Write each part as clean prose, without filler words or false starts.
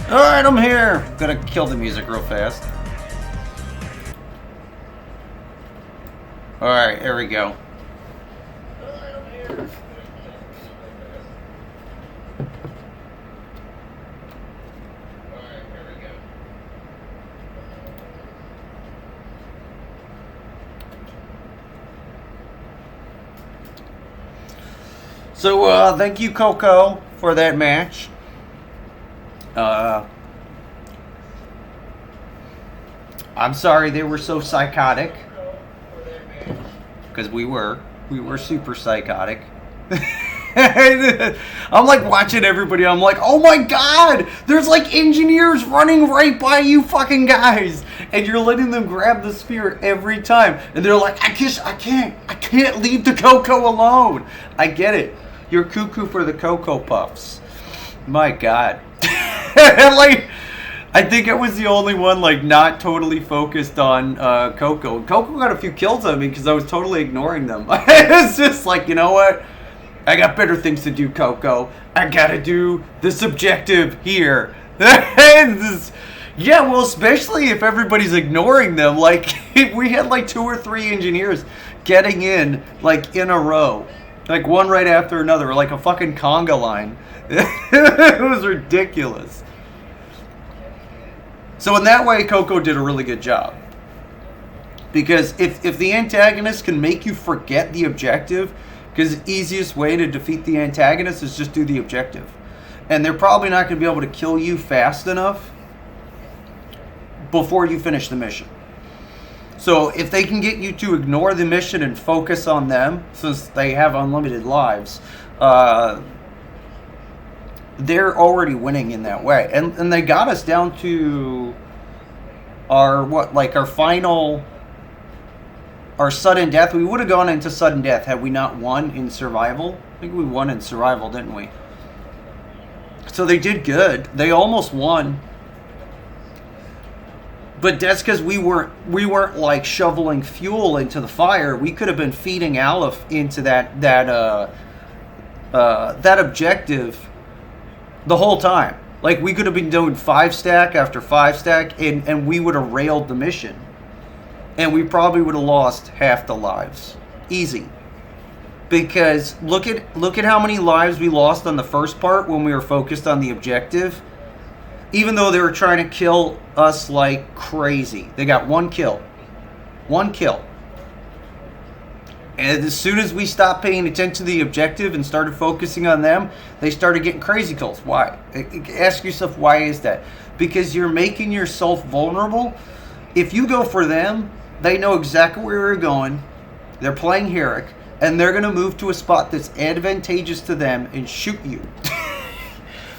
Alright, I'm here. Gonna kill the music real fast. Alright, here we go. So, thank you, Coco, for that match. I'm sorry they were so psychotic. Because we were super psychotic. I'm like watching everybody. I'm like, oh my god, there's like engineers running right by you fucking guys, and you're letting them grab the spear every time, and they're like, I can't leave the Coco alone. I get it. You're cuckoo for the Cocoa Puffs. My god. Like, I think I was the only one like not totally focused on Coco. Coco got a few kills on me because I was totally ignoring them. It's just like, you know what? I got better things to do, Coco. I gotta do this objective here. Yeah, well, especially if everybody's ignoring them. Like, we had like 2 or 3 engineers getting in, like, in a row. Like, one right after another, like a fucking conga line. It was ridiculous. So in that way, Coco did a really good job. Because if the antagonist can make you forget the objective, because the easiest way to defeat the antagonist is just do the objective. And they're probably not going to be able to kill you fast enough before you finish the mission. So if they can get you to ignore the mission and focus on them, since they have unlimited lives, they're already winning in that way. And they got us down to our final, our sudden death. We would have gone into sudden death had we not won in survival. I think we won in survival, didn't we? So they did good. They almost won. But that's because we weren't like shoveling fuel into the fire. We could have been feeding Aleph into that objective the whole time. Like, we could have been doing 5 stack after 5 stack, and we would have railed the mission. And we probably would have lost half the lives. Easy. Because look at how many lives we lost on the first part when we were focused on the objective. Even though they were trying to kill us like crazy. They got 1 kill. 1 kill. And as soon as we stopped paying attention to the objective and started focusing on them, they started getting crazy kills. Why? Ask yourself, why is that? Because you're making yourself vulnerable. If you go for them, they know exactly where you're going. They're playing Herrick, and they're going to move to a spot that's advantageous to them and shoot you.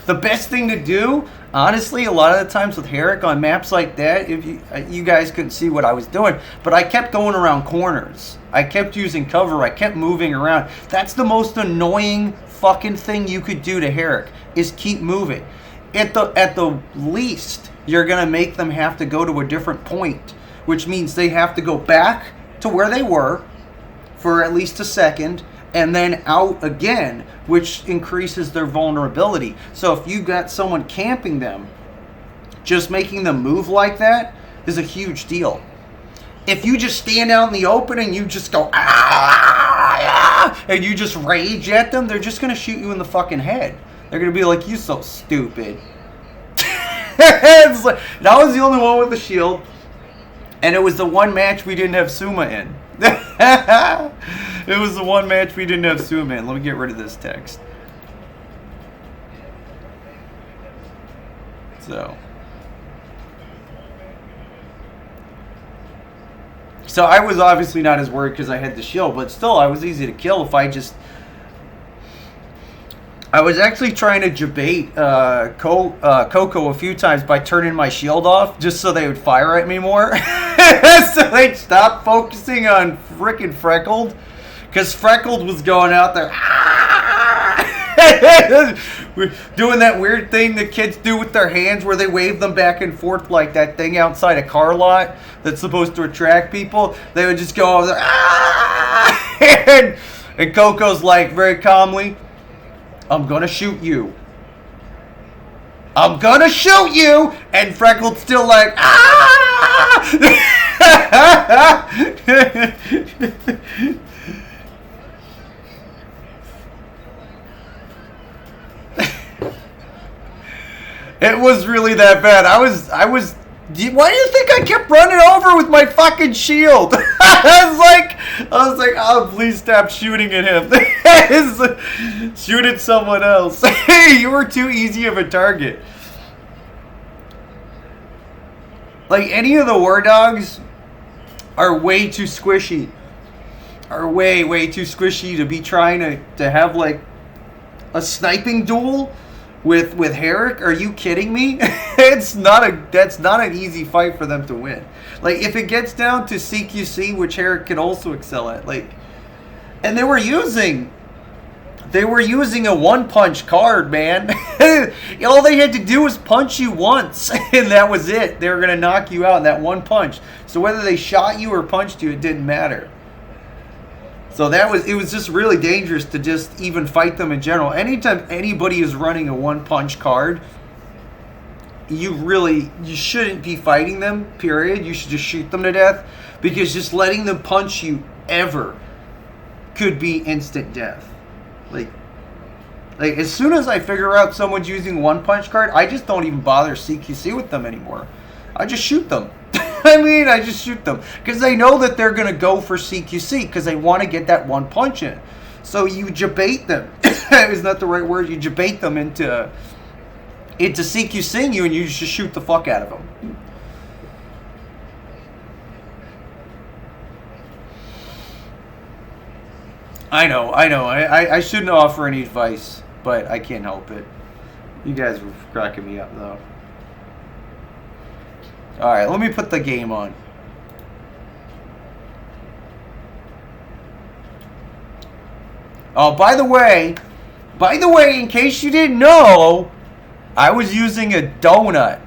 The best thing to do, honestly, a lot of the times with Herrick on maps like that, if you guys couldn't see what I was doing, but I kept going around corners. I kept using cover. I kept moving around. That's the most annoying fucking thing you could do to Herrick, is keep moving. At the least, you're going to make them have to go to a different point, which means they have to go back to where they were for at least a second, and then out again, which increases their vulnerability. So if you got someone camping them, just making them move like that is a huge deal. If you just stand out in the open and you just go, and you just rage at them, they're just going to shoot you in the fucking head. They're going to be like, you so stupid. It's like, I was the only one with the shield, and it was the one match we didn't have Suma in. It was the one match we didn't have Suma in. Let me get rid of this text. So I was obviously not as worried because I had the shield, but still, I was easy to kill if I just... I was actually trying to debate Coco a few times by turning my shield off just so they would fire at me more. So they'd stop focusing on frickin' Freckled. Because Freckled was going out there doing that weird thing that kids do with their hands where they wave them back and forth like that thing outside a car lot that's supposed to attract people. They would just go over there. And Coco's like, very calmly, I'm going to shoot you. I'm gonna shoot you, and Freckled's still like, ah! It was really that bad. I was. Why do you think I kept running over with my fucking shield? I was like, oh, please stop shooting at him. Shoot at someone else. You were too easy of a target. Like, any of the war dogs are way too squishy. Are way too squishy to be trying to have, like, a sniping duel with Herrick. Are you kidding me? That's not an easy fight for them to win. Like, if it gets down to CQC, which Herrick can also excel at, like, and they were using a one-punch card, man. All they had to do was punch you once, and that was it. They were going to knock you out in that one punch. So whether they shot you or punched you, it didn't matter. So it was just really dangerous to just even fight them in general. Anytime anybody is running a one-punch card, you shouldn't be fighting them, period. You should just shoot them to death, because just letting them punch you ever could be instant death. Like as soon as I figure out someone's using one punch card, I just don't even bother CQC with them anymore. I just shoot them. I just shoot them, because they know that they're going to go for CQC, because they want to get that one punch in. So you jabait them. Is not the right word. You jabait them into CQCing you, and you just shoot the fuck out of them. I know. I shouldn't offer any advice, but I can't help it. You guys were cracking me up, though. Alright, let me put the game on. Oh, by the way, in case you didn't know, I was using a donut,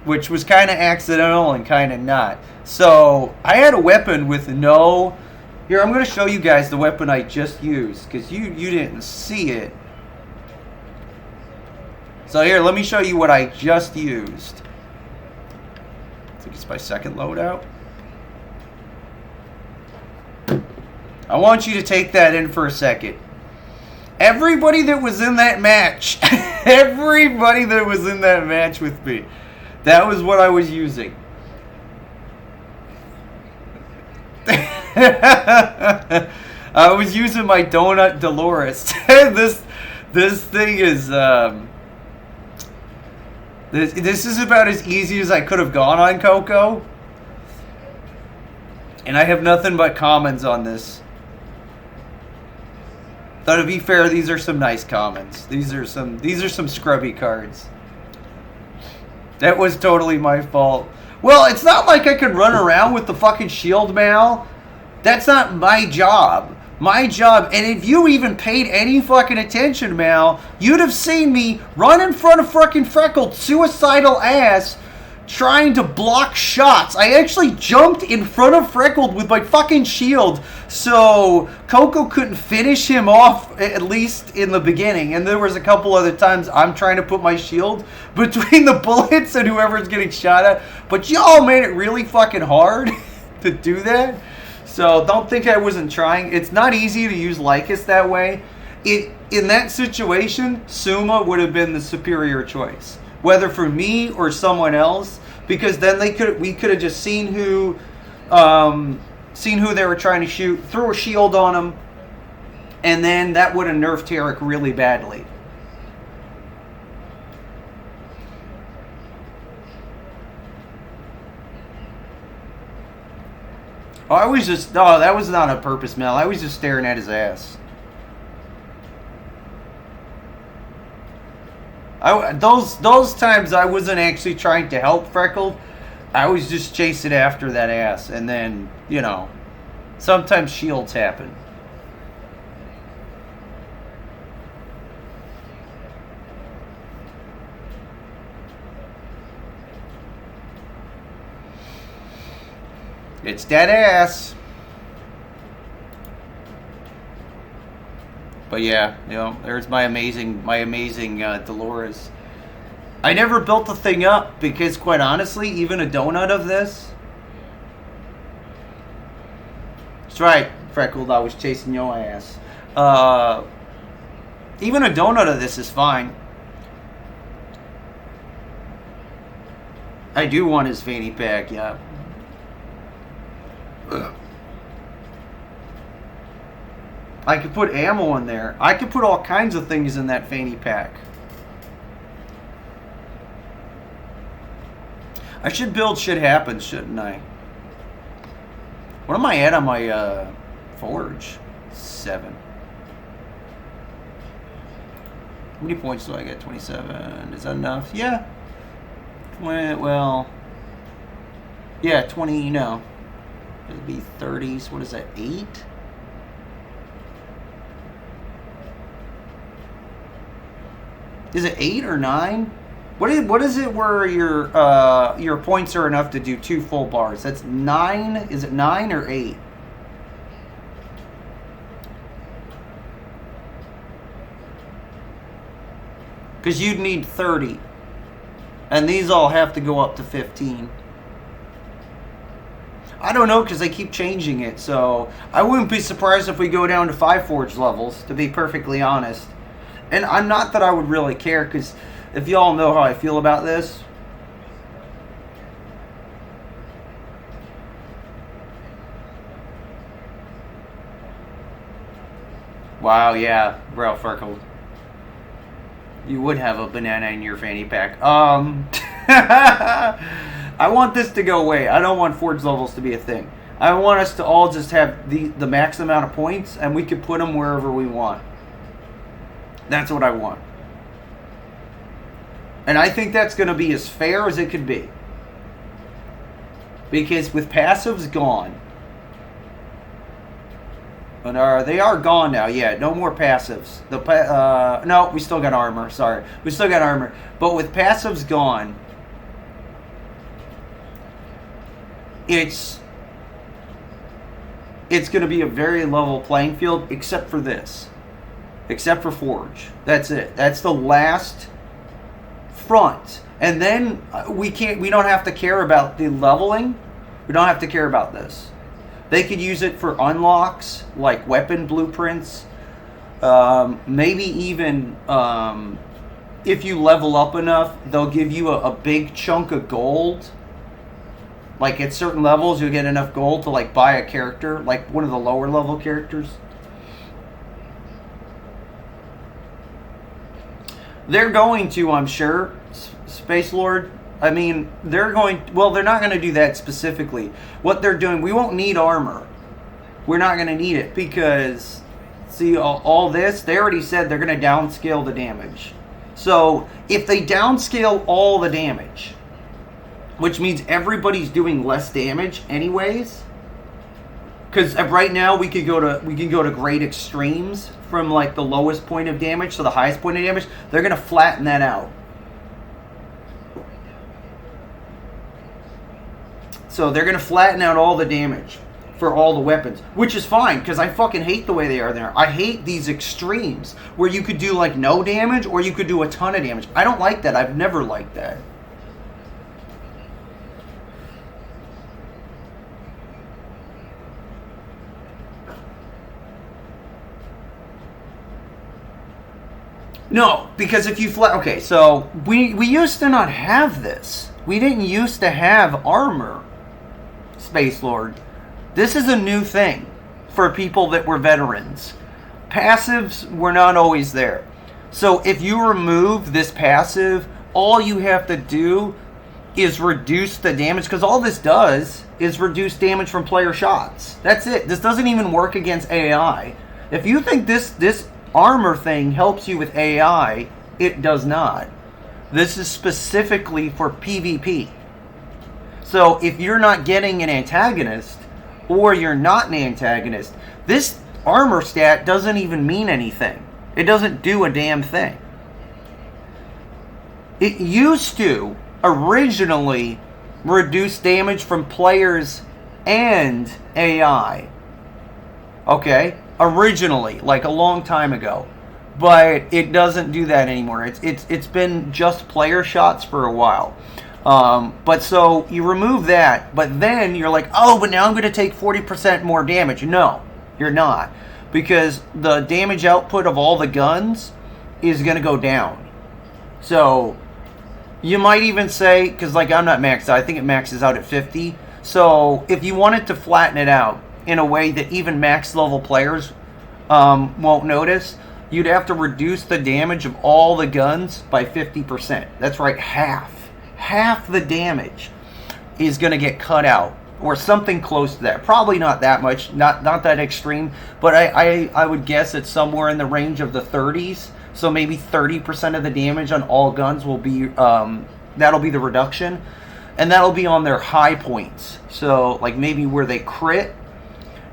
which was kind of accidental and kind of not. So, I had a weapon with no... Here, I'm going to show you guys the weapon I just used, because you didn't see it. So here, let me show you what I just used. I think it's my second loadout. I want you to take that in for a second. Everybody that was in that match, everybody that was in that match with me, that was what I was using. I was using my donut Dolores. This thing is this is about as easy as I could have gone on Coco, and I have nothing but commons on this. Though to be fair, these are some nice commons. These are some scrubby cards. That was totally my fault. Well, it's not like I could run around with the fucking shield, Mal. That's not my job. My job, and if you even paid any fucking attention, Mal, you'd have seen me run in front of fucking Freckled, suicidal ass, trying to block shots. I actually jumped in front of Freckled with my fucking shield, so Coco couldn't finish him off, at least in the beginning. And there was a couple other times I'm trying to put my shield between the bullets and whoever's getting shot at. But y'all made it really fucking hard to do that. So don't think I wasn't trying. It's not easy to use Lycus that way. In that situation, Suma would have been the superior choice, whether for me or someone else, because then we could have just seen who they were trying to shoot, threw a shield on them, and then that would have nerfed Herrick really badly. Oh, that was not on purpose, Mel. I was just staring at his ass. Those times I wasn't actually trying to help Freckled. I was just chasing after that ass. And then, sometimes shields happen. It's dead ass. But yeah, there's my amazing Dolores. I never built the thing up because, quite honestly, even a donut of this. That's right, Freckled. I was chasing your ass. Even a donut of this is fine. I do want his fanny pack, yeah. I could put ammo in there. I could put all kinds of things in that fanny pack. I should build Shit Happens, shouldn't I? What am I at on my forge? 7. How many points do I get? 27. Is that enough? Yeah. Well, yeah, 20, no. It'd be 30s. What is that, 8? Is it 8 or 9? What is it where your points are enough to do 2 full bars? That's 9. Is it 9 or 8? Because you'd need 30. And these all have to go up to 15. I don't know because they keep changing it. So I wouldn't be surprised if we go down to 5 forge levels, to be perfectly honest. And I'm not that I would really care because if y'all know how I feel about this. Wow, yeah, Ralph Ferkel. You would have a banana in your fanny pack. I want this to go away. I don't want forge levels to be a thing. I want us to all just have the max amount of points, and we can put them wherever we want. That's what I want. And I think that's going to be as fair as it could be. Because with passives gone, and they are gone now. Yeah, no more passives. No, we still got armor. Sorry, we still got armor. But with passives gone, it's going to be a very level playing field, except for this, except for Forge. That's it. That's the last front, and then we don't have to care about the leveling. We don't have to care about this. They could use it for unlocks, like weapon blueprints. Maybe even if you level up enough, they'll give you a big chunk of gold. Like at certain levels, you'll get enough gold to like buy a character, like one of the lower level characters. They're going to, I'm sure, Space Lord. I mean, they're not going to do that specifically. What they're doing, we won't need armor. We're not going to need it because, see, all this, they already said they're going to downscale the damage. So, if they downscale all the damage, which means everybody's doing less damage anyways, because right now we can go to great extremes from like the lowest point of damage to the highest point of damage. They're going to flatten that out. So they're going to flatten out all the damage for all the weapons, which is fine because I fucking hate the way they are there. I hate these extremes where you could do like no damage or you could do a ton of damage. I don't like that. I've never liked that. No, because if you okay, so we used to not have this. We didn't used to have armor. Space Lord. This is a new thing for people that were veterans. Passives were not always there. So if you remove this passive, all you have to do is reduce the damage, because all this does is reduce damage from player shots. That's it. This doesn't even work against AI. If you think this armor thing helps you with AI, it does not. This is specifically for PvP. So if you're not getting an antagonist, or you're not an antagonist, this armor stat doesn't even mean anything. It doesn't do a damn thing. It used to originally reduce damage from players and AI. Okay? Originally, like a long time ago. but it doesn't do that anymore. It's been just player shots for a while. But so you remove that, but then you're like, oh, but now I'm going to take 40% more damage. No, you're not, because the damage output of all the guns is going to go down. So you might even say, because like I'm not maxed out, I think it maxes out at 50. So if you wanted to flatten it out in a way that even max level players won't notice, you'd have to reduce the damage of all the guns by 50%. That's right, half the damage is going to get cut out, or something close to that. Probably not that much, not that extreme, but I would guess it's somewhere in the range of the 30s. So maybe 30% of the damage on all guns will be that'll be the reduction, and that'll be on their high points. So like maybe where they crit,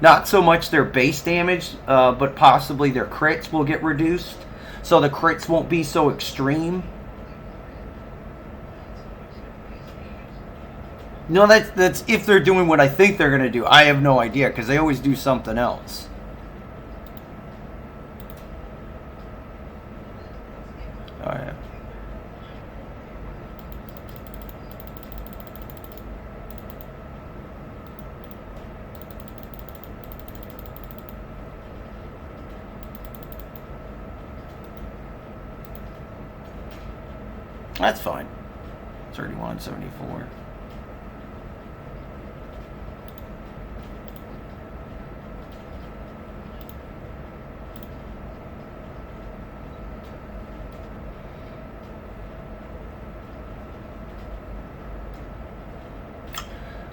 not so much their base damage, but possibly their crits will get reduced, so the crits won't be so extreme. No, that's if they're doing what I think they're going to do. I have no idea, because they always do something else. Oh, yeah. That's fine. 3174.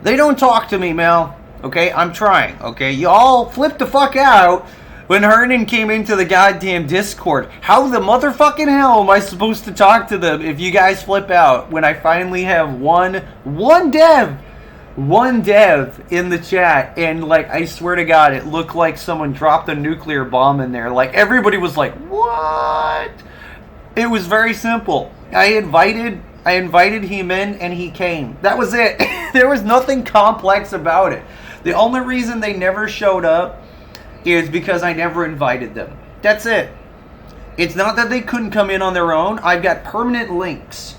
They don't talk to me, Mel. Okay, I'm trying. Okay, y'all flipped the fuck out when Hernan came into the goddamn Discord. How the motherfucking hell am I supposed to talk to them if you guys flip out when I finally have one dev in the chat, and like I swear to God, it looked like someone dropped a nuclear bomb in there. Like everybody was like, "What?" It was very simple. I invited him in, and he came. That was it. There was nothing complex about it. The only reason they never showed up is because I never invited them. That's it. It's not that they couldn't come in on their own. I've got permanent links.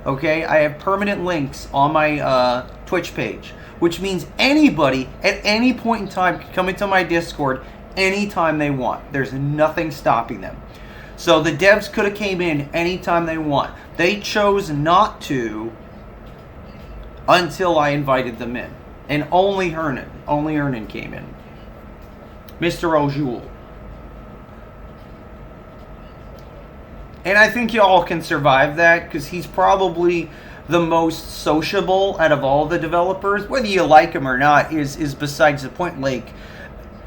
Okay? I have permanent links on my Twitch page, which means anybody at any point in time can come into my Discord anytime they want. There's nothing stopping them. So the devs could have came in anytime they want. They chose not to until I invited them in. And only Hernan came in. Mr. Ojul. And I think y'all can survive that, because he's probably the most sociable out of all the developers. Whether you like him or not is besides the point. Like,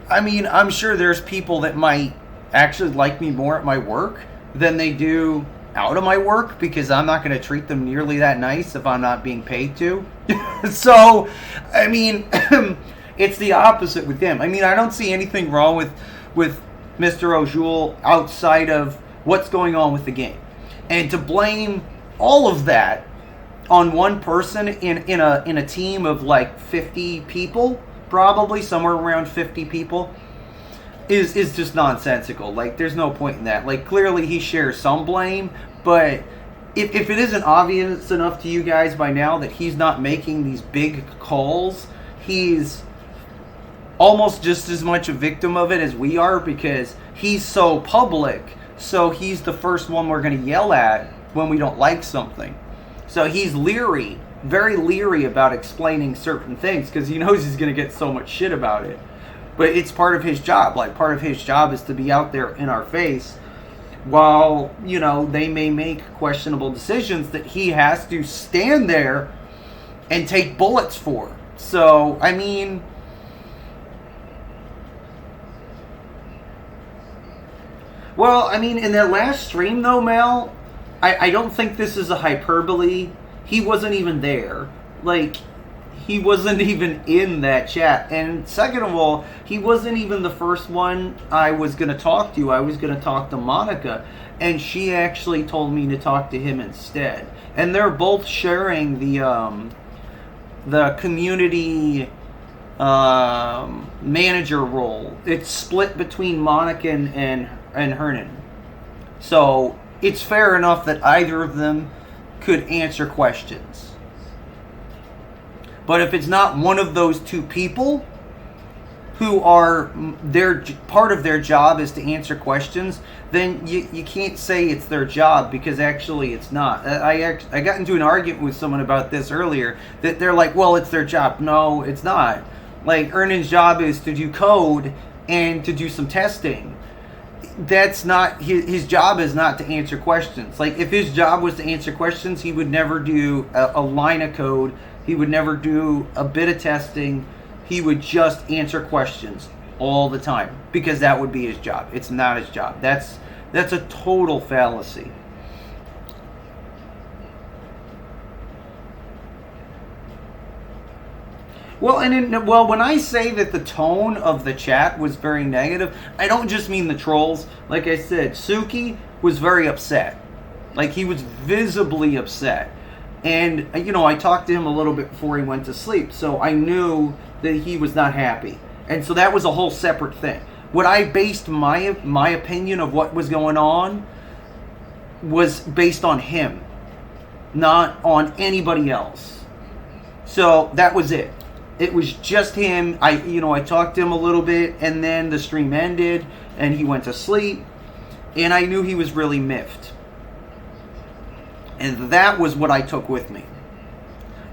I mean, I'm sure there's people that might actually like me more at my work than they do out of my work, because I'm not going to treat them nearly that nice if I'm not being paid to. So, I mean, it's the opposite with them. I mean, I don't see anything wrong with Mr. Ojul outside of what's going on with the game. And to blame all of that on one person in a team of like 50 people, probably somewhere around 50 people, is just nonsensical. Like, there's no point in that. Like, clearly he shares some blame, but if it isn't obvious enough to you guys by now that he's not making these big calls, he's almost just as much a victim of it as we are, because he's so public. So he's the first one we're going to yell at when we don't like something. So he's leery, very leery about explaining certain things, because he knows he's going to get so much shit about it. But it's part of his job. Like, part of his job is to be out there in our face while, you know, they may make questionable decisions that he has to stand there and take bullets for. So, I mean, well, I mean, in that last stream, though, Mel, I don't think this is a hyperbole. He wasn't even there. Like, he wasn't even in that chat. And second of all, he wasn't even the first one I was going to talk to. I was going to talk to Monica, and she actually told me to talk to him instead. And they're both sharing the community manager role. It's split between Monica and Hernan. So it's fair enough that either of them could answer questions. But if it's not one of those two people who are their part of their job is to answer questions, then you can't say it's their job, because actually it's not. I got into an argument with someone about this earlier, that they're like, well, it's their job. No, it's not. Like, Ernan's job is to do code and to do some testing. That's not his job. Is not to answer questions. Like, if his job was to answer questions, he would never do a line of code. He would never do a bit of testing. He would just answer questions all the time, because that would be his job. It's not his job. That's a total fallacy. Well, when I say that the tone of the chat was very negative, I don't just mean the trolls. Like I said, Suki was very upset. Like, he was visibly upset. And, I talked to him a little bit before he went to sleep, so I knew that he was not happy. And so that was a whole separate thing. What I based my opinion of what was going on was based on him, not on anybody else. So that was it. It was just him. I talked to him a little bit, and then the stream ended, and he went to sleep, and I knew he was really miffed. And that was what I took with me.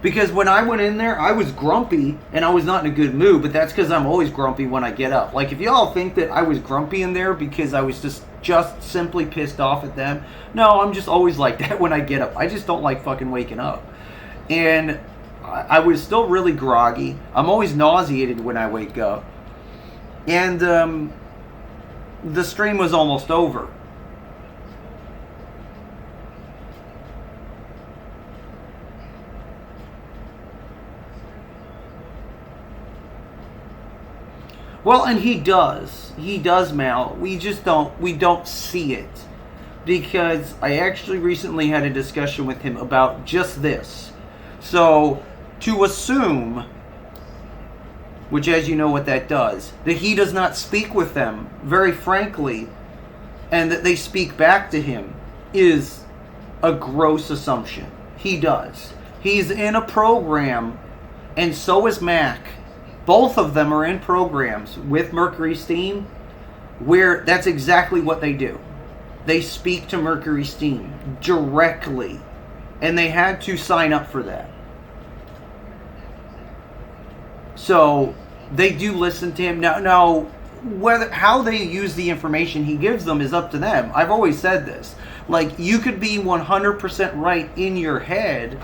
Because when I went in there, I was grumpy, and I was not in a good mood, but that's because I'm always grumpy when I get up. Like, if y'all think that I was grumpy in there because I was just simply pissed off at them, no, I'm just always like that when I get up. I just don't like fucking waking up. And I was still really groggy. I'm always nauseated when I wake up. And the stream was almost over. Well, and he does, Mal. We don't see it. Because I actually recently had a discussion with him about just this. So, to assume, which, as you know what that does, that he does not speak with them very frankly, and that they speak back to him, is a gross assumption. He does. He's in a program, and so is Mac. Both of them are in programs with Mercury Steam where that's exactly what they do. They speak to Mercury Steam directly, and they had to sign up for that. So they do listen to him. Now how they use the information he gives them is up to them. I've always said this. Like, you could be 100% right in your head,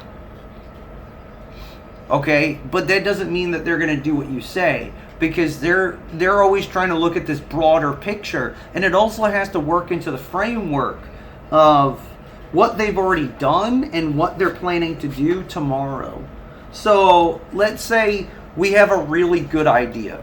okay, but that doesn't mean that they're going to do what you say, because they're always trying to look at this broader picture, and it also has to work into the framework of what they've already done and what they're planning to do tomorrow. So let's say we have a really good idea.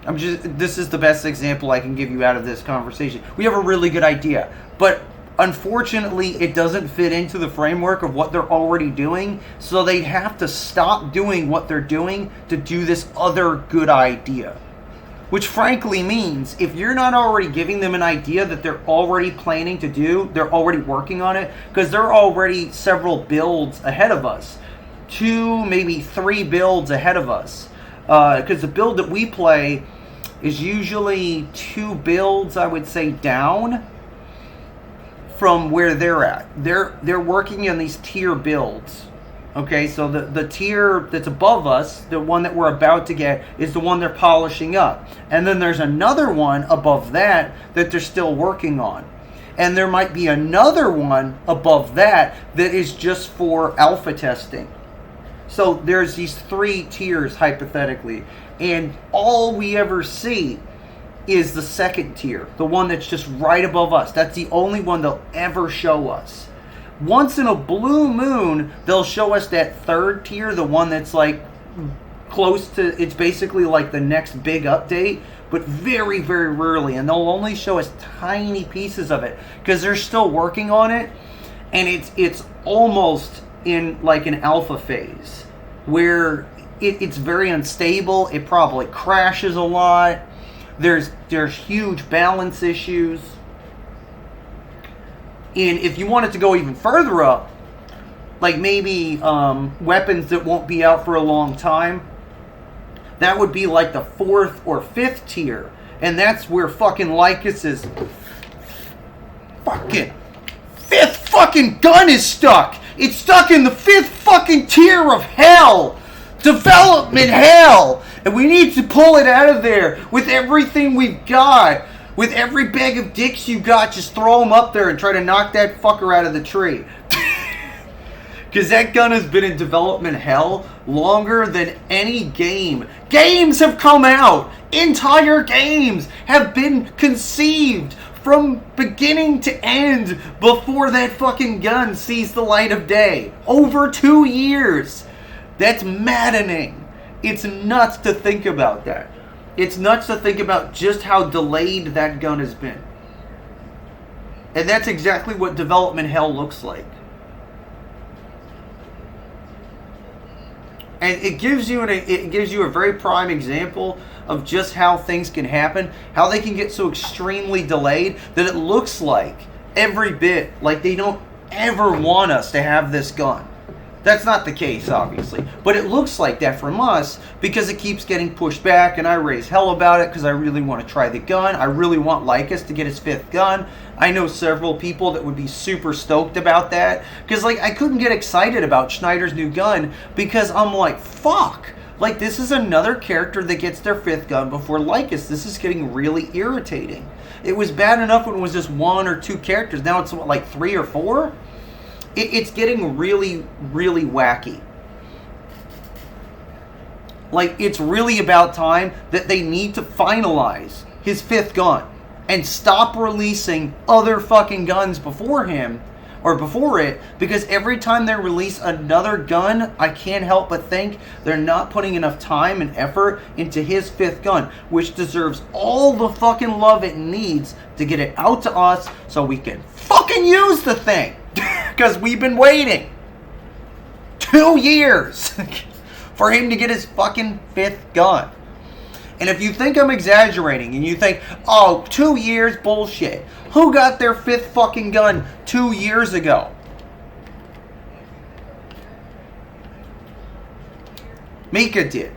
This is the best example I can give you out of this conversation. We have a really good idea, but unfortunately, it doesn't fit into the framework of what they're already doing, so they'd have to stop doing what they're doing to do this other good idea. Which frankly means, if you're not already giving them an idea that they're already planning to do, they're already working on it, because they're already several builds ahead of us. 2, maybe 3 builds ahead of us. Because the build that we play is usually 2 builds, I would say, down from where they're at. They're working on these tier builds. Okay, so the tier that's above us, the one that we're about to get, is the one they're polishing up. And then there's another one above that they're still working on. And there might be another one above that is just for alpha testing. So there's these 3 tiers, hypothetically. And all we ever see is the second tier, the one that's just right above us. That's the only one they'll ever show us. Once in a blue moon, they'll show us that third tier, the one that's like close to, it's basically like the next big update, but very, very rarely. And they'll only show us tiny pieces of it because they're still working on it. And it's almost in like an alpha phase where it's very unstable. It probably crashes a lot. There's huge balance issues. And if you wanted to go even further up, like maybe weapons that won't be out for a long time, that would be like the 4th or 5th tier. And that's where fucking Lycus's fucking 5th fucking gun is stuck. It's stuck in the 5th fucking tier of hell. Development hell. And we need to pull it out of there with everything we've got. With every bag of dicks you got, just throw them up there and try to knock that fucker out of the tree. Because that gun has been in development hell longer than any game. Games have come out. Entire games have been conceived from beginning to end before that fucking gun sees the light of day. Over 2 years. That's maddening. It's nuts to think about that. It's nuts to think about just how delayed that gun has been. And that's exactly what development hell looks like. And it gives you a very prime example of just how things can happen, how they can get so extremely delayed that it looks like every bit like they don't ever want us to have this gun. That's not the case, obviously, but it looks like that from us because it keeps getting pushed back, and I raise hell about it because I really want to try the gun. I really want Lycus to get his 5th gun. I know several people that would be super stoked about that because, like, I couldn't get excited about Schneider's new gun because I'm like, fuck. Like, this is another character that gets their 5th gun before Lycus. This is getting really irritating. It was bad enough when it was just 1 or 2 characters. Now it's like 3 or 4. It's getting really, really wacky. Like, it's really about time that they need to finalize his 5th gun and stop releasing other fucking guns before him or before it, because every time they release another gun, I can't help but think they're not putting enough time and effort into his 5th gun, which deserves all the fucking love it needs to get it out to us so we can fucking use the thing. Because we've been waiting 2 years for him to get his fucking 5th gun. And if you think I'm exaggerating and you think, oh, 2 years, bullshit. Who got their 5th fucking gun 2 years ago? Mika did.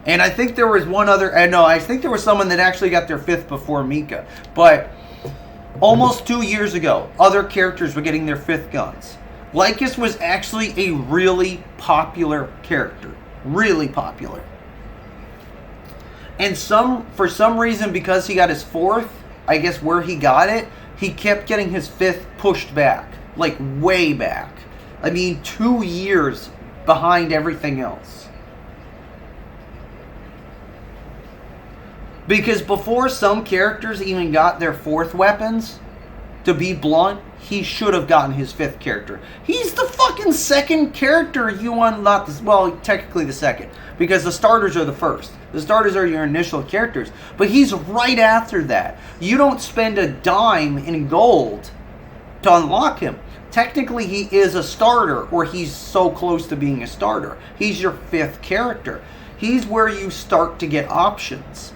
And I think there was one other, no, I think there was someone that actually got their 5th before Mika. But almost 2 years ago, other characters were getting their 5th guns. Lycus was actually a really popular character. Really popular. And for some reason, because he got his 4th, I guess where he got it, he kept getting his 5th pushed back. Like, way back. I mean, 2 years behind everything else. Because before some characters even got their 4th weapons, to be blunt, he should have gotten his 5th character. He's the fucking 2nd character you unlock. Well, technically the 2nd. Because the starters are the 1st. The starters are your initial characters. But he's right after that. You don't spend a dime in gold to unlock him. Technically, he is a starter, or he's so close to being a starter. He's your 5th character. He's where you start to get options.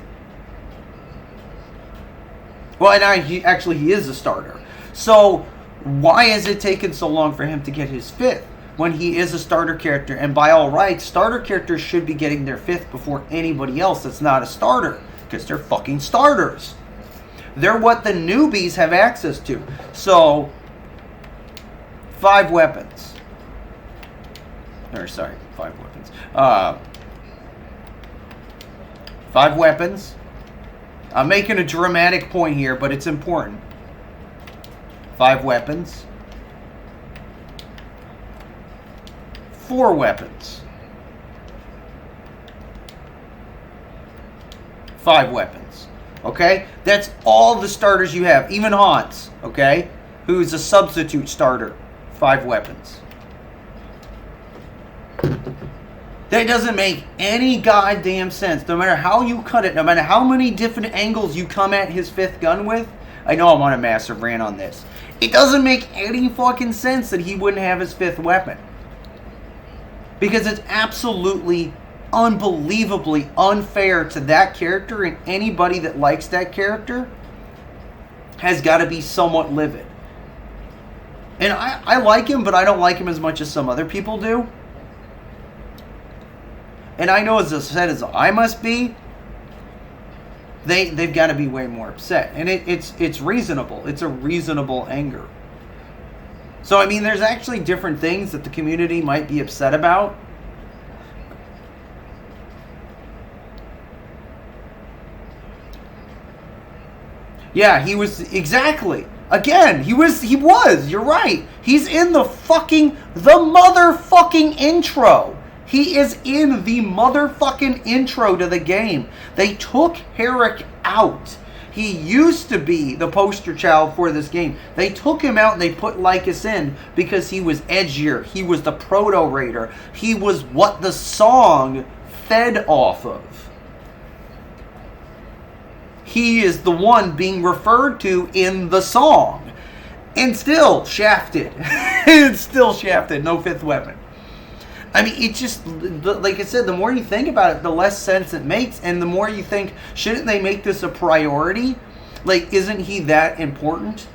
Well, and he is a starter. So, why has it taken so long for him to get his 5th when he is a starter character? And by all rights, starter characters should be getting their 5th before anybody else that's not a starter, because they're fucking starters. They're what the newbies have access to. So, 5 weapons. Or, sorry, 5 weapons. 5 weapons. I'm making a dramatic point here, but it's important. 5 weapons. 4 weapons. 5 weapons. Okay? That's all the starters you have. Even Hans, okay? Who's a substitute starter. 5 weapons. That doesn't make any goddamn sense. No matter how you cut it, no matter how many different angles you come at his 5th gun with. I know I'm on a massive rant on this. It doesn't make any fucking sense that he wouldn't have his 5th weapon. Because it's absolutely, unbelievably unfair to that character, and anybody that likes that character has got to be somewhat livid. And I like him, but I don't like him as much as some other people do. And I know as upset as I must be, they've got to be way more upset. And it's reasonable. It's a reasonable anger. So, I mean, there's actually different things that the community might be upset about. Yeah, he was, exactly. Again, he was, you're right. He's in the motherfucking intro. He is in the motherfucking intro to the game. They took Herrick out. He used to be the poster child for this game. They took him out and they put Lycus in because he was edgier. He was the proto-raider. He was what the song fed off of. He is the one being referred to in the song. And still shafted. It's still shafted. No fifth weapon. I mean, it just, like I said, the more you think about it, the less sense it makes. And the more you think, shouldn't they make this a priority? Like, isn't he that important?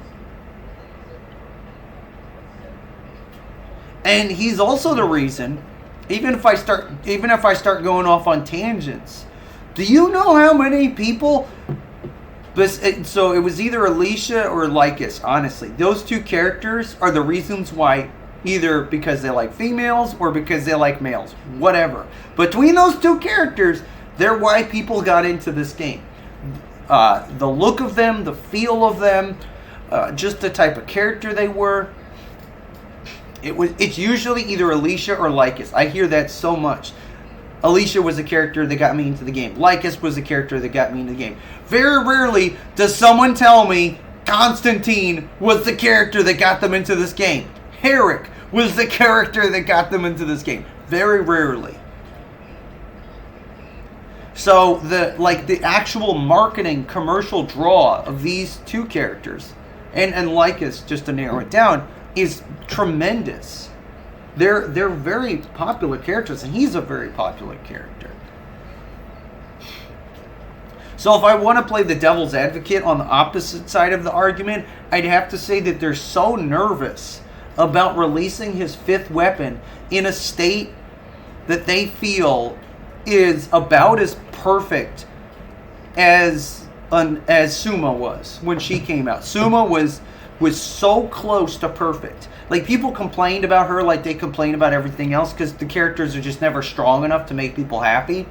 And he's also the reason, even if I start going off on tangents, do you know how many people... So it was either Alicia or Lycus, honestly. Those two characters are the reasons why, either because they like females or because they like males. Whatever. Between those two characters, they're why people got into this game. The look of them, the feel of them, just the type of character they were. It's usually either Alicia or Lycus. I hear that so much. Alicia was a character that got me into the game. Lycus was a character that got me into the game. Very rarely does someone tell me Constantine was the character that got them into this game. Herrick was the character that got them into this game. Very rarely. So the actual marketing commercial draw of these two characters and Lycus, just to narrow it down, is tremendous. They're very popular characters, and he's a very popular character. So if I want to play the devil's advocate on the opposite side of the argument, I'd have to say that they're so nervous about releasing his fifth weapon in a state that they feel is about as perfect as Suma was when she came out. Suma was so close to perfect. Like, people complained about her like they complain about everything else because the characters are just never strong enough to make people happy.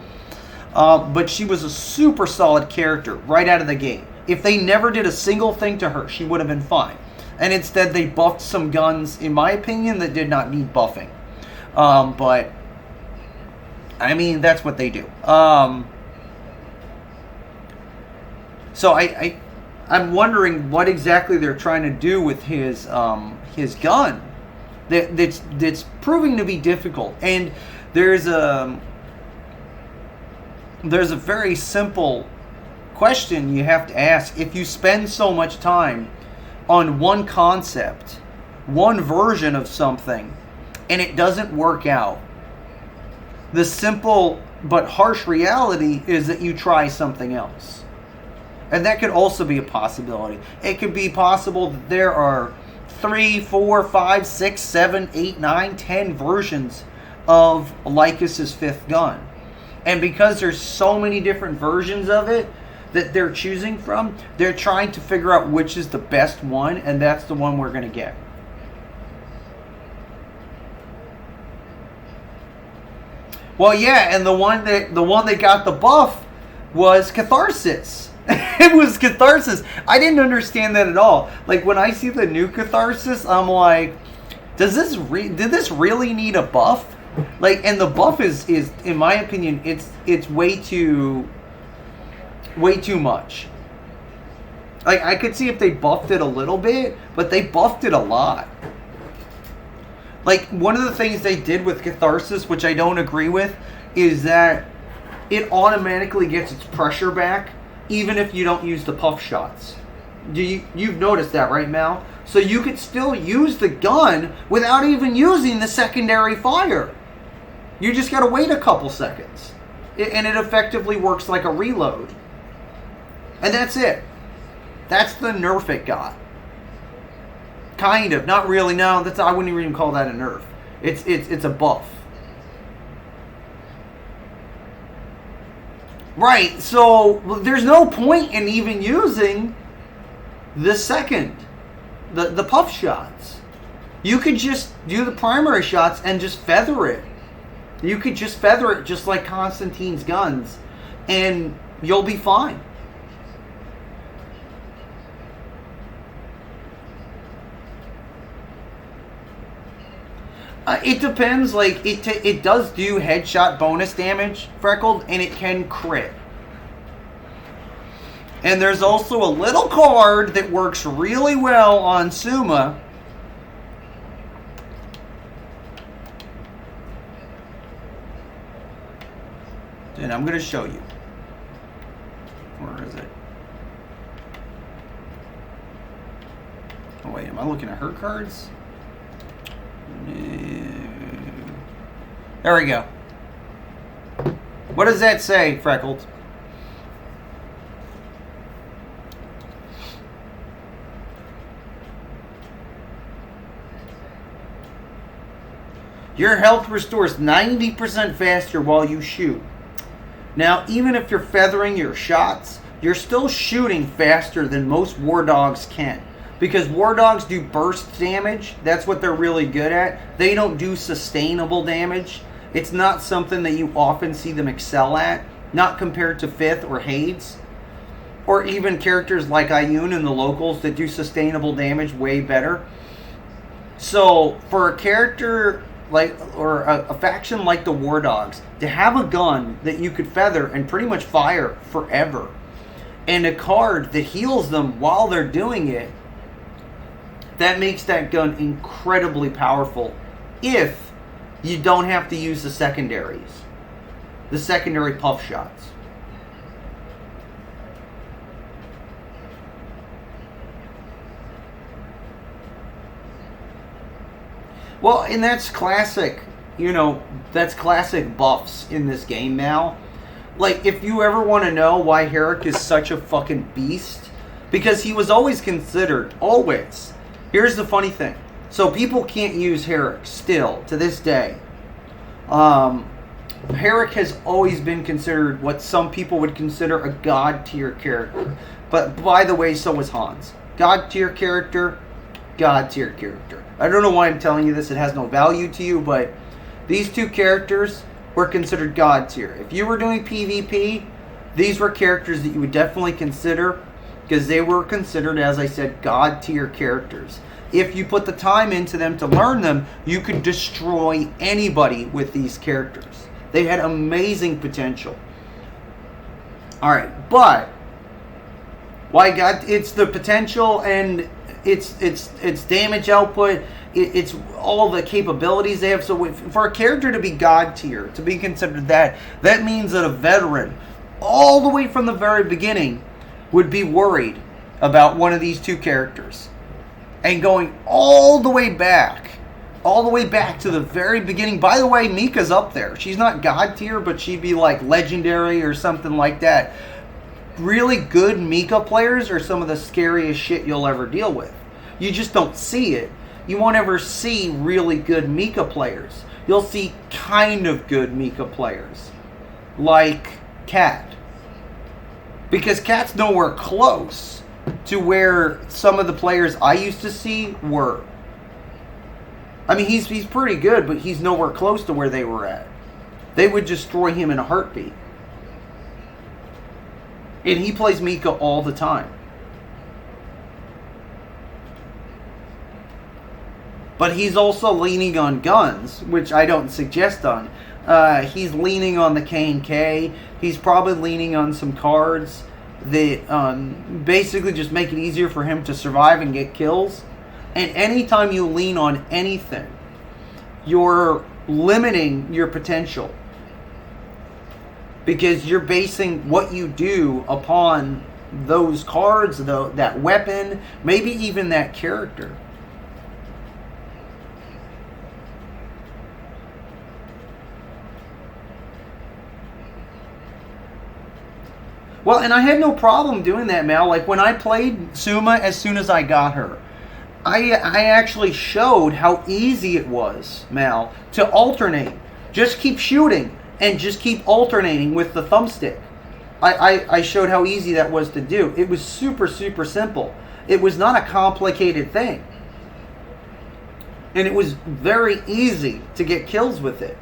But she was a super solid character right out of the gate. If they never did a single thing to her, she would have been fine. And instead, they buffed some guns, in my opinion, that did not need buffing. But, I mean, that's what they do. So I'm wondering what exactly they're trying to do with his gun. That's proving to be difficult. And there's a very simple question you have to ask. If you spend so much time on one concept, one version of something, and it doesn't work out, the simple but harsh reality is that you try something else. And that could also be a possibility. It could be possible that there are 3, 4, 5, 6, 7, 8, 9, 10 versions of Lycus's fifth gun. And because there's so many different versions of it that they're choosing from, they're trying to figure out which is the best one, and that's the one we're going to get. Well, yeah, and the one that got the buff was Catharsis. It was Catharsis. I didn't understand that at all. Like, when I see the new Catharsis, I'm like, did this really need a buff? Like, and the buff is in my opinion, it's way too much. Like, I could see if they buffed it a little bit, but they buffed it a lot. Like, one of the things they did with Catharsis, which I don't agree with, is that it automatically gets its pressure back, even if you don't use the puff shots. You've noticed that, right, Mal? So you could still use the gun without even using the secondary fire. You just gotta wait a couple seconds. And it effectively works like a reload. And that's it. That's the nerf it got. Kind of. Not really. No, I wouldn't even call that a nerf. It's a buff. Right. So there's no point in even using the second, the puff shots. You could just do the primary shots and just feather it. You could just feather it just like Constantine's guns, and you'll be fine. It depends. Like it does do headshot bonus damage, Freckled, and it can crit. And there's also a little card that works really well on Suma. And I'm going to show you. Where is it? Oh wait, am I looking at her cards? There we go. What does that say, Freckled? Your health restores 90% faster while you shoot. Now, even if you're feathering your shots, you're still shooting faster than most war dogs can. Because war dogs do burst damage. That's what they're really good at. They don't do sustainable damage. It's not something that you often see them excel at. Not compared to Fifth or Hades. Or even characters like Ioun and the locals that do sustainable damage way better. So, for a character like, or a faction like the War Dogs, to have a gun that you could feather and pretty much fire forever, and a card that heals them while they're doing it, that makes that gun incredibly powerful if you don't have to use the secondaries. The secondary puff shots. Well, and that's classic, that's classic buffs in this game now. Like, if you ever want to know why Herrick is such a fucking beast, because he was always considered, always. Here's the funny thing. So people can't use Herrick still, to this day. Herrick has always been considered what some people would consider a god tier character. But by the way, so was Hans. God tier character, god tier character. I don't know why I'm telling you this, it has no value to you, but these two characters were considered god tier. If you were doing PvP, these were characters that you would definitely consider, because they were considered, as I said, god tier characters. If you put the time into them to learn them, you could destroy anybody with these characters. They had amazing potential. Alright, but why god? It's the potential and it's damage output, it's all the capabilities they have. So for a character to be god tier, to be considered that means that a veteran, all the way from the very beginning, would be worried about one of these two characters. And going all the way back to the very beginning. By the way, Mika's up there. She's not god tier, but she'd be like legendary or something like that. Really good Mika players are some of the scariest shit you'll ever deal with. You just don't see it. You won't ever see really good Mika players. You'll see kind of good Mika players. Like Cat. Because Cat's nowhere close to where some of the players I used to see were. I mean, he's pretty good, but he's nowhere close to where they were at. They would destroy him in a heartbeat. And he plays Mika all the time. But he's also leaning on guns, which I don't suggest on. He's leaning on the K&K. He's probably leaning on some cards that basically just make it easier for him to survive and get kills. And anytime you lean on anything, you're limiting your potential. Because you're basing what you do upon those cards, that weapon, maybe even that character. Well, and I had no problem doing that, Mal. Like, when I played Suma as soon as I got her, I actually showed how easy it was, Mal, to alternate. Just keep shooting and just keep alternating with the thumbstick. I showed how easy that was to do. It was super, super simple. It was not a complicated thing. And it was very easy to get kills with it.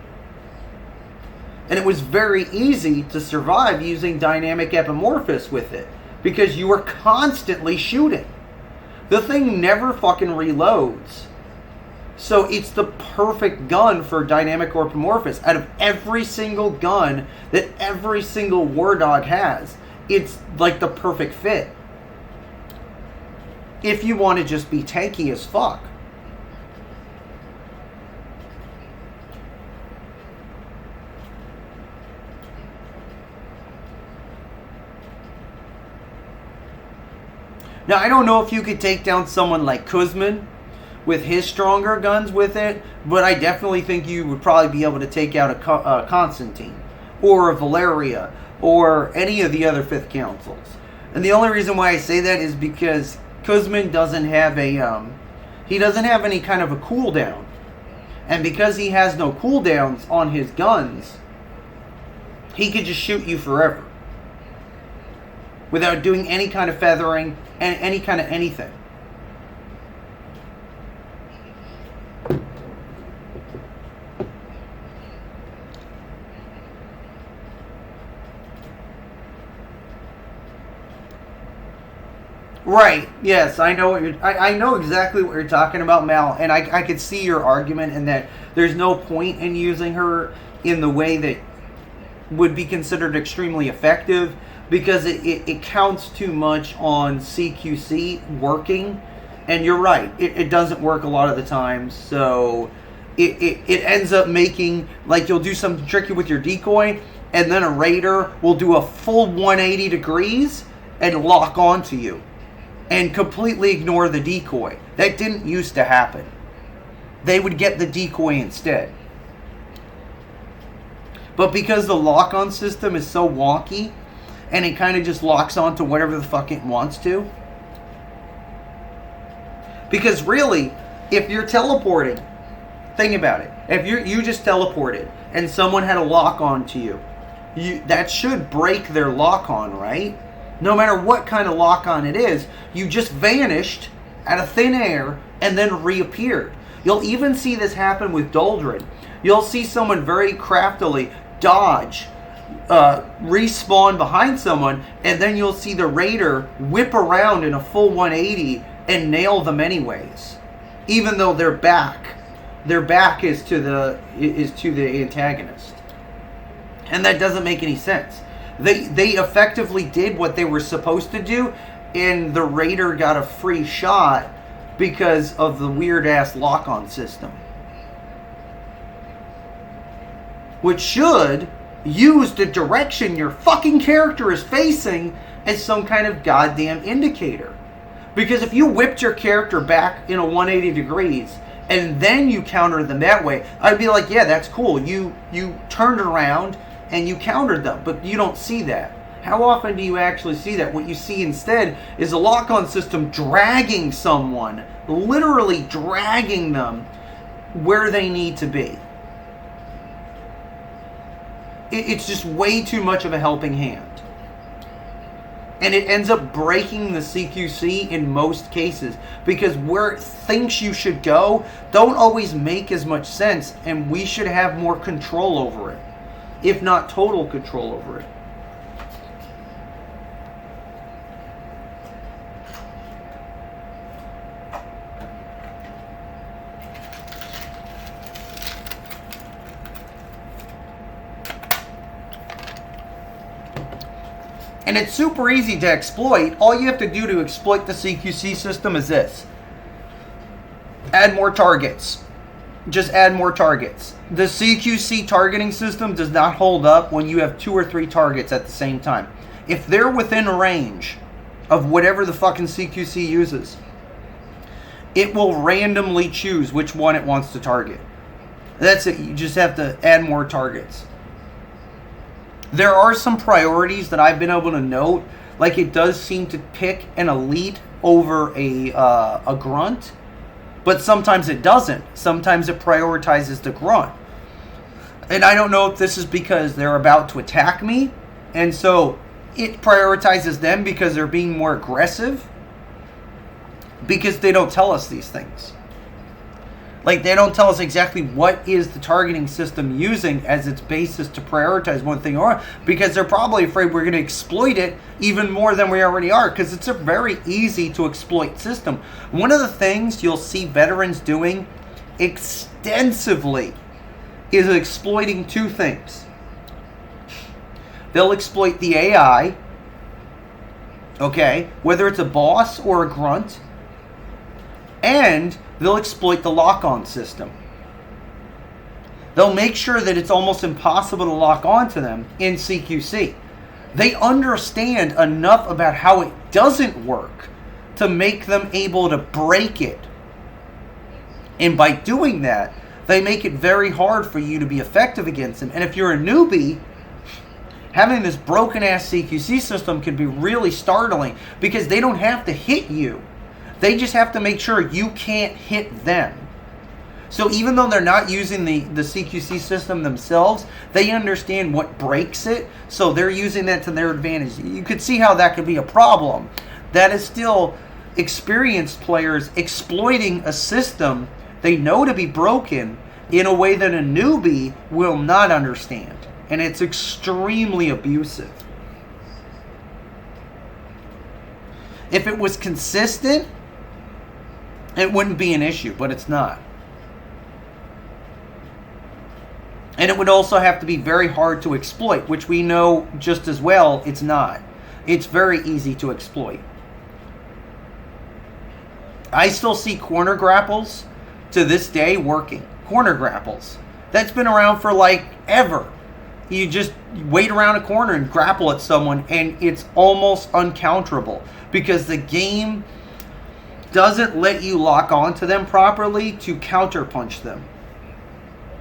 And it was very easy to survive using Dynamic Epimorphos with it, because you were constantly shooting. The thing never fucking reloads. So it's the perfect gun for Dynamic Epimorphos. Out of every single gun that every single War Dog has, it's like the perfect fit. If you want to just be tanky as fuck. Now, I don't know if you could take down someone like Kuzmin with his stronger guns with it, but I definitely think you would probably be able to take out a Constantine or a Valeria or any of the other Fifth Councils. And the only reason why I say that is because Kuzmin doesn't have he doesn't have any kind of a cooldown. And because he has no cooldowns on his guns, he could just shoot you forever without doing any kind of feathering and any kind of anything. Right. Yes, I know what I know exactly what you're talking about, Mal, and I could see your argument in that there's no point in using her in the way that would be considered extremely effective, because it counts too much on CQC working. And you're right, it doesn't work a lot of the time, so it ends up making, like, you'll do something tricky with your decoy, and then a raider will do a full 180 degrees and lock onto you and completely ignore the decoy. That didn't used to happen. They would get the decoy instead. But because the lock-on system is so wonky, and it kind of just locks onto whatever the fuck it wants to. Because really, if you're teleporting, think about it. If you just teleported and someone had a lock on to you, that should break their lock on, right? No matter what kind of lock on it is, you just vanished out of thin air and then reappeared. You'll even see this happen with Doldrin. You'll see someone very craftily dodge, respawn behind someone, and then you'll see the raider whip around in a full 180 and nail them anyways, even though their back is to the antagonist. And that doesn't make any sense. They effectively did what they were supposed to do, and the raider got a free shot because of the weird ass lock-on system, which should use the direction your fucking character is facing as some kind of goddamn indicator. Because if you whipped your character back in a 180 degrees and then you countered them that way, I'd be like, yeah, that's cool. You turned around and you countered them, but you don't see that. How often do you actually see that? What you see instead is a lock-on system dragging someone, literally dragging them where they need to be. It's just way too much of a helping hand. And it ends up breaking the CQC in most cases, because where it thinks you should go don't always make as much sense, and we should have more control over it, if not total control over it. And it's super easy to exploit. All you have to do to exploit the CQC system is this. Add more targets. Just add more targets. The CQC targeting system does not hold up when you have 2 or 3 targets at the same time. If they're within range of whatever the fucking CQC uses, it will randomly choose which one it wants to target. That's it. You just have to add more targets. There are some priorities that I've been able to note, like it does seem to pick an elite over a grunt, But sometimes it doesn't. Sometimes it prioritizes the grunt. And I don't know if this is because they're about to attack me, and so it prioritizes them because they're being more aggressive, because they don't tell us these things. Like, they don't tell us exactly what is the targeting system using as its basis to prioritize one thing or because they're probably afraid we're going to exploit it even more than we already are, because it's a very easy to exploit system. One of the things you'll see veterans doing extensively is exploiting two things. They'll exploit the AI, okay, whether it's a boss or a grunt, and they'll exploit the lock-on system. They'll make sure that it's almost impossible to lock onto them in CQC. They understand enough about how it doesn't work to make them able to break it. And by doing that, they make it very hard for you to be effective against them. And if you're a newbie, having this broken-ass CQC system can be really startling because they don't have to hit you. They just have to make sure you can't hit them. So even though they're not using the CQC system themselves, they understand what breaks it, so they're using that to their advantage. You could see how that could be a problem. That is still experienced players exploiting a system they know to be broken in a way that a newbie will not understand. And it's extremely abusive. If it was consistent, it wouldn't be an issue, but it's not. And it would also have to be very hard to exploit, which we know just as well it's not. It's very easy to exploit. I still see corner grapples to this day working. Corner grapples. That's been around for like ever. You just wait around a corner and grapple at someone, and it's almost uncounterable because the game doesn't let you lock onto them properly to counterpunch them.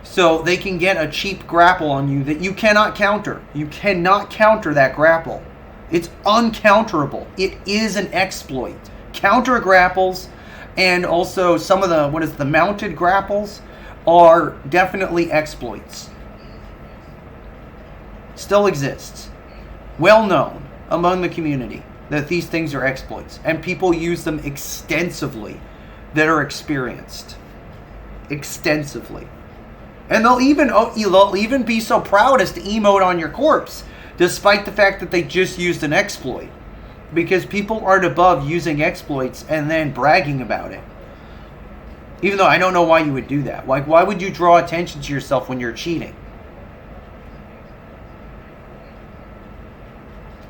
So they can get a cheap grapple on you that you cannot counter. You cannot counter that grapple. It's uncounterable. It is an exploit. Counter grapples and also some of the mounted grapples are definitely exploits. Still exists. Well known among the community that these things are exploits, and people use them extensively that are experienced. Extensively. And they'll even be so proud as to emote on your corpse, despite the fact that they just used an exploit. Because people aren't above using exploits and then bragging about it. Even though I don't know why you would do that. Like, why would you draw attention to yourself when you're cheating?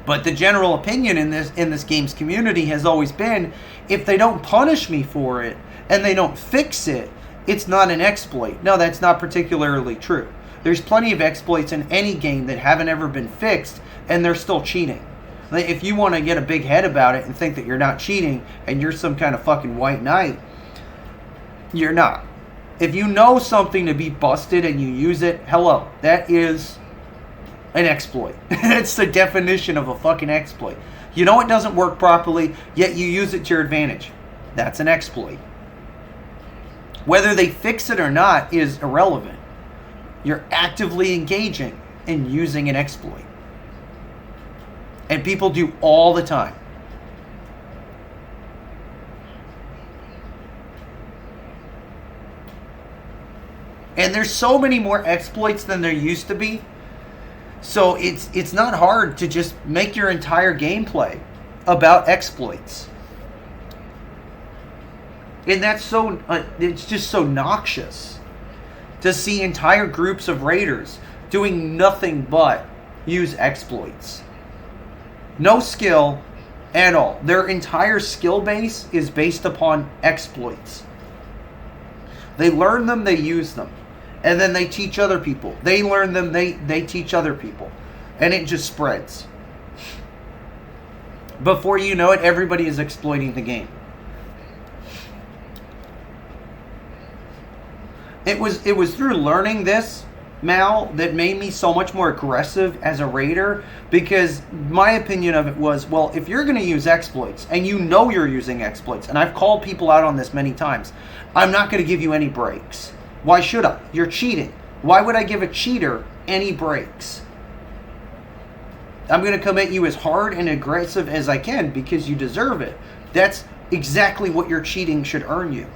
But the general opinion in this game's community has always been, if they don't punish me for it and they don't fix it, it's not an exploit. No, that's not particularly true. There's plenty of exploits in any game that haven't ever been fixed, and they're still cheating. If you want to get a big head about it and think that you're not cheating and you're some kind of fucking white knight, you're not. If you know something to be busted and you use it, hello, that is an exploit. It's the definition of a fucking exploit. You know it doesn't work properly, yet you use it to your advantage. That's an exploit. Whether they fix it or not is irrelevant. You're actively engaging in using an exploit. And people do all the time. And there's so many more exploits than there used to be. So it's not hard to just make your entire gameplay about exploits. And that's so, it's just so noxious to see entire groups of raiders doing nothing but use exploits. No skill at all. Their entire skill base is based upon exploits. They learn them, they use them. And then they teach other people. They learn them, they teach other people. And it just spreads. Before you know it, everybody is exploiting the game. It was through learning this Mal, that made me so much more aggressive as a raider, because my opinion of it was, well, if you're going to use exploits, and you know you're using exploits, and I've called people out on this many times, I'm not going to give you any breaks. Why should I? You're cheating. Why would I give a cheater any breaks? I'm going to come at you as hard and aggressive as I can because you deserve it. That's exactly what your cheating should earn you.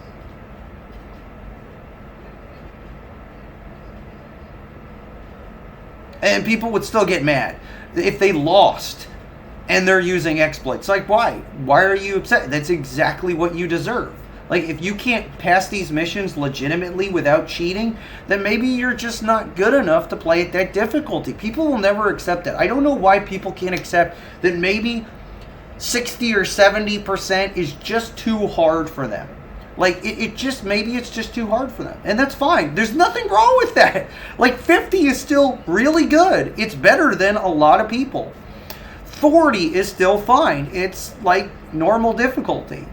And people would still get mad if they lost and they're using exploits. Like, why? Why are you upset? That's exactly what you deserve. Like, if you can't pass these missions legitimately without cheating, then maybe you're just not good enough to play at that difficulty. People will never accept that. I don't know why people can't accept that maybe 60 or 70% is just too hard for them. Like, maybe it's just too hard for them. And that's fine. There's nothing wrong with that. Like, 50 is still really good. It's better than a lot of people. 40 is still fine. It's like normal difficulty.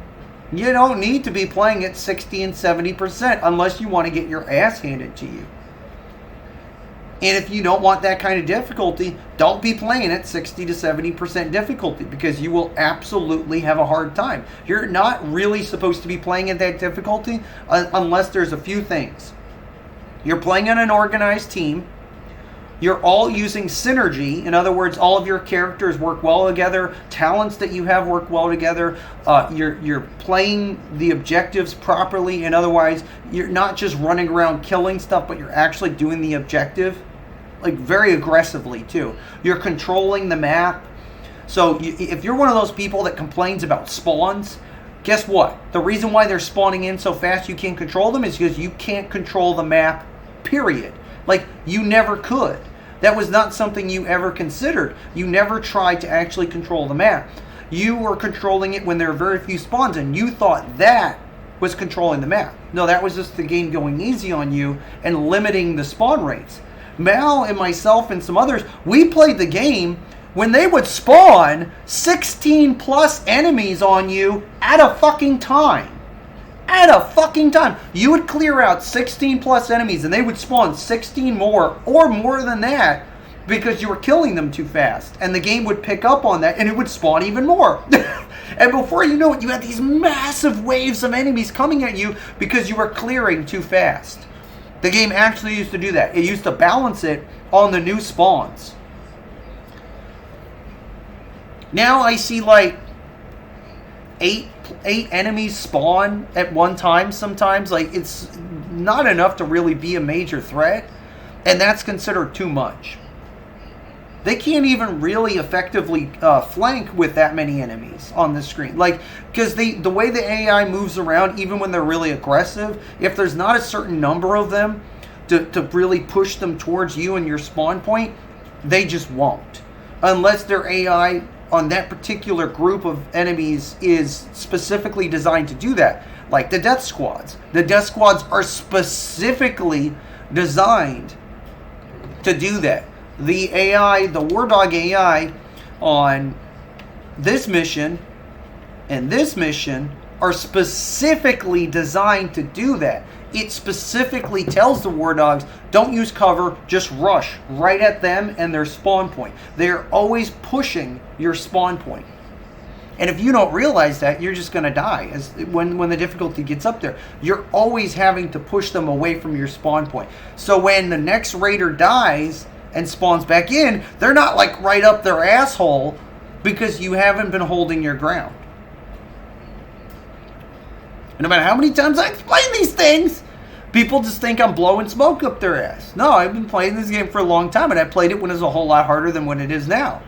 You don't need to be playing at 60 and 70% unless you want to get your ass handed to you. And if you don't want that kind of difficulty, don't be playing at 60 to 70% difficulty, because you will absolutely have a hard time. You're not really supposed to be playing at that difficulty unless there's a few things. You're playing on an organized team. You're all using synergy. In other words, all of your characters work well together. Talents that you have work well together. You're playing the objectives properly. And otherwise, you're not just running around killing stuff, but you're actually doing the objective, like very aggressively too. You're controlling the map. So if you're one of those people that complains about spawns, guess what? The reason why they're spawning in so fast you can't control them is because you can't control the map, period. Like, you never could. That was not something you ever considered. You never tried to actually control the map. You were controlling it when there were very few spawns, and you thought that was controlling the map. No, that was just the game going easy on you and limiting the spawn rates. Mal and myself and some others, we played the game when they would spawn 16 plus enemies on you at a fucking time. At a fucking time. You would clear out 16 plus enemies and they would spawn 16 more or more than that because you were killing them too fast. And the game would pick up on that and it would spawn even more. And before you know it, you had these massive waves of enemies coming at you because you were clearing too fast. The game actually used to do that. It used to balance it on the new spawns. Now I see like eight enemies spawn at one time sometimes. Like, it's not enough to really be a major threat, and that's considered too much. They can't even really effectively flank with that many enemies on the screen. Like, because the way the AI moves around, even when they're really aggressive, if there's not a certain number of them to really push them towards you and your spawn point, they just won't. Unless their AI on that particular group of enemies is specifically designed to do that. Like the death squads. The death squads are specifically designed to do that. The AI, the War Dog AI on this mission and this mission are specifically designed to do that. It specifically tells the War Dogs, don't use cover, just rush right at them and their spawn point. They're always pushing your spawn point. And if you don't realize that, you're just going to die when the difficulty gets up there. You're always having to push them away from your spawn point. So when the next raider dies and spawns back in, they're not like right up their asshole because you haven't been holding your ground. And no matter how many times I explain these things, people just think I'm blowing smoke up their ass. No, I've been playing this game for a long time, and I played it when it was a whole lot harder than when it is now.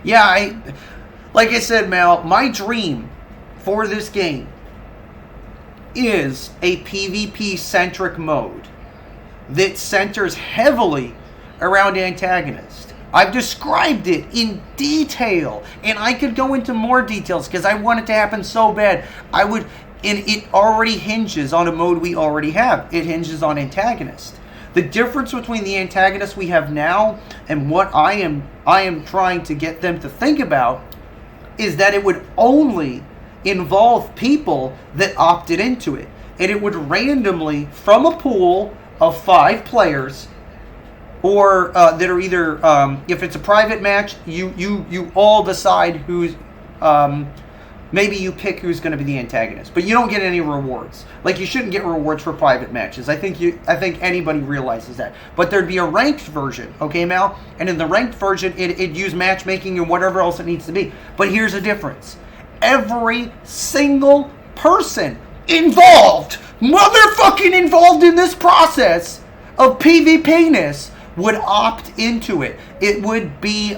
Yeah, like I said, Mal, my dream for this game is a PvP-centric mode that centers heavily around antagonists. I've described it in detail, and I could go into more details because I want it to happen so bad. And it already hinges on a mode we already have. It hinges on antagonist. The difference between the antagonists we have now and what I am trying to get them to think about is that it would only involve people that opted into it. And it would randomly, from a pool of 5 players, or that are either, if it's a private match, you all decide who's, maybe you pick who's going to be the antagonist, but you don't get any rewards. Like, you shouldn't get rewards for private matches. I think anybody realizes that. But there'd be a ranked version, okay, Mal? And in the ranked version, it'd use matchmaking and whatever else it needs to be. But here's the difference. Every single person involved, motherfucking involved in this process of PvP-ness would opt into it. It would be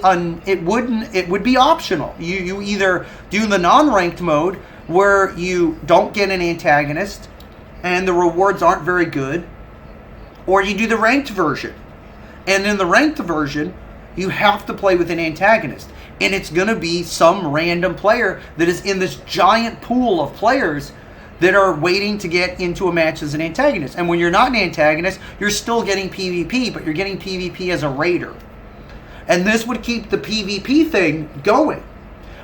optional. You either do the non-ranked mode where you don't get an antagonist and the rewards aren't very good, or you do the ranked version. And in the ranked version, you have to play with an antagonist. And it's going to be some random player that is in this giant pool of players that are waiting to get into a match as an antagonist. And when you're not an antagonist, you're still getting PvP, but you're getting PvP as a raider. And this would keep the PvP thing going,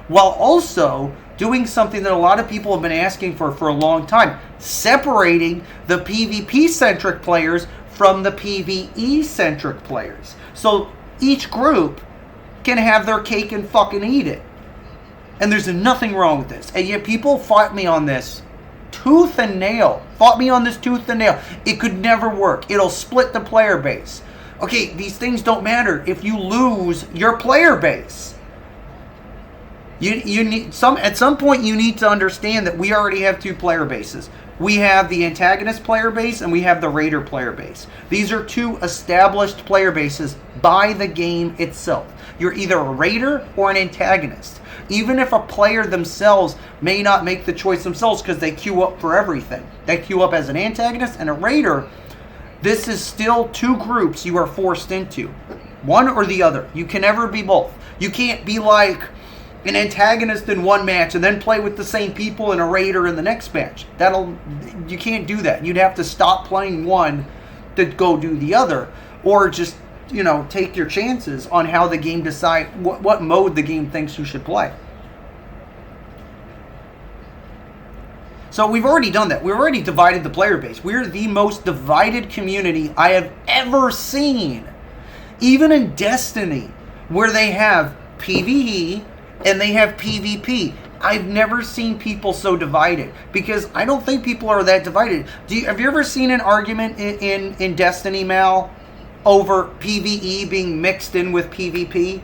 while also doing something that a lot of people have been asking for a long time, separating the PvP-centric players from the PvE-centric players. So each group can have their cake and fucking eat it. And there's nothing wrong with this. And yet people fought me on this tooth and nail. It could never work. It'll split the player base. Okay, these things don't matter if you lose your player base. You need at some point you need to understand that we already have 2 player bases. We have the antagonist player base and we have the raider player base. These are 2 established player bases by the game itself. You're either a raider or an antagonist. Even if a player themselves may not make the choice themselves because they queue up for everything. They queue up as an antagonist and a raider. This is still 2 groups you are forced into. One or the other. You can never be both. You can't be like an antagonist in one match and then play with the same people and a raider in the next match. You can't do that. You'd have to stop playing one to go do the other, or just, take your chances on how the game decide what mode the game thinks you should play. So we've already done that. We've already divided the player base. We're the most divided community I have ever seen. Even in Destiny, where they have PvE and they have PvP. I've never seen people so divided, because I don't think people are that divided. Have you ever seen an argument in Destiny, Mal, over PvE being mixed in with PvP?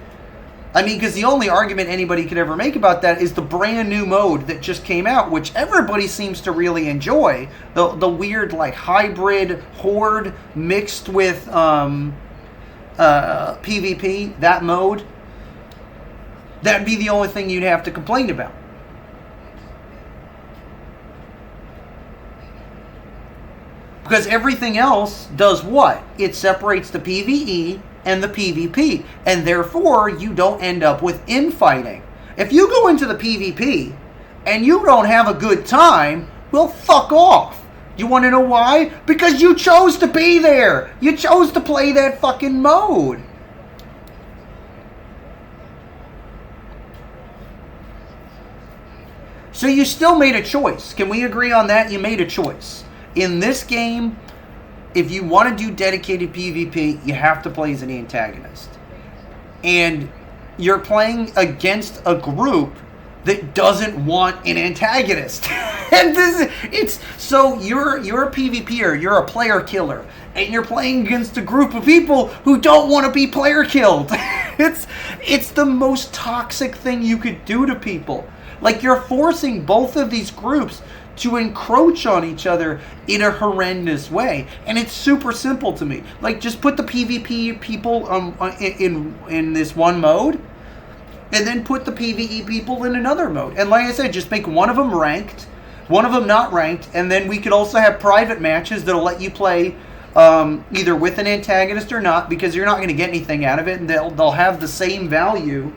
I mean, because the only argument anybody could ever make about that is the brand new mode that just came out, which everybody seems to really enjoy. The weird, like, hybrid horde mixed with PvP, that mode. That'd be the only thing you'd have to complain about. Because everything else does what? It separates the PvE and the PvP. And therefore, you don't end up with infighting. If you go into the PvP and you don't have a good time, well, fuck off. You want to know why? Because you chose to be there. You chose to play that fucking mode. So you still made a choice. Can we agree on that? You made a choice. In this game, if you want to do dedicated PvP, you have to play as an antagonist. And you're playing against a group that doesn't want an antagonist. And so you're a PvPer, you're a player killer, and you're playing against a group of people who don't want to be player killed. It's the most toxic thing you could do to people. Like, you're forcing both of these groups to encroach on each other in a horrendous way. And it's super simple to me. Like, just put the PvP people in this one mode, and then put the PvE people in another mode. And like I said, just make one of them ranked, one of them not ranked, and then we could also have private matches that'll let you play either with an antagonist or not, because you're not going to get anything out of it, and they'll have the same value.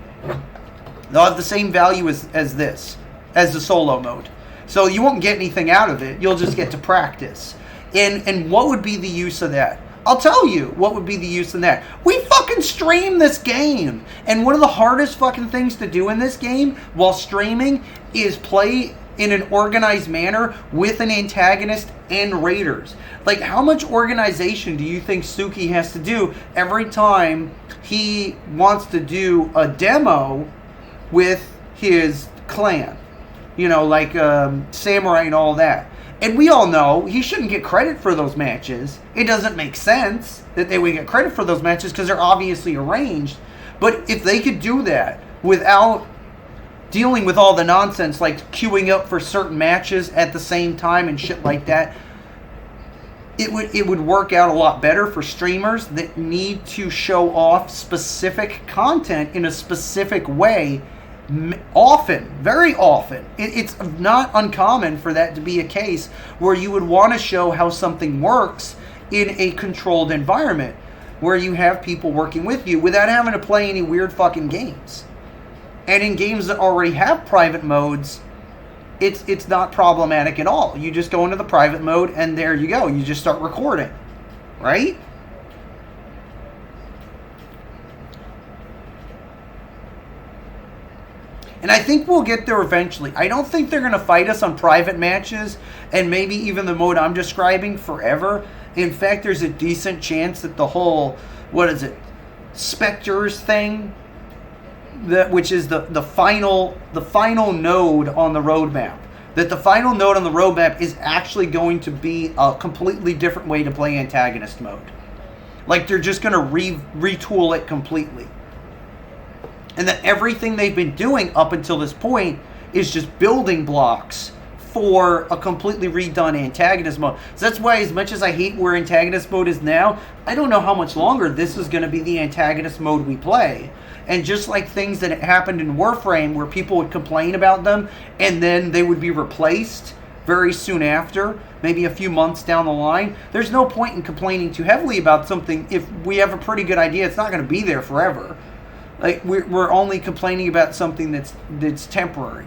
They'll have the same value as the solo mode. So you won't get anything out of it. You'll just get to practice. And what would be the use of that? I'll tell you what would be the use in that. We fucking stream this game. And one of the hardest fucking things to do in this game while streaming is play in an organized manner with an antagonist and raiders. Like, how much organization do you think Suki has to do every time he wants to do a demo with his clan? You know, like Samurai and all that. And we all know he shouldn't get credit for those matches. It doesn't make sense that they would get credit for those matches because they're obviously arranged. But if they could do that without dealing with all the nonsense like queuing up for certain matches at the same time and shit like that, it would work out a lot better for streamers that need to show off specific content in a specific way often, very often. It's not uncommon for that to be a case where you would want to show how something works in a controlled environment where you have people working with you without having to play any weird fucking games. And in games that already have private modes, it's not problematic at all. You just go into the private mode and there you go. You just start recording, right? And I think we'll get there eventually. I don't think they're going to fight us on private matches and maybe even the mode I'm describing forever. In fact, there's a decent chance that the whole, Spectres thing, which is the final node on the roadmap. That the final node on the roadmap is actually going to be a completely different way to play antagonist mode. Like, they're just going to retool it completely. And that everything they've been doing up until this point is just building blocks for a completely redone antagonist mode. So that's why, as much as I hate where antagonist mode is now, I don't know how much longer this is going to be the antagonist mode we play. And just like things that happened in Warframe where people would complain about them and then they would be replaced very soon after, maybe a few months down the line, there's no point in complaining too heavily about something if we have a pretty good idea it's not going to be there forever. Like, we're only complaining about something that's temporary.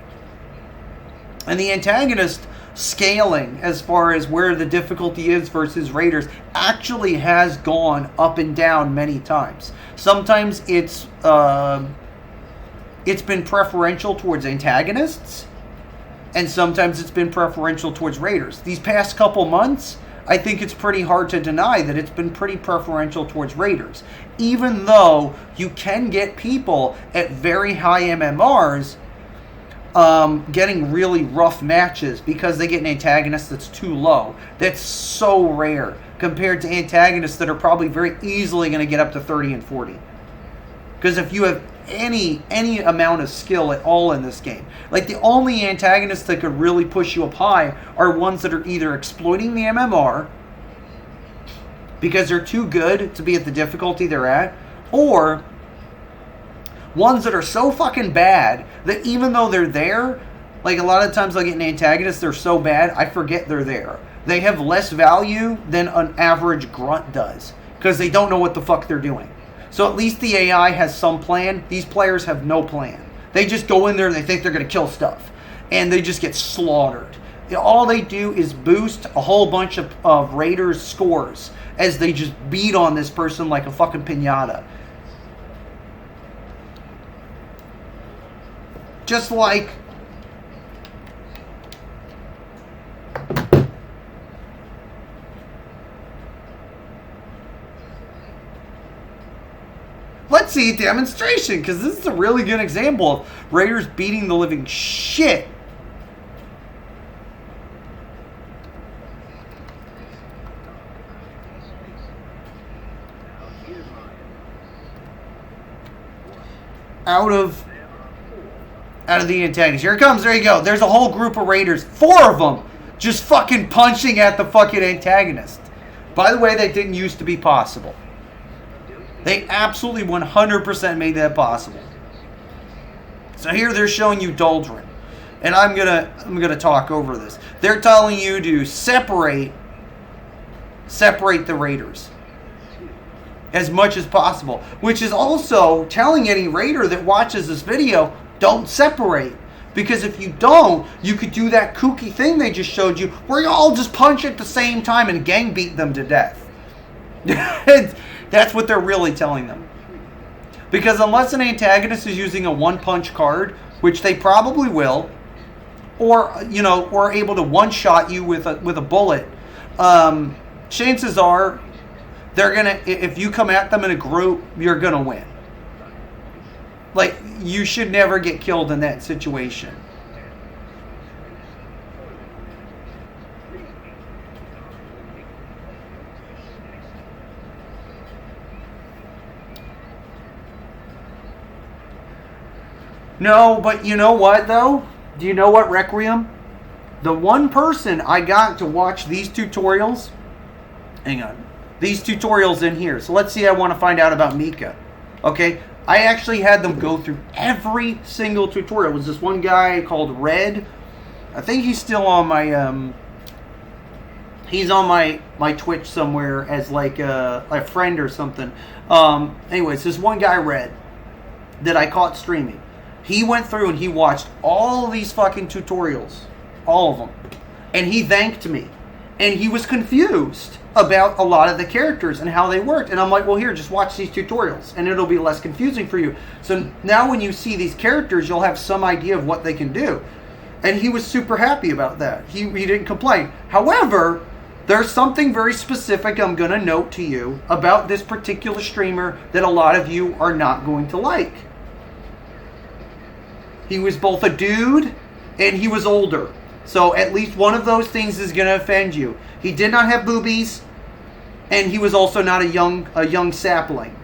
And the antagonist scaling, as far as where the difficulty is versus raiders, actually has gone up and down many times. Sometimes it's been preferential towards antagonists, and sometimes it's been preferential towards raiders. These past couple months, I think it's pretty hard to deny that it's been pretty preferential towards raiders. Even though you can get people at very high MMRs getting really rough matches because they get an antagonist that's too low. That's so rare compared to antagonists that are probably very easily going to get up to 30 and 40. Because if you have any amount of skill at all in this game, like, the only antagonists that could really push you up high are ones that are either exploiting the MMR because they're too good to be at the difficulty they're at, or ones that are so fucking bad that even though they're there, like, a lot of times I'll get an antagonist, they're so bad I forget they're there. They have less value than an average grunt does because they don't know what the fuck they're doing. So at least the AI has some plan. These players have no plan. They just go in there and they think they're going to kill stuff. And they just get slaughtered. All they do is boost a whole bunch of raiders' scores as they just beat on this person like a fucking piñata. Just like let's see a demonstration, because this is a really good example of raiders beating the living shit out of the antagonist. Here it comes. There you go. There's a whole group of raiders. 4 of them just fucking punching at the fucking antagonist. By the way, that didn't used to be possible. They absolutely 100% made that possible. So here they're showing you Doldrin. And I'm gonna talk over this. They're telling you to separate the raiders as much as possible, which is also telling any raider that watches this video, don't separate. Because if you don't, you could do that kooky thing they just showed you where you all just punch at the same time and gang beat them to death. That's what they're really telling them. Because unless an antagonist is using a one-punch card, which they probably will, or or able to one-shot you with a bullet, chances are they're gonna. If you come at them in a group, you're gonna win. Like, you should never get killed in that situation. No, but you know what, though? Do you know what, Requiem? The one person I got to watch these tutorials... Hang on. These tutorials in here. So let's see, I want to find out about Mika. Okay? I actually had them go through every single tutorial. It was this one guy called Red. I think he's still on my... he's on my Twitch somewhere as like a friend or something. Anyways, this one guy, Red, that I caught streaming. He went through and he watched all of these fucking tutorials. All of them. And he thanked me. And he was confused about a lot of the characters and how they worked. And I'm like, well, here, just watch these tutorials and it'll be less confusing for you. So now when you see these characters, you'll have some idea of what they can do. And he was super happy about that. He didn't complain. However, there's something very specific I'm going to note to you about this particular streamer that a lot of you are not going to like. He was both a dude and he was older. So at least one of those things is going to offend you. He did not have boobies, and he was also not a young sapling.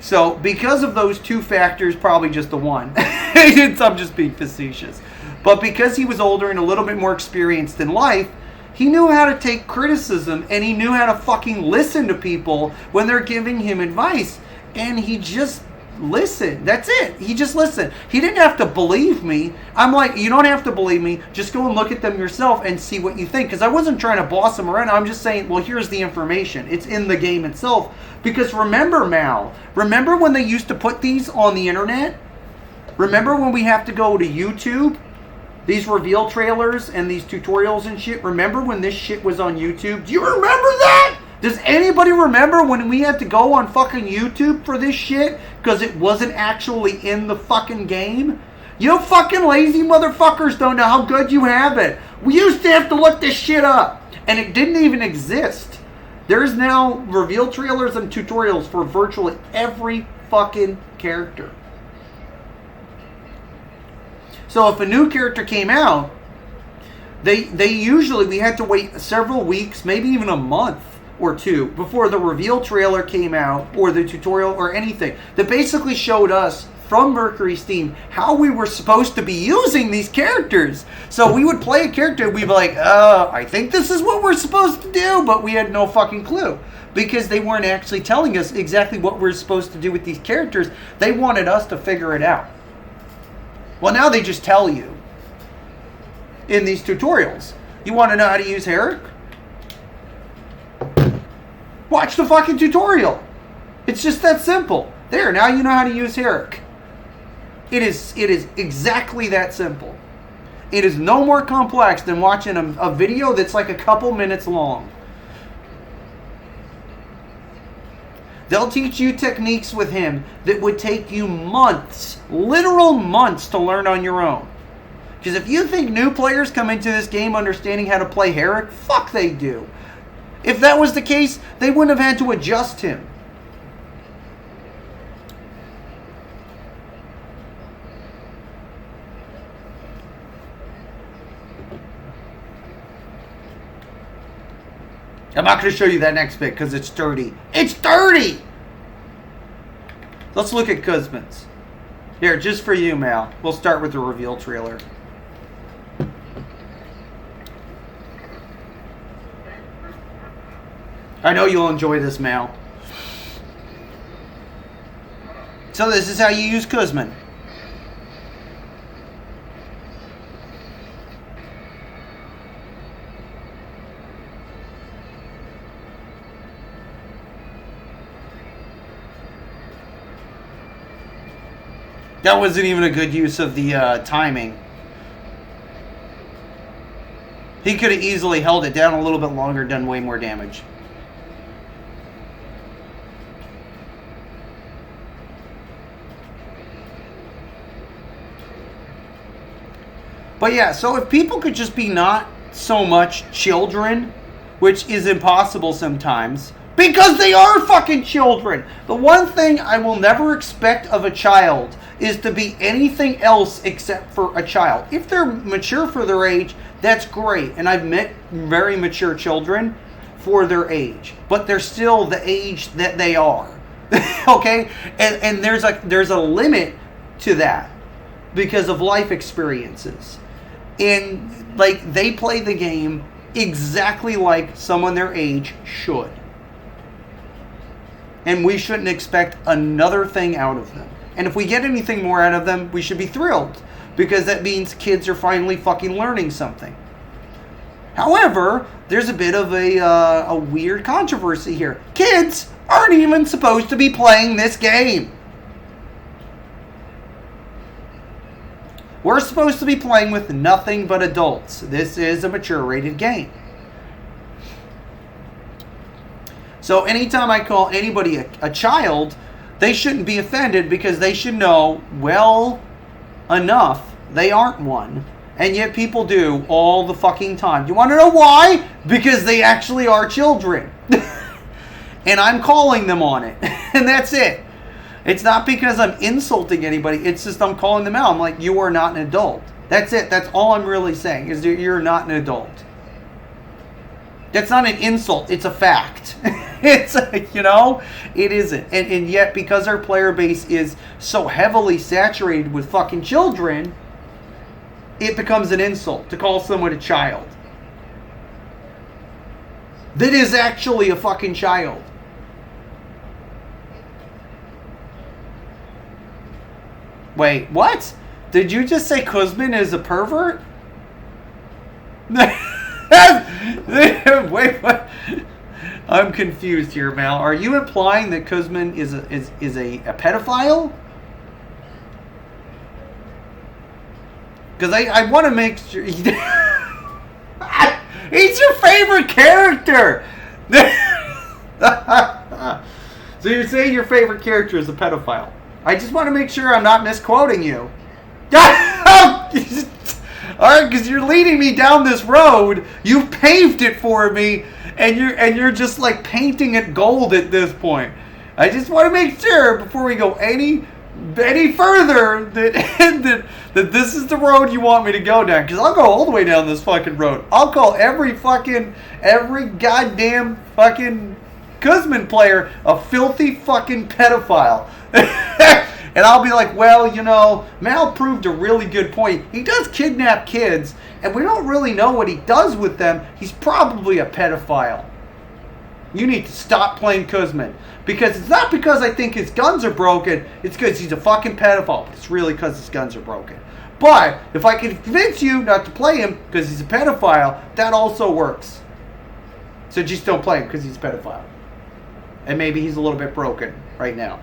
So because of those two factors, probably just the one. I'm just being facetious. But because he was older and a little bit more experienced in life, he knew how to take criticism, and he knew how to fucking listen to people when they're giving him advice. And he just listened. That's it. He just listened. He didn't have to believe me. I'm like, you don't have to believe me. Just go and look at them yourself and see what you think. Because I wasn't trying to boss him around. I'm just saying, well, here's the information. It's in the game itself. Because remember, Mal, remember when they used to put these on the internet? Remember when we have to go to YouTube? These reveal trailers and these tutorials and shit. Remember when this shit was on YouTube? Do you remember that? Does anybody remember when we had to go on fucking YouTube for this shit? Because it wasn't actually in the fucking game? You fucking lazy motherfuckers don't know how good you have it. We used to have to look this shit up. And it didn't even exist. There's now reveal trailers and tutorials for virtually every fucking character. So if a new character came out, they usually, we had to wait several weeks, maybe even a month or two before the reveal trailer came out, or the tutorial, or anything that basically showed us from Mercury Steam how we were supposed to be using these characters. So we would play a character and we'd be like, I think this is what we're supposed to do, but we had no fucking clue because they weren't actually telling us exactly what we're supposed to do with these characters. They wanted us to figure it out. Well, now they just tell you in these tutorials. You want to know how to use Herrick? Watch the fucking tutorial. It's just that simple. There, now you know how to use Herrick. It is exactly that simple. It is no more complex than watching a video that's like a couple minutes long. They'll teach you techniques with him that would take you months, literal months, to learn on your own. Because if you think new players come into this game understanding how to play Herrick, fuck they do. If that was the case, they wouldn't have had to adjust him. I'm not going to show you that next bit because it's dirty. It's dirty! Let's look at Kuzmin's. Here, just for you, Mal. We'll start with the reveal trailer. I know you'll enjoy this, Mal. So this is how you use Kuzmin. That wasn't even a good use of the timing. He could have easily held it down a little bit longer, done way more damage. But yeah, so if people could just be not so much children, which is impossible sometimes, because they are fucking children. The one thing I will never expect of a child is to be anything else except for a child. If they're mature for their age, that's great. And I've met very mature children for their age, but they're still the age that they are. Okay? And there's a limit to that because of life experiences. And like they play the game exactly like someone their age should. And we shouldn't expect another thing out of them. And if we get anything more out of them, we should be thrilled. Because that means kids are finally fucking learning something. However, there's a bit of a weird controversy here. Kids aren't even supposed to be playing this game. We're supposed to be playing with nothing but adults. This is a mature rated game. So anytime I call anybody a child, they shouldn't be offended because they should know well enough they aren't one. And yet people do all the fucking time. You want to know why? Because they actually are children. And I'm calling them on it. And that's it. It's not because I'm insulting anybody. It's just I'm calling them out. I'm like, you are not an adult. That's it. That's all I'm really saying is that you're not an adult. That's not an insult. It's a fact. It's, it isn't. And yet, because our player base is so heavily saturated with fucking children, it becomes an insult to call someone a child. That is actually a fucking child. Wait, what? Did you just say Kuzmin is a pervert? Wait, what? I'm confused here, Mal. Are you implying that Kuzmin is a pedophile? Because I want to make sure... He's your favorite character! So you're saying your favorite character is a pedophile. I just want to make sure I'm not misquoting you. Alright, because you're leading me down this road. You paved it for me, and you're just like painting it gold at this point. I just want to make sure before we go any further that this is the road you want me to go down. Because I'll go all the way down this fucking road. I'll call every goddamn fucking Kuzmin player a filthy fucking pedophile. And I'll be like, well, Mal proved a really good point. He does kidnap kids, and we don't really know what he does with them. He's probably a pedophile. You need to stop playing Kuzmin. Because it's not because I think his guns are broken, it's because he's a fucking pedophile. But it's really because his guns are broken. But if I can convince you not to play him because he's a pedophile, that also works. So just don't play him because he's a pedophile. And maybe he's a little bit broken right now.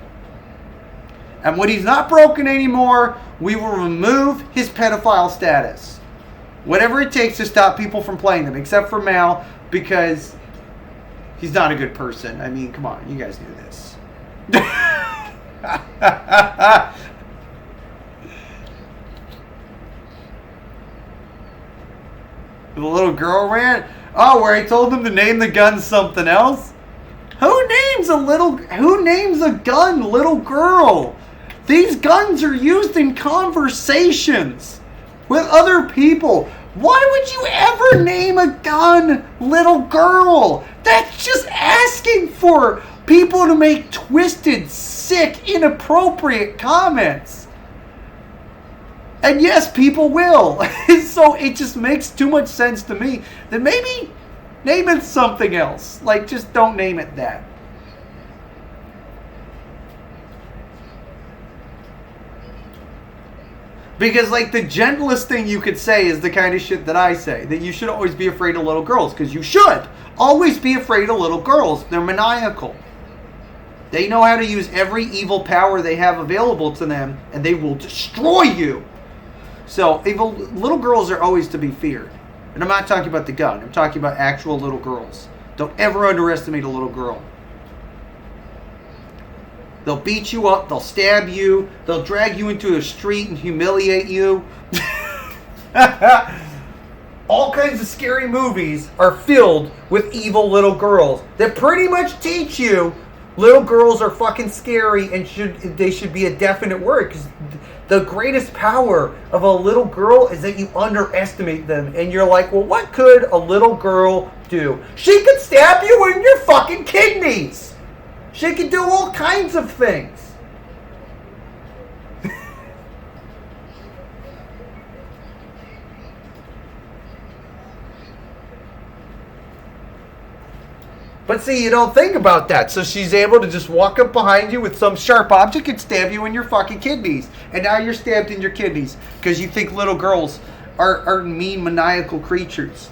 And when he's not broken anymore, we will remove his pedophile status. Whatever it takes to stop people from playing them, except for Mal, because he's not a good person. I mean, come on, you guys knew this. The little girl rant? Oh, where I told him to name the gun something else? Who names a gun little girl? These guns are used in conversations with other people. Why would you ever name a gun little girl? That's just asking for people to make twisted, sick, inappropriate comments. And yes, people will. So it just makes too much sense to me that maybe name it something else. Like, just don't name it that. Because, like, the gentlest thing you could say is the kind of shit that I say. That you should always be afraid of little girls. Because you should always be afraid of little girls. They're maniacal. They know how to use every evil power they have available to them. And they will destroy you. So, little girls are always to be feared. And I'm not talking about the gun. I'm talking about actual little girls. Don't ever underestimate a little girl. They'll beat you up. They'll stab you. They'll drag you into a street and humiliate you. All kinds of scary movies are filled with evil little girls that pretty much teach you little girls are fucking scary and they should be a definite word, because the greatest power of a little girl is that you underestimate them and you're like, well, what could a little girl do? She could stab you in your fucking kidneys. She could do all kinds of things. But see, you don't think about that. So she's able to just walk up behind you with some sharp object and stab you in your fucking kidneys. And now you're stabbed in your kidneys because you think little girls are mean, maniacal creatures.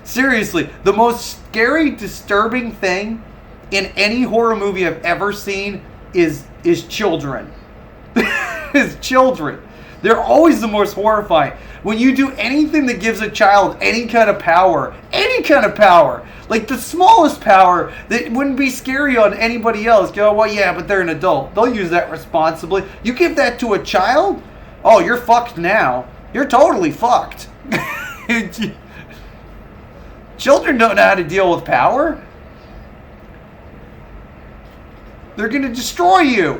Seriously, the most scary, disturbing thing in any horror movie I've ever seen is children. Is children. They're always the most horrifying. When you do anything that gives a child any kind of power, like the smallest power that wouldn't be scary on anybody else, go, well, yeah, but they're an adult. They'll use that responsibly. You give that to a child, oh, you're fucked now. You're totally fucked. Children don't know how to deal with power. They're going to destroy you.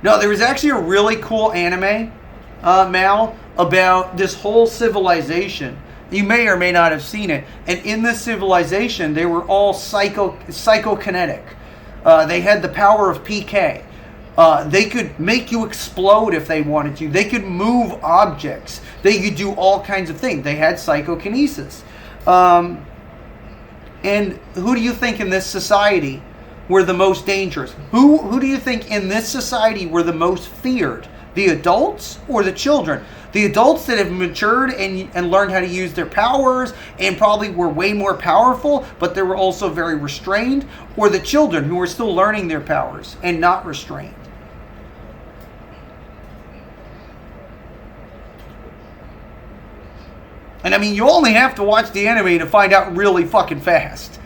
No, there was actually a really cool anime, Mal, about this whole civilization. You may or may not have seen it. And in this civilization, they were all psychokinetic. They had the power of PK. They could make you explode if they wanted to. They could move objects. They could do all kinds of things. They had psychokinesis. And who do you think in this society were the most dangerous? Who do you think in this society were the most feared? The adults or the children? The adults that have matured and learned how to use their powers and probably were way more powerful, but they were also very restrained? Or the children who were still learning their powers and not restrained? And I mean, you only have to watch the anime to find out really fucking fast.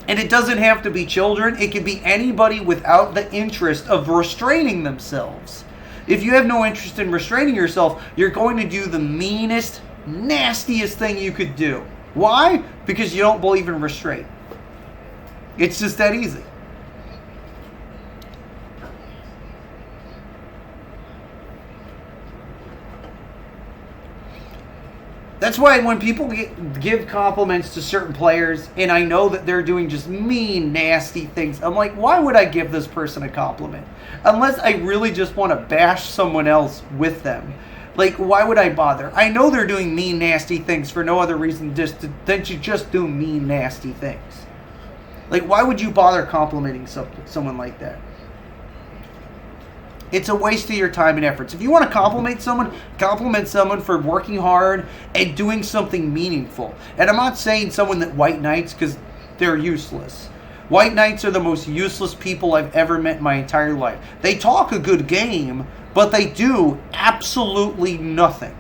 And it doesn't have to be children. It could be anybody without the interest of restraining themselves. If you have no interest in restraining yourself, you're going to do the meanest, nastiest thing you could do. Why? Because you don't believe in restraint. It's just that easy. That's why when people give compliments to certain players, and I know that they're doing just mean, nasty things, I'm like, why would I give this person a compliment? Unless I really just want to bash someone else with them. Like, why would I bother? I know they're doing mean, nasty things for no other reason than to just do mean, nasty things. Like, why would you bother complimenting someone like that? It's a waste of your time and efforts. If you want to compliment someone for working hard and doing something meaningful. And I'm not saying someone that white knights, because they're useless. White knights are the most useless people I've ever met in my entire life. They talk a good game, but they do absolutely nothing.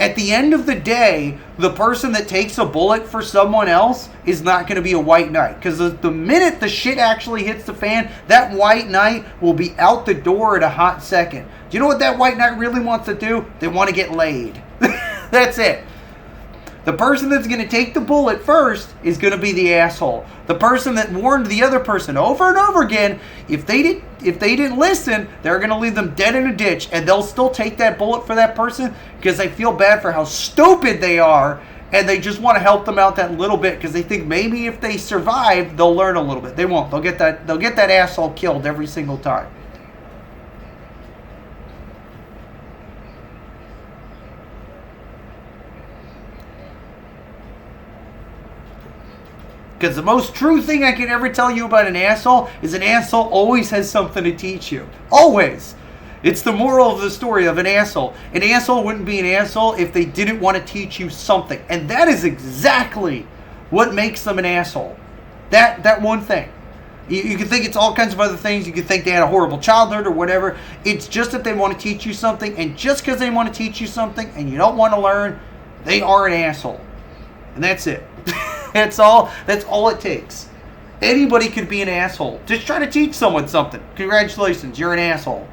At the end of the day, the person that takes a bullet for someone else is not going to be a white knight. Because the minute the shit actually hits the fan, that white knight will be out the door in a hot second. Do you know what that white knight really wants to do? They want to get laid. That's it. The person that's going to take the bullet first is going to be the asshole. The person that warned the other person over and over again, if they didn't listen, they're going to leave them dead in a ditch, and they'll still take that bullet for that person because they feel bad for how stupid they are, and they just want to help them out that little bit because they think maybe if they survive, they'll learn a little bit. They won't. They'll get that asshole killed every single time. Because the most true thing I can ever tell you about an asshole is an asshole always has something to teach you. Always. It's the moral of the story of an asshole. An asshole wouldn't be an asshole if they didn't want to teach you something. And that is exactly what makes them an asshole. That one thing. You can think it's all kinds of other things. You can think they had a horrible childhood or whatever. It's just that they want to teach you something, and just because they want to teach you something and you don't want to learn, they are an asshole. And that's it. That's all it takes. Anybody could be an asshole. Just try to teach someone something. Congratulations, you're an asshole.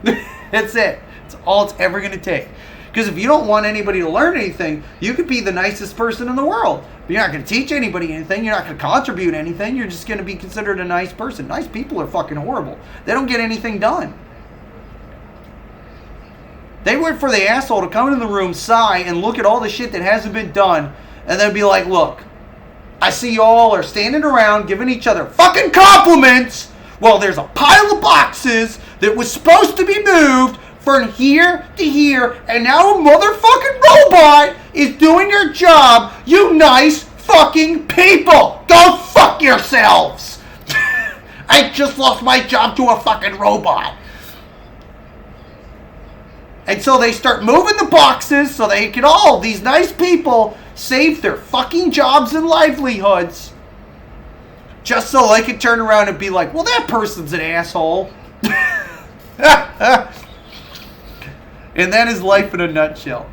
That's it. That's all it's ever going to take. Because if you don't want anybody to learn anything, you could be the nicest person in the world. But you're not going to teach anybody anything. You're not going to contribute anything. You're just going to be considered a nice person. Nice people are fucking horrible. They don't get anything done. They wait for the asshole to come into the room, sigh, and look at all the shit that hasn't been done, and then be like, look, I see y'all are standing around giving each other fucking compliments while there's a pile of boxes that was supposed to be moved from here to here, and now a motherfucking robot is doing your job. You nice fucking people, go fuck yourselves. I just lost my job to a fucking robot. And so they start moving the boxes so they can all, these nice people, save their fucking jobs and livelihoods just so they can turn around and be like, well, that person's an asshole. And that is life in a nutshell.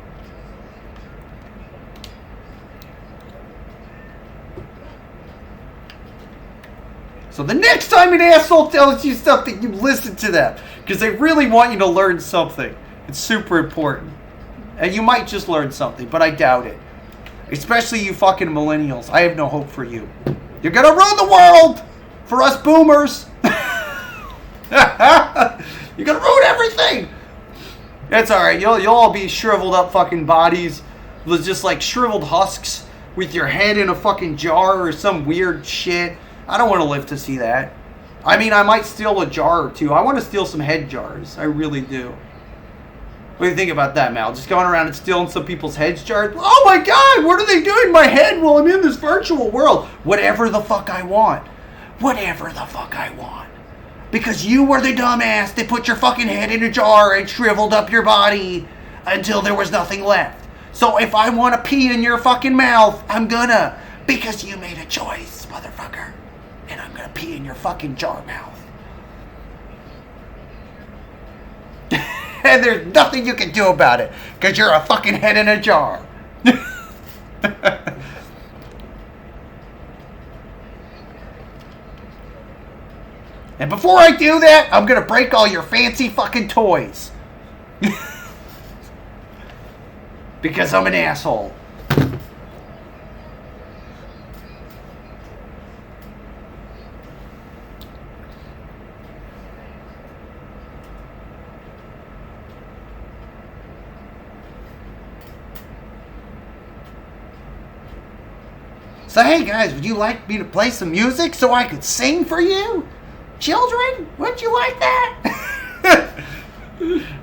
So the next time an asshole tells you something, you listen to them. Because they really want you to learn something. It's super important. And you might just learn something, but I doubt it. Especially you fucking millennials. I have no hope for you. You're gonna ruin the world for us boomers. You're gonna ruin everything. It's alright. You'll all be shriveled up fucking bodies with just like shriveled husks with your head in a fucking jar or some weird shit. I don't want to live to see that. I mean, I might steal a jar or two. I want to steal some head jars. I really do. What do you think about that, Mal? Just going around and stealing some people's head jars? Oh my god, what are they doing in my head while I'm in this virtual world? Whatever the fuck I want. Whatever the fuck I want. Because you were the dumbass that put your fucking head in a jar and shriveled up your body until there was nothing left. So if I want to pee in your fucking mouth, I'm gonna. Because you made a choice, motherfucker. And I'm gonna pee in your fucking jar mouth. And there's nothing you can do about it. Because you're a fucking head in a jar. And before I do that, I'm gonna break all your fancy fucking toys. Because I'm an asshole. So hey guys, would you like me to play some music so I could sing for you? Children, would you like that?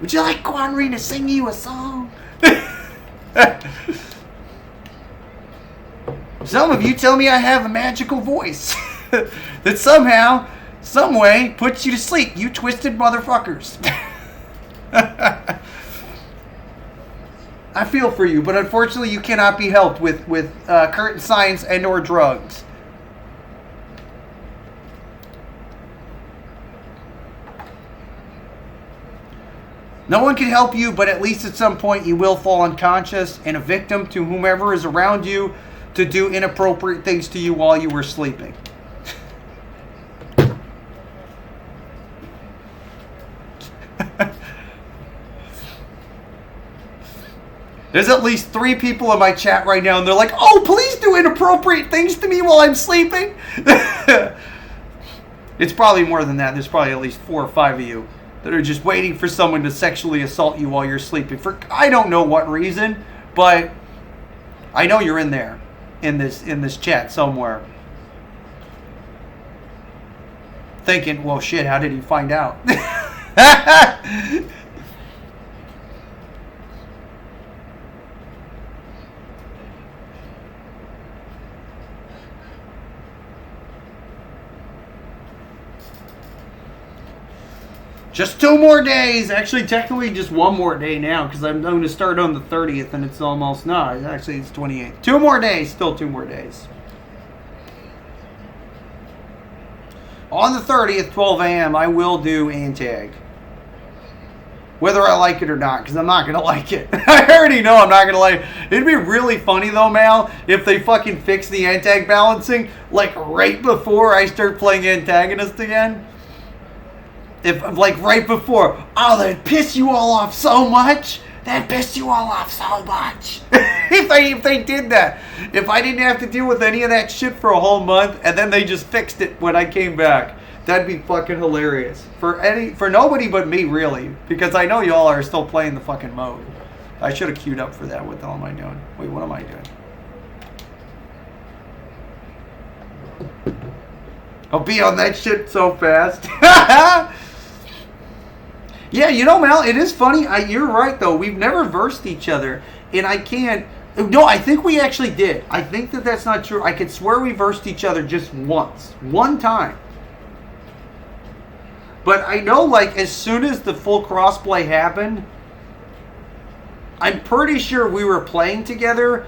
Would you like Quanry to sing you a song? Some of you tell me I have a magical voice that somehow, some way, puts you to sleep, you twisted motherfuckers. I feel for you, but unfortunately you cannot be helped with current science and or drugs. No one can help you, but at least at some point you will fall unconscious and a victim to whomever is around you to do inappropriate things to you while you were sleeping. There's at least 3 people in my chat right now, and they're like, oh, please do inappropriate things to me while I'm sleeping. It's probably more than that. There's probably at least 4 or 5 of you that are just waiting for someone to sexually assault you while you're sleeping. For I don't know what reason, but I know you're in there, in this chat somewhere. Thinking, well, shit, how did he find out? Just 2 more days. Actually, technically, just 1 more day now because I'm going to start on the 30th, and it's almost not. Actually, it's 28th. 2 more days. Still 2 more days. On the 30th, 12 a.m., I will do Antag. Whether I like it or not, because I'm not going to like it. I already know I'm not going to like it. It'd be really funny, though, Mal, if they fucking fix the Antag balancing, like, right before I start playing Antagonist again. If, like, right before. Oh, that'd piss you all off so much. That pissed you all off so much. if they did that. If I didn't have to deal with any of that shit for a whole month, and then they just fixed it when I came back. That'd be fucking hilarious. For nobody but me, really. Because I know y'all are still playing the fucking mode. I should have queued up for that. What the hell am I doing? Wait, what am I doing? I'll be on that shit so fast. Yeah, you know, Mal, it is funny. You're right, though. We've never versed each other. And I can't... No, I think we actually did. I think that's not true. I could swear we versed each other just once. One time. But I know, like, as soon as the full crossplay happened, I'm pretty sure we were playing together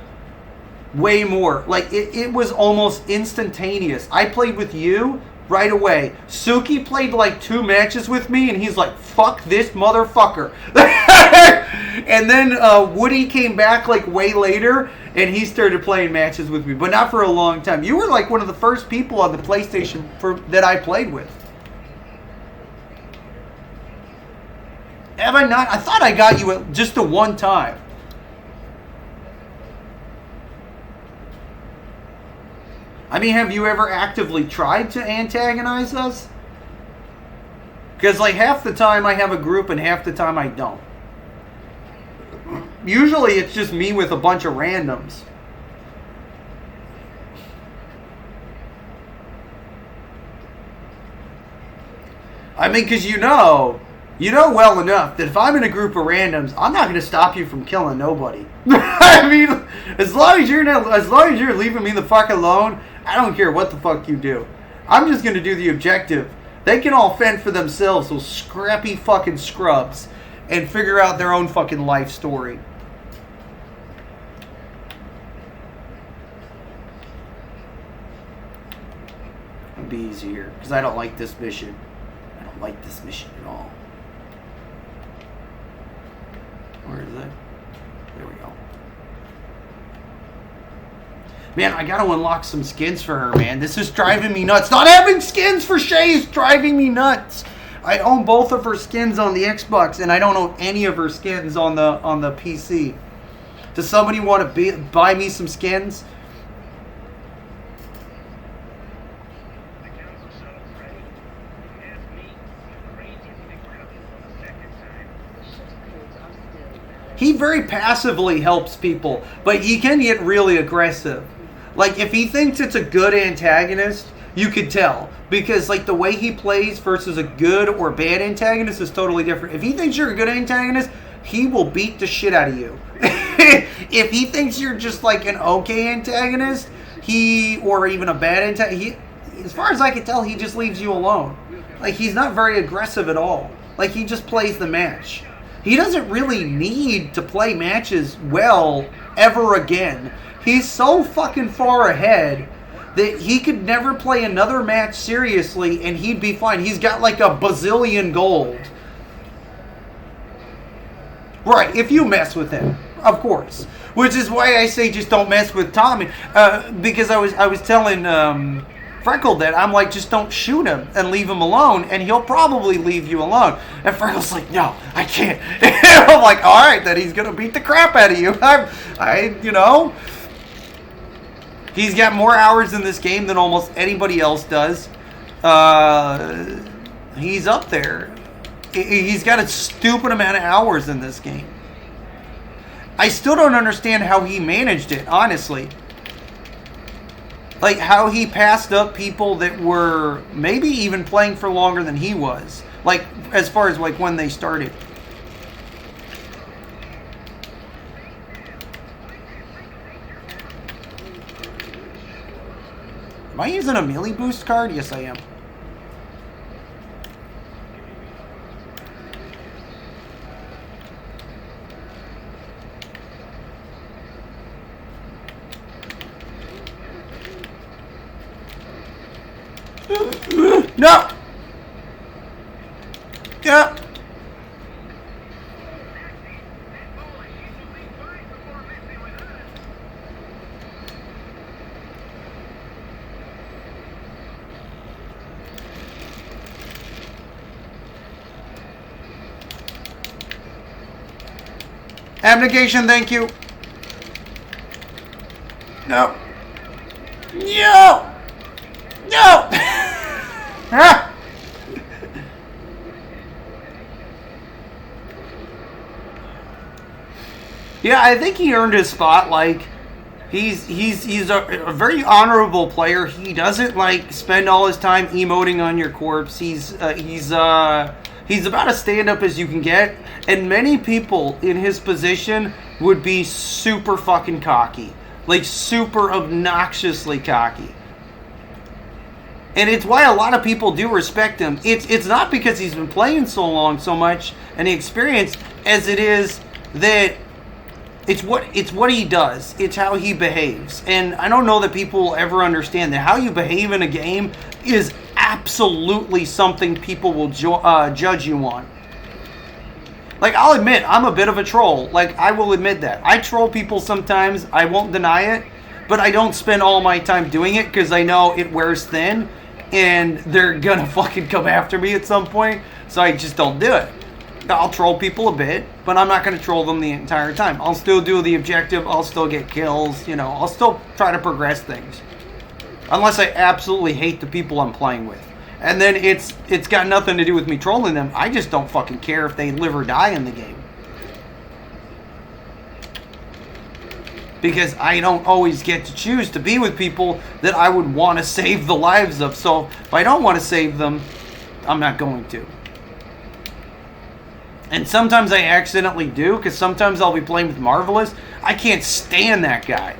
way more. Like, it was almost instantaneous. I played with you right away. Suki played, like, 2 matches with me, and he's like, fuck this motherfucker. And then Woody came back, like, way later, and he started playing matches with me. But not for a long time. You were, like, one of the first people on the PlayStation that I played with. Have I not? I thought I got you just the one time. I mean, have you ever actively tried to antagonize us? Because, like, half the time I have a group and half the time I don't. Usually it's just me with a bunch of randoms. I mean, because you know well enough that if I'm in a group of randoms, I'm not going to stop you from killing nobody. I mean, as long as you're leaving me the fuck alone, I don't care what the fuck you do. I'm just going to do the objective. They can all fend for themselves, those scrappy fucking scrubs, and figure out their own fucking life story. It'll be easier, because I don't like this mission. I don't like this mission at all. Where is it? There we go. Man, I gotta unlock some skins for her, man. This is driving me nuts. Not having skins for Shay is driving me nuts. I own both of her skins on the Xbox, and I don't own any of her skins on the PC. Does somebody want to buy me some skins? He very passively helps people, but he can get really aggressive. Like, if he thinks it's a good antagonist, you could tell. Because, like, the way he plays versus a good or bad antagonist is totally different. If he thinks you're a good antagonist, he will beat the shit out of you. If he thinks you're just, like, an okay antagonist, or even a bad antagonist, as far as I can tell, he just leaves you alone. Like, he's not very aggressive at all. Like, he just plays the match. He doesn't really need to play matches well ever again. He's so fucking far ahead that he could never play another match seriously and he'd be fine. He's got like a bazillion gold. Right, if you mess with him, of course. Which is why I say just don't mess with Tommy. Because I was telling Freckle that I'm like, just don't shoot him and leave him alone, and he'll probably leave you alone. And Freckle's like, no, I can't. And I'm like, all right, then he's gonna beat the crap out of you. You know, he's got more hours in this game than almost anybody else does. He's up there. He's got a stupid amount of hours in this game. I still don't understand how he managed it, honestly. Like, how he passed up people that were maybe even playing for longer than he was. Like, as far as, like, when they started. Am I using a melee boost card? Yes, I am. No! Yeah. Abnegation, thank you. No. No! No! Ah! Yeah, I think he earned his spot. Like, he's a very honorable player. He doesn't like spend all his time emoting on your corpse. He's about as stand up as you can get. And many people in his position would be super fucking cocky, like super obnoxiously cocky. And it's why a lot of people do respect him. It's not because he's been playing so long, so much, and the experience, as it is that it's what he does. It's how he behaves. And I don't know that people ever understand that how you behave in a game is absolutely something people will judge you on. Like, I'll admit, I'm a bit of a troll. Like, I will admit that. I troll people sometimes. I won't deny it. But I don't spend all my time doing it because I know it wears thin. And they're gonna fucking come after me at some point. So I just don't do it. I'll troll people a bit, but I'm not going to troll them the entire time. I'll still do the objective. I'll still get kills. I'll still try to progress things. Unless I absolutely hate the people I'm playing with. And then it's got nothing to do with me trolling them. I just don't fucking care if they live or die in the game. Because I don't always get to choose to be with people that I would want to save the lives of. So if I don't want to save them, I'm not going to. And sometimes I accidentally do, because sometimes I'll be playing with Marvelous. I can't stand that guy.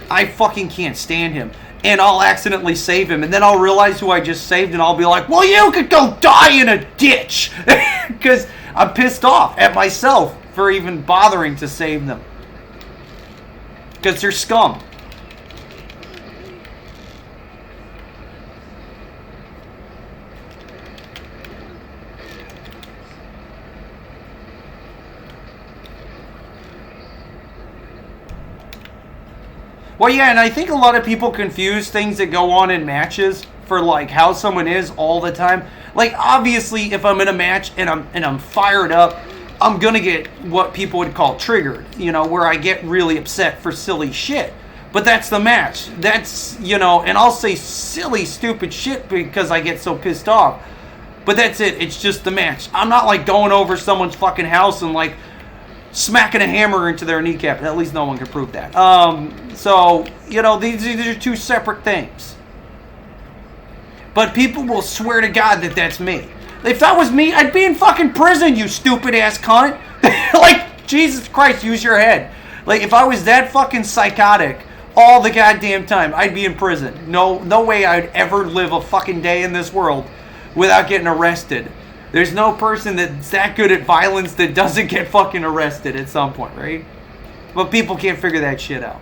I fucking can't stand him. And I'll accidentally save him, and then I'll realize who I just saved, and I'll be like, well, you could go die in a ditch! Because I'm pissed off at myself for even bothering to save them. Because they're scum. Well, yeah, and I think a lot of people confuse things that go on in matches for like how someone is all the time. Like, obviously, if I'm in a match and I'm fired up, I'm gonna get what people would call triggered, where I get really upset for silly shit. But that's the match. That's, and I'll say silly, stupid shit because I get so pissed off. But that's it. It's just the match. I'm not like going over someone's fucking house and like smacking a hammer into their kneecap. At least no one can prove that. So, these are two separate things. But people will swear to God that that's me. If that was me, I'd be in fucking prison, you stupid ass cunt. Like, Jesus Christ, use your head. Like, if I was that fucking psychotic all the goddamn time, I'd be in prison. No way I'd ever live a fucking day in this world without getting arrested. There's no person that's that good at violence that doesn't get fucking arrested at some point, right? But people can't figure that shit out.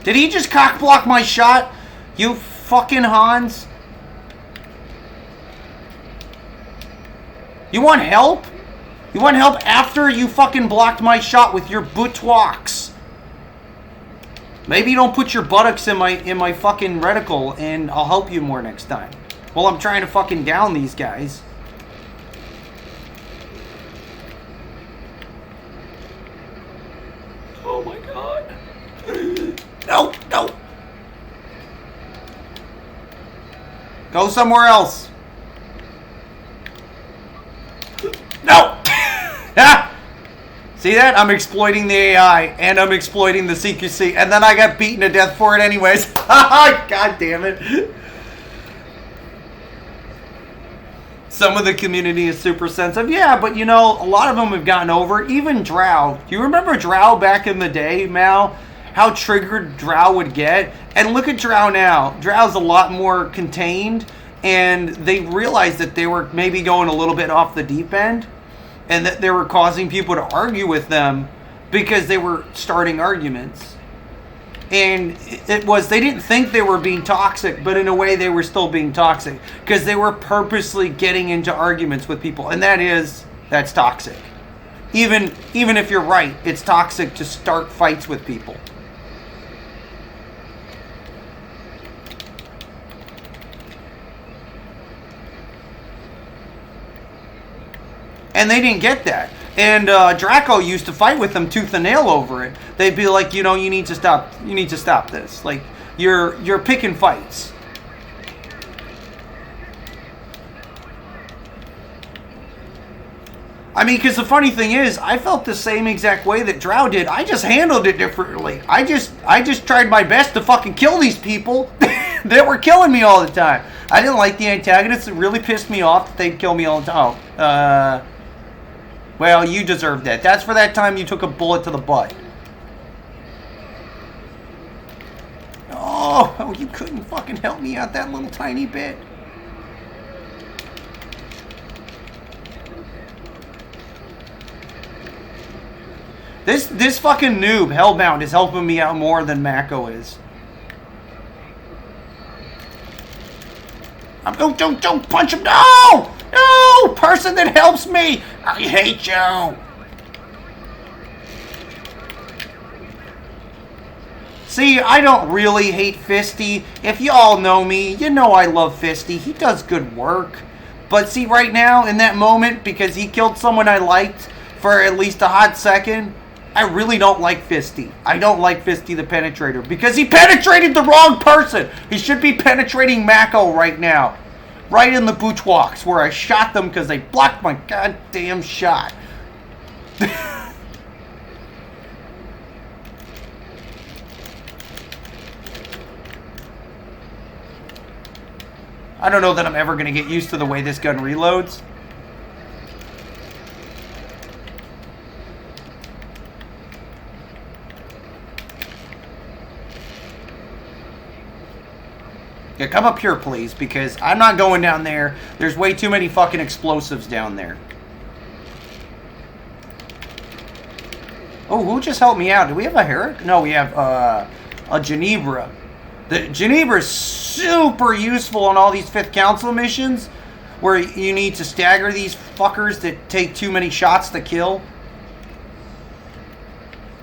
Did he just cock block my shot? You fucking Hans? You want help? You want help after you fucking blocked my shot with your buttocks? Maybe you don't put your buttocks in my fucking reticle and I'll help you more next time. Well, I'm trying to fucking down these guys. Oh my god. No. Go somewhere else. No. See that? I'm exploiting the AI and I'm exploiting the CQC, and then I got beaten to death for it anyways. God damn it. Some of the community is super sensitive. Yeah, but a lot of them have gotten over it. Even Drow. Do you remember Drow back in the day, Mal? How triggered Drow would get? And look at Drow now. Drow's a lot more contained and they realized that they were maybe going a little bit off the deep end, and that they were causing people to argue with them because they were starting arguments. And it was, they didn't think they were being toxic, but in a way they were still being toxic because they were purposely getting into arguments with people, and that's toxic. Even if you're right, it's toxic to start fights with people. And they didn't get that. And Draco used to fight with them tooth and nail over it. They'd be like, you need to stop this. Like, you're picking fights. I mean, because the funny thing is, I felt the same exact way that Drow did. I just handled it differently. I just tried my best to fucking kill these people that were killing me all the time. I didn't like the antagonists. It really pissed me off that they'd kill me all the time. Well, you deserved that. That's for that time you took a bullet to the butt. Oh, you couldn't fucking help me out that little tiny bit. This fucking noob, Hellbound, is helping me out more than Mako is. Don't punch him. No! No! Person that helps me! I hate you! See, I don't really hate Fisty. If y'all know me, you know I love Fisty. He does good work. But see, right now, in that moment, because he killed someone I liked for at least a hot second, I really don't like Fisty. I don't like Fisty the Penetrator because he penetrated the wrong person. He should be penetrating Mako right now. Right in the bushwalks where I shot them because they blocked my goddamn shot. I don't know that I'm ever going to get used to the way this gun reloads. Yeah, come up here, please, because I'm not going down there. There's way too many fucking explosives down there. Oh, who just helped me out? Do we have a Herrick? No, we have a Genebra. The Genebra is super useful on all these 5th Council missions where you need to stagger these fuckers that take too many shots to kill.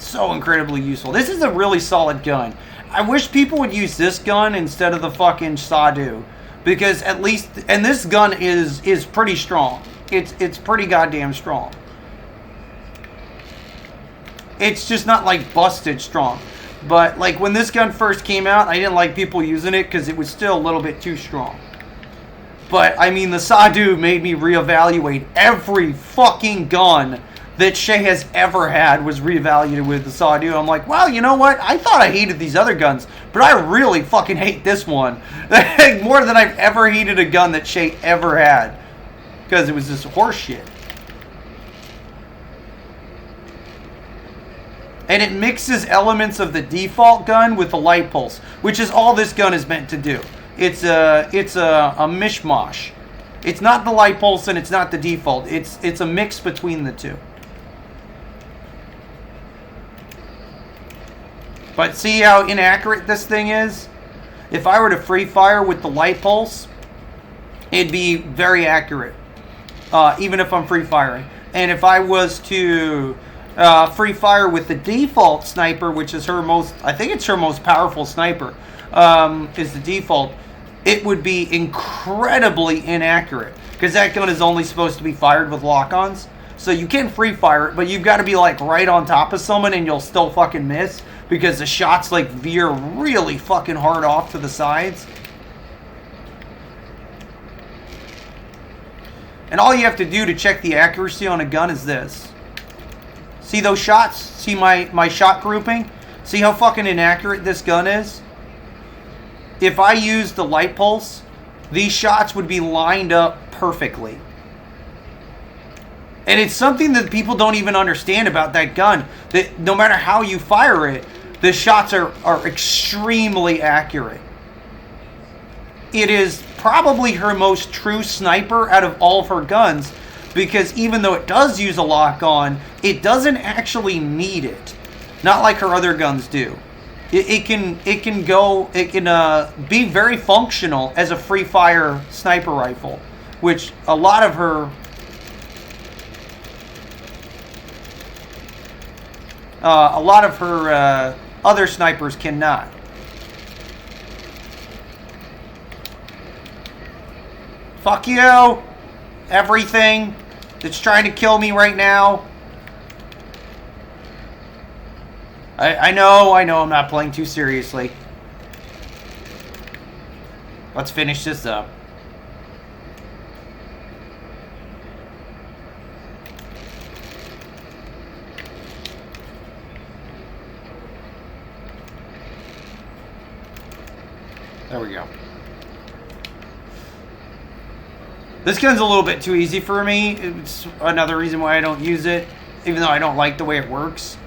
So incredibly useful. This is a really solid gun. I wish people would use this gun instead of the fucking Sadu, because at least, and this gun is pretty strong. It's pretty goddamn strong. It's just not like busted strong. But like when this gun first came out, I didn't like people using it because it was still a little bit too strong. But I mean, the Sadu made me reevaluate every fucking gun that Shay has ever had was reevaluated with the Sadu. I'm like, well, you know what? I thought I hated these other guns, but I really fucking hate this one. More than I've ever hated a gun that Shay ever had. Because it was just horse shit. And it mixes elements of the default gun with the light pulse, which is all this gun is meant to do. It's a mishmash. It's not the light pulse and it's not the default. It's a mix between the two. But see how inaccurate this thing is? If I were to free fire with the light pulse, it'd be very accurate. Even if I'm free firing. And if I was to free fire with the default sniper, which is her most, I think it's her most powerful sniper, is the default, it would be incredibly inaccurate. Because that gun is only supposed to be fired with lock-ons. So you can free fire it, but you've got to be like right on top of someone and you'll still fucking miss. Because the shots like veer really fucking hard off to the sides. And all you have to do to check the accuracy on a gun is this. See those shots? See my shot grouping? See how fucking inaccurate this gun is? If I used the light pulse, these shots would be lined up perfectly. And it's something that people don't even understand about that gun. That no matter how you fire it, the shots are extremely accurate. it is probably her most true sniper out of all of her guns, because even though it does use a lock-on, it doesn't actually need it. Not like her other guns do. It can be very functional as a free fire sniper rifle, which a lot of her other snipers cannot. Fuck you, everything that's trying to kill me right now. I know I'm not playing too seriously. Let's finish this up. There we go. This gun's a little bit too easy for me. It's another reason why I don't use it, even though I don't like the way it works,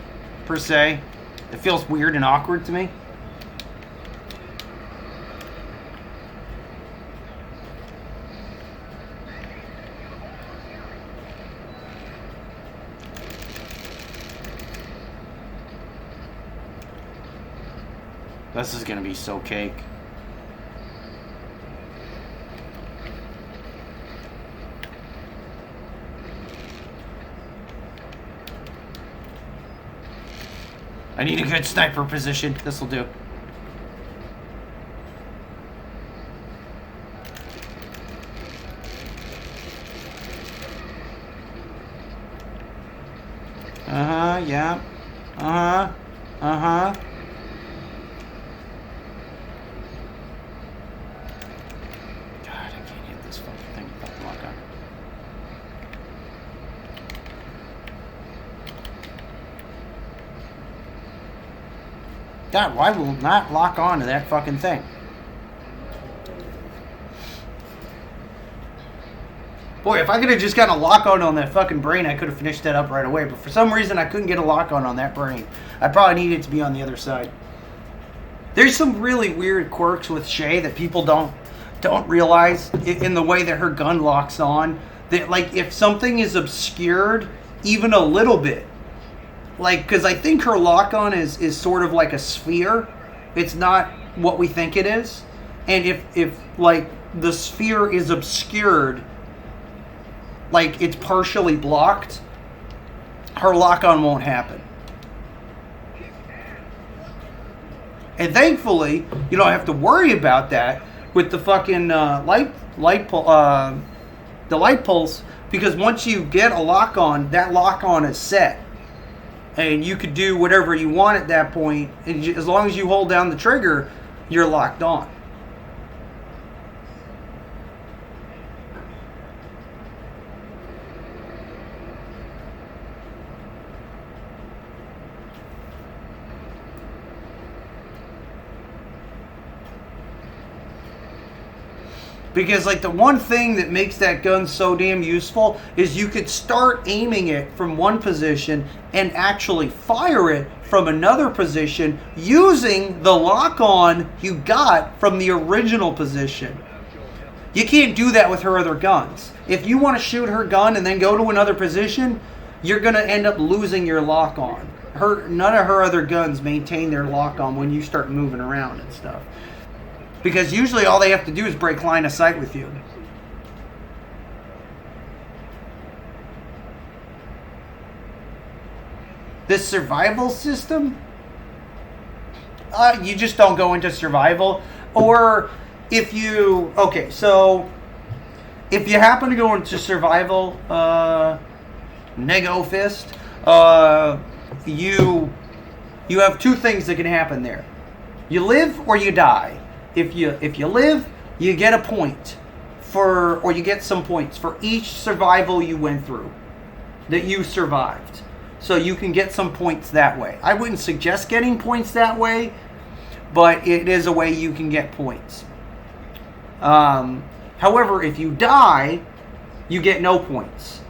per se. It feels weird and awkward to me. This is gonna be so cake. I need a good sniper position. This'll do. Yeah. God, I can't hit this fucking thing without the lock on. God, why will it not lock on to that fucking thing? Boy, if I could have just gotten a lock on that fucking brain, I could have finished that up right away. But for some reason, I couldn't get a lock on that brain. I probably needed it to be on the other side. There's some really weird quirks with Shay that people don't realize in the way that her gun locks on. That, like, if something is obscured even a little bit, like, because I think her lock-on is sort of like a sphere. It's not what we think it is. And if like, the sphere is obscured, like, it's partially blocked, her lock-on won't happen. And thankfully, you don't have to worry about that with the fucking the light pulse, because once you get a lock-on, that lock-on is set. And you could do whatever you want at that point. And as long as you hold down the trigger, you're locked on. Because, like, the one thing that makes that gun so damn useful is you could start aiming it from one position and actually fire it from another position using the lock-on you got from the original position. You can't do that with her other guns. If you want to shoot her gun and then go to another position, you're going to end up losing your lock-on. None of her other guns maintain their lock-on when you start moving around and stuff. Because usually all they have to do is break line of sight with you. This survival system? You just don't go into survival. Or if you... Okay, so if you happen to go into survival, Nego Fist, you have two things that can happen there. You live or you die. If you live, you get a point or you get some points for each survival you went through that you survived. So you can get some points that way. I wouldn't suggest getting points that way, but it is a way you can get points. However, if you die, you get no points.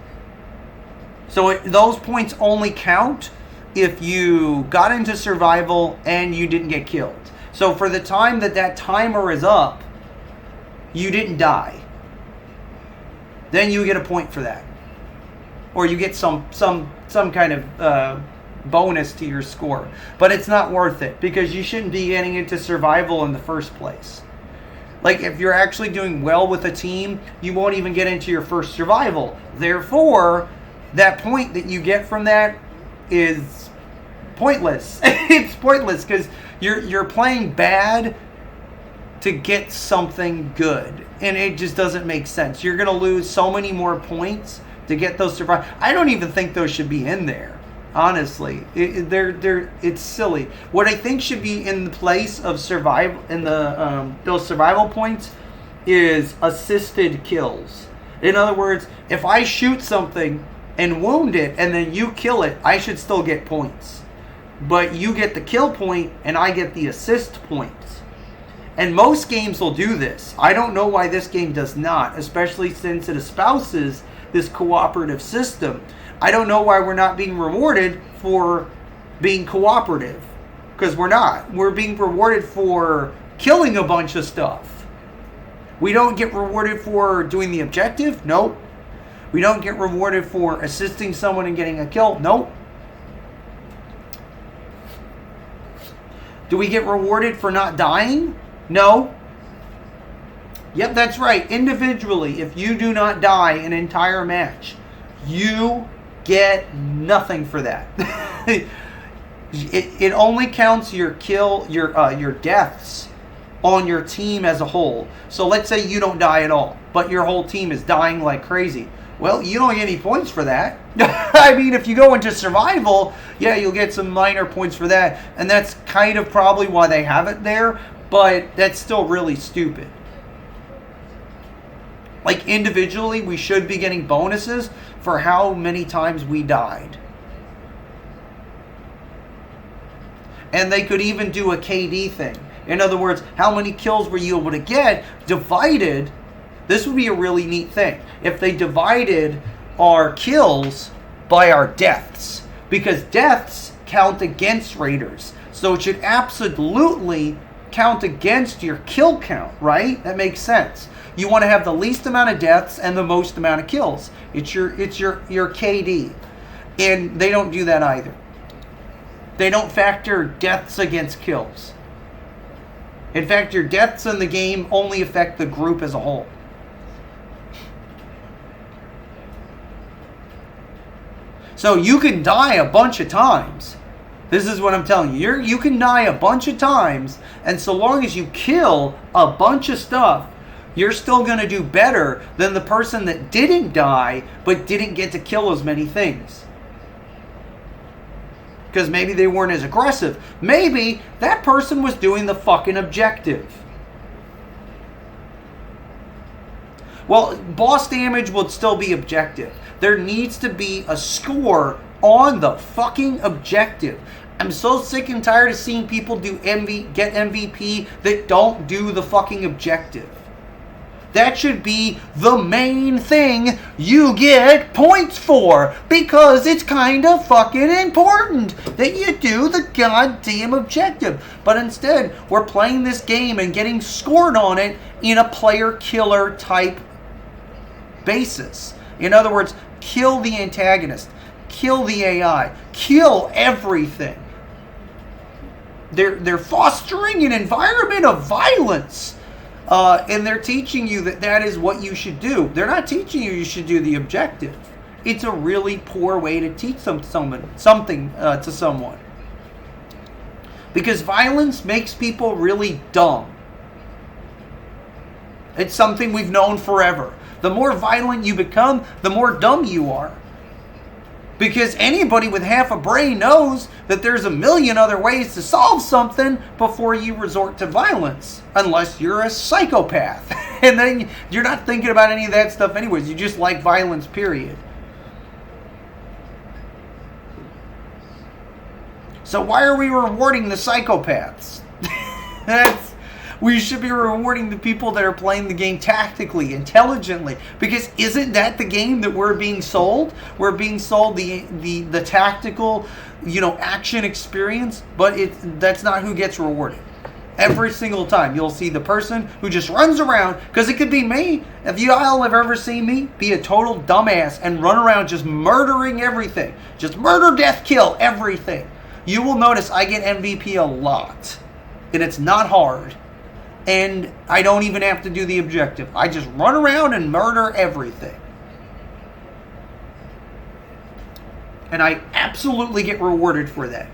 So those points only count if you got into survival and you didn't get killed. So for the time that timer is up, you didn't die, then you get a point for that. Or you get some kind of bonus to your score. But it's not worth it, because you shouldn't be getting into survival in the first place. Like, if you're actually doing well with a team, you won't even get into your first survival. Therefore, that point that you get from that is pointless. It's pointless, because you're playing bad to get something good, and it just doesn't make sense. You're going to lose so many more points to get those survival. I don't even think those should be in there. Honestly, it's silly. What I think should be in the place of survival in the those survival points is assisted kills. In other words, if I shoot something and wound it and then you kill it, I should still get points. But you get the kill point and I get the assist points. And most games will do this. I don't know why this game does not, especially since it espouses this cooperative system. I don't know why we're not being rewarded for being cooperative. Because we're not. We're being rewarded for killing a bunch of stuff. We don't get rewarded for doing the objective? Nope. We don't get rewarded for assisting someone in getting a kill? Nope. Do we get rewarded for not dying? No. Yep, that's right. Individually, if you do not die an entire match, you get nothing for that. It only counts your deaths on your team as a whole. So let's say you don't die at all, but your whole team is dying like crazy. Well, you don't get any points for that. I mean, if you go into survival, yeah, you'll get some minor points for that. And that's kind of probably why they have it there, but that's still really stupid. Like, individually, we should be getting bonuses for how many times we died. And they could even do a KD thing. In other words, how many kills were you able to get divided? This would be a really neat thing. If they divided our kills by our deaths. Because deaths count against raiders. So it should absolutely count against your kill count, right? That makes sense. You want to have the least amount of deaths and the most amount of kills. It's your KD. And they don't do that either. They don't factor deaths against kills. In fact, your deaths in the game only affect the group as a whole. So you can die a bunch of times. This is what I'm telling you. You can die a bunch of times, and so long as you kill a bunch of stuff, you're still going to do better than the person that didn't die but didn't get to kill as many things. Because maybe they weren't as aggressive. Maybe that person was doing the fucking objective. Well, boss damage would still be objective. There needs to be a score on the fucking objective. I'm so sick and tired of seeing people get MVP that don't do the fucking objective. That should be the main thing you get points for, because it's kind of fucking important that you do the goddamn objective. But instead, we're playing this game and getting scored on it in a player killer type basis. In other words, kill the antagonist, kill the AI, kill everything. They're fostering an environment of violence. And they're teaching you that is what you should do. They're not teaching you should do the objective. It's a really poor way to teach something to someone. Because violence makes people really dumb. It's something we've known forever. The more violent you become, the more dumb you are. Because anybody with half a brain knows that there's a million other ways to solve something before you resort to violence. Unless you're a psychopath. And then you're not thinking about any of that stuff anyways. You just like violence, period. So why are we rewarding the psychopaths? We should be rewarding the people that are playing the game tactically, intelligently. Because isn't that the game that we're being sold? We're being sold the tactical, action experience, but that's not who gets rewarded. Every single time you'll see the person who just runs around, because it could be me. If you all have ever seen me be a total dumbass and run around just murdering everything, just murder, death, kill everything, you will notice I get MVP a lot. And it's not hard. And I don't even have to do the objective. I just run around and murder everything. And I absolutely get rewarded for that.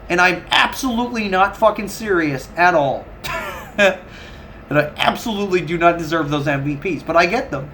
And I'm absolutely not fucking serious at all. And I absolutely do not deserve those MVPs, but I get them.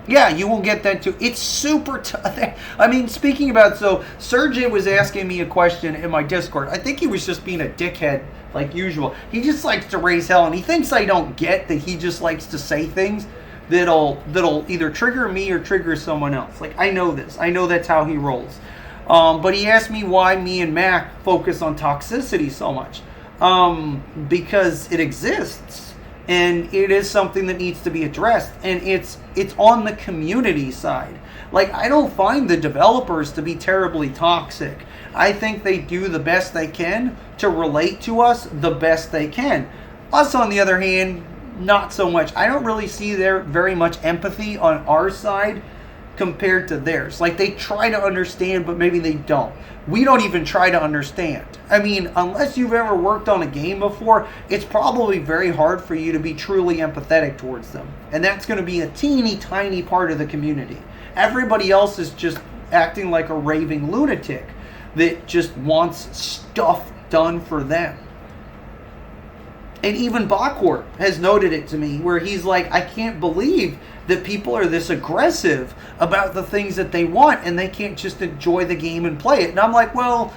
Yeah, you will get that too. It's super tough. I mean, speaking about, so Sergey was asking me a question in my Discord. I think he was just being a dickhead like usual. He just likes to raise hell, and he thinks I don't get that he just likes to say things that'll either trigger me or trigger someone else. Like, I know this. I know that's how he rolls. But he asked me why me and Mac focus on toxicity so much. Because it exists. And it is something that needs to be addressed. And it's on the community side. Like, I don't find the developers to be terribly toxic. I think they do the best they can to relate to us the best they can. Us, on the other hand, not so much. I don't really see there very much empathy on our side compared to theirs. Like, they try to understand, but maybe they don't. We don't even try to understand. I mean, unless you've ever worked on a game before, it's probably very hard for you to be truly empathetic towards them. And that's going to be a teeny tiny part of the community. Everybody else is just acting like a raving lunatic that just wants stuff done for them. And even Bachor has noted it to me, where he's like, I can't believe that people are this aggressive about the things that they want, and they can't just enjoy the game and play it. And I'm like, well,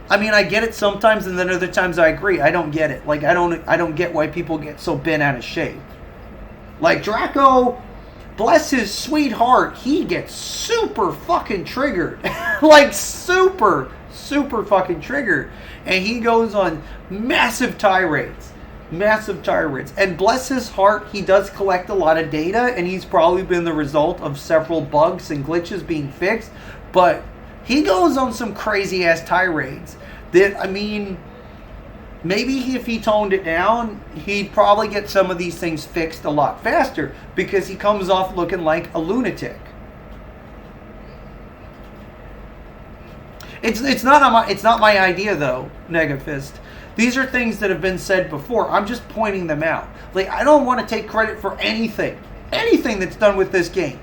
I mean, I get it sometimes, and then other times I agree. I don't get it. Like, I don't get why people get so bent out of shape. Like, Draco, bless his sweet heart, he gets super fucking triggered. Like, super fucking triggered. And he goes on massive tirades. And bless his heart, he does collect a lot of data, and he's probably been the result of several bugs and glitches being fixed. But he goes on some crazy ass tirades that, I mean, maybe if he toned it down, he'd probably get some of these things fixed a lot faster, because he comes off looking like a lunatic. It's not my idea though, Negafist. These are things that have been said before. I'm just pointing them out. Like, I don't want to take credit for anything that's done with this game.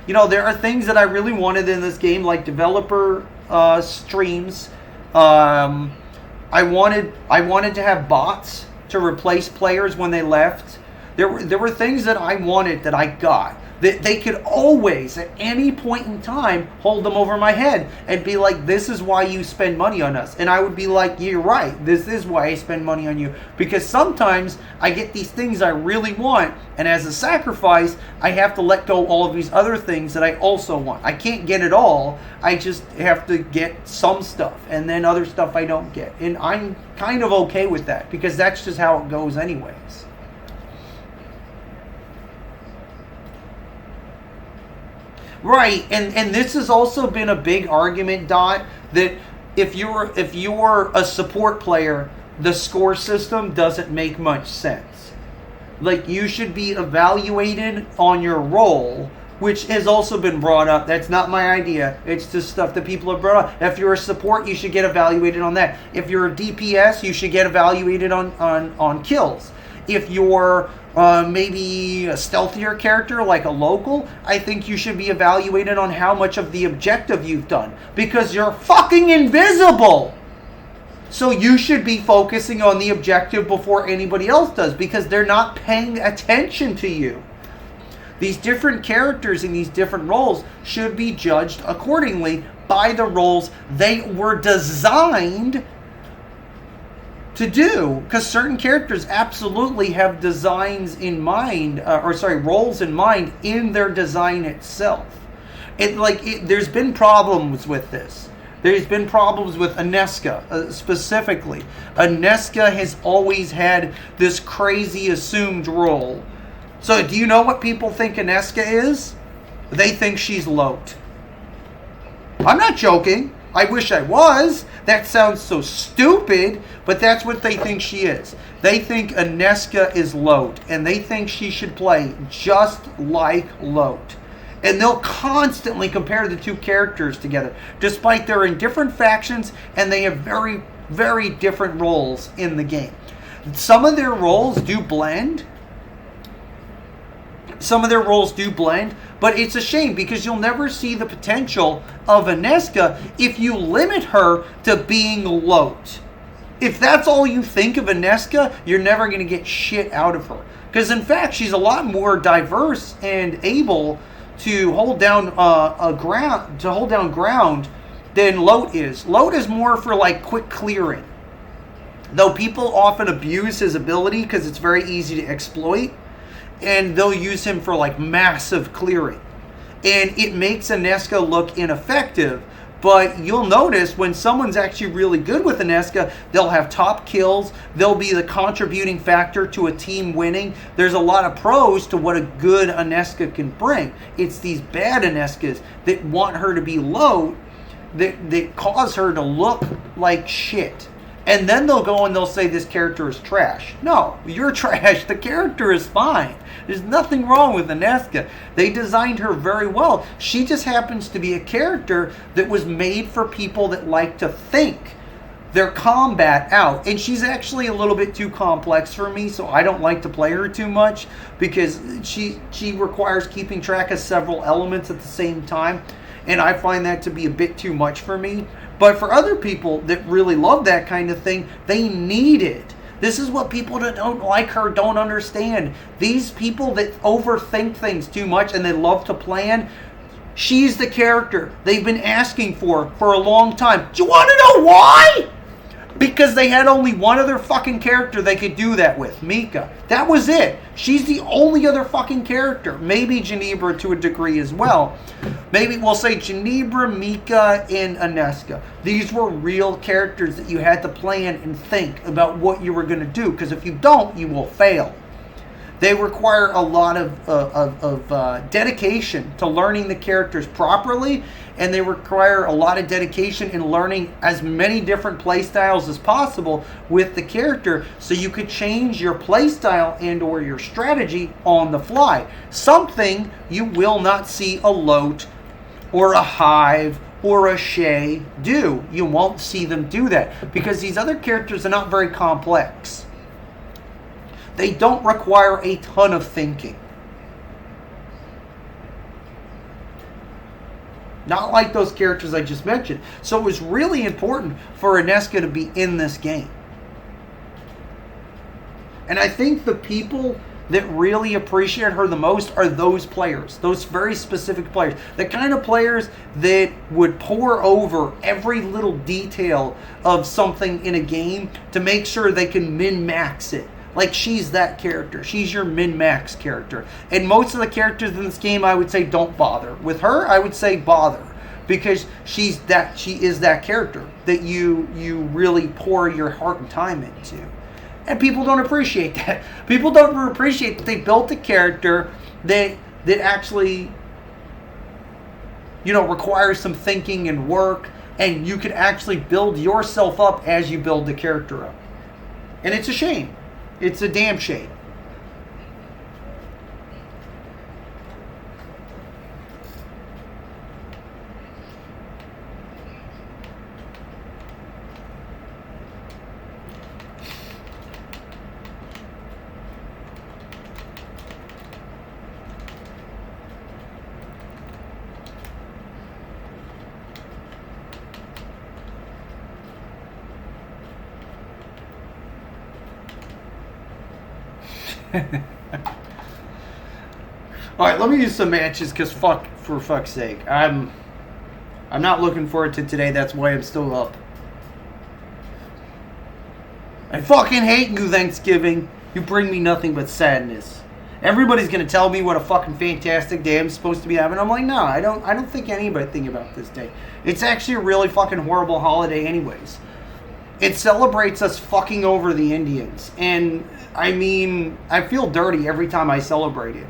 You know, there are things that I really wanted in this game, like developer streams. I wanted to have bots to replace players when they left. There were things that I wanted that I got. That they could always, at any point in time, hold them over my head and be like, this is why you spend money on us. And I would be like, you're right, this is why I spend money on you. Because sometimes I get these things I really want, and as a sacrifice, I have to let go all of these other things that I also want. I can't get it all, I just have to get some stuff, and then other stuff I don't get. And I'm kind of okay with that, because that's just how it goes anyways. Right, and this has also been a big argument, Dot, that if you're a support player, the score system doesn't make much sense. Like, you should be evaluated on your role, which has also been brought up. That's not my idea. It's just stuff that people have brought up. If you're a support, you should get evaluated on that. If you're a DPS, you should get evaluated on kills. If you're maybe a stealthier character like a local, I think you should be evaluated on how much of the objective you've done, because you're fucking invisible. So you should be focusing on the objective before anybody else does, because they're not paying attention to you. These different characters in these different roles should be judged accordingly by the roles they were designed to do, because certain characters absolutely have designs in mind, roles in mind in their design itself. There's been problems with this. There's been problems with Aneska specifically. Aneska has always had this crazy assumed role. So do you know what people think Aneska is? They think she's Lote. I'm not joking. I wish I was. That sounds so stupid, but that's what they think she is. They think Aneska is Lote, and they think she should play just like Lote. And they'll constantly compare the two characters together, despite they're in different factions and they have very, very different roles in the game. Some of their roles do blend. But it's a shame because you'll never see the potential of Aneska if you limit her to being Lote. If that's all you think of Aneska, you're never going to get shit out of her. Because in fact, she's a lot more diverse and able to hold down ground than Lote is. Lote is more for like quick clearing. Though people often abuse his ability because it's very easy to exploit. And they'll use him for like massive clearing. And it makes Aneska look ineffective. But you'll notice when someone's actually really good with Aneska, they'll have top kills. They'll be the contributing factor to a team winning. There's a lot of pros to what a good Aneska can bring. It's these bad Aneskas that want her to be low that cause her to look like shit. And then they'll go and they'll say this character is trash. No, you're trash. The character is fine. There's nothing wrong with Aneska. They designed her very well. She just happens to be a character that was made for people that like to think their combat out. And she's actually a little bit too complex for me, so I don't like to play her too much because she requires keeping track of several elements at the same time. And I find that to be a bit too much for me. But for other people that really love that kind of thing, they need it. This is what people that don't like her don't understand. These people that overthink things too much and they love to plan, she's the character they've been asking for a long time. Do you want to know why? Because they had only one other fucking character they could do that with, Mika. That was it. She's the only other fucking character. Maybe Genebra to a degree as well. Maybe we'll say Genebra, Mika, and Aneska. These were real characters that you had to plan and think about what you were going to do. Because if you don't, you will fail. They require a lot of dedication to learning the characters properly, and they require a lot of dedication in learning as many different playstyles as possible with the character so you could change your playstyle and or your strategy on the fly. Something you will not see a Lote or a Hive or a Shay do. You won't see them do that because these other characters are not very complex. They don't require a ton of thinking. Not like those characters I just mentioned. So it was really important for Aneska to be in this game. And I think the people that really appreciate her the most are those players. Those very specific players. The kind of players that would pore over every little detail of something in a game to make sure they can min-max it. Like, she's that character. She's your min-max character. And most of the characters in this game, I would say, don't bother. With her, I would say bother. Because she is that character that you really pour your heart and time into. And people don't appreciate that. People don't appreciate that they built a character that actually, requires some thinking and work. And you can actually build yourself up as you build the character up. And it's a shame. It's a damn shame. Alright, let me use some matches because for fuck's sake. I'm not looking forward to today, that's why I'm still up. I fucking hate you, Thanksgiving. You bring me nothing but sadness. Everybody's gonna tell me what a fucking fantastic day I'm supposed to be having. I'm like, no, I don't think anybody think about this day. It's actually a really fucking horrible holiday anyways. It celebrates us fucking over the Indians. And I mean, I feel dirty every time I celebrate it.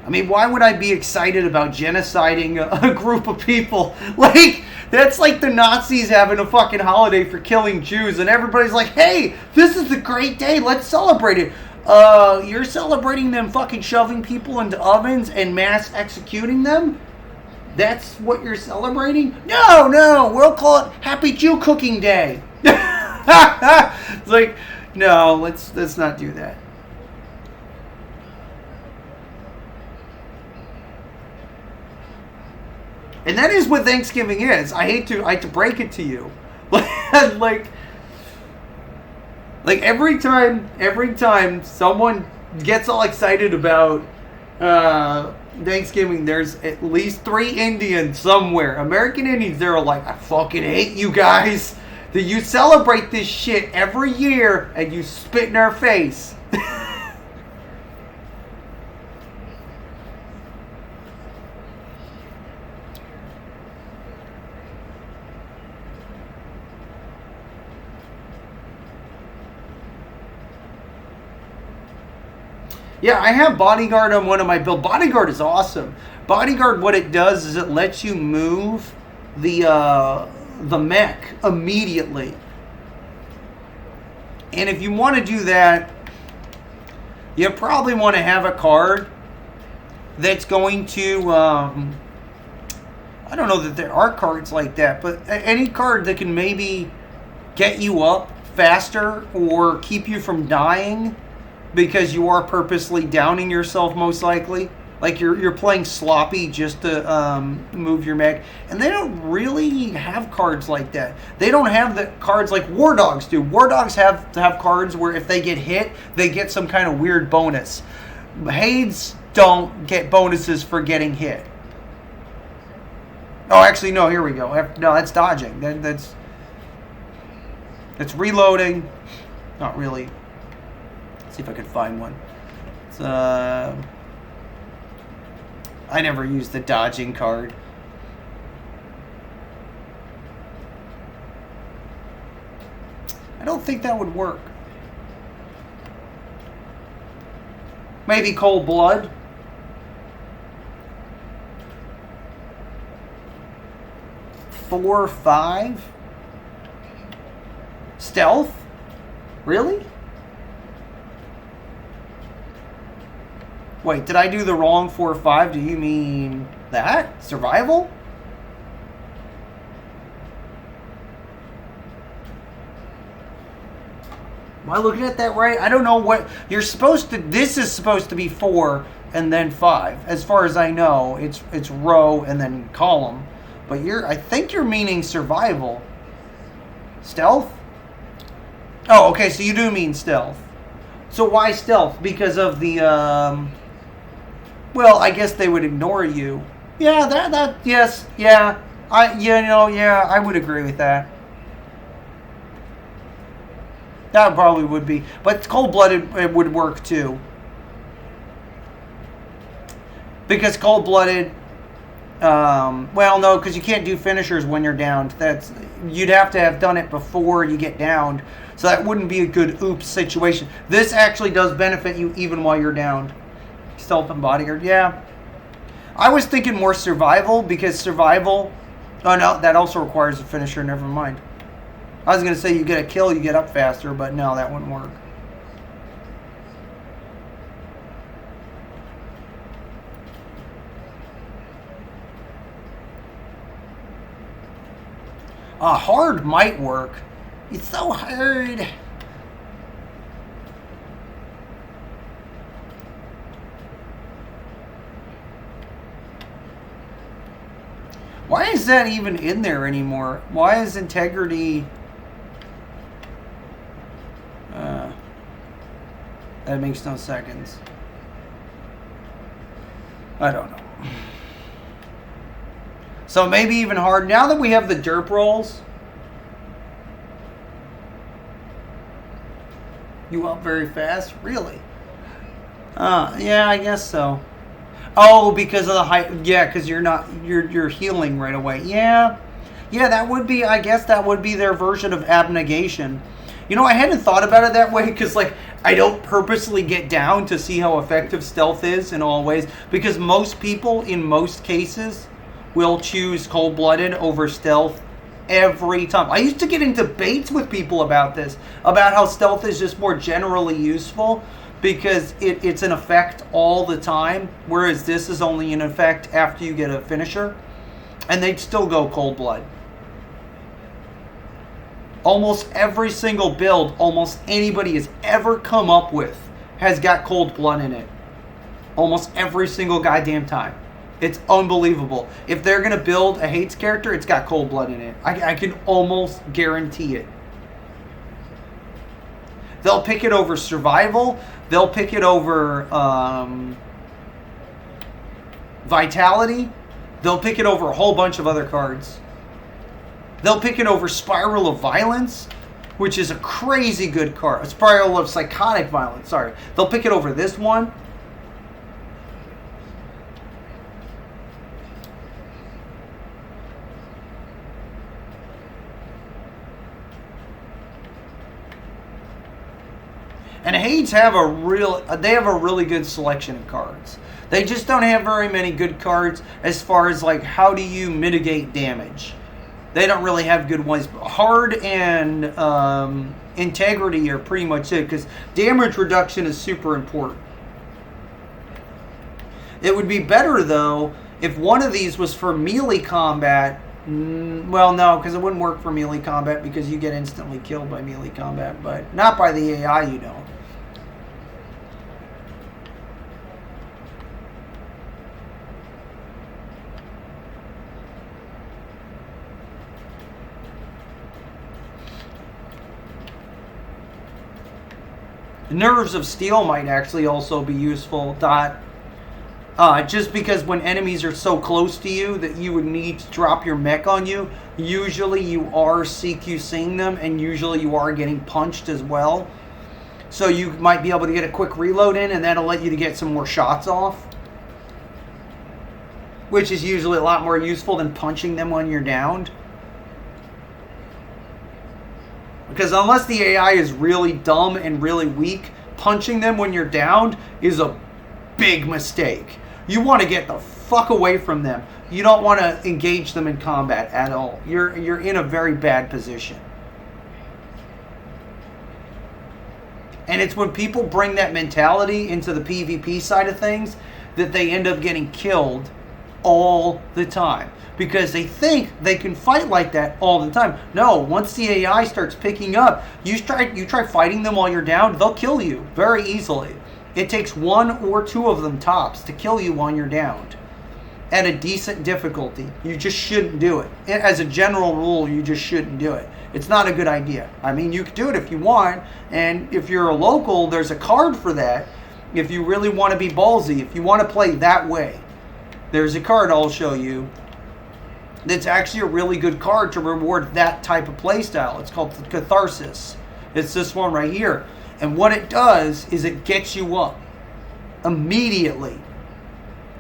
I mean, why would I be excited about genociding a group of people? Like, that's like the Nazis having a fucking holiday for killing Jews, and everybody's like, hey, this is a great day, let's celebrate it. You're celebrating them fucking shoving people into ovens and mass executing them? That's what you're celebrating? No, we'll call it Happy Jew Cooking Day. It's like, no, let's not do that. And that is what Thanksgiving is. I hate to break it to you. like every time someone gets all excited about Thanksgiving, there's at least 3 Indians somewhere. American Indians, they're like, I fucking hate you guys. That you celebrate this shit every year and you spit in our face. Yeah, I have Bodyguard on one of my builds. Bodyguard is awesome. Bodyguard, what it does is it lets you move the mech immediately. And if you want to do that, you probably want to have a card that's going to, I don't know that there are cards like that, but any card that can maybe get you up faster or keep you from dying because you are purposely downing yourself, most likely. Like you're playing sloppy just to move your mech. And they don't really have cards like that. They don't have the cards like War Dogs do. War Dogs have to have cards where if they get hit, they get some kind of weird bonus. Hades don't get bonuses for getting hit. Oh, actually, no, here we go. No, that's dodging. That's reloading. Not really. Let's see if I can find one. It's, I never used the dodging card. I don't think that would work. Maybe Cold Blood. Four, 5. Stealth? Really? Wait, did I do the wrong 4 or 5? Do you mean that? Survival? Am I looking at that right? I don't know what you're supposed to. This is supposed to be 4 and then 5. As far as I know, it's row and then column. But I think you're meaning survival. Stealth? Oh, okay, so you do mean stealth. So why stealth? Because of the well, I guess they would ignore you. Yeah, that yes, yeah. I would agree with that. That probably would be. But cold-blooded, it would work too. Because cold-blooded, well, no, because you can't do finishers when you're downed. You'd have to have done it before you get downed. So that wouldn't be a good oops situation. This actually does benefit you even while you're downed. Stealth and Bodyguard, yeah. I was thinking more survival, because survival... Oh, no, that also requires a finisher, never mind. I was going to say you get a kill, you get up faster, but no, that wouldn't work. Hard might work. It's so hard. Why is that even in there anymore? Why is integrity... that makes no seconds. I don't know. So maybe even hard. Now that we have the derp rolls... You up very fast? Really? Yeah, I guess so. Oh, because of the height. Yeah, because you're healing right away. Yeah, that would be. I guess that would be their version of abnegation. You know, I hadn't thought about it that way because, like, I don't purposely get down to see how effective stealth is in all ways, because most people, in most cases, will choose cold-blooded over stealth every time. I used to get in debates with people about this, about how stealth is just more generally useful because it's an effect all the time, whereas this is only an effect after you get a finisher, and they'd still go cold blood. Almost every single build almost anybody has ever come up with has got cold blood in it. Almost every single goddamn time. It's unbelievable. If they're going to build a Hades character, it's got cold blood in it. I can almost guarantee it. They'll pick it over survival. They'll pick it over vitality. They'll pick it over a whole bunch of other cards. They'll pick it over Spiral of Violence, which is a crazy good card. A Spiral of Psychotic Violence, sorry. They'll pick it over this one. And Hades have a really good selection of cards. They just don't have very many good cards as far as like how do you mitigate damage. They don't really have good ones. Hard and integrity are pretty much it, because damage reduction is super important. It would be better though if one of these was for melee combat. Well, no, because it wouldn't work for melee combat because you get instantly killed by melee combat, but not by the AI, you don't. Nerves of Steel might actually also be useful, just because when enemies are so close to you that you would need to drop your mech on you, usually you are CQCing them, and usually you are getting punched as well. So you might be able to get a quick reload in, and that'll let you to get some more shots off, which is usually a lot more useful than punching them when you're downed. Because unless the AI is really dumb and really weak, punching them when you're downed is a big mistake. You want to get the fuck away from them. You don't want to engage them in combat at all. You're in a very bad position. And it's when people bring that mentality into the PvP side of things that they end up getting killed all the time. Because they think they can fight like that all the time. No, once the AI starts picking up, you try fighting them while you're down, they'll kill you very easily. It takes one or two of them tops to kill you while you're downed. At a decent difficulty. You just shouldn't do it. As a general rule, you just shouldn't do it. It's not a good idea. I mean, you can do it if you want, and if you're a local, there's a card for that. If you really want to be ballsy, if you want to play that way, there's a card I'll show you. It's actually a really good card to reward that type of playstyle. It's called Catharsis. It's this one right here. And what it does is it gets you up immediately,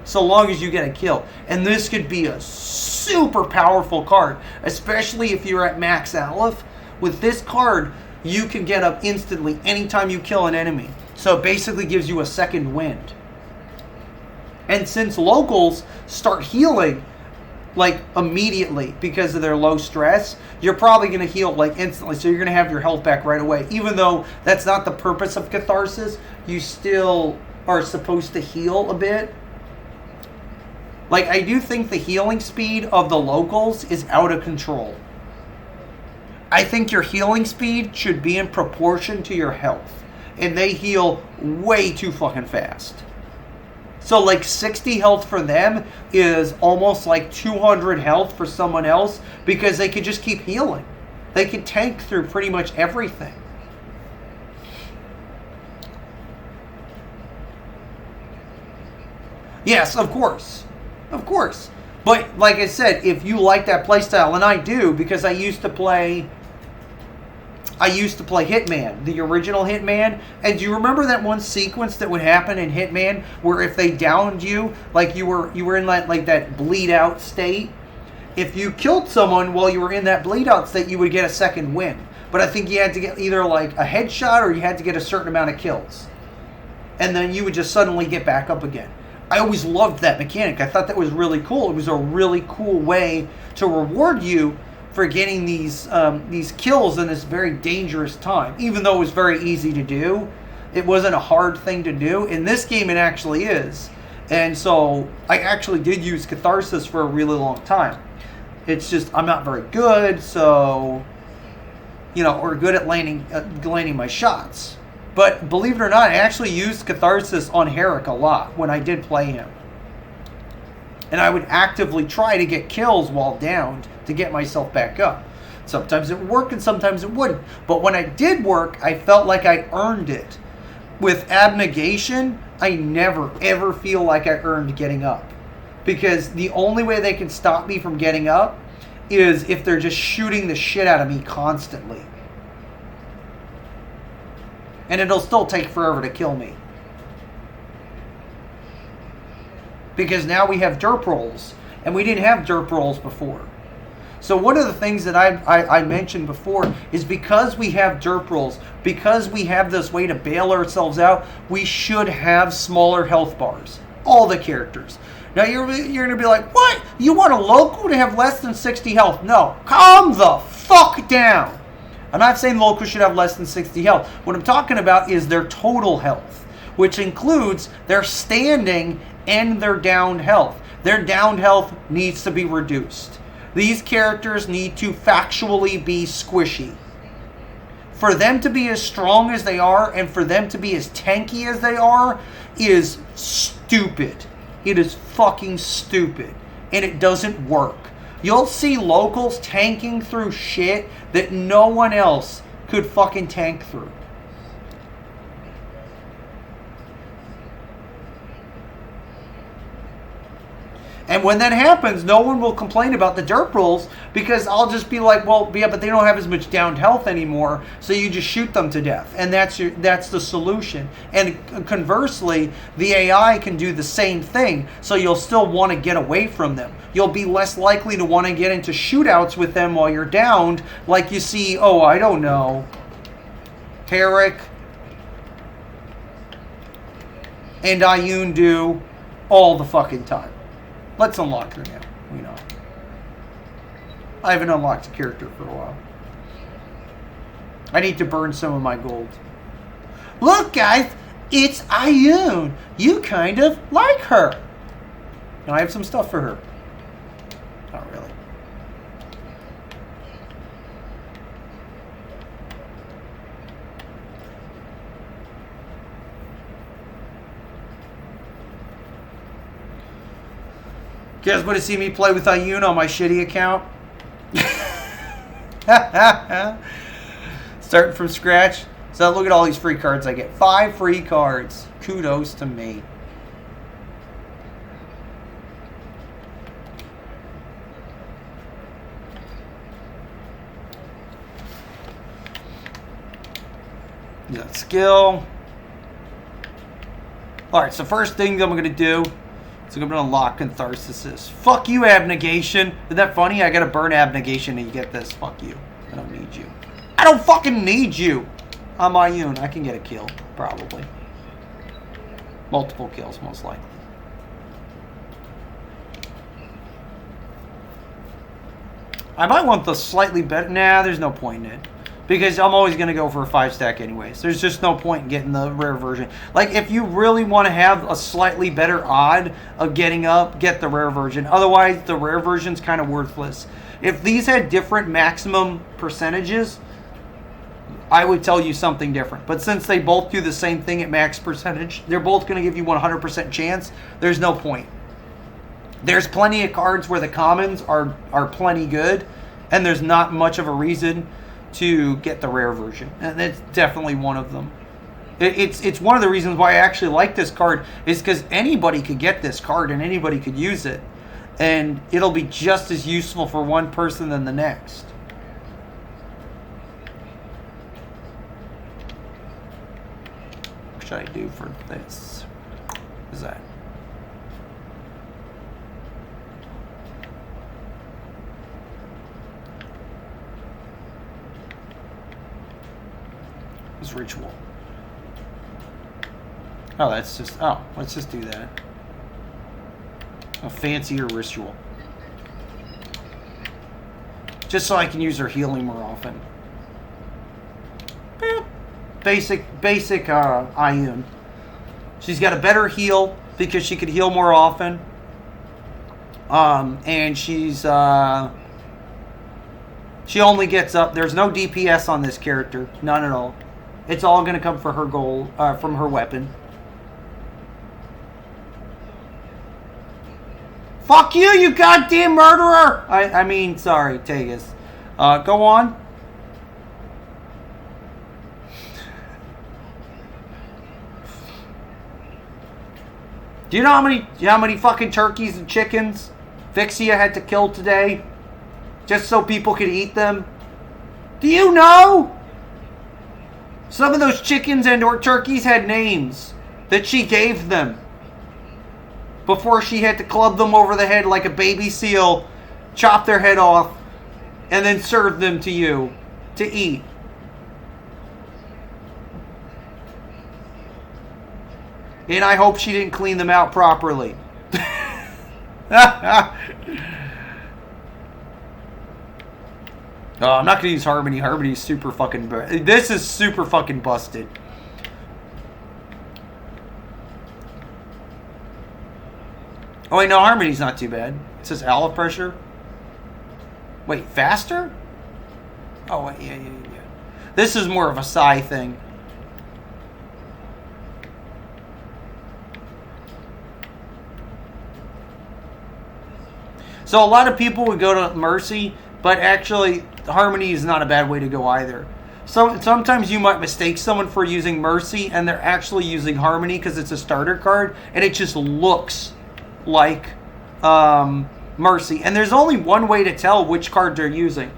so long as you get a kill. And this could be a super powerful card, especially if you're at max Aleph. With this card, you can get up instantly anytime you kill an enemy. So it basically gives you a second wind. And since locals start healing like immediately because of their low stress, you're probably going to heal like instantly, so you're going to have your health back right away. Even though that's not the purpose of Catharsis, you still are supposed to heal a bit. Like, I do think the healing speed of the locals is out of control. I think your healing speed should be in proportion to your health, and they heal way too fucking fast. So like 60 health for them is almost like 200 health for someone else, because they can just keep healing. They can tank through pretty much everything. Yes, of course. Of course. But like I said, if you like that playstyle, and I do, because I used to play Hitman, the original Hitman. And do you remember that one sequence that would happen in Hitman where if they downed you, like you were in that bleed out state? If you killed someone while you were in that bleed out state, you would get a second win. but I think you had to get either like a headshot or you had to get a certain amount of kills. And then you would just suddenly get back up again. I always loved that mechanic. I thought that was really cool. It was a really cool way to reward you for getting these kills in this very dangerous time. Even though it was very easy to do, it wasn't a hard thing to do. In this game, it actually is. And so I actually did use Catharsis for a really long time. It's just I'm not very good, so, you know, or good at landing my shots. But believe it or not, I actually used Catharsis on Herrick a lot when I did play him. And I would actively try to get kills while downed to get myself back up. Sometimes it would work and sometimes it wouldn't. But when I did work, I felt like I earned it. With Abnegation, I never ever feel like I earned getting up. Because the only way they can stop me from getting up is if they're just shooting the shit out of me constantly. And it'll still take forever to kill me. Because now we have derp rolls. And we didn't have derp rolls before. So one of the things that I mentioned before is because we have derp rolls, because we have this way to bail ourselves out, we should have smaller health bars. All the characters. Now you're going to be like, what? You want a local to have less than 60 health? No. Calm the fuck down. I'm not saying locals should have less than 60 health. What I'm talking about is their total health, which includes their standing and their downed health. Their downed health needs to be reduced. These characters need to factually be squishy. For them to be as strong as they are and for them to be as tanky as they are is stupid. It is fucking stupid. And it doesn't work. You'll see locals tanking through shit that no one else could fucking tank through. And when that happens, no one will complain about the derp rolls because I'll just be like, well, yeah, but they don't have as much downed health anymore, so you just shoot them to death. And that's the solution. And conversely, the AI can do the same thing, so you'll still want to get away from them. You'll be less likely to want to get into shootouts with them while you're downed, like you see, oh, I don't know, Herrick and Ioun do all the fucking time. Let's unlock her now. You know, I haven't unlocked a character for a while. I need to burn some of my gold. Look, guys, it's Ioun. You kind of like her. And I have some stuff for her. Not really. You guys want to see me play with Ioun on my shitty account? Starting from scratch. So look at all these free cards I get. 5 free cards. Kudos to me. Got skill. Alright, so first thing I'm going to do is I'm going to unlock Catharsis. Fuck you, Abnegation. Isn't that funny? I got to burn Abnegation and you get this. Fuck you. I don't need you. I don't fucking need you. I'm Ioun. I can get a kill, probably. Multiple kills, most likely. I might want the slightly better. Nah, there's no point in it. Because I'm always going to go for a 5-stack anyways. There's just no point in getting the rare version. Like, if you really want to have a slightly better odd of getting up, get the rare version. Otherwise, the rare version's kind of worthless. If these had different maximum percentages, I would tell you something different. But since they both do the same thing at max percentage, they're both going to give you 100% chance, there's no point. There's plenty of cards where the commons are plenty good, and there's not much of a reason to get the rare version, and it's definitely one of them. It's one of the reasons why I actually like this card is because anybody could get this card and anybody could use it, and it'll be just as useful for one person than the next. What should I do for this? What is that? Use ritual. Oh, that's just... Oh, let's just do that. A fancier ritual. Just so I can use her healing more often. Basic Ioun. She's got a better heal because she could heal more often. And she's... she only gets up... There's no DPS on this character. None at all. It's all going to come for her goal, from her weapon. Fuck you, you goddamn murderer! I mean, sorry, Tegas. Go on. Do you know how many fucking turkeys and chickens Vixia had to kill today? Just so people could eat them? Do you know? Some of those chickens and or turkeys had names that she gave them before she had to club them over the head like a baby seal, chop their head off, and then serve them to you to eat. And I hope she didn't clean them out properly. Oh, I'm not going to use Harmony. Harmony's super fucking... This is super fucking busted. Oh, wait, no, Harmony's not too bad. It says Ala pressure. Wait, faster? Oh, wait, yeah. This is more of a Psy thing. So a lot of people would go to Mercy, but actually Harmony is not a bad way to go either. So sometimes you might mistake someone for using Mercy and they're actually using Harmony because it's a starter card and it just looks like Mercy. And there's only one way to tell which card they're using.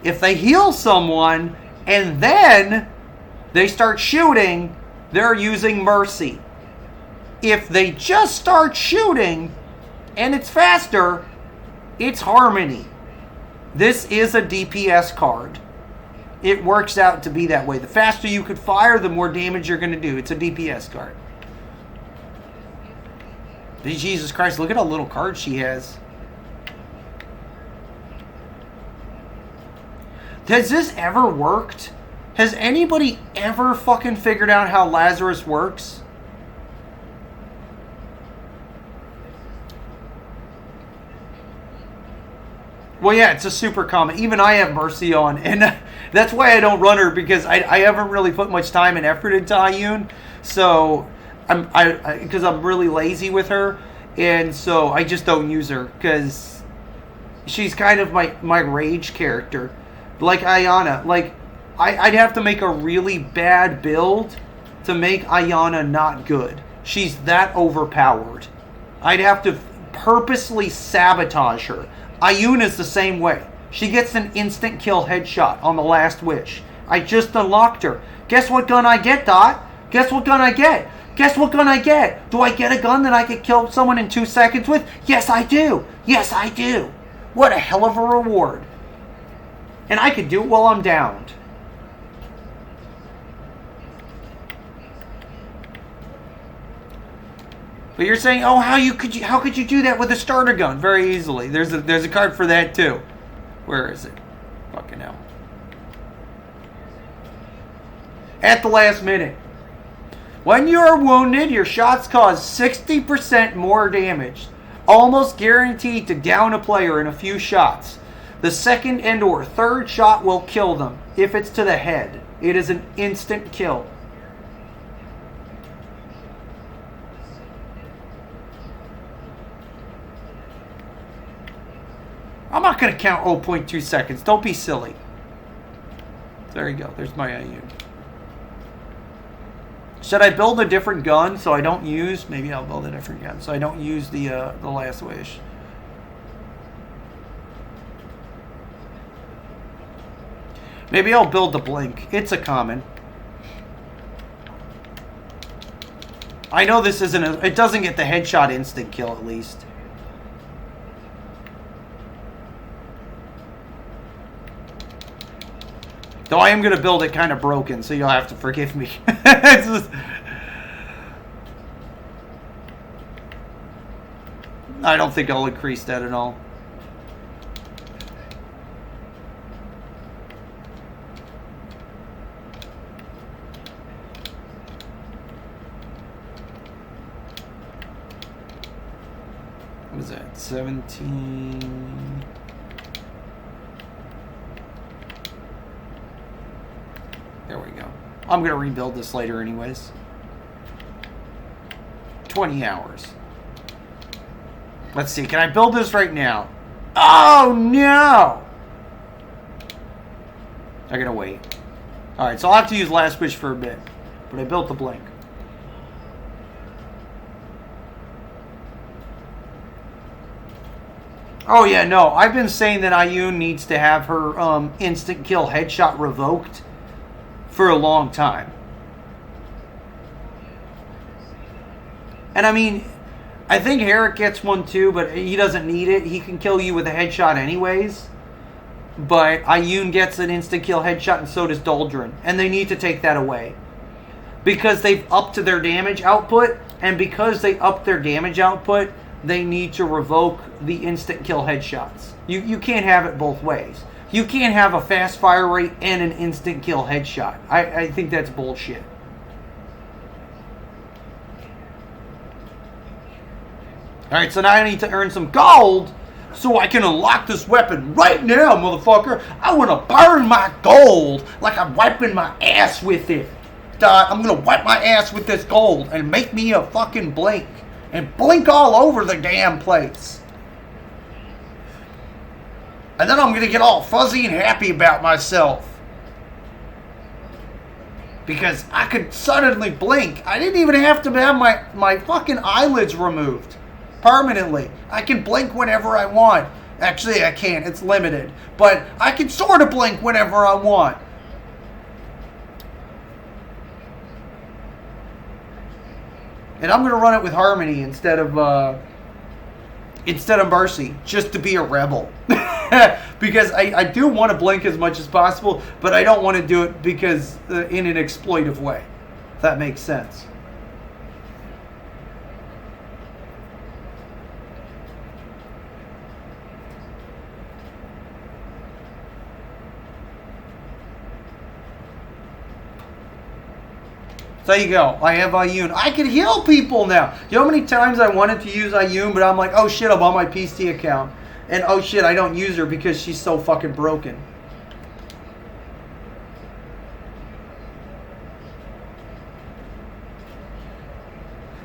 If they heal someone and then they start shooting, they're using Mercy. If they just start shooting and it's faster, it's Harmony. This is a DPS card. It works out to be that way. The faster you could fire, the more damage you're going to do. It's a DPS card. Jesus Christ, look at how little cards she has. Has this ever worked? Has anybody ever fucking figured out how Lazarus works? Well, yeah, it's a super common. Even I have Mercy on, and that's why I don't run her, because I haven't really put much time and effort into Ioun. So, because I'm really lazy with her, and so I just don't use her, because she's kind of my rage character. Like Iana. Like, I'd have to make a really bad build to make Iana not good. She's that overpowered. I'd have to purposely sabotage her. Ioun is the same way. She gets an instant kill headshot on the last wish. I just unlocked her. Guess what gun I get, Dot? Guess what gun I get? Guess what gun I get? Do I get a gun that I could kill someone in 2 seconds with? Yes, I do. Yes, I do. What a hell of a reward. And I could do it while I'm downed. But you're saying, oh, how could you do that with a starter gun? Very easily. There's a card for that too. Where is it? Fucking hell. At the last minute. When you are wounded, your shots cause 60% more damage. Almost guaranteed to down a player in a few shots. The second and or third shot will kill them. If it's to the head, it is an instant kill. I'm not going to count 0.2 seconds. Don't be silly. There you go. There's my Ioun. Should I build a different gun so I don't use... Maybe I'll build a different gun so I don't use the last wish. Maybe I'll build the blink. It's a common. I know this isn't a... It doesn't get the headshot instant kill at least. Though I am going to build it kind of broken, so you'll have to forgive me. It's just, I don't think I'll increase that at all. What is that? 17. There we go. I'm going to rebuild this later anyways. 20 hours. Let's see. Can I build this right now? Oh, no! I gotta wait. Alright, so I'll have to use Last Wish for a bit. But I built the Blink. Oh, yeah, no. I've been saying that Ioun needs to have her instant kill headshot revoked for a long time. And I mean, I think Herrick gets one too, but he doesn't need it. He can kill you with a headshot anyways. But Ioun gets an instant kill headshot, and so does Doldrin. And they need to take that away. Because they've upped their damage output, and because they upped their damage output, they need to revoke the instant kill headshots. You can't have it both ways. You can't have a fast fire rate and an instant kill headshot. I think that's bullshit. Alright, so now I need to earn some gold so I can unlock this weapon right now, motherfucker. I want to burn my gold like I'm wiping my ass with it. I'm going to wipe my ass with this gold and make me a fucking blink. And blink all over the damn place. And then I'm going to get all fuzzy and happy about myself. Because I could suddenly blink. I didn't even have to have my fucking eyelids removed. Permanently. I can blink whenever I want. Actually, I can't. It's limited. But I can sort of blink whenever I want. And I'm going to run it with Harmony instead of Mercy, just to be a rebel. Because I do want to blink as much as possible, but I don't want to do it because in an exploitive way. If that makes sense. There you go. I have Ioun. I can heal people now. You know how many times I wanted to use Ioun, but I'm like, oh shit, I'm on my PC account. And oh shit, I don't use her because she's so fucking broken.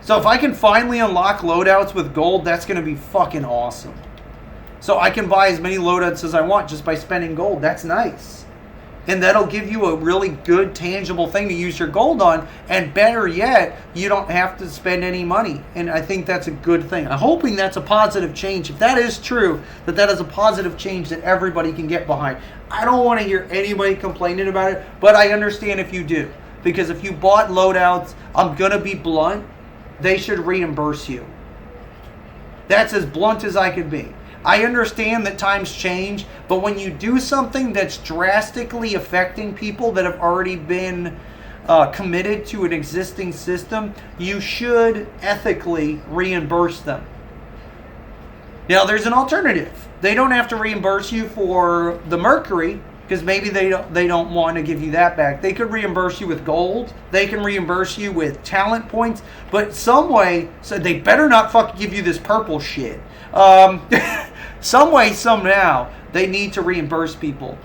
So if I can finally unlock loadouts with gold, that's going to be fucking awesome. So I can buy as many loadouts as I want just by spending gold. That's nice. And that'll give you a really good, tangible thing to use your gold on. And better yet, you don't have to spend any money. And I think that's a good thing. I'm hoping that's a positive change. If that is true, that is a positive change that everybody can get behind. I don't want to hear anybody complaining about it, but I understand if you do. Because if you bought loadouts, I'm going to be blunt, they should reimburse you. That's as blunt as I can be. I understand that times change, but when you do something that's drastically affecting people that have already been committed to an existing system, you should ethically reimburse them. Now, there's an alternative. They don't have to reimburse you for the Mercury, because maybe they don't want to give you that back. They could reimburse you with gold. They can reimburse you with talent points. But some way, so they better not fucking give you this purple shit. Some way, somehow, they need to reimburse people.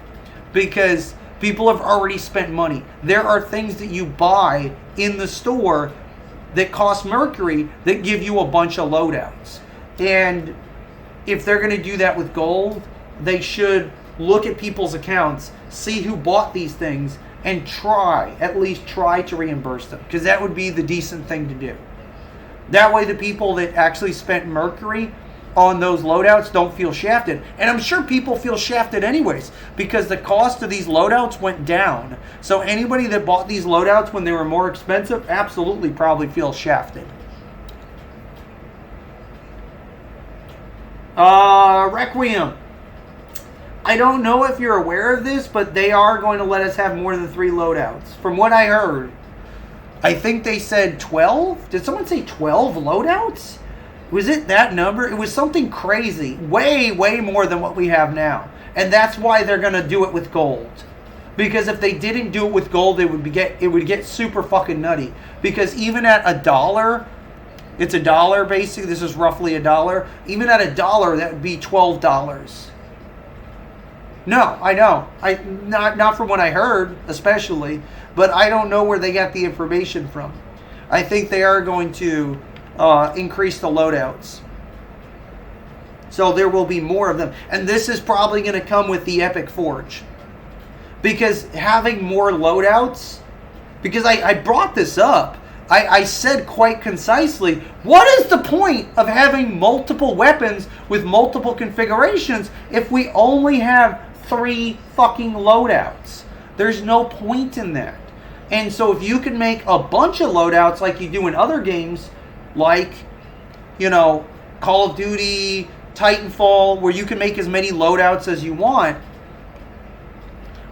Because people have already spent money. There are things that you buy in the store that cost Mercury that give you a bunch of loadouts. And if they're going to do that with gold, they should look at people's accounts, see who bought these things, and at least try to reimburse them. Because that would be the decent thing to do. That way the people that actually spent Mercury on those loadouts don't feel shafted. And I'm sure people feel shafted anyways, because the cost of these loadouts went down. So anybody that bought these loadouts when they were more expensive absolutely probably feels shafted. Requiem. I don't know if you're aware of this, but they are going to let us have more than 3 loadouts. From what I heard, I think they said 12. Did someone say 12 loadouts? Was it that number? It was something crazy. Way, way more than what we have now. And that's why they're going to do it with gold. Because if they didn't do it with gold, it would get super fucking nutty. Because even at $1, it's $1 basically. This is roughly $1. Even at $1, that would be $12. No, I know. Not from what I heard, especially. But I don't know where they got the information from. I think they are going to increase the loadouts. So there will be more of them. And this is probably going to come with the Epic Forge. Because having more loadouts, because I brought this up, I said quite concisely, what is the point of having multiple weapons with multiple configurations if we only have 3 fucking loadouts? There's no point in that. And so if you can make a bunch of loadouts like you do in other games, like, you know, Call of Duty, Titanfall, where you can make as many loadouts as you want,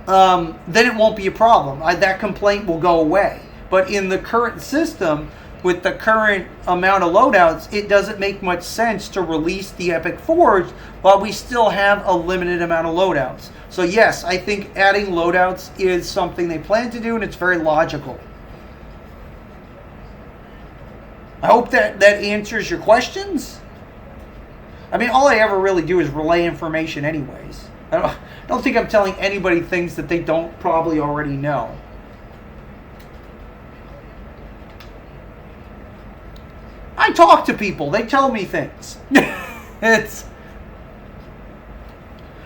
then it won't be a problem. That complaint will go away. But in the current system, with the current amount of loadouts, it doesn't make much sense to release the Epic Forge while we still have a limited amount of loadouts. So yes, I think adding loadouts is something they plan to do, and it's very logical. I hope that answers your questions. I mean, all I ever really do is relay information anyways. I don't think I'm telling anybody things that they don't probably already know. I talk to people. They tell me things.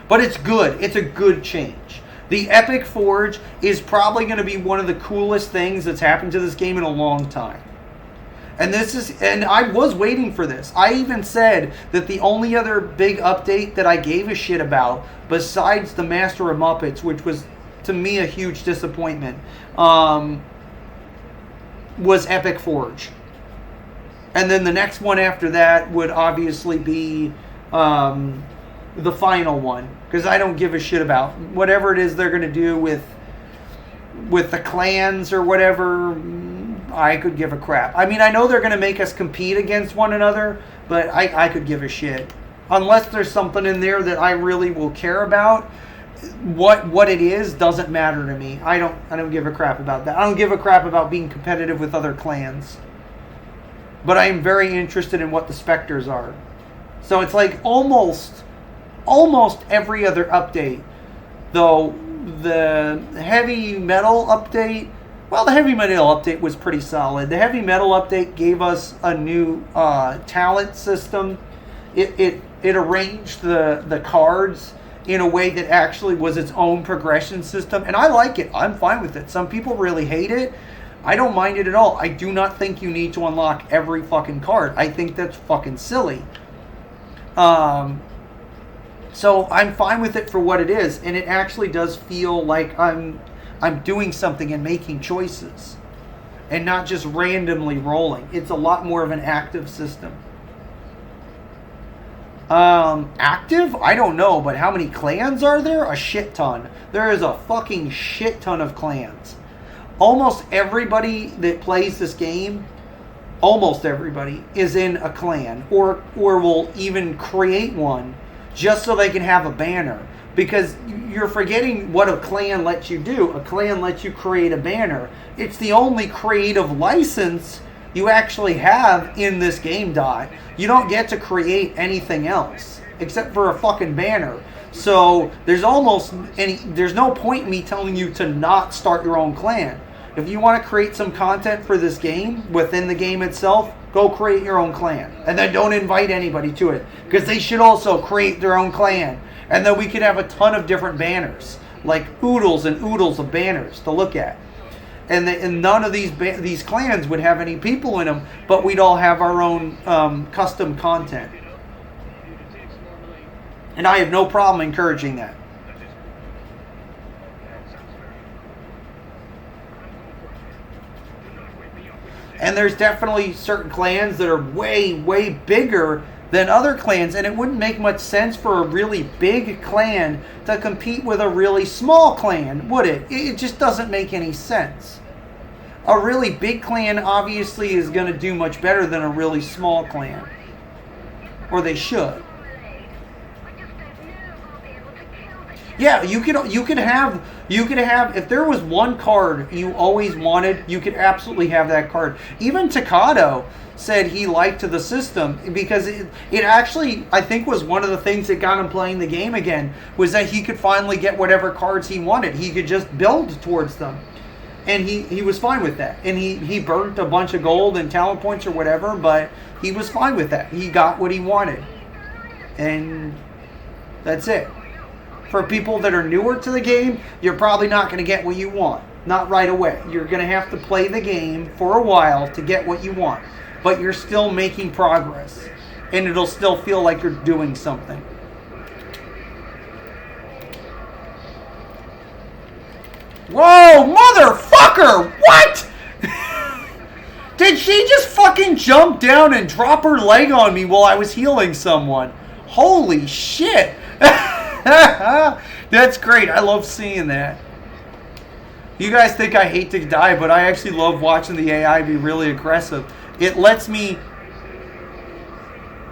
But it's good. It's a good change. The Epic Forge is probably going to be one of the coolest things that's happened to this game in a long time. And I was waiting for this. I even said that the only other big update that I gave a shit about, besides the Master of Muppets, which was to me a huge disappointment, was Epic Forge. And then the next one after that would obviously be the final one, because I don't give a shit about whatever it is they're going to do with the clans or whatever. I could give a crap. I mean, I know they're going to make us compete against one another, but I could give a shit. Unless there's something in there that I really will care about, what it is doesn't matter to me. I don't give a crap about that. I don't give a crap about being competitive with other clans. But I am very interested in what the Spectres are. So it's like almost every other update. Though the Heavy Metal update, well, the Heavy Metal update was pretty solid. The Heavy Metal update gave us a new talent system. It arranged the cards in a way that actually was its own progression system. And I like it. I'm fine with it. Some people really hate it. I don't mind it at all. I do not think you need to unlock every fucking card. I think that's fucking silly. So I'm fine with it for what it is. And it actually does feel like I'm doing something and making choices. And not just randomly rolling. It's a lot more of an active system. Active? I don't know, but how many clans are there? A shit ton. There is a fucking shit ton of clans. Almost everybody that plays this game, almost everybody, is in a clan. Or will even create one just so they can have a banner. Because you're forgetting what a clan lets you do. A clan lets you create a banner. It's the only creative license you actually have in this game, Dot. You don't get to create anything else except for a fucking banner. So there's no point in me telling you to not start your own clan. If you want to create some content for this game within the game itself, go create your own clan. And then don't invite anybody to it, because they should also create their own clan. And then we could have a ton of different banners, like oodles and oodles of banners to look at. And none of these clans would have any people in them, but we'd all have our own custom content. And I have no problem encouraging that. And there's definitely certain clans that are way, way bigger than other clans, and it wouldn't make much sense for a really big clan to compete with a really small clan, would it? It just doesn't make any sense. A really big clan obviously is going to do much better than a really small clan. Or they should. Yeah, you could have if there was one card you always wanted, you could absolutely have that card. Even Takado said he liked the system because it actually, I think, was one of the things that got him playing the game again, was that he could finally get whatever cards he wanted. He could just build towards them. And he was fine with that. And he burnt a bunch of gold and talent points or whatever, but he was fine with that. He got what he wanted. And that's it. For people that are newer to the game, you're probably not going to get what you want. Not right away. You're going to have to play the game for a while to get what you want. But you're still making progress. And it'll still feel like you're doing something. Whoa, motherfucker! What? Did she just fucking jump down and drop her leg on me while I was healing someone? Holy shit! That's great. I love seeing that. You guys think I hate to die, but I actually love watching the AI be really aggressive. It lets me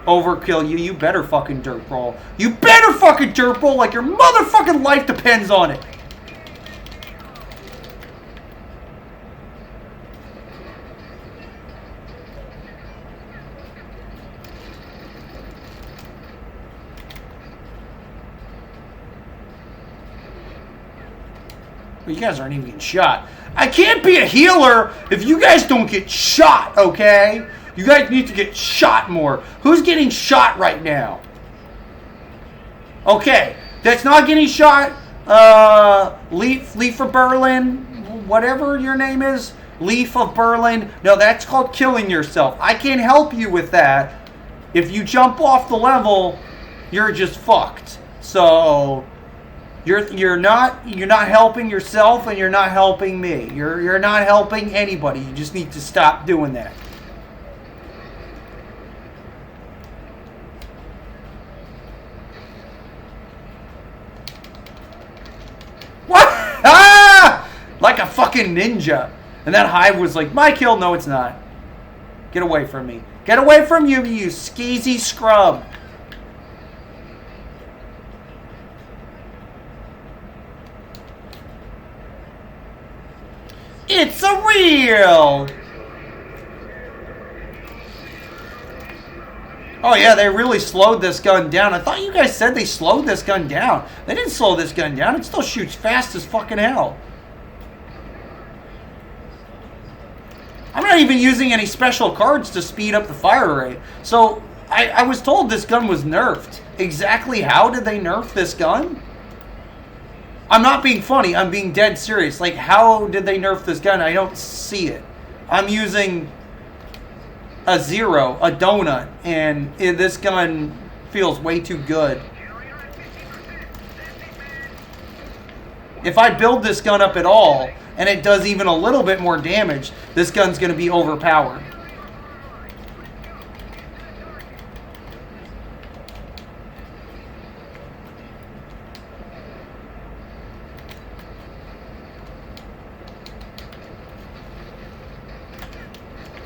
overkill you. You better fucking dirt roll. You better fucking dirt roll like your motherfucking life depends on it. You guys aren't even getting shot. I can't be a healer if you guys don't get shot, okay? You guys need to get shot more. Who's getting shot right now? Okay, that's not getting shot. Leaf of Berlin, whatever your name is. Leaf of Berlin. No, that's called killing yourself. I can't help you with that. If you jump off the level, you're just fucked. So You're not helping yourself, and you're not helping me. You're not helping anybody. You just need to stop doing that. What? Ah! Like a fucking ninja. And that hive was like, my kill. No, it's not. Get away from me. Get away from you, you skeezy scrub. It's a real! Oh yeah, they really slowed this gun down. I thought you guys said they slowed this gun down. They didn't slow this gun down. It still shoots fast as fucking hell. I'm not even using any special cards to speed up the fire rate. So, I was told this gun was nerfed. Exactly how did they nerf this gun? I'm not being funny. I'm being dead serious. Like, how did they nerf this gun? I don't see it. I'm using a zero, a donut, and this gun feels way too good. If I build this gun up at all, and it does even a little bit more damage, this gun's going to be overpowered.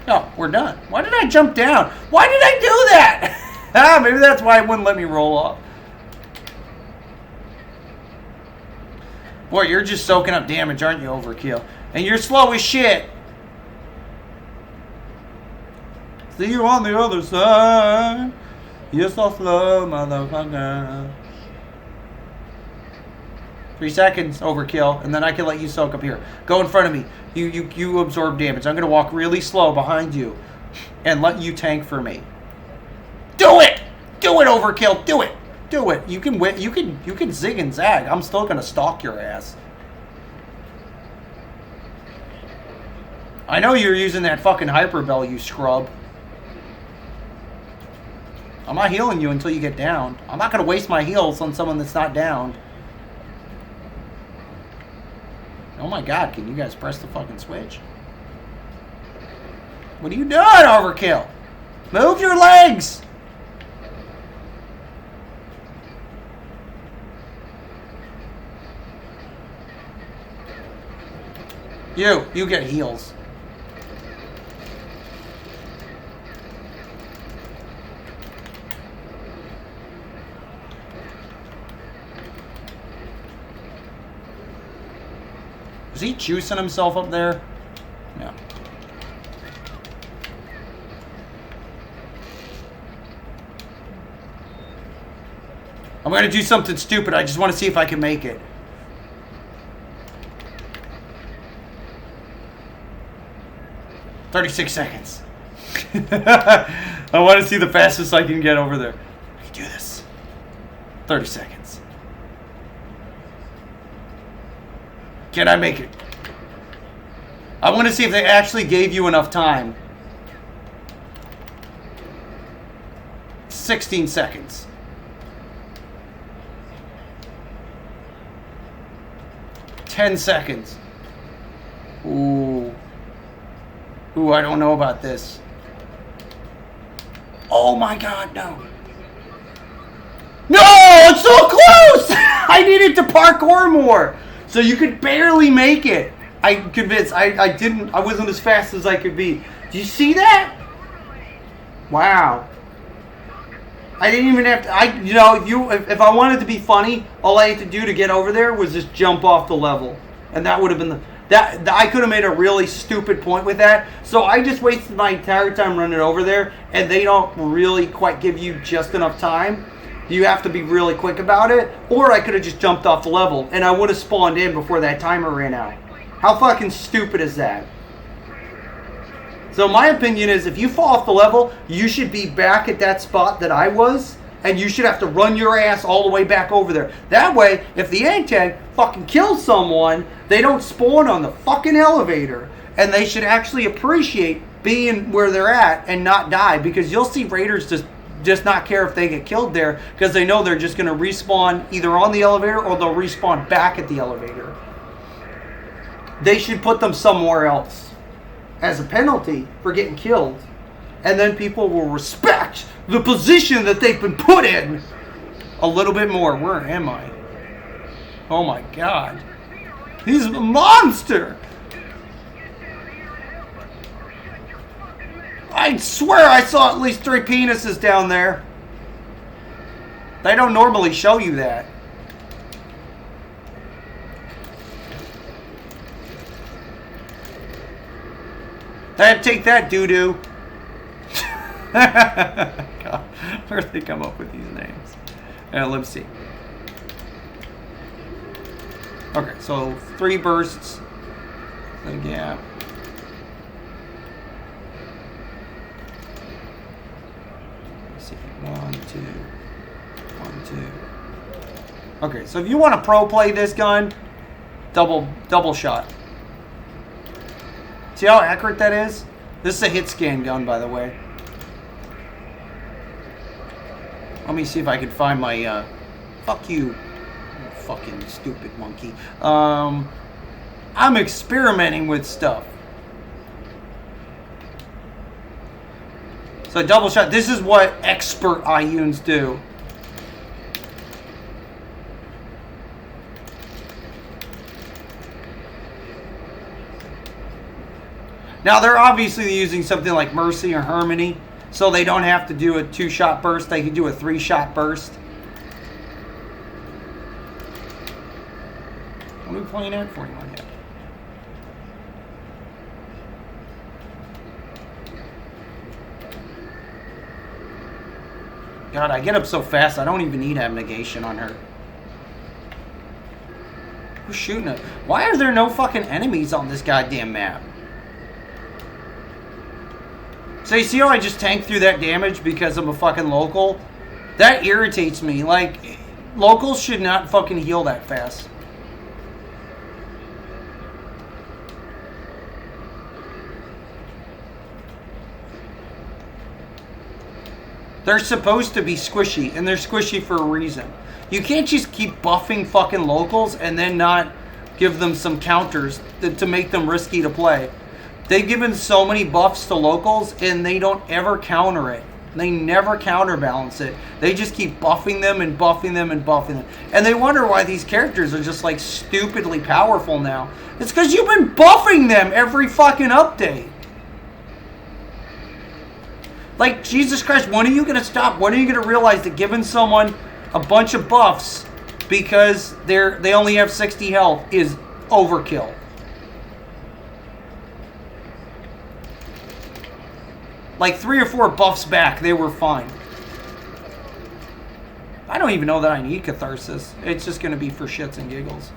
No, we're done. Why did I jump down? Why did I do that? Maybe that's why it wouldn't let me roll off. Boy, you're just soaking up damage, aren't you, Overkill? And you're slow as shit. See you on the other side. You're so slow, motherfucker. 3 seconds, Overkill, and then I can let you soak up here. Go in front of me. You absorb damage. I'm going to walk really slow behind you and let you tank for me. Do it! Do it, Overkill! Do it! Do it! You can win. You can zig and zag. I'm still going to stalk your ass. I know you're using that fucking Hyper Bell, you scrub. I'm not healing you until you get down. I'm not going to waste my heals on someone that's not down. Oh my god, can you guys press the fucking switch? What are you doing, Overkill? Move your legs! You get heals. Is he juicing himself up there? Yeah. I'm going to do something stupid. I just want to see if I can make it. "36 seconds. I want to see the fastest I can get over there. I can do this. 30 seconds. Can I make it? I want to see if they actually gave you enough time. 16 seconds. "10 seconds. Ooh. Ooh, I don't know about this. Oh my god, no. No, it's so close! I needed to parkour more. So you could barely make it. I'm convinced. I wasn't as fast as I could be. Do you see that? Wow. I didn't even have to, if I wanted to be funny, all I had to do to get over there was just jump off the level. And that would have been I could have made a really stupid point with that. So I just wasted my entire time running over there, and they don't really quite give you just enough time. You have to be really quick about it. Or I could have just jumped off the level, and I would have spawned in before that timer ran out. How fucking stupid is that? So my opinion is, if you fall off the level, you should be back at that spot that I was, and you should have to run your ass all the way back over there. That way, if the Antag fucking kills someone, they don't spawn on the fucking elevator. And they should actually appreciate being where they're at and not die, because you'll see raiders just not care if they get killed there, because they know they're just going to respawn either on the elevator or they'll respawn back at the elevator. They should put them somewhere else as a penalty for getting killed. And then people will respect the position that they've been put in a little bit more. Where am I? Oh my god. He's a monster! I swear I saw at least 3 penises down there. They don't normally show you that. Take that, doo-doo. God, where'd they come up with these names? Let's see. Okay, so 3 bursts. The gap. Let's see. 1, 2. 1, 2. Okay, so if you want to pro play this gun, double shot. See how accurate that is? This is a hit scan gun, by the way. Let me see if I can find my, fuck you, fucking stupid monkey. I'm experimenting with stuff. So double shot, this is what expert Ioons do. Now, they're obviously using something like Mercy or Harmony, so they don't have to do a 2-shot burst. They can do a 3-shot burst. What are we playing at? 41 hit. God, I get up so fast, I don't even need abnegation on her. Who's shooting it? Why are there no fucking enemies on this goddamn map? So you see how I just tanked through that damage because I'm a fucking local? That irritates me. Like, locals should not fucking heal that fast. They're supposed to be squishy, and they're squishy for a reason. You can't just keep buffing fucking locals and then not give them some counters to make them risky to play. They've given so many buffs to locals, and they don't ever counter it. They never counterbalance it. They just keep buffing them and buffing them and buffing them. And they wonder why these characters are just like stupidly powerful now. It's because you've been buffing them every fucking update. Like, Jesus Christ, when are you going to stop? When are you going to realize that giving someone a bunch of buffs because they only have 60 health is overkill? Like 3 or 4 buffs back, they were fine. I don't even know that I need Catharsis. It's just going to be for shits and giggles.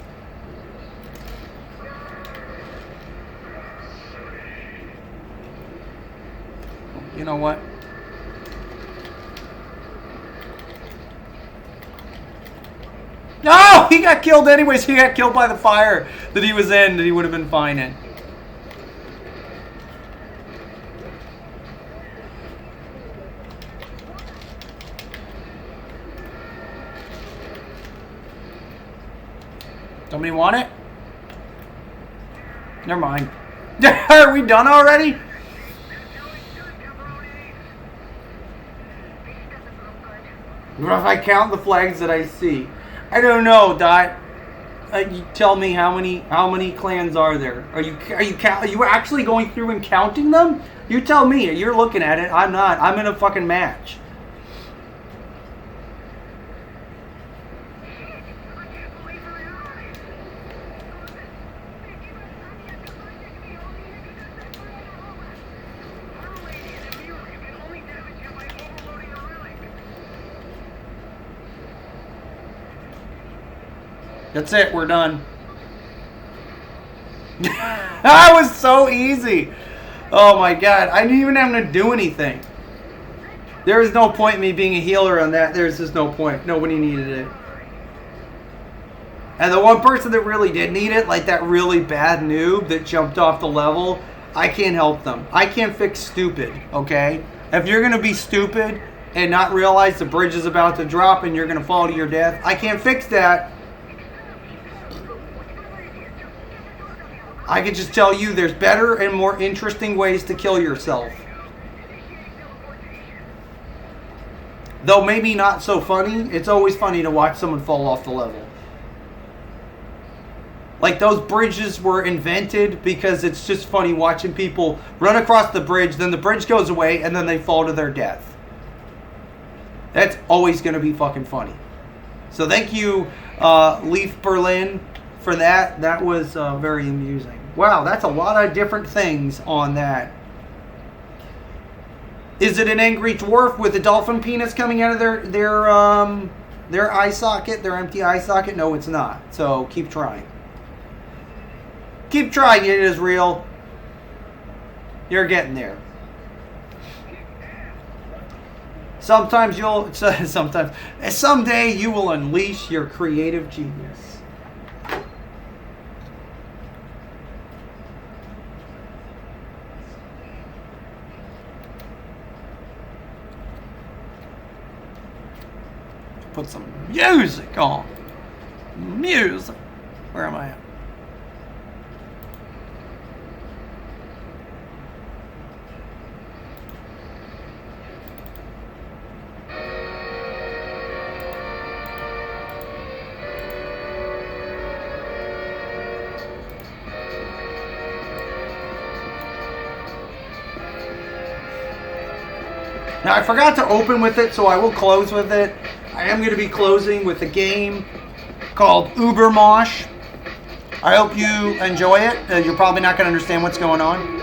You know what? No! He got killed anyways. He got killed by the fire that he was in that he would have been fine in. Somebody want it? Never mind. Are we done already? If I count the flags that I see, I don't know, Dot. You tell me how many clans are there? Are you actually going through and counting them? You tell me. You're looking at it. I'm not. I'm in a fucking match. That's it, we're done. That was so easy. Oh my god, I didn't even have to do anything. There is no point in me being a healer on that. There's just no point. Nobody needed it. And the one person that really did need it, like that really bad noob that jumped off the level, I can't help them. I can't fix stupid, okay? If you're going to be stupid and not realize the bridge is about to drop and you're going to fall to your death, I can't fix that. I can just tell you there's better and more interesting ways to kill yourself. Though maybe not so funny, it's always funny to watch someone fall off the level. Like those bridges were invented because it's just funny watching people run across the bridge, then the bridge goes away, and then they fall to their death. That's always going to be fucking funny. So thank you, Leaf Berlin, for that. That was very amusing. Wow, that's a lot of different things on that. Is it an angry dwarf with a dolphin penis coming out of their eye socket, their empty eye socket? No, it's not. So keep trying. Keep trying. It is real. You're getting there. Sometimes someday you will unleash your creative genius. Put some music on. Music. Where am I at? Now, I forgot to open with it, so I will close with it. I am going to be closing with a game called Ubermosh. I hope you enjoy it. You're probably not going to understand what's going on.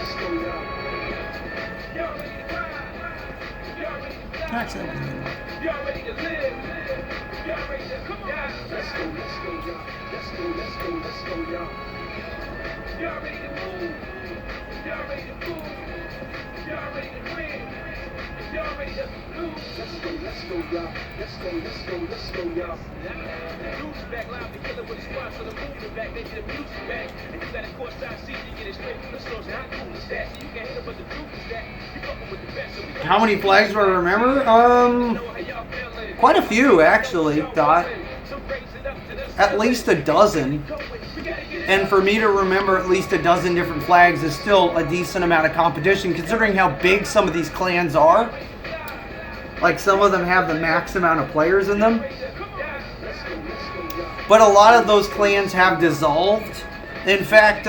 Actually, that wasn't good. Let's go, y'all. Dude's back live to kill it with a squad, so the movement back, making the music back. And you got a courtside seat, you get it straight from the source. How cool is that? So you can hit it, but the truth is that you fucking with the best. So how many flags do I remember? Quite a few, actually, Dot. At least a dozen. And for me to remember at least a dozen different flags is still a decent amount of competition, considering how big some of these clans are. Like some of them have the max amount of players in them. But a lot of those clans have dissolved. In fact,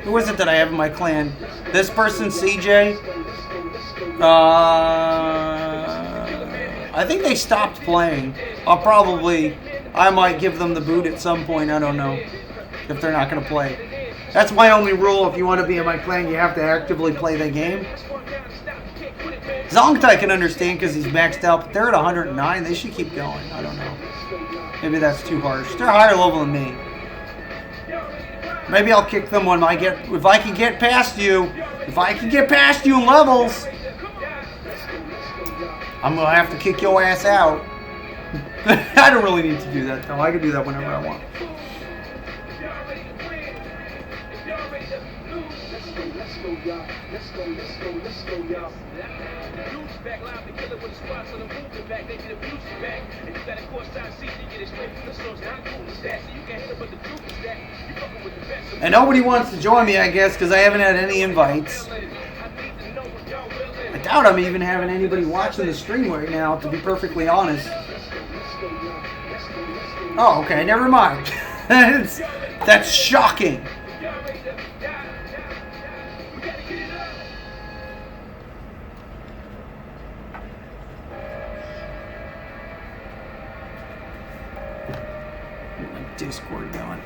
who was it that I have in my clan? This person, CJ. I think they stopped playing. I might give them the boot at some point. I don't know if they're not going to play. That's my only rule. If you want to be in my clan, you have to actively play the game. Zongtai I can understand because he's maxed out, but they're at 109. They should keep going. I don't know. Maybe that's too harsh. They're higher level than me. Maybe I'll kick them when if I can get past you. If I can get past you in levels, I'm gonna have to kick your ass out. I don't really need to do that though. I can do that whenever I want. Back live to kill it with the squad, so the movement back, they get the music back. And you got a course side seat, you get it straight from the source. How cool is that? So you can't hit it, but the truth is that you fucking with the best. And nobody wants to join me, I guess, because I haven't had any invites. I doubt I'm even having anybody watching the stream right now, to be perfectly honest. Oh, okay, never mind. That's shocking. Discord going.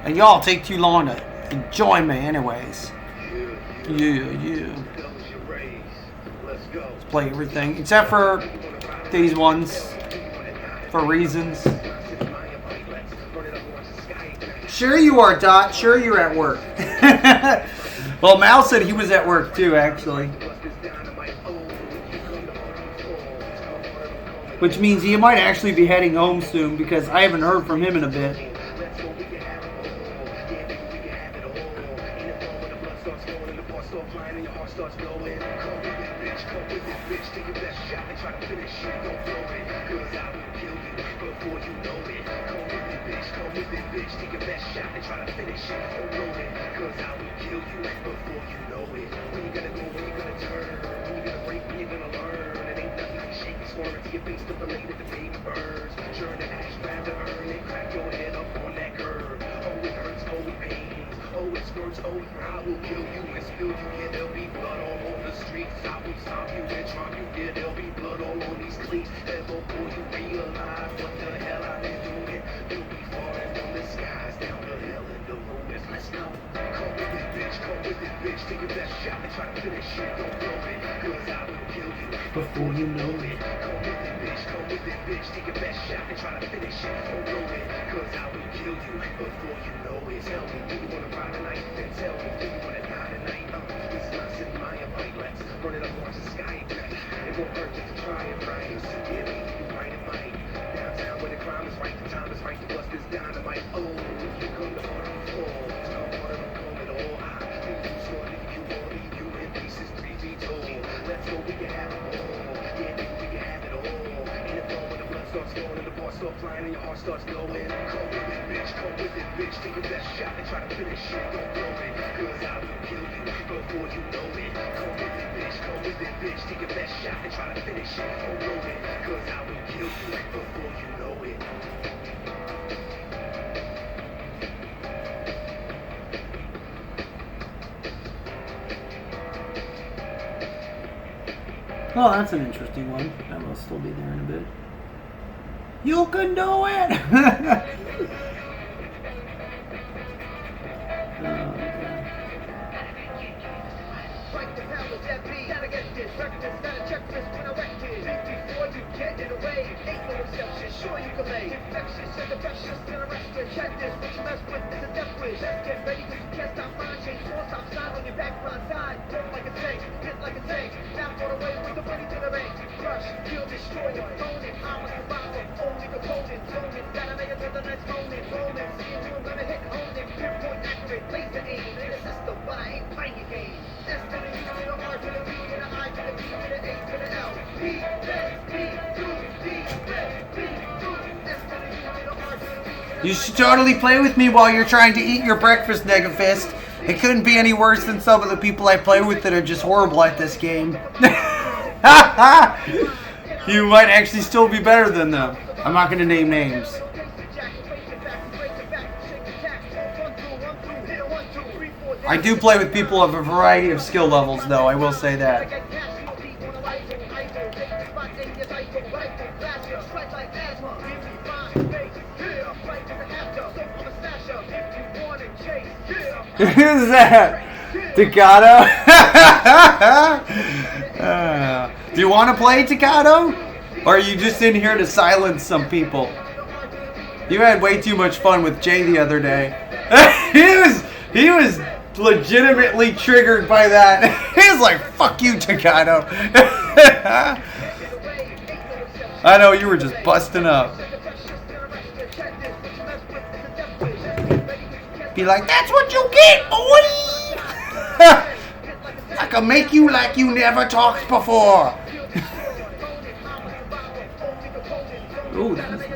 And y'all take too long to join me anyways. Yeah. Let's play everything except for these ones for reasons. Sure you are, Dot. Sure you're at work. Well, Mal said he was at work too, actually. Which means he might actually be heading home soon because I haven't heard from him in a bit. Before you know it. Come with it, bitch. Come with it, bitch. Take your best shot and try to finish it. Don't roll it, cause I will kill you before you know it. Tell me, do you wanna ride tonight? Then tell me, do you wanna die tonight? This is not sitting my fight. Let's run it up, watch the sky ignite. It won't hurt just to try and right. Yeah, me, you right and might. Downtown where the crime is right, the time is right to bust this dynamite. Oh, you come to order the fall. Come order the come at all. I think you saw it, you won't leave you in pieces 3 feet tall. Let's go, we can have it all. Start flying and your heart starts glowing. Come with it, bitch. Come with it, bitch. Take your best shot and try to finish it. Don't blow it, cause I will kill you before you know it. Come with it, bitch. Come with it, bitch. Take your best shot and try to finish it. Don't blow it, cause I will kill you before you know it. Oh, that's an interesting one. That will still be there in a bit. You can do it! You should totally play with me while you're trying to eat your breakfast, Negafist. It couldn't be any worse than some of the people I play with that are just horrible at this game. You might actually still be better than them. I'm not going to name names. I do play with people of a variety of skill levels, though. I will say that. Who's that? Takato? Do you want to play Takato? Or are you just in here to silence some people? You had way too much fun with Jay the other day. He was legitimately triggered by that. He was like, fuck you, Takato. I know, you were just busting up. Be like, that's what you get, boy! I can make you like you never talked before. Ooh, that is...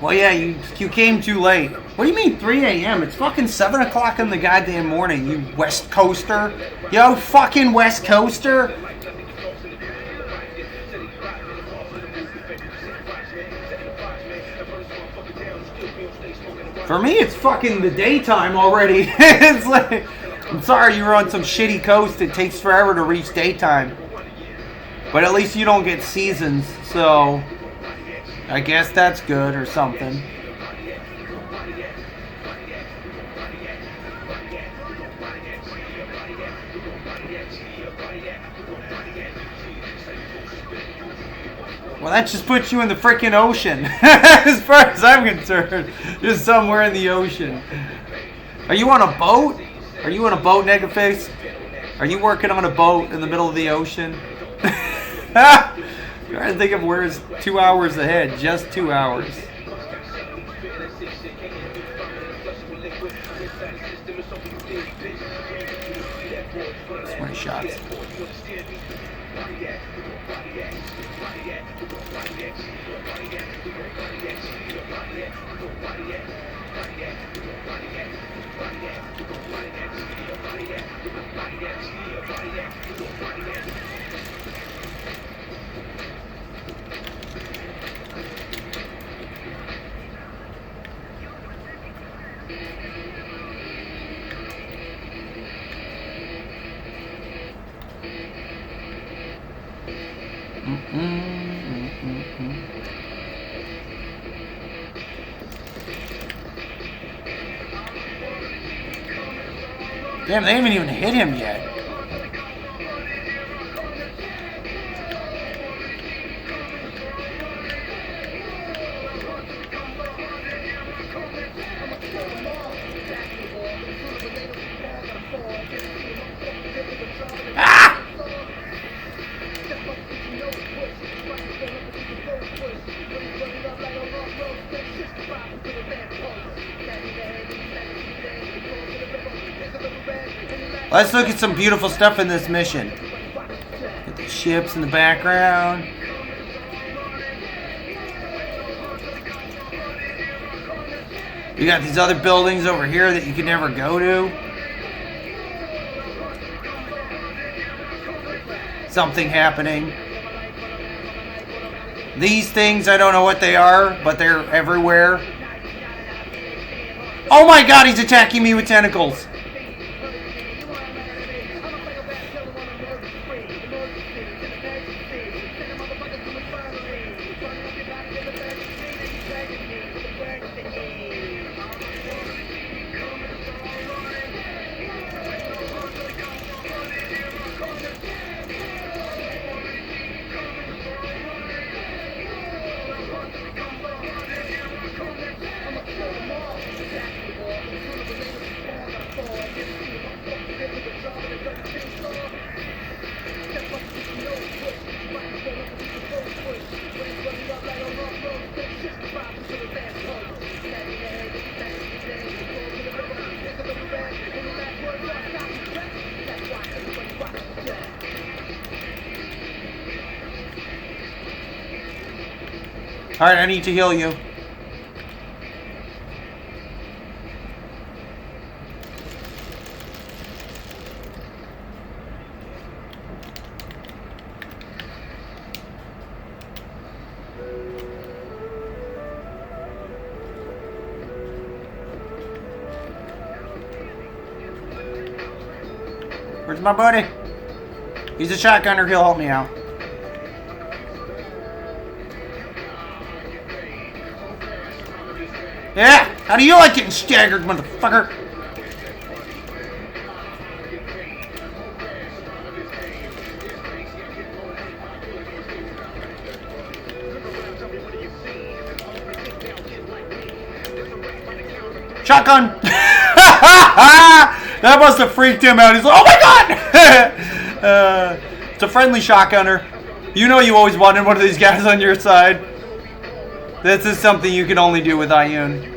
Well, yeah, you came too late. What do you mean 3 a.m.? It's fucking 7 o'clock in the goddamn morning, you West Coaster. Yo, fucking West Coaster. For me, it's fucking the daytime already. It's like, I'm sorry you were on some shitty coast. It takes forever to reach daytime. But at least you don't get seasons, so I guess that's good or something. Well, that just puts you in the freaking ocean. As far as I'm concerned, just somewhere in the ocean. Are you on a boat? Are you on a boat, Negaface? Are you working on a boat in the middle of the ocean? You're trying to think of where's 2 hours ahead. Just 2 hours. 20 shots. Damn, they haven't even hit him yet. Ah! Let's look at some beautiful stuff in this mission. Get the ships in the background. You got these other buildings over here that you can never go to. Something happening. These things, I don't know what they are, but they're everywhere. Oh my god, he's attacking me with tentacles. Alright, I need to heal you. Where's my buddy? He's a shotgunner, he'll help me out. Yeah! How do you like getting staggered, motherfucker? Shotgun! That must have freaked him out. He's like, oh my god! It's a friendly shotgunner. You know you always wanted one of these guys on your side. This is something you can only do with Ioun.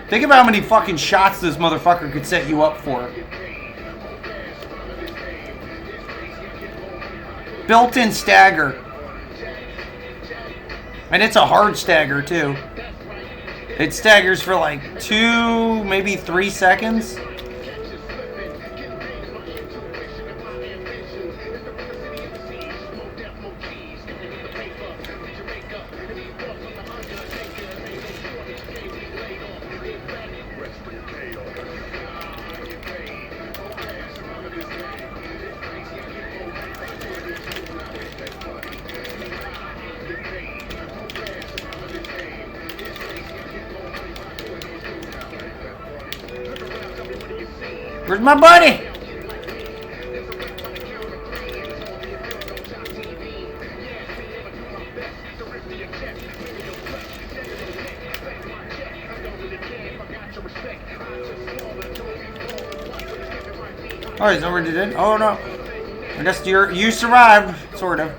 Think about how many fucking shots this motherfucker could set you up for. Built-in stagger. And it's a hard stagger, too. It staggers for like 2, maybe 3 seconds. Where's my buddy? Oh, he's already dead? Oh no. I guess you survived, sort of.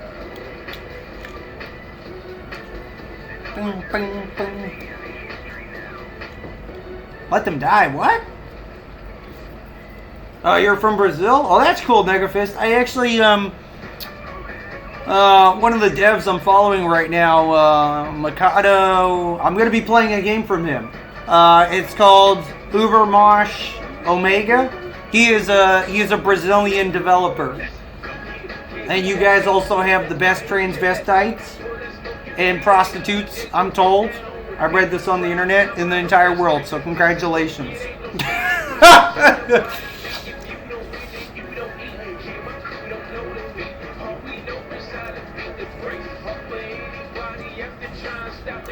Bing, bing, bing. Let them die, what? You're from Brazil? Oh, that's cool, Negafist. I actually, one of the devs I'm following right now, Mikado, I'm going to be playing a game from him. It's called Ubermosh Omega. He is a Brazilian developer. And you guys also have the best transvestites and prostitutes, I'm told. I read this on the internet, in the entire world, so congratulations.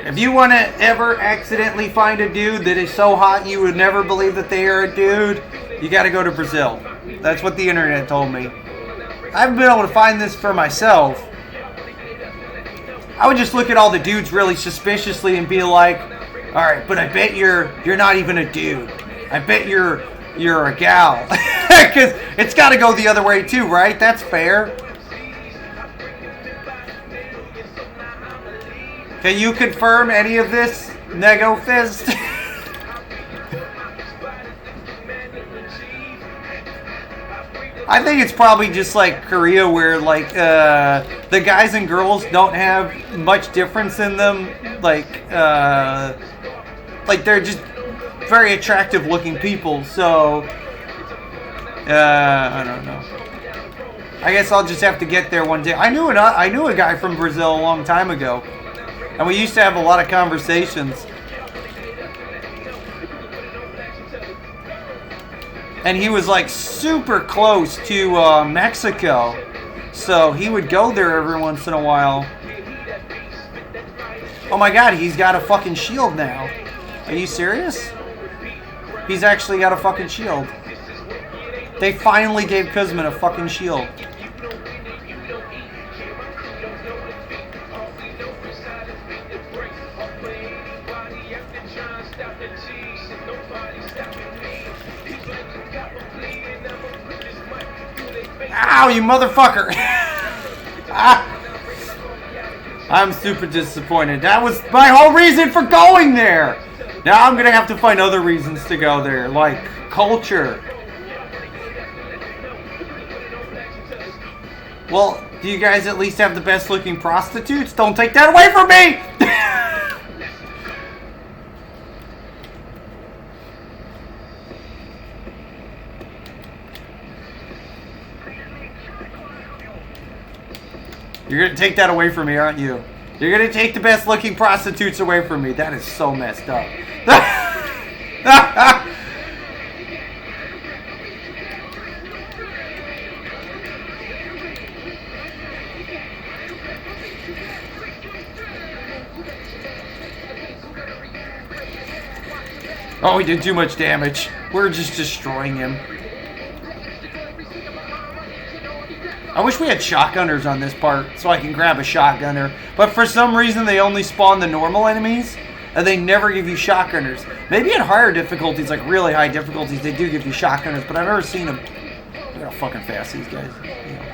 If you want to ever accidentally find a dude that is so hot you would never believe that they are a dude, you got to go to Brazil. That's what the internet told me. I haven't been able to find this for myself. I would just look at all the dudes really suspiciously and be like, all right, but I bet you're not even a dude. I bet you're a gal. Because it's got to go the other way too, right? That's fair. Can you confirm any of this, Nego Fist? I think it's probably just like Korea, where like the guys and girls don't have much difference in them. Like they're just very attractive looking people. So I don't know. I guess I'll just have to get there one day. I knew a guy from Brazil a long time ago, and we used to have a lot of conversations. And he was like super close to Mexico, so he would go there every once in a while. Oh my God, he's got a fucking shield now. Are you serious? He's actually got a fucking shield. They finally gave Kuzmin a fucking shield. Ow, you motherfucker! I'm super disappointed. That was my whole reason for going there! Now I'm gonna have to find other reasons to go there, like culture. Well, do you guys at least have the best looking prostitutes? Don't take that away from me! You're gonna take that away from me, aren't you? You're gonna take the best looking prostitutes away from me. That is so messed up. Oh, he did too much damage. We're just destroying him. I wish we had shotgunners on this part so I can grab a shotgunner. But for some reason, they only spawn the normal enemies, and they never give you shotgunners. Maybe in higher difficulties, like really high difficulties, they do give you shotgunners, but I've never seen them. Look how fucking fast these guys. Yeah.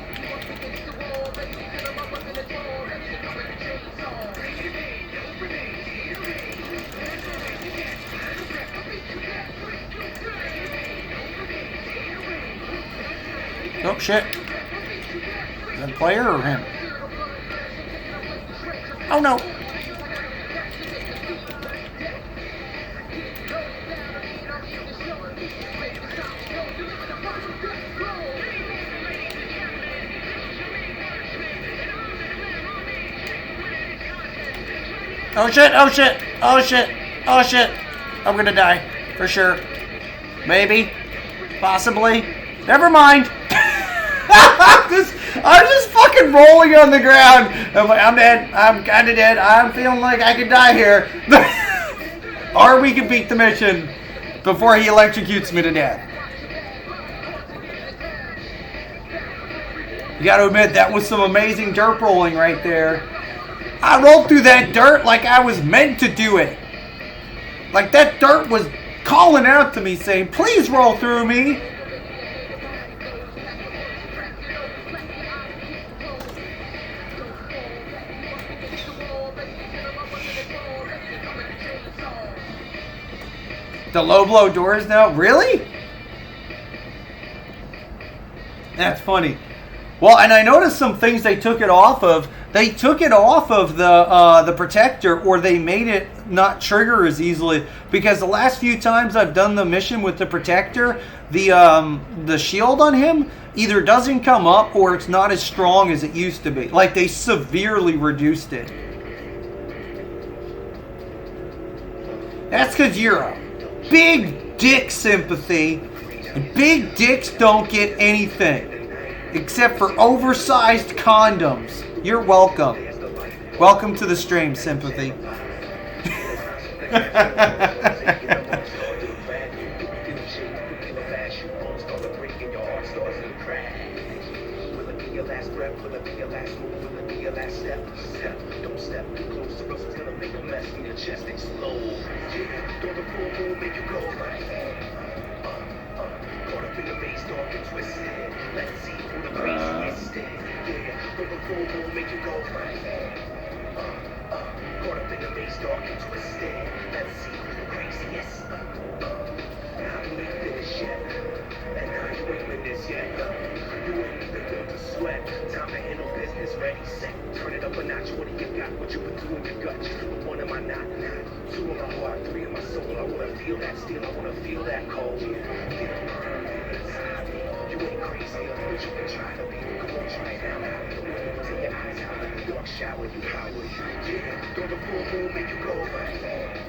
Oh, shit. Is that a player or him? Oh, no. Oh, shit. Oh, shit. Oh, shit. Oh, shit. I'm gonna die. For sure. Maybe. Possibly. Never mind. I'm just fucking rolling on the ground. I'm like, I'm dead. I'm kind of dead. I'm feeling like I could die here. Or we can beat the mission before he electrocutes me to death. You gotta admit, that was some amazing dirt rolling right there. I rolled through that dirt like I was meant to do it. Like that dirt was calling out to me saying, please roll through me. The low blow doors now? Really? That's funny. Well, and I noticed some things they took it off of. They took it off of the protector, or they made it not trigger as easily. Because the last few times I've done the mission with the protector, the shield on him either doesn't come up or it's not as strong as it used to be. Like they severely reduced it. That's because you're a big dick, Sympathy. And big dicks don't get anything except for oversized condoms. You're welcome. Welcome to the stream, Sympathy. What do you got? What you put two in your gut? One in my knot, two in my heart, three in my soul. I wanna feel that steel, I wanna feel that cold. You ain't crazy, but you can try to be. Come on, try it now. Take your eyes out of the dark shower, you Howard. Yeah, throw the full moon, make you go right there.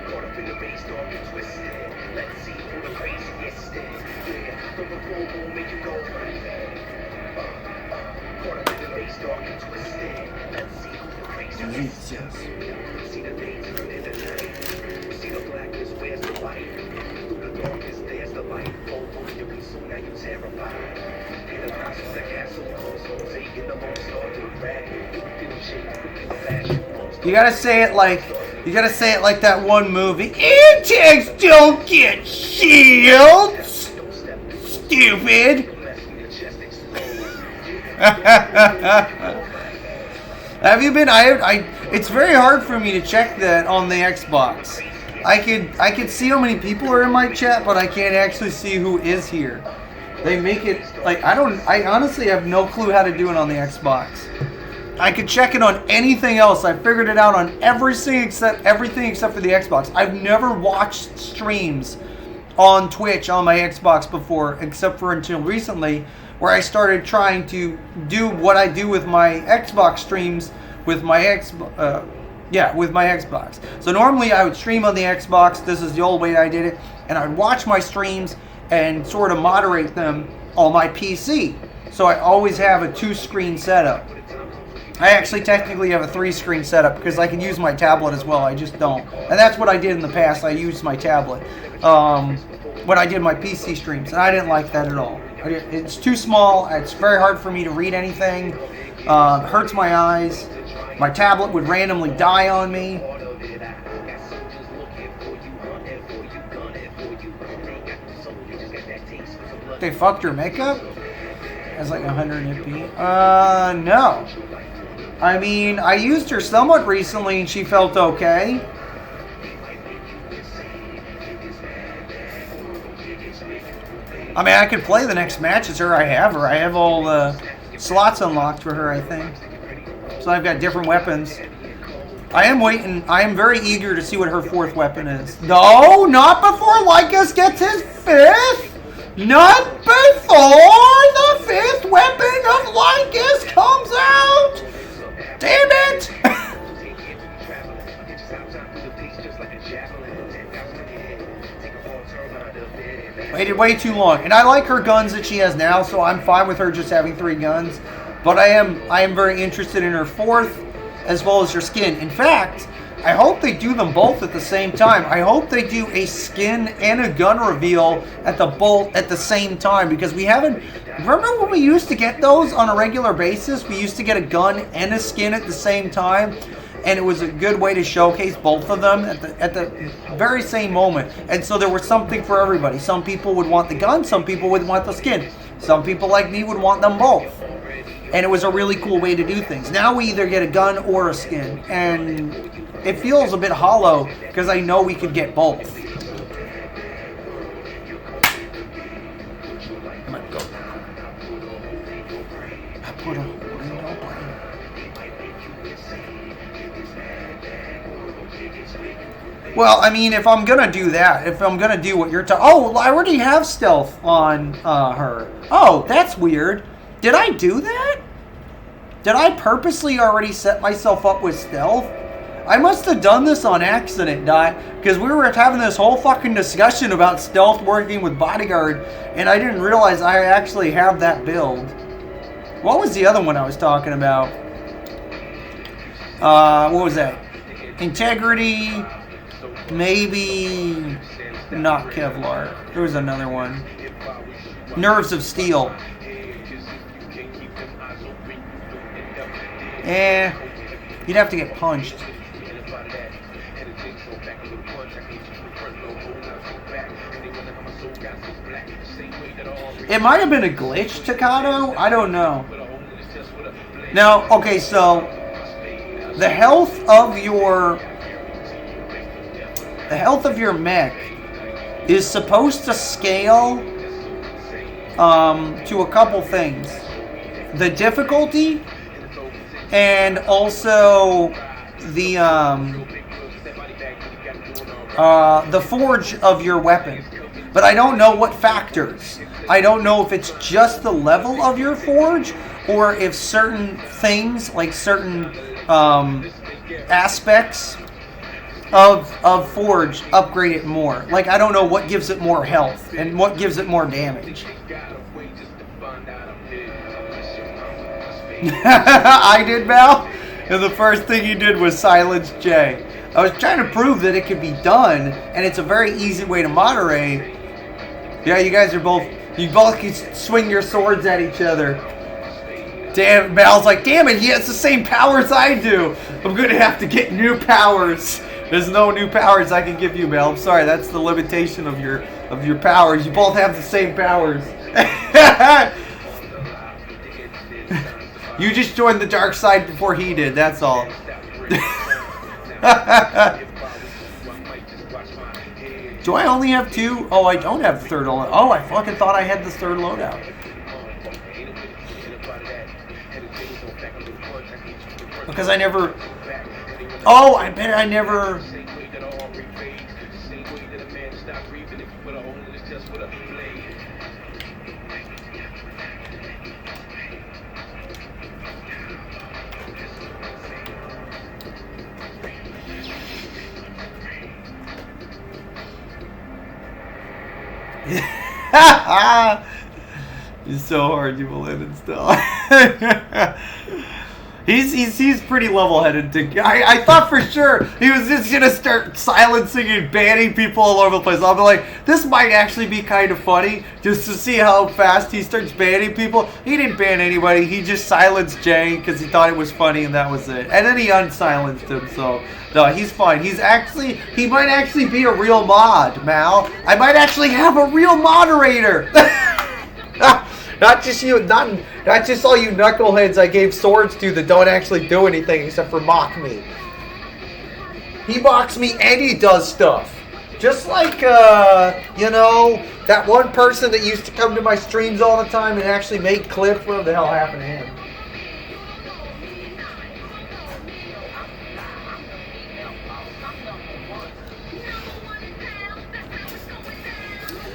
Caught up in the bass, dark and twisted. Let's see who the craziest is. Yeah, throw the full moon, make you go right there. Caught up in the bass, dark and twisted. Let's see who the craziest is. See the day turn into night. See the blackness, where's the light? Through the darkness, there's the light. Hold on, you consume, now you terrified. In the house of the castle, so taking the most start to rag. Feel shake, feel fashion. You gotta say it like that one movie. Insects don't get shields. Stupid. Have you been? It's very hard for me to check that on the Xbox. I could see how many people are in my chat, but I can't actually see who is here. They make it like I honestly have no clue how to do it on the Xbox. I could check it on anything else. I figured it out on everything except for the Xbox. I've never watched streams on Twitch on my Xbox before, except for until recently, where I started trying to do what I do with my Xbox streams with my Xbox. So normally I would stream on the Xbox. This is the old way I did it, and I'd watch my streams and sort of moderate them on my PC. So I always have a 2-screen setup. I actually technically have a 3-screen setup because I can use my tablet as well. I just don't. And that's what I did in the past. I used my tablet when I did my PC streams. And I didn't like that at all. It's too small. It's very hard for me to read anything. Hurts my eyes. My tablet would randomly die on me. They fucked your makeup? That's like 100 MP. No. I mean, I used her somewhat recently and she felt okay. I mean, I could play the next match as her. I have her. I have all the slots unlocked for her, I think. So I've got different weapons. I am waiting. I am very eager to see what her 4th weapon is. No, not before Lycus gets his 5th. Not before the 5th weapon of Lycus comes out. Damn it! Waited way too long. And I like her guns that she has now, so I'm fine with her just having 3 guns. But I am very interested in her 4th, as well as her skin. In fact, I hope they do them both at the same time. I hope they do a skin and a gun reveal at the same time, because we haven't. Remember when we used to get those on a regular basis? We used to get a gun and a skin at the same time, and it was a good way to showcase both of them at the very same moment. And so there was something for everybody. Some people would want the gun, some people would want the skin. Some people like me would want them both. And it was a really cool way to do things. Now we either get a gun or a skin, and it feels a bit hollow because I know we could get both. Well, I mean, if I'm gonna do that, if I'm gonna do what you're talking, oh, I already have stealth on her. Oh, that's weird. Did I do that? Did I purposely already set myself up with stealth? I must have done this on accident, Dot, because we were having this whole fucking discussion about stealth working with Bodyguard, and I didn't realize I actually have that build. What was the other one I was talking about? What was that? Integrity, maybe not Kevlar. There was another one. Nerves of Steel. You'd have to get punched. It might have been a glitch, Takato. I don't know. Now, okay, so the health of your mech is supposed to scale to a couple things. The difficulty and also the forge of your weapon. But I don't know what factors. I don't know if it's just the level of your forge, or if certain things, like certain aspects of forge, upgrade it more. Like, I don't know what gives it more health and what gives it more damage. I did, Mal, and the first thing you did was silence Jay. I was trying to prove that it could be done, and it's a very easy way to moderate. Yeah, you guys are you both can swing your swords at each other. Damn, Mal's like, damn it, he has the same powers I do. I'm going to have to get new powers. There's no new powers I can give you, Mal. I'm sorry, that's the limitation of your powers. You both have the same powers. You just joined the dark side before he did, that's all. Do I only have 2? Oh, I don't have the third loadout. Oh, I fucking thought I had the third loadout. Because I never... Oh, I bet I never... He's so hard, you will live and still. He's pretty level-headed. I thought for sure he was just gonna start silencing and banning people all over the place. I'll be like, this might actually be kind of funny, just to see how fast he starts banning people. He didn't ban anybody. He just silenced Jay because he thought it was funny, and that was it. And then he unsilenced him. So no, he's fine. He might actually be a real mod, Mal. I might actually have a real moderator. Not just you, not just all you knuckleheads I gave swords to that don't actually do anything except for mock me. He mocks me and he does stuff. Just like, that one person that used to come to my streams all the time and actually make clips. What the hell happened to him?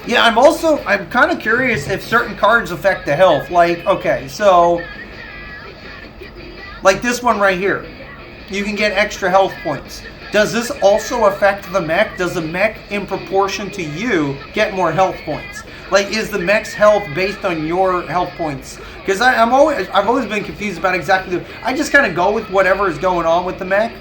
Yeah, I'm kind of curious if certain cards affect the health. Like, okay, so, like this one right here. You can get extra health points. Does this also affect the mech? Does the mech, in proportion to you, get more health points? Like, is the mech's health based on your health points? Because I've always been confused about exactly. I just kind of go with whatever is going on with the mech.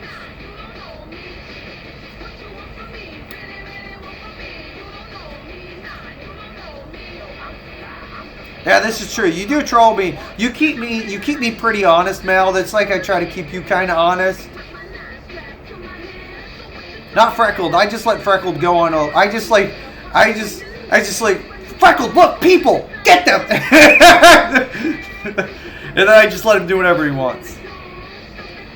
Yeah, this is true. You do troll me. You keep me pretty honest, Mel. That's like I try to keep you kind of honest. Not Freckled. I just let Freckled go on. I just like, Freckled, look, people, get them. And then I just let him do whatever he wants.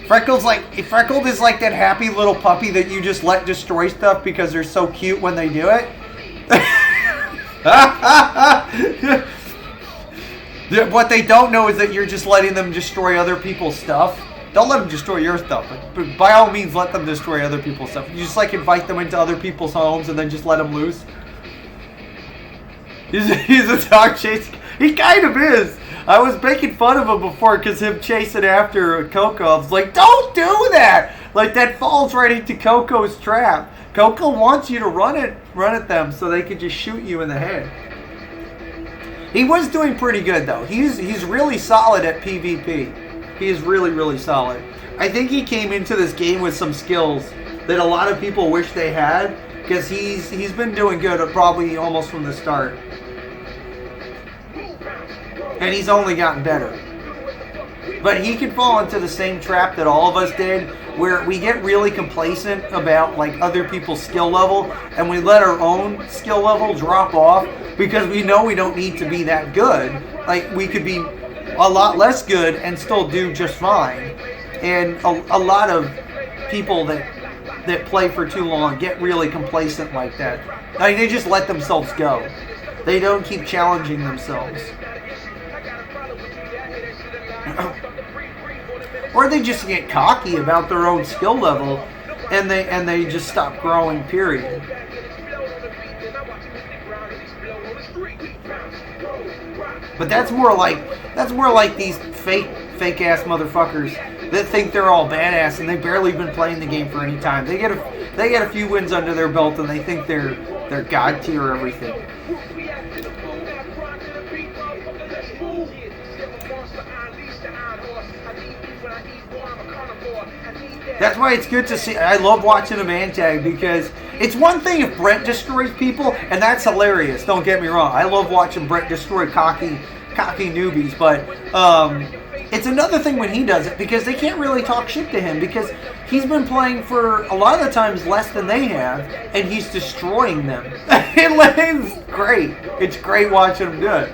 Freckled is like that happy little puppy that you just let destroy stuff because they're so cute when they do it. What they don't know is that you're just letting them destroy other people's stuff. Don't let them destroy your stuff, but by all means let them destroy other people's stuff. You just like invite them into other people's homes and then just let them loose. He's a dog chasing. He kind of is. I was making fun of him before because him chasing after Coco. I was like, don't do that! Like, that falls right into Coco's trap. Coco wants you to run at them so they can just shoot you in the head. He was doing pretty good, though. He's really solid at PvP. He is really, really solid. I think he came into this game with some skills that a lot of people wish they had, because he's been doing good probably almost from the start. And he's only gotten better. But he could fall into the same trap that all of us did, where we get really complacent about like other people's skill level, and we let our own skill level drop off because we know we don't need to be that good. Like, we could be a lot less good and still do just fine. And a lot of people that play for too long get really complacent like that. Like, they just let themselves go. They don't keep challenging themselves. or they just get cocky about their own skill level, and they just stop growing. Period. But that's more like these fake ass motherfuckers that think they're all badass and they've barely been playing the game for any time. They get a few wins under their belt and they think they're god tier everything. That's why it's good to see. I love watching a man tag because it's one thing if Brent destroys people, and that's hilarious. Don't get me wrong. I love watching Brent destroy cocky newbies, but it's another thing when he does it because they can't really talk shit to him because he's been playing for a lot of the times less than they have, and he's destroying them. It's great. It's great watching him do it.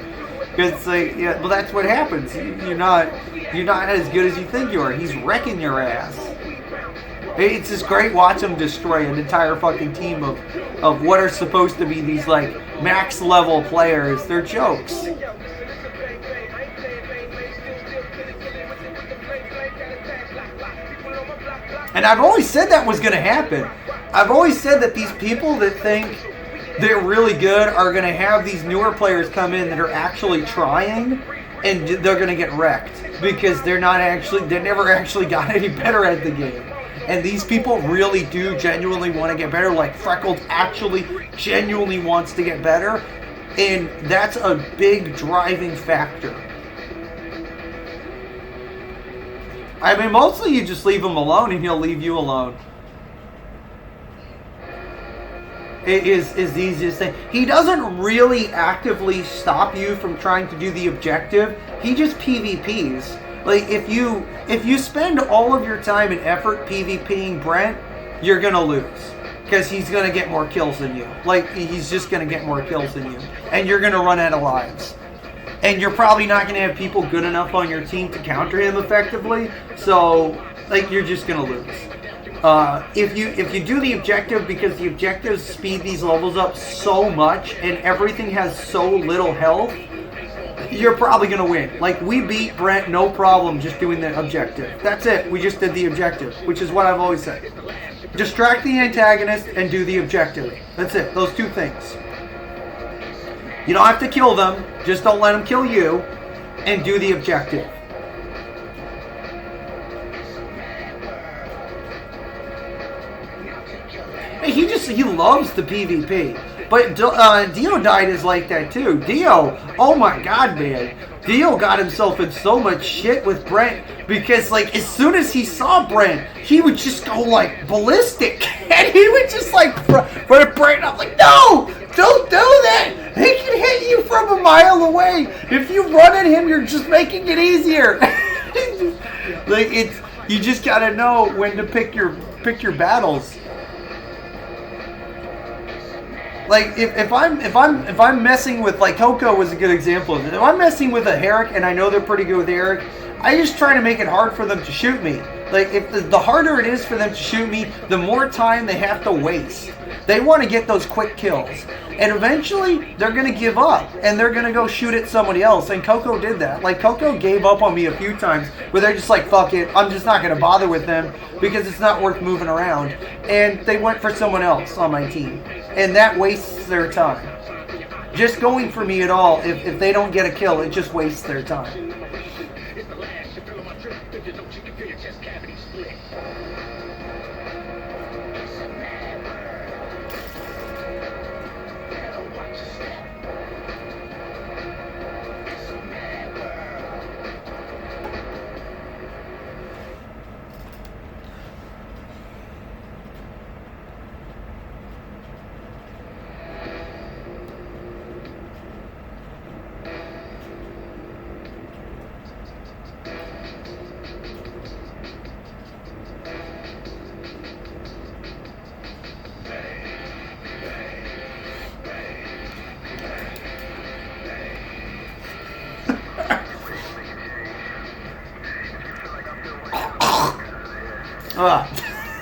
It's like, yeah, well, that's what happens. You're not as good as you think you are. He's wrecking your ass. It's just great watching him destroy an entire fucking team of what are supposed to be these like max level players. They're jokes. And I've always said that was going to happen. I've always said that these people that think they're really good are going to have these newer players come in that are actually trying, and they're going to get wrecked because they never actually got any better at the game. And these people really do genuinely want to get better. Like Freckles actually genuinely wants to get better, and that's a big driving factor. I mean, mostly you just leave him alone and he'll leave you alone. It is the easiest thing. He doesn't really actively stop you from trying to do the objective. He just PvPs. Like, if you spend all of your time and effort PvPing Brent, you're going to lose. Because he's going to get more kills than you. Like, he's just going to get more kills than you. And you're going to run out of lives. And you're probably not going to have people good enough on your team to counter him effectively. So, like, you're just going to lose. If you do the objective, because the objectives speed these levels up so much and everything has so little health, you're probably going to win. Like, we beat Brent no problem just doing the objective. That's it. We just did the objective, which is what I've always said. Distract the antagonist and do the objective. That's it. Those two things. You don't have to kill them. Just don't let them kill you. And do the objective. Hey, he loves the PvP. But Deodite is like that too. Dio, oh my god, man. Dio got himself in so much shit with Brent because, like, as soon as he saw Brent, he would just go, like, ballistic. And he would just, like, for Brent, I'm like, no! Don't do that! He can hit you from a mile away. If you run at him, you're just making it easier. Like, you just gotta know when to pick your battles. Like, if I'm messing with, like, Coco was a good example of it. If I'm messing with a Herrick and I know they're pretty good with Eric, I just try to make it hard for them to shoot me. Like, if the harder it is for them to shoot me, the more time they have to waste. They want to get those quick kills. And eventually, they're going to give up. And they're going to go shoot at somebody else. And Coco did that. Like, Coco gave up on me a few times where they're just like, fuck it, I'm just not going to bother with them because it's not worth moving around. And they went for someone else on my team. And that wastes their time. Just going for me at all, if they don't get a kill, it just wastes their time.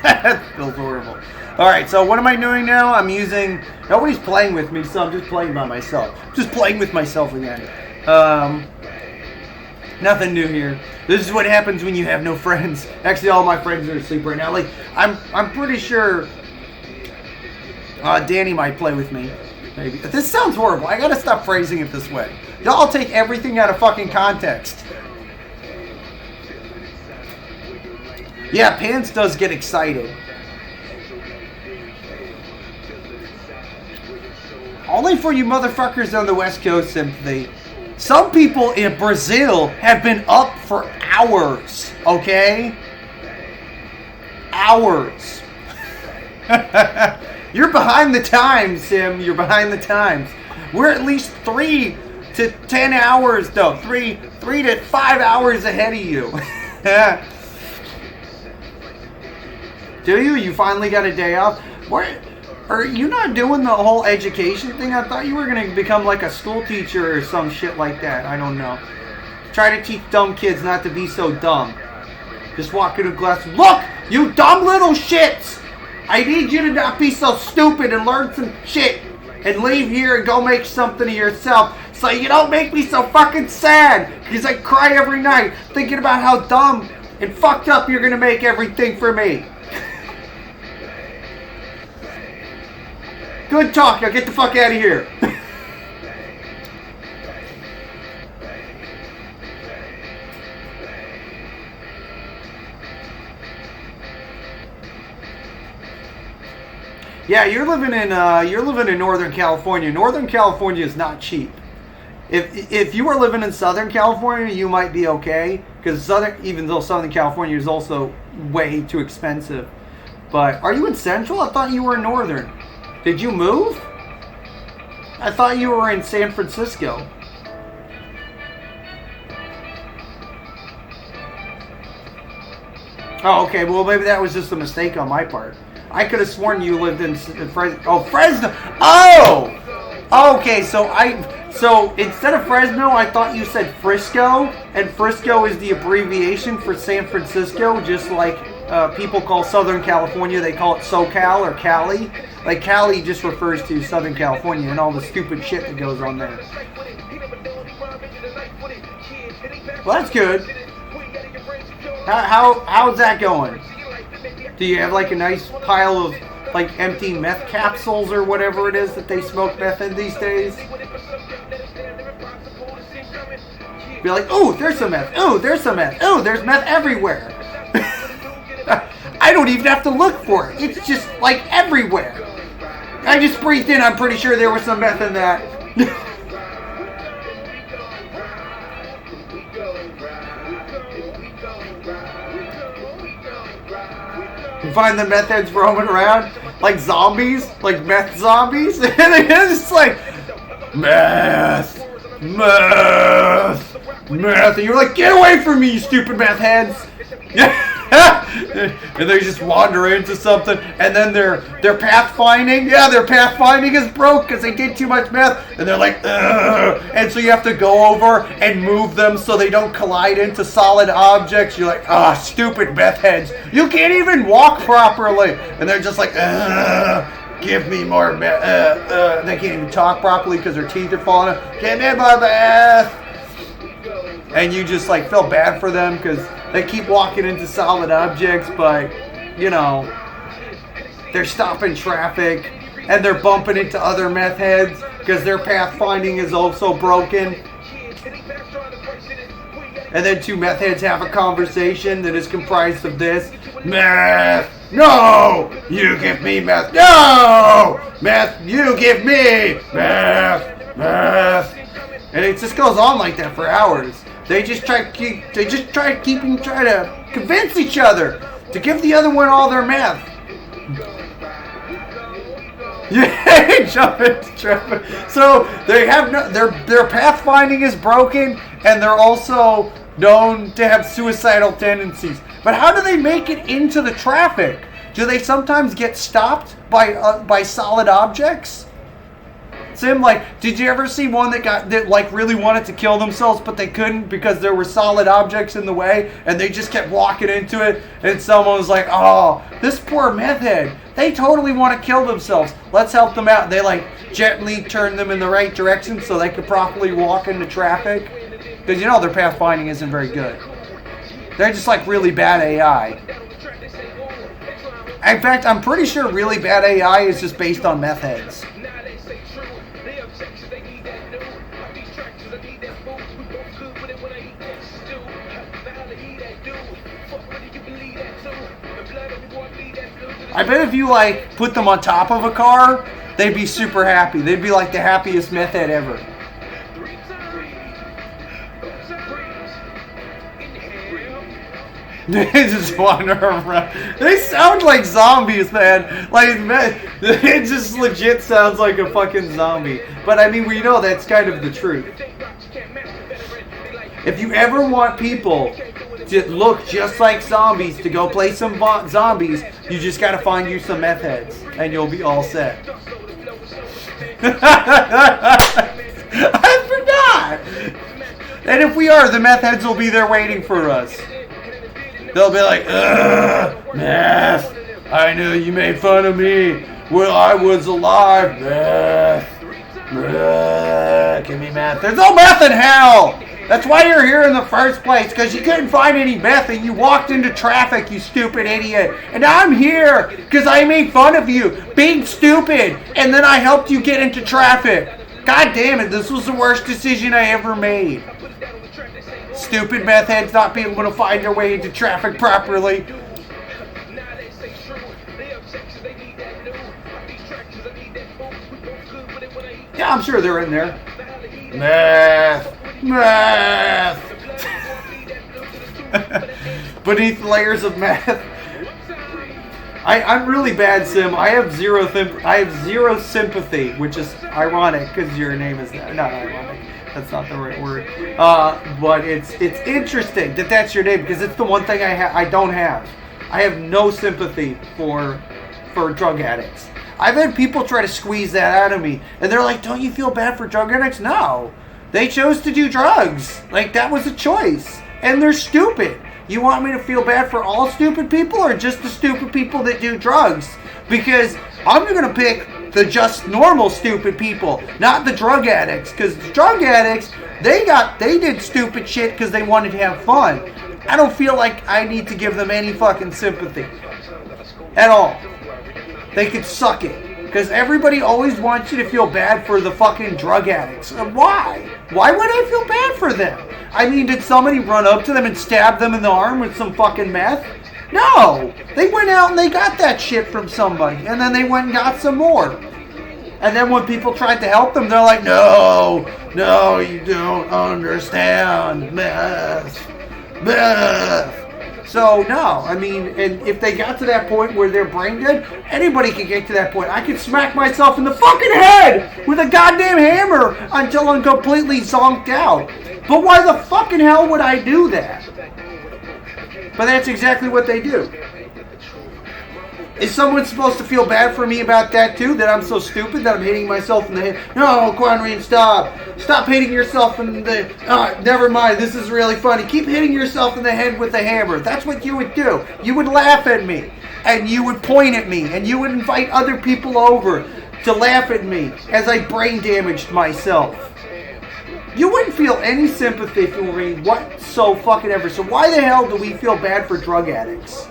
That feels horrible. Alright, so what am I doing now? I'm using... Nobody's playing with me, so I'm just playing by myself. Just playing with myself again. Nothing new here. This is what happens when you have no friends. Actually, all my friends are asleep right now. Like, I'm pretty sure Danny might play with me. Maybe. This sounds horrible. I gotta stop phrasing it this way. Y'all take everything out of fucking context. Yeah, Pants does get excited. Only for you motherfuckers on the West Coast, Sympathy. Some people in Brazil have been up for hours, okay? Hours. You're behind the times, Sim. You're behind the times. We're at least 3 to 10 hours, though. 3 to 5 hours ahead of you. Do you? You finally got a day off? What? Are you not doing the whole education thing? I thought you were going to become like a school teacher or some shit like that. I don't know. Try to teach dumb kids not to be so dumb. Just walk into class. Look, you dumb little shits! I need you to not be so stupid and learn some shit. And leave here and go make something of yourself. So you don't make me so fucking sad. Because I cry every night thinking about how dumb and fucked up you're going to make everything for me. Good talk. Now get the fuck out of here. Yeah, you're living in Northern California. Northern California is not cheap. If you were living in Southern California, you might be okay, because even though Southern California is also way too expensive. But are you in Central? I thought you were in Northern. Did you move? I thought you were in San Francisco. Oh, okay. Well, maybe that was just a mistake on my part. I could have sworn you lived in Fresno. Oh, Fresno. Oh! Okay, so instead of Fresno, I thought you said Frisco, and Frisco is the abbreviation for San Francisco, just like people call Southern California, they call it SoCal or Cali. Like, Cali just refers to Southern California and all the stupid shit that goes on there. Well, that's good. How's that going? Do you have like a nice pile of like empty meth capsules or whatever it is that they smoke meth in these days? Be like, oh, there's some meth. Oh, there's some meth. Oh, there's meth everywhere. I don't even have to look for it. It's just like everywhere. I just breathed in. I'm pretty sure there was some meth in that. You find the meth heads roaming around like zombies, like meth zombies, and it's just like meth, and you're like, get away from me, you stupid meth heads. And they just wander into something, and then their pathfinding, their pathfinding is broke because they did too much meth, and they're like, ugh. And so you have to go over and move them so they don't collide into solid objects. You're like, stupid meth heads, you can't even walk properly, and they're just like, ugh, give me more meth. They can't even talk properly because their teeth are falling out. Give me more meth. And you just like feel bad for them because they keep walking into solid objects, but you know, they're stopping traffic and they're bumping into other meth heads because their pathfinding is also broken. And then two meth heads have a conversation that is comprised of this: meth, no, you give me meth, no, meth, you give me meth. And it just goes on like that for hours. They just try to convince each other to give the other one all their meth. Yeah, jump into traffic. So they have their pathfinding is broken, and they're also known to have suicidal tendencies. But how do they make it into the traffic? Do they sometimes get stopped by solid objects? Sim, like, did you ever see one that like really wanted to kill themselves, but they couldn't because there were solid objects in the way, and they just kept walking into it, and someone was like, oh, this poor meth head, they totally want to kill themselves. Let's help them out. They like gently turn them in the right direction so they could properly walk into traffic. Because you know their pathfinding isn't very good. They're just like really bad AI. In fact, I'm pretty sure really bad AI is just based on meth heads. I bet if you like put them on top of a car, they'd be super happy. They'd be like the happiest meth head ever. They just wander around. They sound like zombies, man. Like, it just legit sounds like a fucking zombie. But I mean, we know that's kind of the truth. If you ever want people to look just like zombies to go play some zombies, you just gotta find you some meth heads, and you'll be all set. I forgot! And if we are, the meth heads will be there waiting for us. They'll be like, ugh, meth. I knew you made fun of me. Well, I was alive. Meth. Give me meth. There's no meth in hell. That's why you're here in the first place, because you couldn't find any meth and you walked into traffic, you stupid idiot. And I'm here because I made fun of you being stupid, and then I helped you get into traffic. God damn it, this was the worst decision I ever made. Stupid meth heads not being able to find their way into traffic properly. Yeah, I'm sure they're in there. Meth. Beneath layers of meth. I'm really bad, Sim. I have zero sympathy, which is ironic because your name is not ironic. That's not the right word. But it's interesting that that's your name because it's the one thing I don't have. I have no sympathy for drug addicts. I've had people try to squeeze that out of me, and they're like, "Don't you feel bad for drug addicts?" No, they chose to do drugs. Like that was a choice, and they're stupid. You want me to feel bad for all stupid people, or just the stupid people that do drugs? Because I'm gonna pick the just normal stupid people, not the drug addicts. Because drug addicts, they did stupid shit because they wanted to have fun. I don't feel like I need to give them any fucking sympathy at all. They could suck it. Because everybody always wants you to feel bad for the fucking drug addicts. Why? Why would I feel bad for them? I mean, did somebody run up to them and stab them in the arm with some fucking meth? No! They went out and they got that shit from somebody. And then they went and got some more. And then when people tried to help them, they're like, no, you don't understand. Meth. So, no, I mean, and if they got to that point where they're brain dead, anybody can get to that point. I could smack myself in the fucking head with a goddamn hammer until I'm completely zonked out. But why the fucking hell would I do that? But that's exactly what they do. Is someone supposed to feel bad for me about that too? That I'm so stupid that I'm hitting myself in the head? No, Quanrine, stop. Stop hitting yourself in the... never mind, this is really funny. Keep hitting yourself in the head with a hammer. That's what you would do. You would laugh at me. And you would point at me. And you would invite other people over to laugh at me as I brain damaged myself. You wouldn't feel any sympathy for me whatsoever. So why the hell do we feel bad for drug addicts?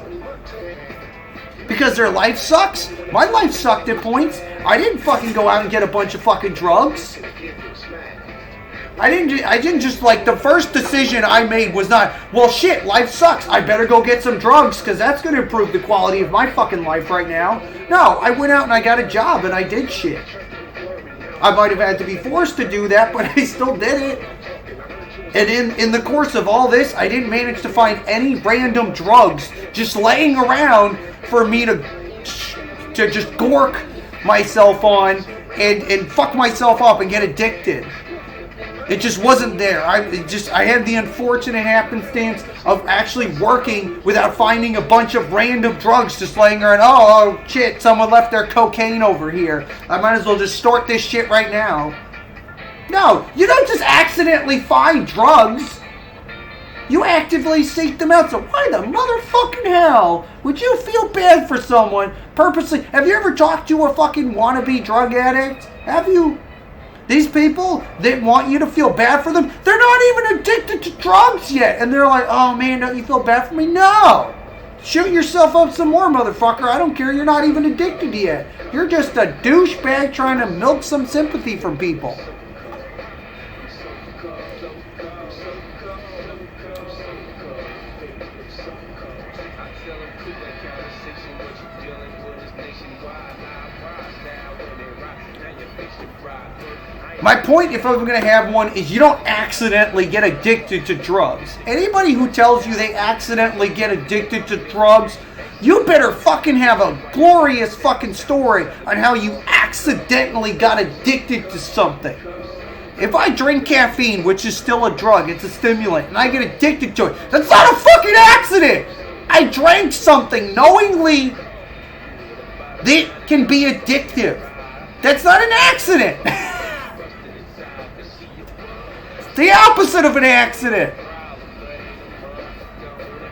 Because their life sucks? My life sucked at points. I didn't fucking go out and get a bunch of fucking drugs. I didn't just like, the first decision I made was not, well shit, life sucks. I better go get some drugs because that's going to improve the quality of my fucking life right now. No, I went out and I got a job and I did shit. I might have had to be forced to do that, but I still did it. And in the course of all this, I didn't manage to find any random drugs just laying around for me to just gork myself on and fuck myself up and get addicted. It just wasn't there. I had the unfortunate happenstance of actually working without finding a bunch of random drugs just laying around. Oh shit, someone left their cocaine over here. I might as well just snort this shit right now. No, you don't just accidentally find drugs. You actively seek them out. So why the motherfucking hell would you feel bad for someone purposely? Have you ever talked to a fucking wannabe drug addict? Have you? These people that want you to feel bad for them, they're not even addicted to drugs yet. And they're like, oh man, don't you feel bad for me? No. Shoot yourself up some more, motherfucker. I don't care. You're not even addicted yet. You're just a douchebag trying to milk some sympathy from people. My point, if I'm going to have one, is you don't accidentally get addicted to drugs. Anybody who tells you they accidentally get addicted to drugs, you better fucking have a glorious fucking story on how you accidentally got addicted to something. If I drink caffeine, which is still a drug, it's a stimulant, and I get addicted to it, that's not a fucking accident! I drank something knowingly that can be addictive. That's not an accident! The opposite of an accident.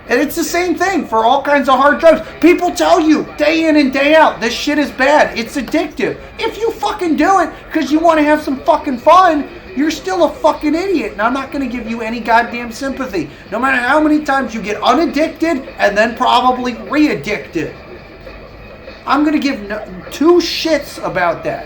And it's the same thing for all kinds of hard drugs. People tell you day in and day out, this shit is bad. It's addictive. If you fucking do it because you want to have some fucking fun, you're still a fucking idiot. And I'm not going to give you any goddamn sympathy. No matter how many times you get unaddicted and then probably re-addicted. I'm going to give two shits about that.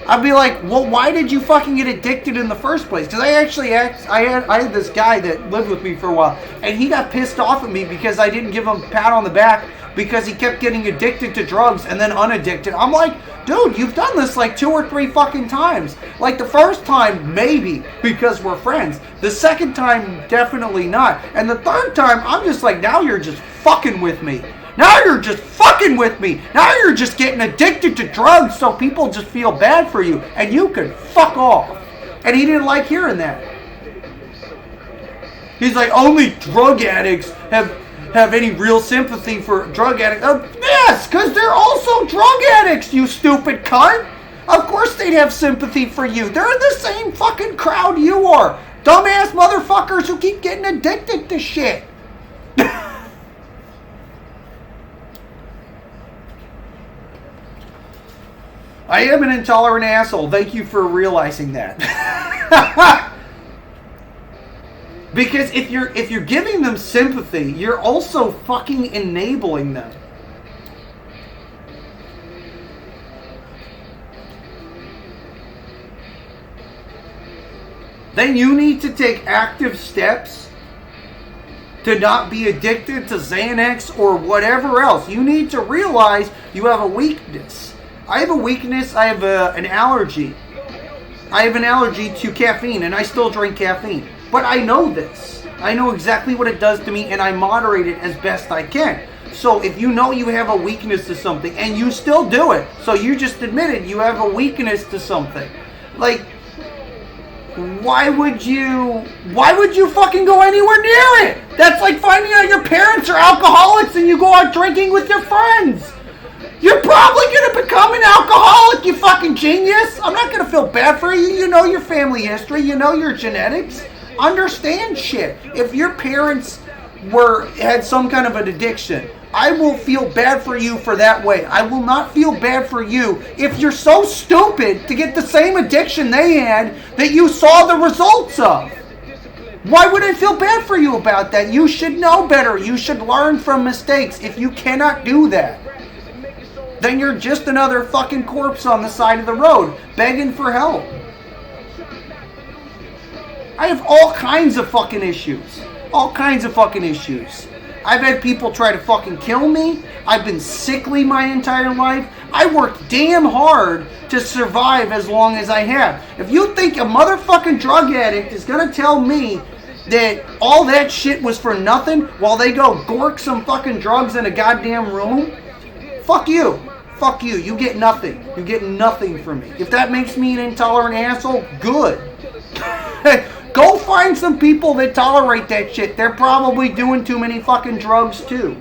I'd be like, well, why did you fucking get addicted in the first place? Because I had this guy that lived with me for a while, and he got pissed off at me because I didn't give him a pat on the back because he kept getting addicted to drugs and then unaddicted. I'm like, dude, you've done this like 2 or 3 fucking times. Like the first time, maybe, because we're friends. The second time, definitely not. And the third time, I'm just like, now you're just fucking with me. Now you're just fucking with me. Now you're just getting addicted to drugs so people just feel bad for you. And you can fuck off. And he didn't like hearing that. He's like, only drug addicts have any real sympathy for drug addicts. Yes, because they're also drug addicts, you stupid cunt. Of course they'd have sympathy for you. They're in the same fucking crowd you are. Dumbass motherfuckers who keep getting addicted to shit. I am an intolerant asshole. Thank you for realizing that. Because if you're giving them sympathy, you're also fucking enabling them. Then you need to take active steps to not be addicted to Xanax or whatever else. You need to realize you have a weakness. I have a weakness. I have an allergy. I have an allergy to caffeine, and I still drink caffeine. But I know this. I know exactly what it does to me, and I moderate it as best I can. So if you know you have a weakness to something, and you still do it, so you just admitted you have a weakness to something. Like, why would you fucking go anywhere near it? That's like finding out your parents are alcoholics and you go out drinking with your friends. You're probably going to become an alcoholic, you fucking genius. I'm not going to feel bad for you. You know your family history. You know your genetics. Understand shit. If your parents had some kind of an addiction, I will feel bad for you for that way. I will not feel bad for you if you're so stupid to get the same addiction they had that you saw the results of. Why would I feel bad for you about that? You should know better. You should learn from mistakes. If you cannot do that, then you're just another fucking corpse on the side of the road, begging for help. I have all kinds of fucking issues. All kinds of fucking issues. I've had people try to fucking kill me. I've been sickly my entire life. I worked damn hard to survive as long as I have. If you think a motherfucking drug addict is gonna tell me that all that shit was for nothing while they go gork some fucking drugs in a goddamn room, fuck you. Fuck you. You get nothing. You get nothing from me. If that makes me an intolerant asshole, good. Go find some people that tolerate that shit. They're probably doing too many fucking drugs too.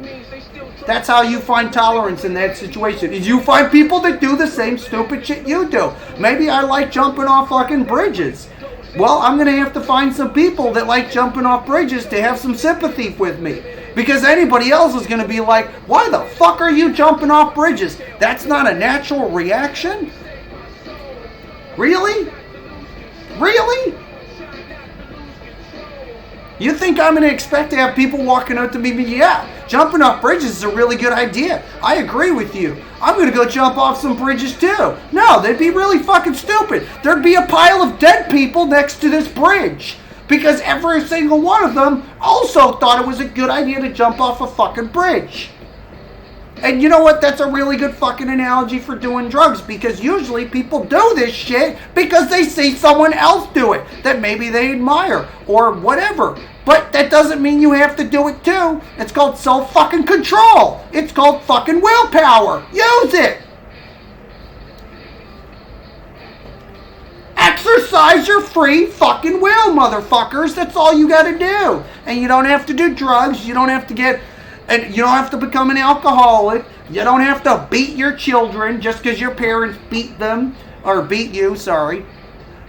That's how you find tolerance in that situation. Is you find people that do the same stupid shit you do. Maybe I like jumping off fucking bridges. Well, I'm going to have to find some people that like jumping off bridges to have some sympathy with me. Because anybody else is going to be like, why the fuck are you jumping off bridges? That's not a natural reaction. Really? Really? You think I'm going to expect to have people walking up to me? Yeah, jumping off bridges is a really good idea. I agree with you. I'm going to go jump off some bridges too. No, they'd be really fucking stupid. There'd be a pile of dead people next to this bridge. Because every single one of them also thought it was a good idea to jump off a fucking bridge. And you know what? That's a really good fucking analogy for doing drugs, because usually people do this shit because they see someone else do it that maybe they admire or whatever. But that doesn't mean you have to do it too. It's called self-fucking control. It's called fucking willpower. Use it. Exercise your free fucking will, motherfuckers. That's all you gotta do. And you don't have to do drugs. You don't have to get... And you don't have to become an alcoholic. You don't have to beat your children just because your parents beat them. Or beat you, sorry.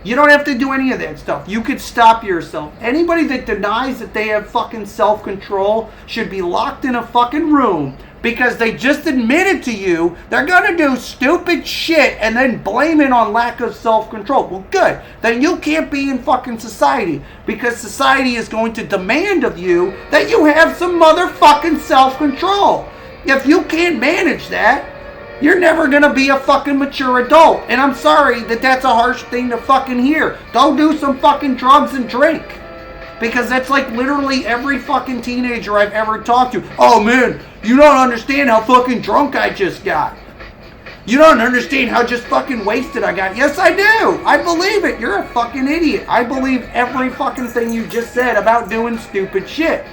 You don't have to do any of that stuff. You could stop yourself. Anybody that denies that they have fucking self-control should be locked in a fucking room because they just admitted to you they're gonna do stupid shit and then blame it on lack of self-control. Well, good. Then you can't be in fucking society because society is going to demand of you that you have some motherfucking self-control. If you can't manage that, you're never gonna be a fucking mature adult. And I'm sorry that that's a harsh thing to fucking hear. Go do some fucking drugs and drink. Because that's like literally every fucking teenager I've ever talked to. Oh man, you don't understand how fucking drunk I just got. You don't understand how just fucking wasted I got. Yes, I do. I believe it. You're a fucking idiot. I believe every fucking thing you just said about doing stupid shit.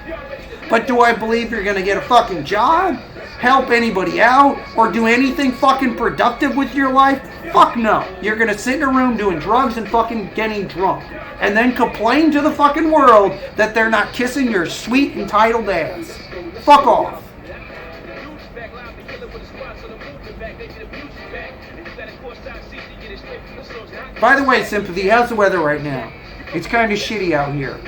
But do I believe you're gonna get a fucking job? Help anybody out? Or do anything fucking productive with your life? Fuck no. You're gonna sit in a room doing drugs and fucking getting drunk. And then complain to the fucking world that they're not kissing your sweet entitled ass. Fuck off. By the way, Sympathy, how's the weather right now? It's kind of shitty out here.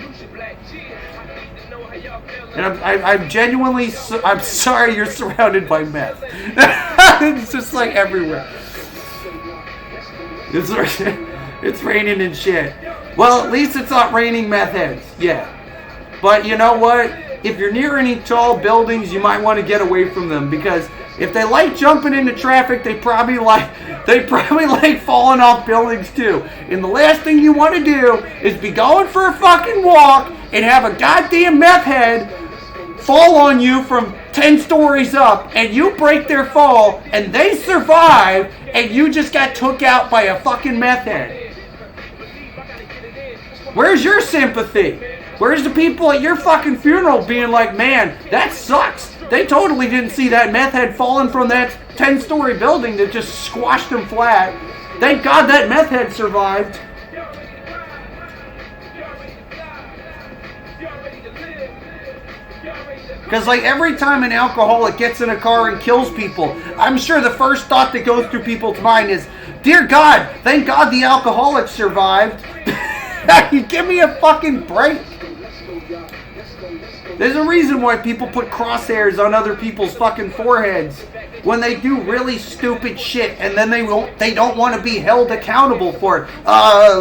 And I'm genuinely, I'm sorry you're surrounded by meth. It's just like everywhere. It's raining and shit. Well, at least it's not raining meth heads yet. But you know what? If you're near any tall buildings, you might want to get away from them, because if they like jumping into traffic, they probably like falling off buildings too. And the last thing you want to do is be going for a fucking walk and have a goddamn meth head fall on you from 10 stories up, and you break their fall, and they survive, and you just got took out by a fucking meth head. Where's your sympathy? Where's the people at your fucking funeral being like, man, that sucks. They totally didn't see that meth head falling from that 10-story building that just squashed them flat. Thank God that meth head survived. Because like every time an alcoholic gets in a car and kills people, I'm sure the first thought that goes through people's mind is, dear God, thank God the alcoholic survived. Give me a fucking break. There's a reason why people put crosshairs on other people's fucking foreheads when they do really stupid shit, and then they don't want to be held accountable for it. I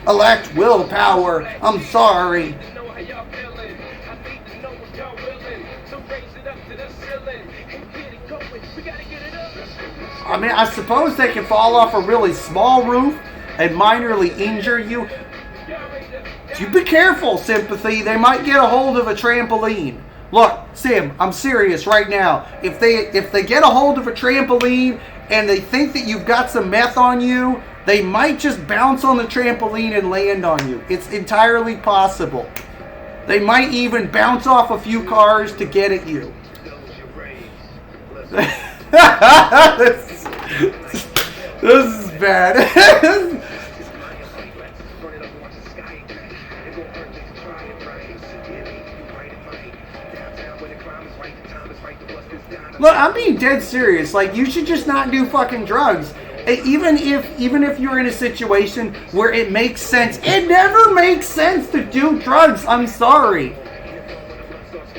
lacked willpower. I'm sorry. I mean, I suppose they can fall off a really small roof and minorly injure you. You be careful, Sympathy. They might get a hold of a trampoline. Look, Sim, I'm serious right now. If they get a hold of a trampoline and they think that you've got some meth on you, they might just bounce on the trampoline and land on you. It's entirely possible. They might even bounce off a few cars to get at you. This is bad. Look, I'm being dead serious. Like, you should just not do fucking drugs. Even if you're in a situation where it makes sense. It never makes sense to do drugs. I'm sorry.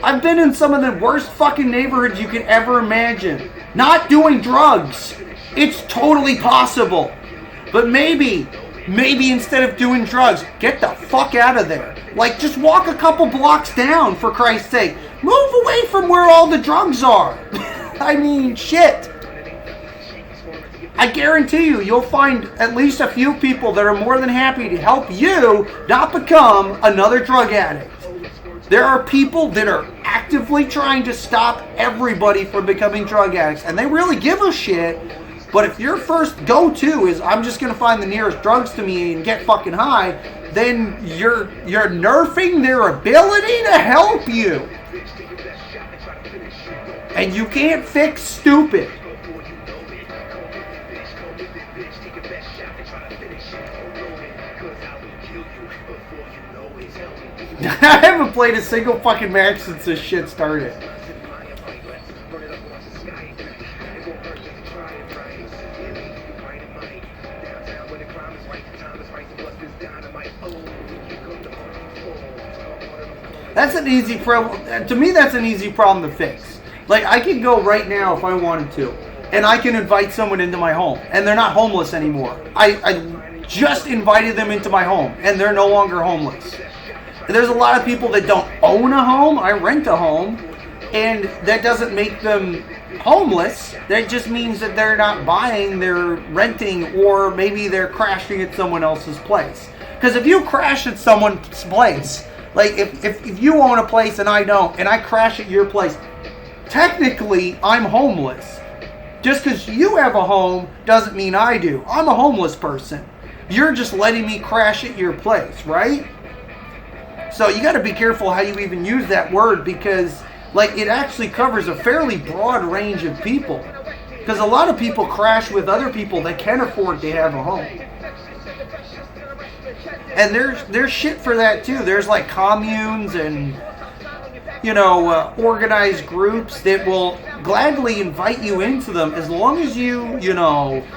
I've been in some of the worst fucking neighborhoods you could ever imagine. Not doing drugs. It's totally possible. But maybe Maybe instead of doing drugs, get the fuck out of there. Like, just walk a couple blocks down, for Christ's sake. Move away from where all the drugs are. I mean, shit. I guarantee you, you'll find at least a few people that are more than happy to help you not become another drug addict. There are people that are actively trying to stop everybody from becoming drug addicts, and they really give a shit. But if your first go-to is, I'm just going to find the nearest drugs to me and get fucking high, then you're nerfing their ability to help you. And you can't fix stupid. I haven't played a single fucking match since this shit started. That's an easy problem. To me, that's an easy problem to fix. Like, I can go right now if I wanted to, and I can invite someone into my home, and they're not homeless anymore. I just invited them into my home, and they're no longer homeless. There's a lot of people that don't own a home. I rent a home, and that doesn't make them homeless. That just means that they're not buying, they're renting, or maybe they're crashing at someone else's place. Because if you crash at someone's place, like if you own a place and I don't, and I crash at your place, technically I'm homeless. Just because you have a home doesn't mean I do. I'm a homeless person. You're just letting me crash at your place, right? So you got to be careful how you even use that word, because like it actually covers a fairly broad range of people. Because a lot of people crash with other people that can afford to have a home. And there's shit for that too. There's like communes and organized groups that will gladly invite you into them as long as you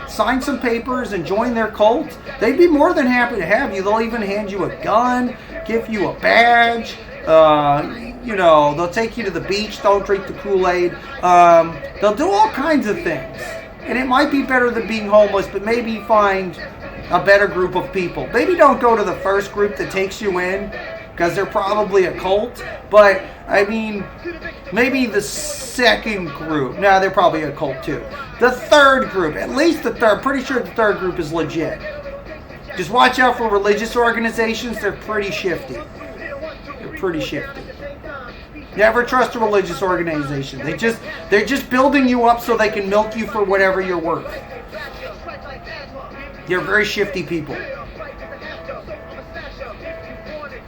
sign some papers and join their cult. They'd be more than happy to have you. They'll even hand you a gun, give you a badge. They'll take you to the beach. Don't drink the Kool-Aid. They'll do all kinds of things. And it might be better than being homeless, but maybe find a better group of people. Maybe don't go to the first group that takes you in, because they're probably a cult. But, I mean, maybe the second group. No, they're probably a cult too. The third group. At least the third. Pretty sure the third group is legit. Just watch out for religious organizations. They're pretty shifty. They're pretty shifty. Never trust a religious organization. They're just building you up so they can milk you for whatever you're worth. They're very shifty people.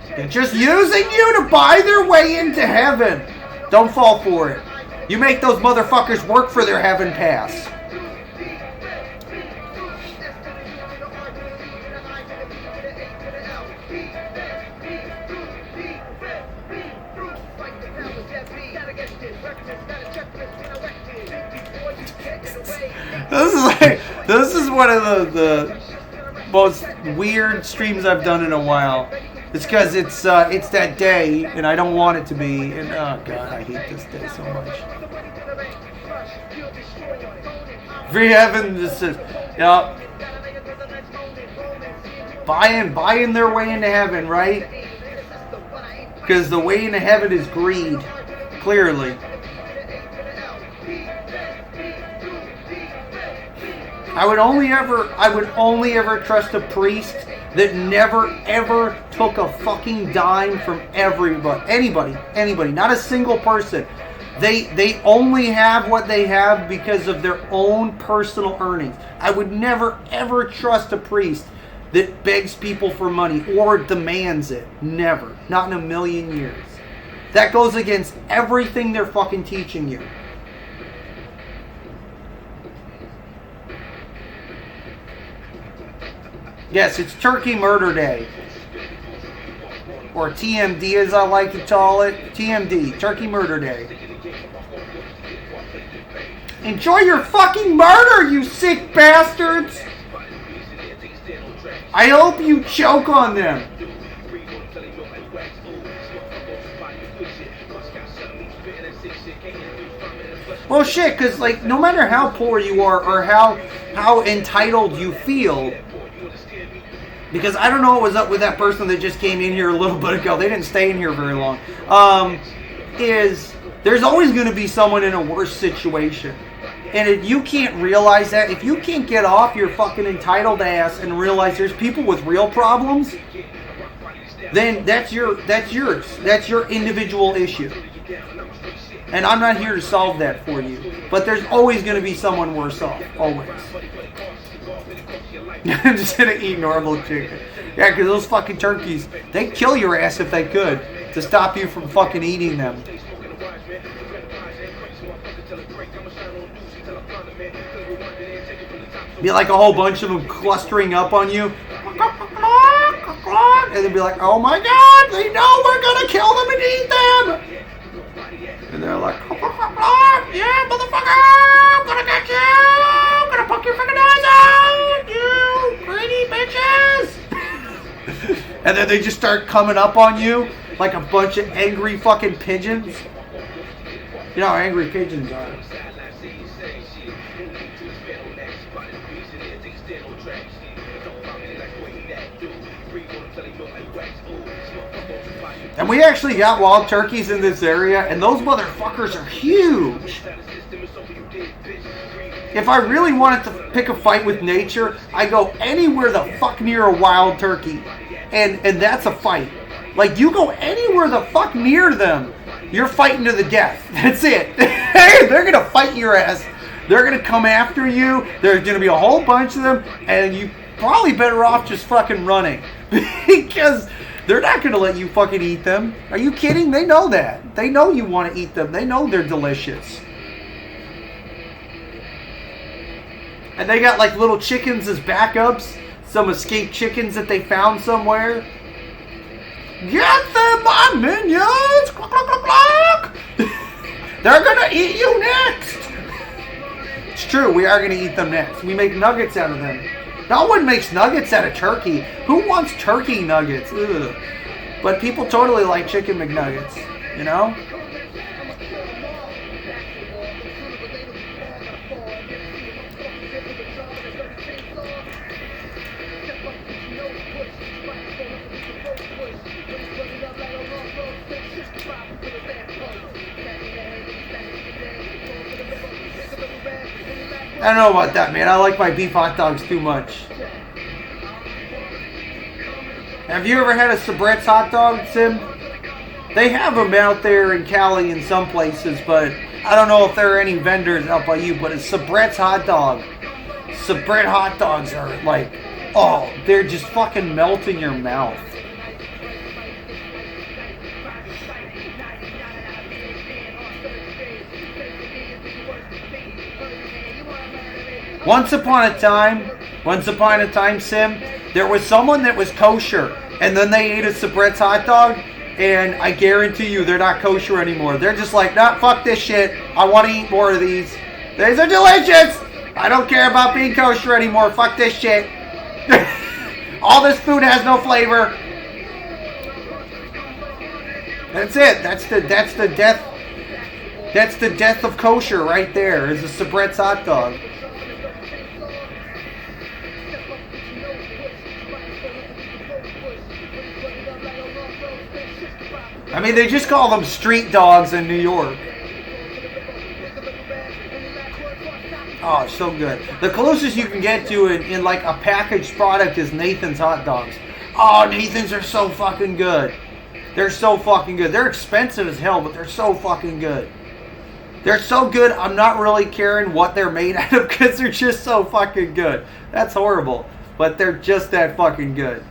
They're just using you to buy their way into heaven. Don't fall for it. You make those motherfuckers work for their heaven pass. This is one of the most weird streams I've done in a while. It's because it's that day, and I don't want it to be. And oh god, I hate this day so much. Free heaven just says, yeah, buying their way into heaven, right? Because the way into heaven is greed, clearly. I would only ever trust a priest that never ever took a fucking dime from anybody, not a single person. They only have what they have because of their own personal earnings. I would never ever trust a priest that begs people for money or demands it. Never. Not in a million years. That goes against everything they're fucking teaching you. Yes, it's Turkey Murder Day. Or TMD as I like to call it. TMD, Turkey Murder Day. Enjoy your fucking murder, you sick bastards! I hope you choke on them. Well, shit, because, like, no matter how poor you are or how entitled you feel, because I don't know what was up with that person that just came in here a little bit ago. They didn't stay in here very long. Is there's always going to be someone in a worse situation. And if you can't realize that, if you can't get off your fucking entitled ass and realize there's people with real problems, then that's yours. That's your individual issue. And I'm not here to solve that for you. But there's always going to be someone worse off. Always. Instead of eat normal chicken. Yeah, because those fucking turkeys, they'd kill your ass if they could to stop you from fucking eating them. Be like a whole bunch of them clustering up on you. And they'd be like, oh my god, they know we're gonna kill them and eat them. And they're like, yeah, motherfucker, I'm gonna get you. I'm gonna poke your fucking eyes out, you greedy bitches. And then they just start coming up on you like a bunch of angry fucking pigeons. You know how angry pigeons are. And we actually got wild turkeys in this area, and those motherfuckers are huge. If I really wanted to pick a fight with nature, I go anywhere the fuck near a wild turkey. And that's a fight. Like, you go anywhere the fuck near them, you're fighting to the death. That's it. They're going to fight your ass. They're going to come after you. There's going to be a whole bunch of them, and you probably better off just fucking running. Because they're not going to let you fucking eat them. Are you kidding? They know that. They know you want to eat them. They know they're delicious. And they got like little chickens as backups. Some escaped chickens that they found somewhere. Get them, my minions! Cluck, cluck, cluck, cluck. They're going to eat you next. It's true. We are going to eat them next. We make nuggets out of them. No one makes nuggets out of turkey. Who wants turkey nuggets? Ugh. But people totally like chicken McNuggets, you know? I don't know about that, man. I like my beef hot dogs too much. Have you ever had a Sabrett's hot dog, Sim? They have them out there in Cali in some places, but I don't know if there are any vendors out by you, but it's Sabrett's hot dog. Sabrett hot dogs are like, oh, they're just fucking melt in your mouth. Once upon a time, Sim, there was someone that was kosher, and then they ate a Sabrett's hot dog, and I guarantee you they're not kosher anymore. They're just like, nah, fuck this shit. I want to eat more of these. These are delicious. I don't care about being kosher anymore. Fuck this shit. All this food has no flavor. That's it. That's the death. That's the death of kosher right there. Is a Sabrett's hot dog. I mean, they just call them street dogs in New York. Oh, so good. The closest you can get to it in like a packaged product is Nathan's hot dogs. Oh, Nathan's are so fucking good. They're so fucking good. They're expensive as hell, but they're so fucking good. They're so good, I'm not really caring what they're made out of because they're just so fucking good. That's horrible, but they're just that fucking good.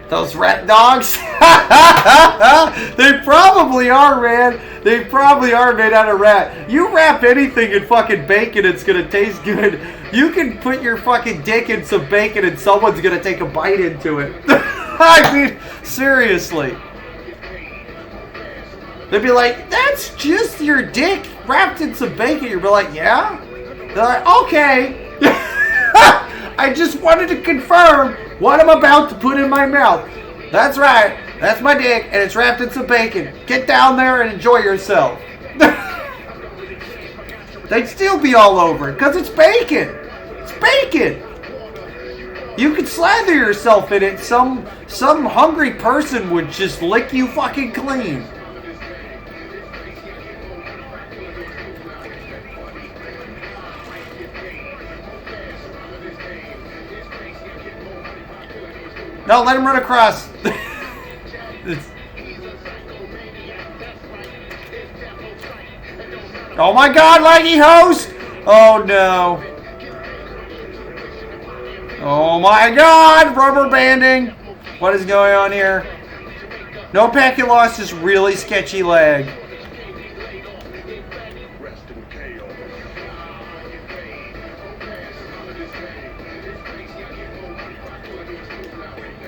Those rat dogs? They probably are, man. They probably are made out of rat. You wrap anything in fucking bacon, it's gonna taste good. You can put your fucking dick in some bacon and someone's gonna take a bite into it. I mean, seriously. They'd be like, that's just your dick wrapped in some bacon. You'd be like, yeah? They're like, okay. I just wanted to confirm what I'm about to put in my mouth. That's right. That's my dick, and it's wrapped in some bacon. Get down there and enjoy yourself. they'd still be all over it because it's bacon. It's bacon. You could slather yourself in it. Some hungry person would just lick you fucking clean. No, let him run across. Oh my God, laggy host! Oh no. Oh my God, rubber banding. What is going on here? No packet loss, just really sketchy lag.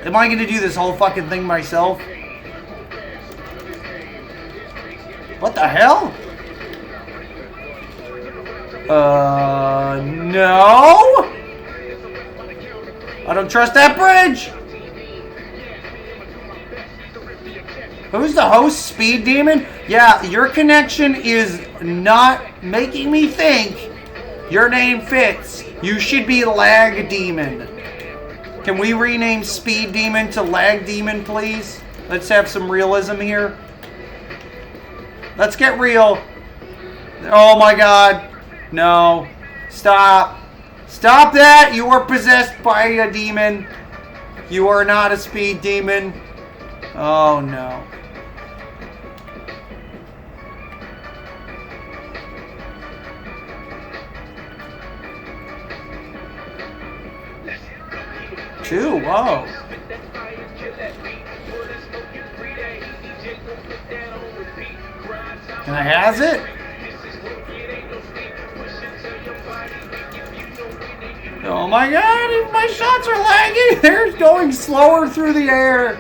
Am I going to do this whole fucking thing myself? What the hell? No? I don't trust that bridge! Who's the host, Speed Demon? Yeah, your connection is not making me think your name fits. You should be Lag Demon. Can we rename Speed Demon to Lag Demon, please? Let's have some realism here. Let's get real. Oh my God. No. Stop. Stop that. You are possessed by a demon. You are not a Speed Demon. Oh no. Two, whoa. Can I has it? Oh my God, my shots are lagging. They're going slower through the air.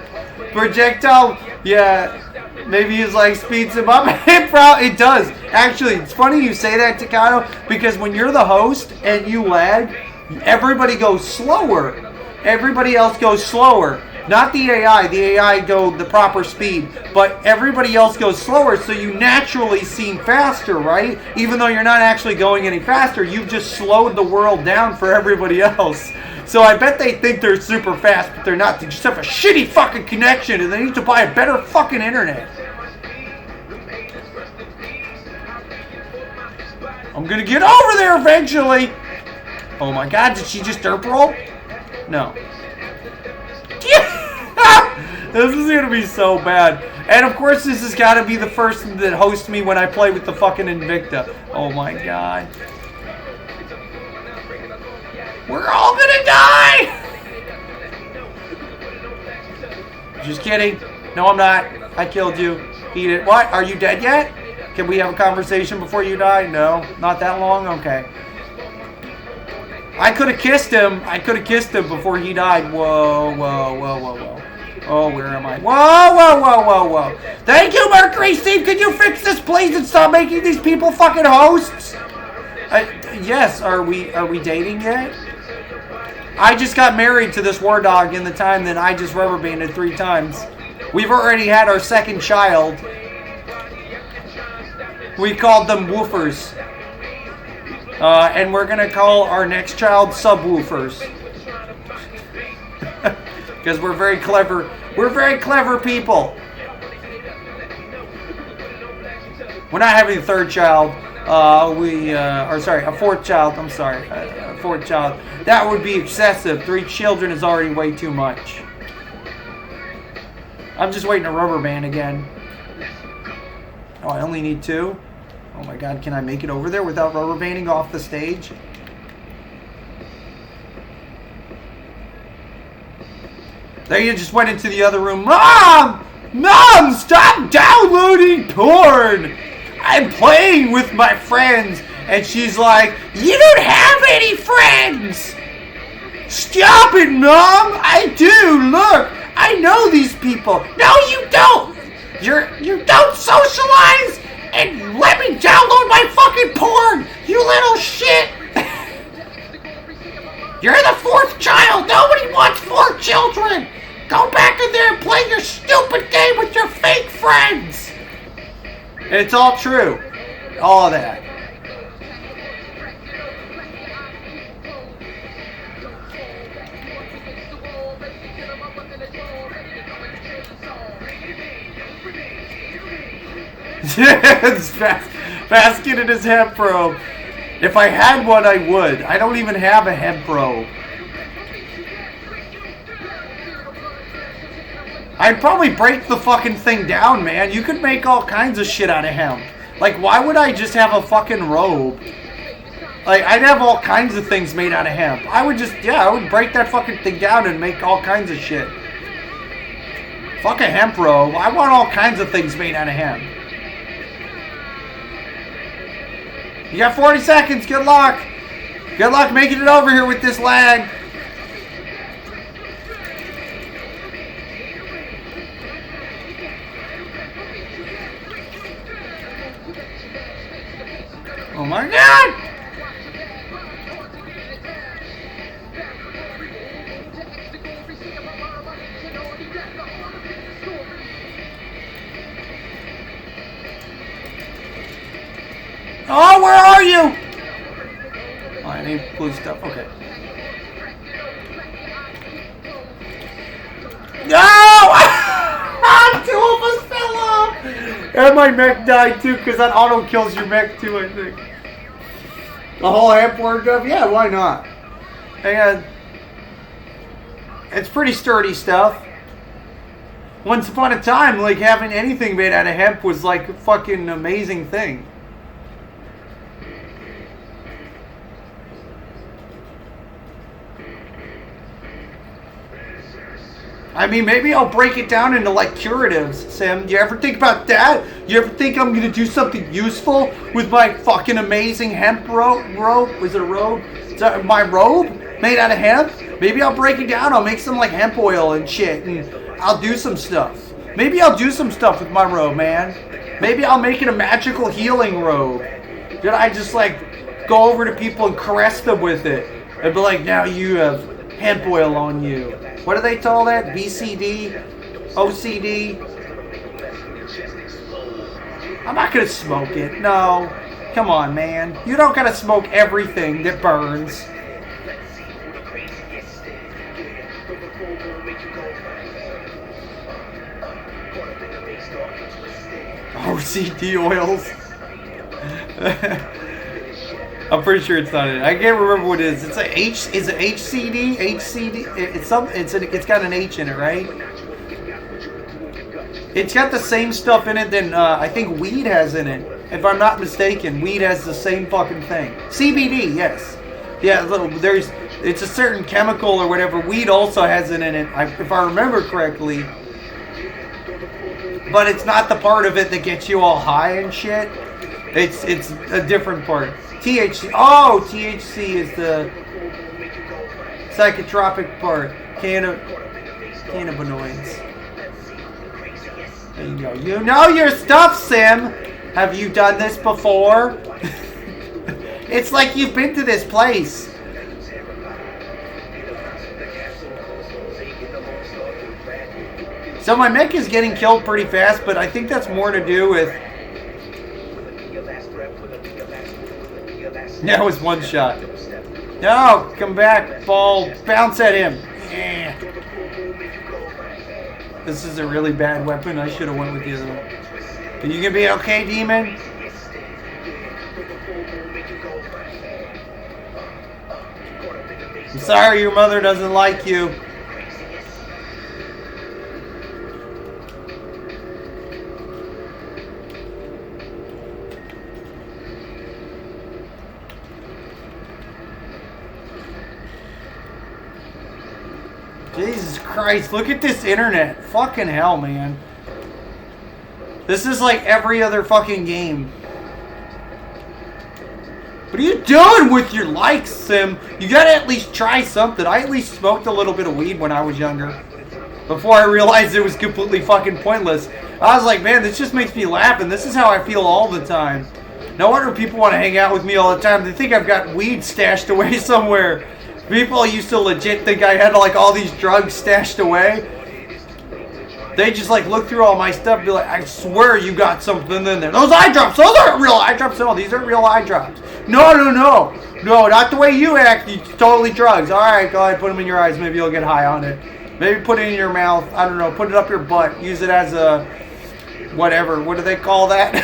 Projectile, yeah. Maybe he's like speeds him up. It does. Actually, it's funny you say that, Takano, because when you're the host and you lag, everybody goes slower. Everybody else goes slower. Not the AI. The AI go the proper speed. But everybody else goes slower, so you naturally seem faster, right? Even though you're not actually going any faster, you've just slowed the world down for everybody else. So I bet they think they're super fast, but they're not. They just have a shitty fucking connection, and they need to buy a better fucking internet. I'm gonna get over there eventually. Oh my God, did she just derp roll? No. This is gonna be so bad. And of course this has gotta be the person that hosts me when I play with the fucking Invicta. Oh my God. We're all gonna die! Just kidding. No, I'm not. I killed you. Eat it. What? Are you dead yet? Can we have a conversation before you die? No. Not that long? Okay. I could have kissed him. I could have kissed him before he died. Whoa, whoa, whoa, whoa, whoa. Oh, where am I? Whoa, whoa, whoa, whoa, whoa. Thank you, Mercury Steve. Can you fix this, please, and stop making these people fucking hosts? Yes. Are we dating yet? I just got married to this war dog in the time that I just rubber banded 3 times. We've already had our second child. We called them woofers. And we're going to call our next child subwoofers. Because we're very clever. We're very clever people. We're not having a third child. A fourth child. I'm sorry. A fourth child. That would be excessive. 3 children is already way too much. I'm just waiting to rubber band again. Oh, I only need 2? Oh my God, can I make it over there without rubber banding off the stage? There you just went into the other room. Mom! Mom, stop downloading porn! I'm playing with my friends. And she's like, you don't have any friends! Stop it, Mom! I do, look! I know these people. No, you don't! You don't socialize! And let me download my fucking porn! You little shit! You're the 4th child! Nobody wants 4 children! Go back in there and play your stupid game with your fake friends! It's all true. All of that. Basket in his hemp robe. If I had one, I would. I don't even have a hemp robe. I'd probably break the fucking thing down, man. You could make all kinds of shit out of hemp. Like, why would I just have a fucking robe? Like, I'd have all kinds of things made out of hemp. I would break that fucking thing down and make all kinds of shit. Fuck a hemp robe. I want all kinds of things made out of hemp. You got 40 seconds. Good luck. Good luck making it over here with this lag. Oh my god! Oh, where are you? Oh, I need blue stuff. Okay. No! Two of us fell off! And my mech died too, because that auto kills your mech too, I think. The whole amp worked up? Yeah, why not? And it's pretty sturdy stuff. Once upon a time, like, having anything made out of hemp was like a fucking amazing thing. I mean, maybe I'll break it down into, like, curatives, Sim. You ever think about that? You ever think I'm going to do something useful with my fucking amazing hemp robe? Was it a robe? Is that my robe made out of hemp? Maybe I'll break it down. I'll make some, like, hemp oil and shit, and I'll do some stuff. Maybe I'll do some stuff with my robe, man. Maybe I'll make it a magical healing robe. Did I just, like, go over to people and caress them with it? And be like, now you have hemp oil on you. What do they call that? BCD? OCD? I'm not gonna smoke it. No. Come on, man. You don't gotta smoke everything that burns. OCD oils. I'm pretty sure it's not it. I can't remember what it is. It's a H. Is it HCD? HCD. It's some. It's got an H in it, right? It's got the same stuff in it than I think weed has in it. If I'm not mistaken, weed has the same fucking thing. CBD, yes. Yeah. It's a certain chemical or whatever. Weed also has it in it, if I remember correctly. But it's not the part of it that gets you all high and shit. It's a different part. THC. Oh, THC is the psychotropic part. Cannabinoids. There you go. You know your stuff, Sim. Have you done this before? It's like you've been to this place. So my mech is getting killed pretty fast, but I think that's more to do with... That was one shot. No, come back, ball. Bounce at him. Yeah. This is a really bad weapon. I should have went with the other one. Are you gonna be okay, demon? I'm sorry your mother doesn't like you. Jesus Christ, look at this internet. Fucking hell, man. This is like every other fucking game. What are you doing with your likes, Sim? You gotta at least try something. I at least smoked a little bit of weed when I was younger. Before I realized it was completely fucking pointless. I was like, man, this just makes me laugh, and this is how I feel all the time. No wonder people want to hang out with me all the time. They think I've got weed stashed away somewhere. People used to legit think I had like all these drugs stashed away. They just like look through all my stuff and be like, I swear you got something in there. Those eye drops, those aren't real eye drops. No, these aren't real eye drops. No, not the way you act. It's totally drugs. Alright, go ahead, put them in your eyes. Maybe you'll get high on it. Maybe put it in your mouth. I don't know, put it up your butt. Use it as a whatever. What do they call that?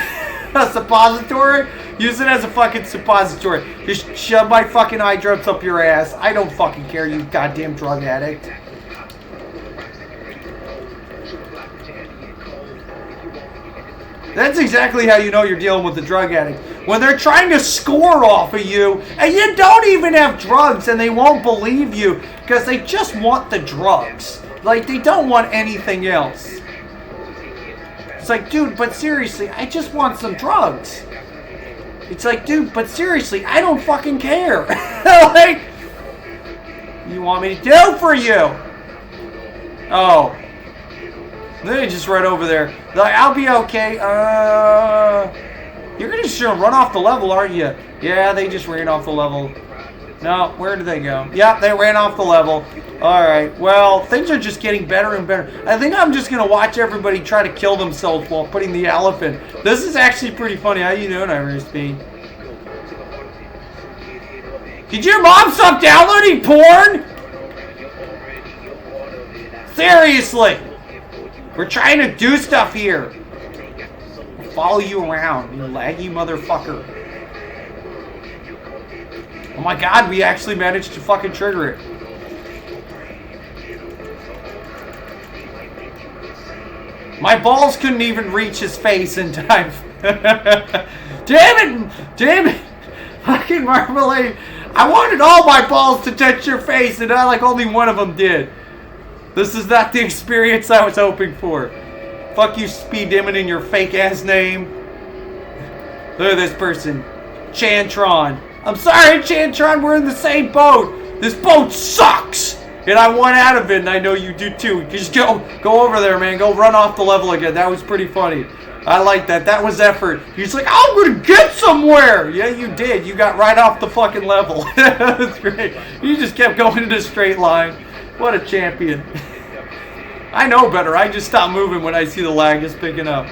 A suppository? Use it as a fucking suppository. Just shove my fucking eye drops up your ass. I don't fucking care, you goddamn drug addict. That's exactly how you know you're dealing with a drug addict. When they're trying to score off of you, and you don't even have drugs, and they won't believe you, because they just want the drugs. Like, they don't want anything else. It's like, dude, but seriously, I just want some drugs. It's like, dude, but seriously, I don't fucking care. Like, you want me to do for you? Oh. They just right over there. They're like, I'll be okay. You're gonna just run off the level, aren't you? Yeah, they just ran off the level. No, where did they go? Yeah, they ran off the level. Alright, well, things are just getting better and better. I think I'm just gonna watch everybody try to kill themselves while putting the elephant. This is actually pretty funny. How you doing, Ivory Speed? Did your mom stop downloading porn? Seriously! We're trying to do stuff here. We'll follow you around, you laggy motherfucker. Oh my god, we actually managed to fucking trigger it. My balls couldn't even reach his face in time. Damn it! Damn it! Fucking Marmalade. I wanted all my balls to touch your face, and like only one of them did. This is not the experience I was hoping for. Fuck you, Speed Demon, in your fake ass name. Look at this person. Chantron. I'm sorry, Chantron, we're in the same boat. This boat sucks. And I want out of it, and I know you do too. Just go over there, man. Go run off the level again. That was pretty funny. I like that. That was effort. He's like, I'm gonna get somewhere. Yeah, you did. You got right off the fucking level. That's great. You just kept going in a straight line. What a champion. I know better. I just stop moving when I see the lag is picking up.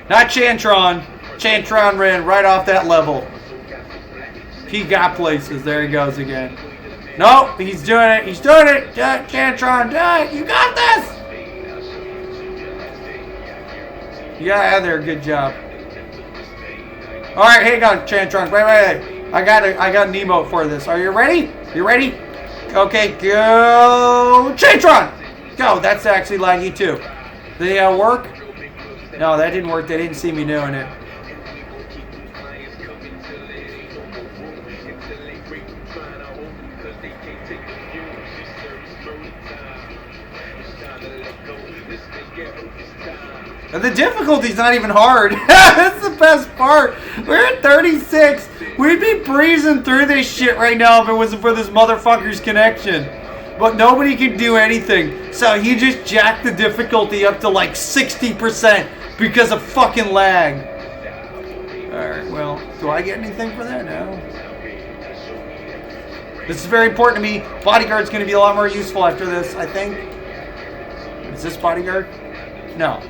Not Chantron. Chantron ran right off that level. He got places. There he goes again. Nope, he's doing it. He's doing it. Chantron, you got this. You got out of there. Good job. All right, hang on, Chantron. Wait. I got an emote for this. Are you ready? You ready? Okay, go. Chantron! Go. That's actually laggy too. Did it work? No, that didn't work. They didn't see me doing it. And the difficulty's not even hard. That's the best part. We're at 36. We'd be breezing through this shit right now if it wasn't for this motherfucker's connection. But nobody can do anything. So he just jacked the difficulty up to like 60% because of fucking lag. Alright, well, do I get anything for that? No. This is very important to me. Bodyguard's going to be a lot more useful after this, I think. Is this Bodyguard? No.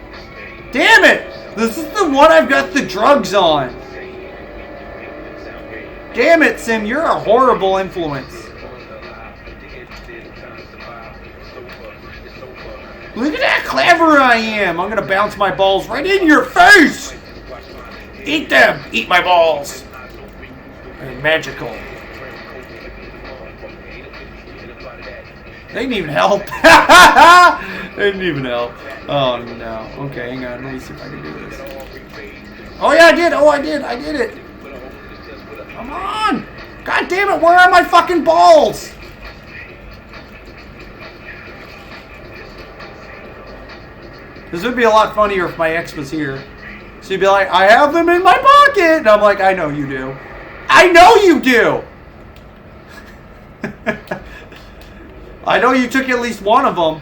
Damn it! This is the one I've got the drugs on. Damn it, Sim, you're a horrible influence. Look at how clever I am. I'm gonna bounce my balls right in your face. Eat them. Eat my balls. They're magical. They didn't even help. They didn't even help. Oh no. Okay, hang on. Let me see if I can do this. Oh yeah, I did. Oh, I did. I did it. Come on. God damn it. Where are my fucking balls? This would be a lot funnier if my ex was here. She'd be like, I have them in my pocket. And I'm like, I know you do. I know you do. I know you took at least one of them.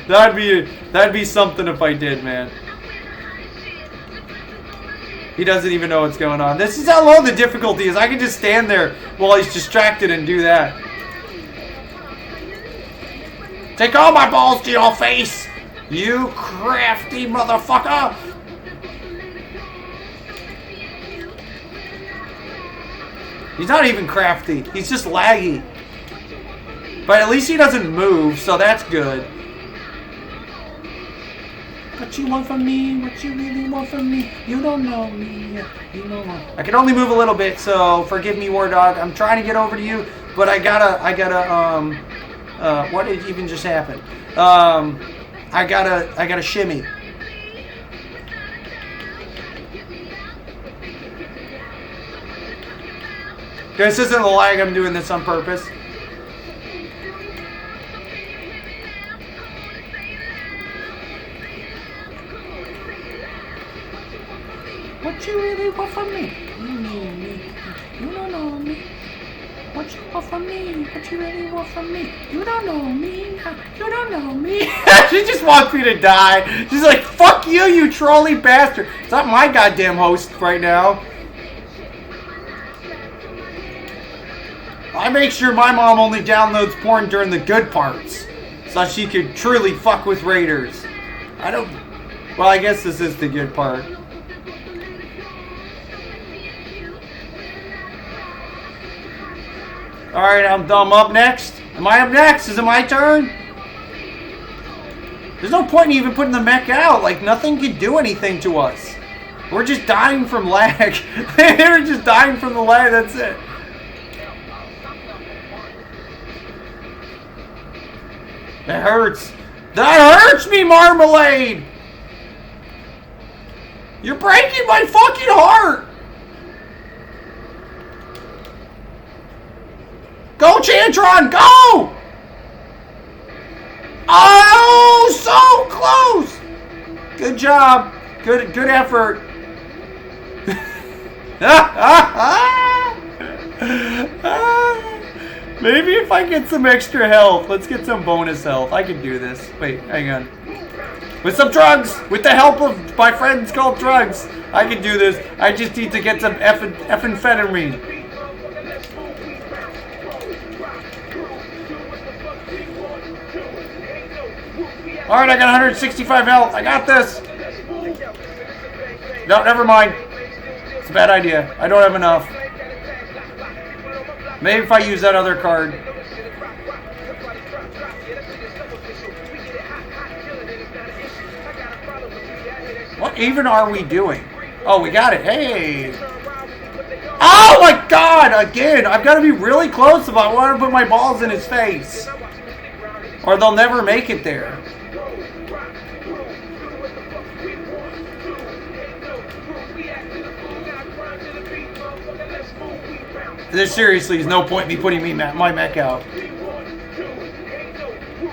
That'd be something if I did, man. He doesn't even know what's going on. This is how low the difficulty is. I can just stand there while he's distracted and do that. Take all my balls to your face, you crafty motherfucker. He's not even crafty. He's just laggy. But at least he doesn't move, so that's good. What you want from me? What you really want from me? You don't know me. You don't know. I can only move a little bit, so forgive me, War Dog. I'm trying to get over to you, but I gotta, what did even just happen? I gotta shimmy. This isn't a lag, I'm doing this on purpose. What you really want from me? You don't know me. What you want from me? What you really want from me? You don't know me. You don't know me. She just wants me to die. She's like, fuck you, you trolley bastard. It's not my goddamn host right now. I make sure my mom only downloads porn during the good parts, so she could truly fuck with raiders. I don't... Well, I guess this is the good part. Alright, I'm up next. Am I up next? Is it my turn? There's no point in even putting the mech out. Like, nothing can do anything to us. We're just dying from lag. We're just dying from the lag, that's it. That hurts. That hurts me, Marmalade! You're breaking my fucking heart! Go, Chantron, go! Oh, so close! Good job. Good effort. Maybe if I get some extra health. Let's get some bonus health. I can do this. Wait, hang on. With some drugs! With the help of my friends called drugs. I can do this. I just need to get some effenphetamine. Alright, I got 165 health. I got this. No, never mind. It's a bad idea. I don't have enough. Maybe if I use that other card. What even are we doing? Oh, we got it. Hey. Oh my god! Again, I've got to be really close if I want to put my balls in his face. Or they'll never make it there. There seriously is no point in me putting my mech out.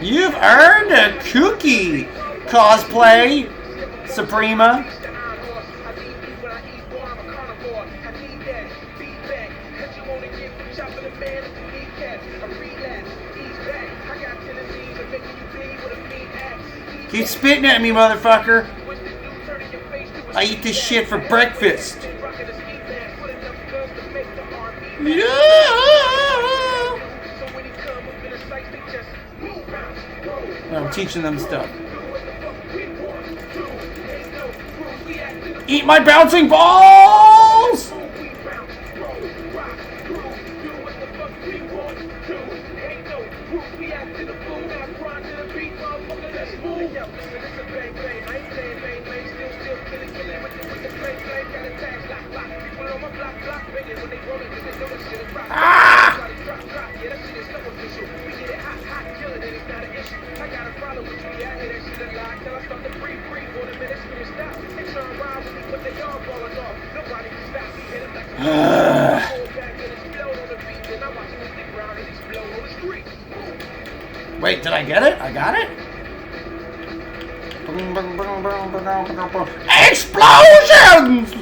You've earned a cookie, cosplay, Suprema. Keep spitting at me, motherfucker. I eat this shit for breakfast. Yeah. I'm teaching them stuff. Eat my bouncing balls! Ah! Wait, did I get it? I got it? Explosions!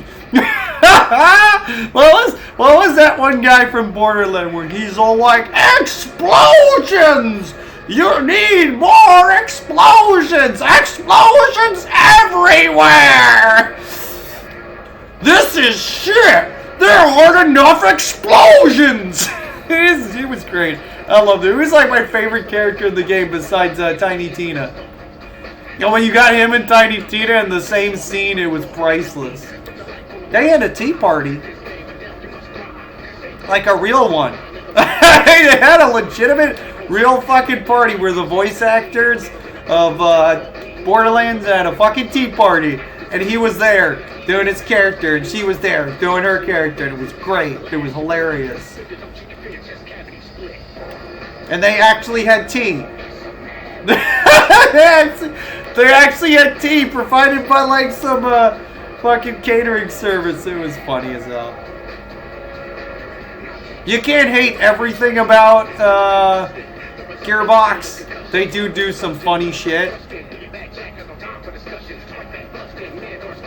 what was that one guy from Borderlands where he's all like, explosions! You need more explosions! Explosions everywhere! This is shit! There aren't enough explosions! He was great. I loved it. He was like my favorite character in the game besides Tiny Tina. And when you got him and Tiny Tina in the same scene, it was priceless. They had a tea party. like a real one. They had a legitimate, real fucking party where the voice actors of Borderlands had a fucking tea party, and he was there doing his character, and she was there doing her character, and it was great. It was hilarious. And they actually had tea. They actually had tea provided by like some fucking catering service. It was funny as hell. You can't hate everything about Gearbox. They do some funny shit.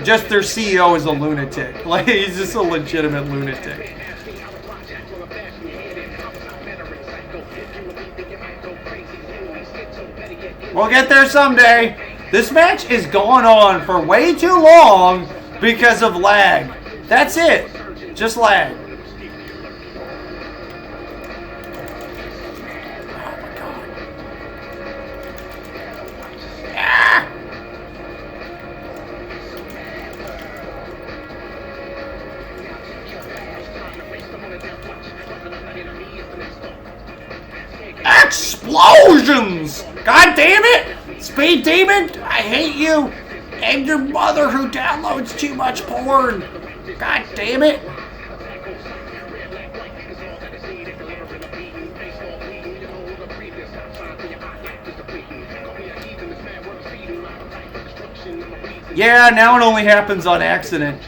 Just their CEO is a lunatic. Like, he's just a legitimate lunatic. We'll get there someday. This match is going on for way too long because of lag. That's it. Just lag. Oh my god. Ah! Explosions! God damn it! Speed Demon, I hate you! And your mother who downloads too much porn! God damn it! Yeah, now it only happens on accident.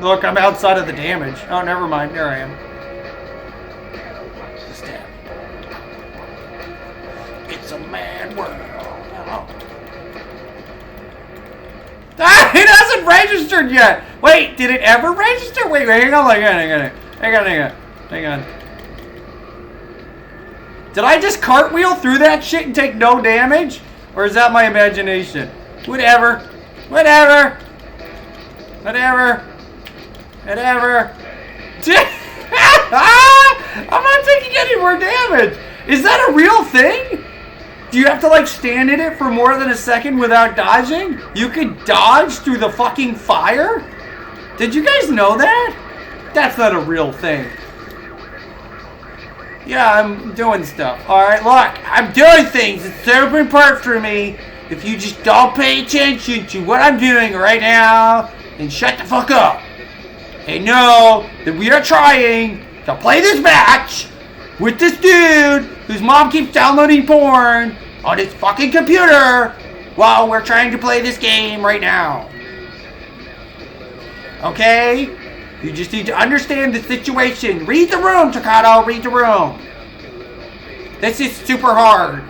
Look, I'm outside of the damage. Oh, never mind. There I am. It's a mad world. Oh. Ah, it hasn't registered yet. Wait, did it ever register? Wait, hang on. Did I just cartwheel through that shit and take no damage? Or is that my imagination? Whatever. I'm not taking any more damage. Is that a real thing? Do you have to like stand in it for more than a second without dodging? You could dodge through the fucking fire? Did you guys know that? That's not a real thing. Yeah, I'm doing stuff. Alright, look, I'm doing things. It's super important for me. If you just don't pay attention to what I'm doing right now, then shut the fuck up. And know that we are trying to play this match with this dude whose mom keeps downloading porn on his fucking computer while we're trying to play this game right now. Okay? You just need to understand the situation. Read the room, Takato. Read the room. This is super hard.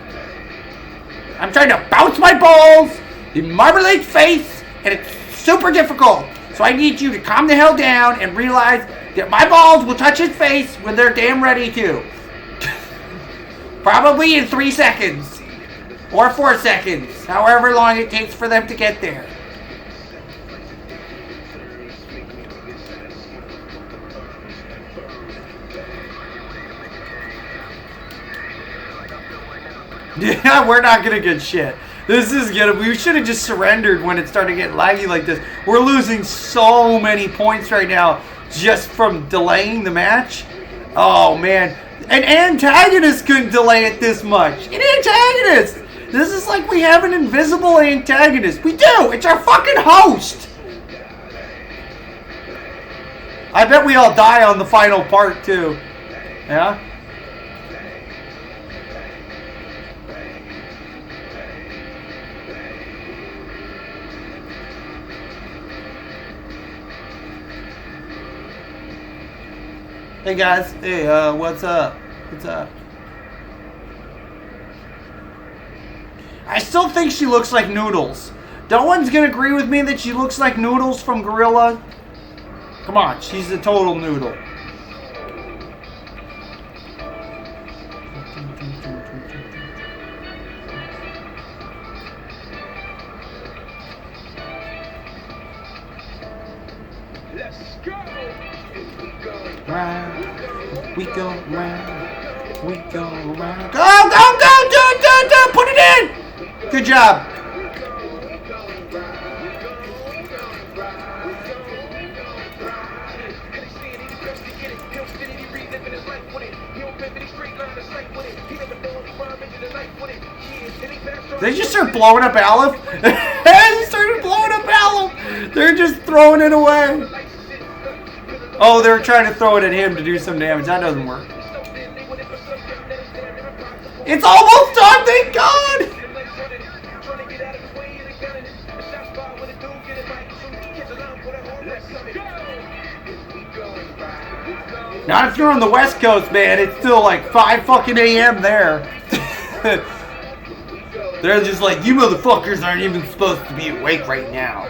I'm trying to bounce my balls in Marmalade's face, and it's super difficult. So I need you to calm the hell down and realize that my balls will touch his face when they're damn ready to. Probably in 3 seconds. Or 4 seconds. However long it takes for them to get there. Yeah, we're not gonna get shit. This is we should have just surrendered when it started getting laggy like this. We're losing so many points right now just from delaying the match. Oh man. An antagonist couldn't delay it this much. An antagonist! This is like we have an invisible antagonist. We do! It's our fucking host! I bet we all die on the final part too. Yeah? Hey guys, hey, what's up? What's up? I still think she looks like Noodles. No one's gonna agree with me that she looks like Noodles from Gorilla. Come on, she's a total noodle. Let's go. Round, we go round, we go round. Go, do, put it in. Good job. They just start blowing up Aleph. They started blowing up Aleph. They're just throwing it away. Oh, they're trying to throw it at him to do some damage. That doesn't work. It's almost done, thank God! Not if you're on the West Coast, man. It's still like 5 fucking a.m. there. They're just like, you motherfuckers aren't even supposed to be awake right now.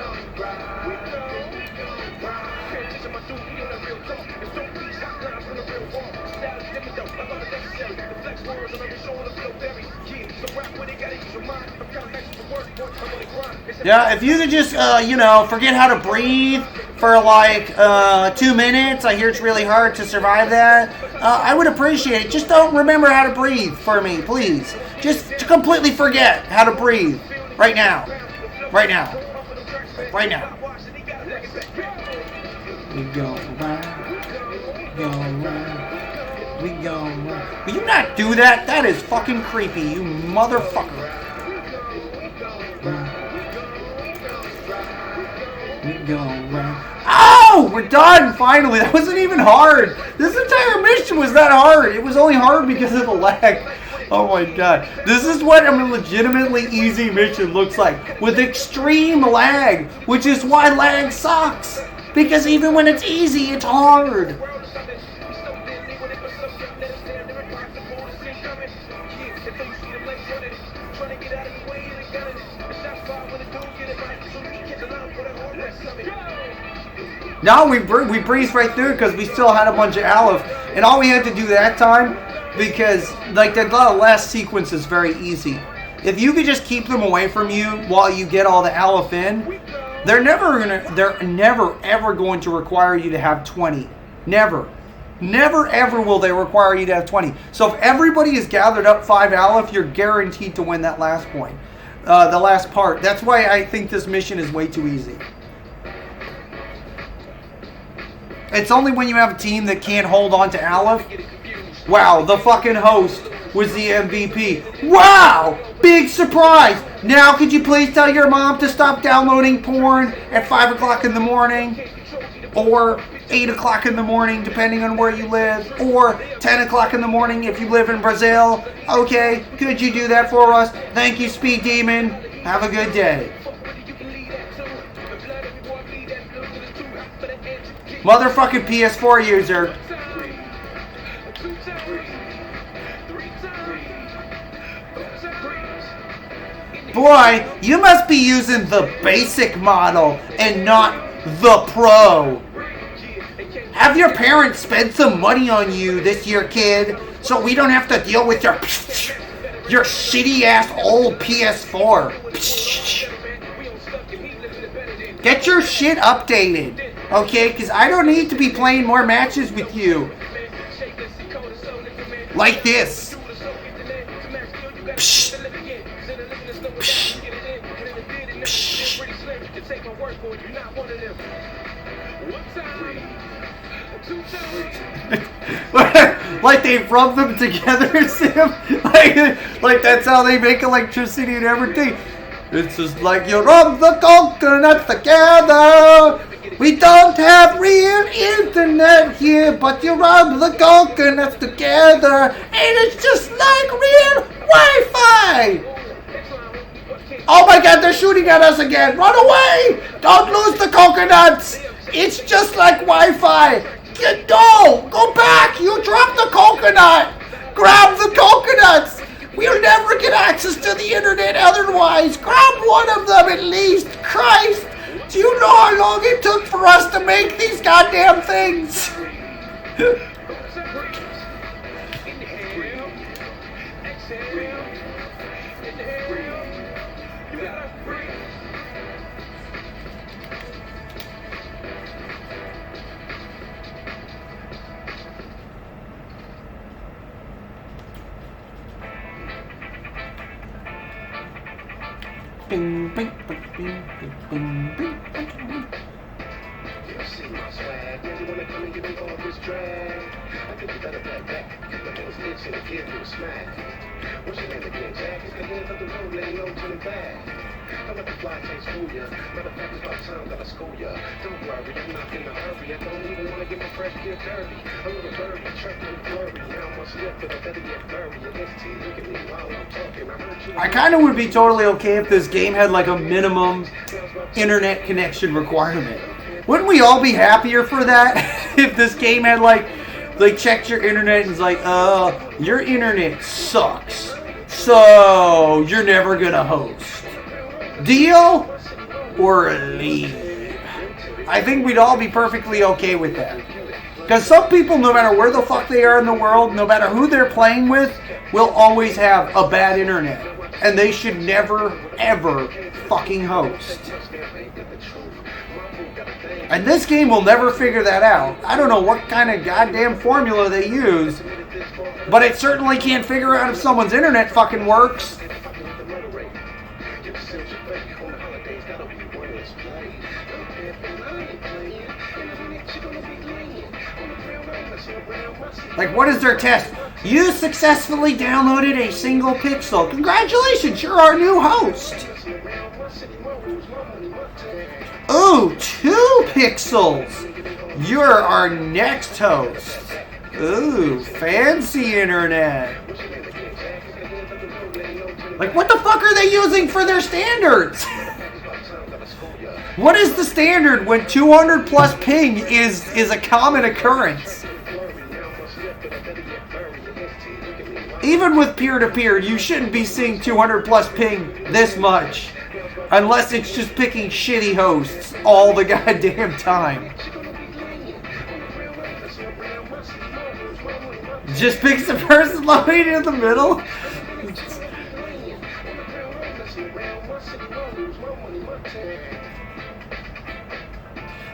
Yeah, if you could just, forget how to breathe for like 2 minutes. I hear it's really hard to survive that. I would appreciate it. Just don't remember how to breathe for me, please. Just completely forget how to breathe. Right now. Right now. Right now. We go round. Go round. We go round. Will you not do that? That is fucking creepy, you motherfucker. Oh, we're done finally. That wasn't even hard. This entire mission was that hard. It was only hard because of the lag. Oh my god. This is what a legitimately easy mission looks like, with extreme lag, which is why lag sucks. Because even when it's easy, it's hard. Now we breezed right through because we still had a bunch of Aleph, and all we had to do that time, because like the last sequence is very easy. If you could just keep them away from you while you get all the Aleph in, they're never ever going to require you to have 20. Never ever will they require you to have 20. So if everybody has gathered up 5 Aleph, you're guaranteed to win that last point, the last part. That's why I think this mission is way too easy. It's only when you have a team that can't hold on to Aleph. Wow, the fucking host was the MVP. Wow! Big surprise! Now could you please tell your mom to stop downloading porn at 5 o'clock in the morning? Or 8 o'clock in the morning, depending on where you live. Or 10 o'clock in the morning if you live in Brazil. Okay, could you do that for us? Thank you, Speed Demon. Have a good day. Motherfucking PS4 user. Boy, you must be using the basic model and not the Pro. Have your parents spend some money on you this year, kid, so we don't have to deal with your shitty ass old PS4. Get your shit updated. Okay, because I don't need to be playing more matches with you. Like this. Psh. Psh. Psh. Like they rub them together, Sam? Like that's how they make electricity and everything. It's just like you rub the coconuts together. We don't have real internet here, but you rub the coconuts together, and it's just like real Wi-Fi! Oh my god, they're shooting at us again! Run away! Don't lose the coconuts! It's just like Wi-Fi! Go back! You dropped the coconut! Grab the coconuts! We'll never get access to the internet otherwise! Grab one of them at least! Christ! Do you know how long it took for us to make these goddamn things? Bing, bing, bing, bing, bing, bing, bing. this drag. I think you better back back. The most itching to give you a smack. What's your name again, Jack? It's the end of the road, ain't no turning back. Don't let the fly taste fool ya. Matter of fact, it's about time that I school ya. Don't worry, I'm not in a hurry. I don't even wanna get my fresh gear dirty. A little birdie, chirping and flurry. Now I'm on slip, but I better get buried. And this tea, look at me while I'm talking. I heard you. I kind of would be totally okay if this game had like a minimum internet connection requirement. Wouldn't we all be happier for that? If this game had like checked your internet and was like, your internet sucks, so you're never gonna host. Deal or leave? I think we'd all be perfectly okay with that. Because some people, no matter where the fuck they are in the world, no matter who they're playing with, will always have a bad internet. And they should never, ever fucking host. And this game will never figure that out. I don't know what kind of goddamn formula they use, but it certainly can't figure out if someone's internet fucking works. Like, what is their test? You successfully downloaded a single pixel. Congratulations, you're our new host. Ooh, 2 pixels. You're our next host. Ooh, fancy internet. Like, what the fuck are they using for their standards? What is the standard when 200 plus ping is a common occurrence? Even with peer-to-peer, you shouldn't be seeing 200 plus ping this much. Unless it's just picking shitty hosts all the goddamn time. Just picks the person located in the middle.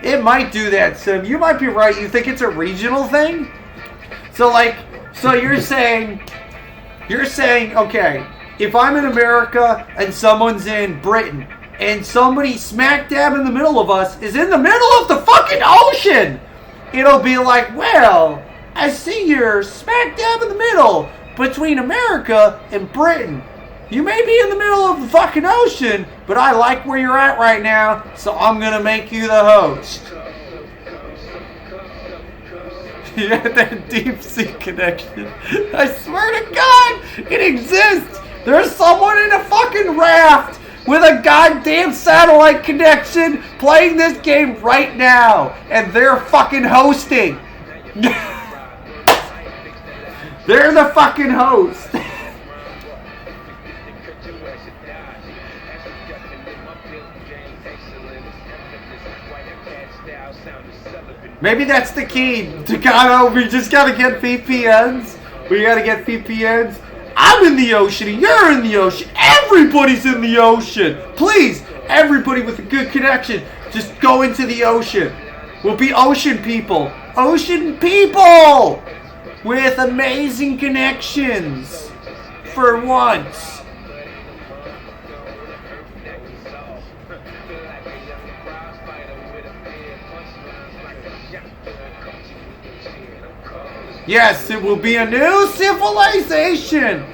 It might do that, Sim. You might be right. You think it's a regional thing? So you're saying, okay, if I'm in America and someone's in Britain and somebody smack dab in the middle of us is in the middle of the fucking ocean, it'll be like, well, I see you're smack dab in the middle between America and Britain. You may be in the middle of the fucking ocean, but I like where you're at right now, so I'm gonna make you the host. You have that deep sea connection. I swear to God, it exists. There's someone in a fucking raft with a goddamn satellite connection playing this game right now, and they're fucking hosting. They're the fucking host. Maybe that's the key. Takano, we just gotta get VPNs. We gotta get VPNs. I'm in the ocean, you're in the ocean, everybody's in the ocean. Please, everybody with a good connection, just go into the ocean. We'll be ocean people. Ocean people! With amazing connections. For once. Yes, it will be a new civilization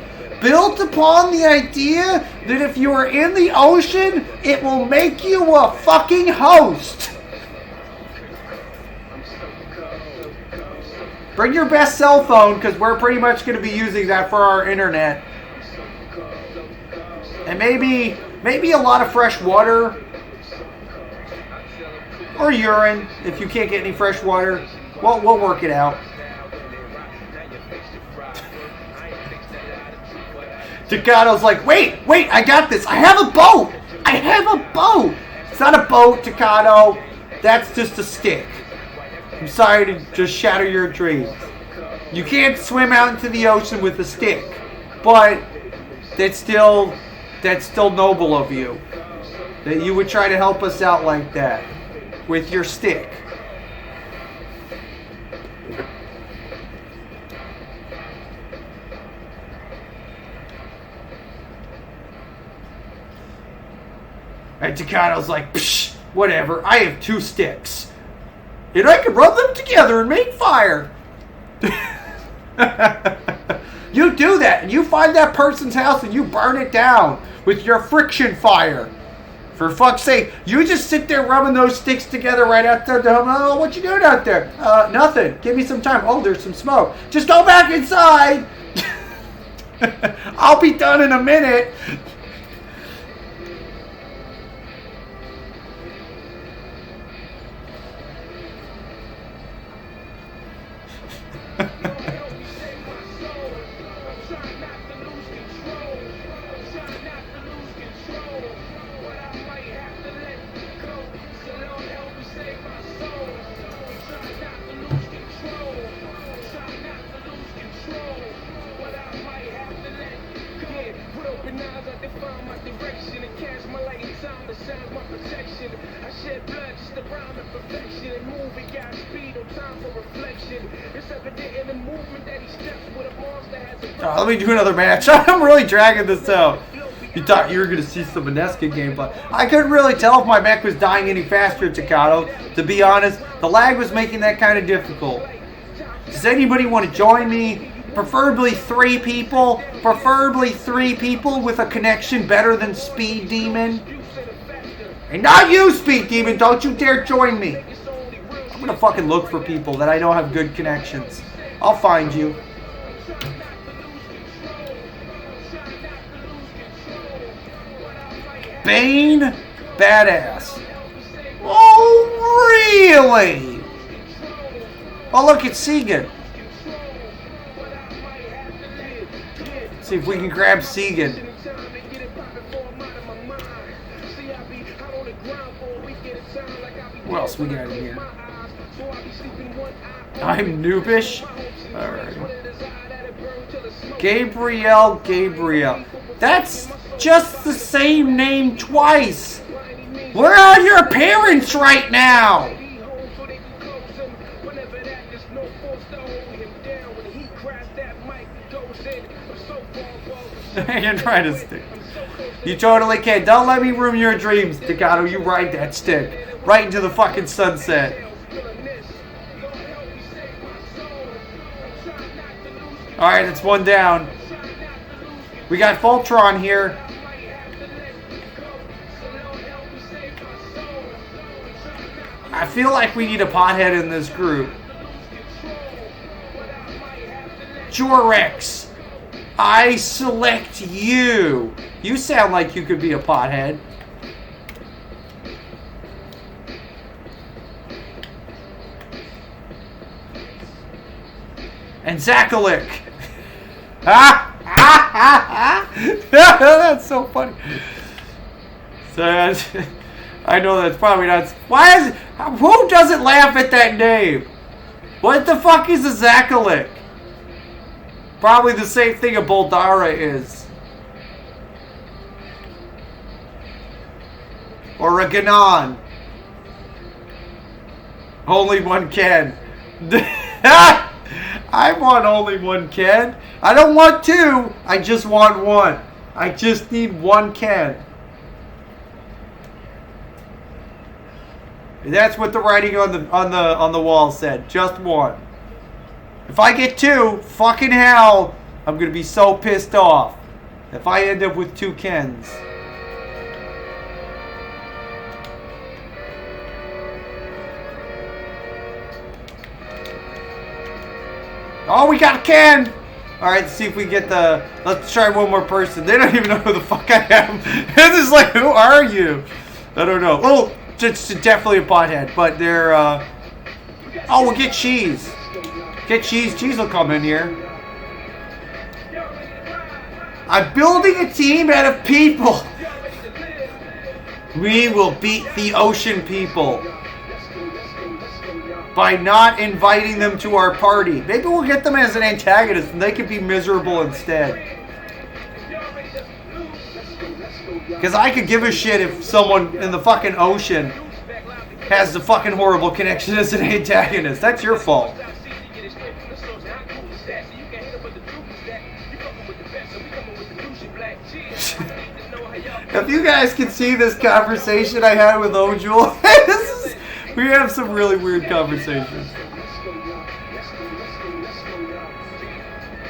built upon the idea that if you are in the ocean, it will make you a fucking host. Bring your best cell phone, because we're pretty much going to be using that for our internet. And maybe a lot of fresh water. Or urine, if you can't get any fresh water. Well, we'll work it out. Takato's like, wait, I got this. I have a boat. It's not a boat, Takato. That's just a stick. I'm sorry to just shatter your dreams. You can't swim out into the ocean with a stick. But that's still noble of you. That you would try to help us out like that. With your stick. And Takato's like, psh, whatever, I have 2 sticks. And I can rub them together and make fire. You do that, and you find that person's house and you burn it down with your friction fire. For fuck's sake, you just sit there rubbing those sticks together right outside the home. Oh, what you doing out there? Nothing. Give me some time. Oh, there's some smoke. Just go back inside. I'll be done in a minute. Let me do another match. I'm really dragging this out. You thought you were going to see some Ineska gameplay. I couldn't really tell if my mech was dying any faster, Takato. To be honest, the lag was making that kind of difficult. Does anybody want to join me? Preferably 3 people. Preferably 3 people with a connection better than Speed Demon. And not you, Speed Demon. Don't you dare join me. I'm going to fucking look for people that I know have good connections. I'll find you. Bane? Badass. Oh, really? Oh, look, it's Segan. See if we can grab Segan. What else we got in here? I'm noobish. Alright. Gabriel. That's just the same name twice. Where are your parents right now? You're trying to stick. You totally can. Don't let me ruin your dreams, Takato. You ride that stick. Right into the fucking sunset. Alright, that's one down. We got Voltron here. I feel like we need a pothead in this group. Jorex, I select you. You sound like you could be a pothead. And Zakalik. That's so funny. So, I know that's probably not. Why is it? Who doesn't laugh at that name? What the fuck is a Zakalik? Probably the same thing a Boldara is. Or a Ganon. Only one can. I want only one can. I don't want 2. I just want 1. I just need 1 can. That's what the writing on the wall said. Just 1. If I get 2, fucking hell, I'm gonna be so pissed off. If I end up with 2 Kens. Oh, we got a Ken! Alright, let's see if we get the... Let's try one more person. They don't even know who the fuck I am. This is like, who are you? I don't know. Oh, it's definitely a pothead, but they're... Oh, we'll get Cheese. Get Cheese. Cheese will come in here. I'm building a team out of people. We will beat the ocean people by not inviting them to our party. Maybe we'll get them as an antagonist and they can be miserable instead. Because I could give a shit if someone in the fucking ocean has the fucking horrible connection as an antagonist. That's your fault. If you guys can see this conversation I had with Ojul, We have some really weird conversations.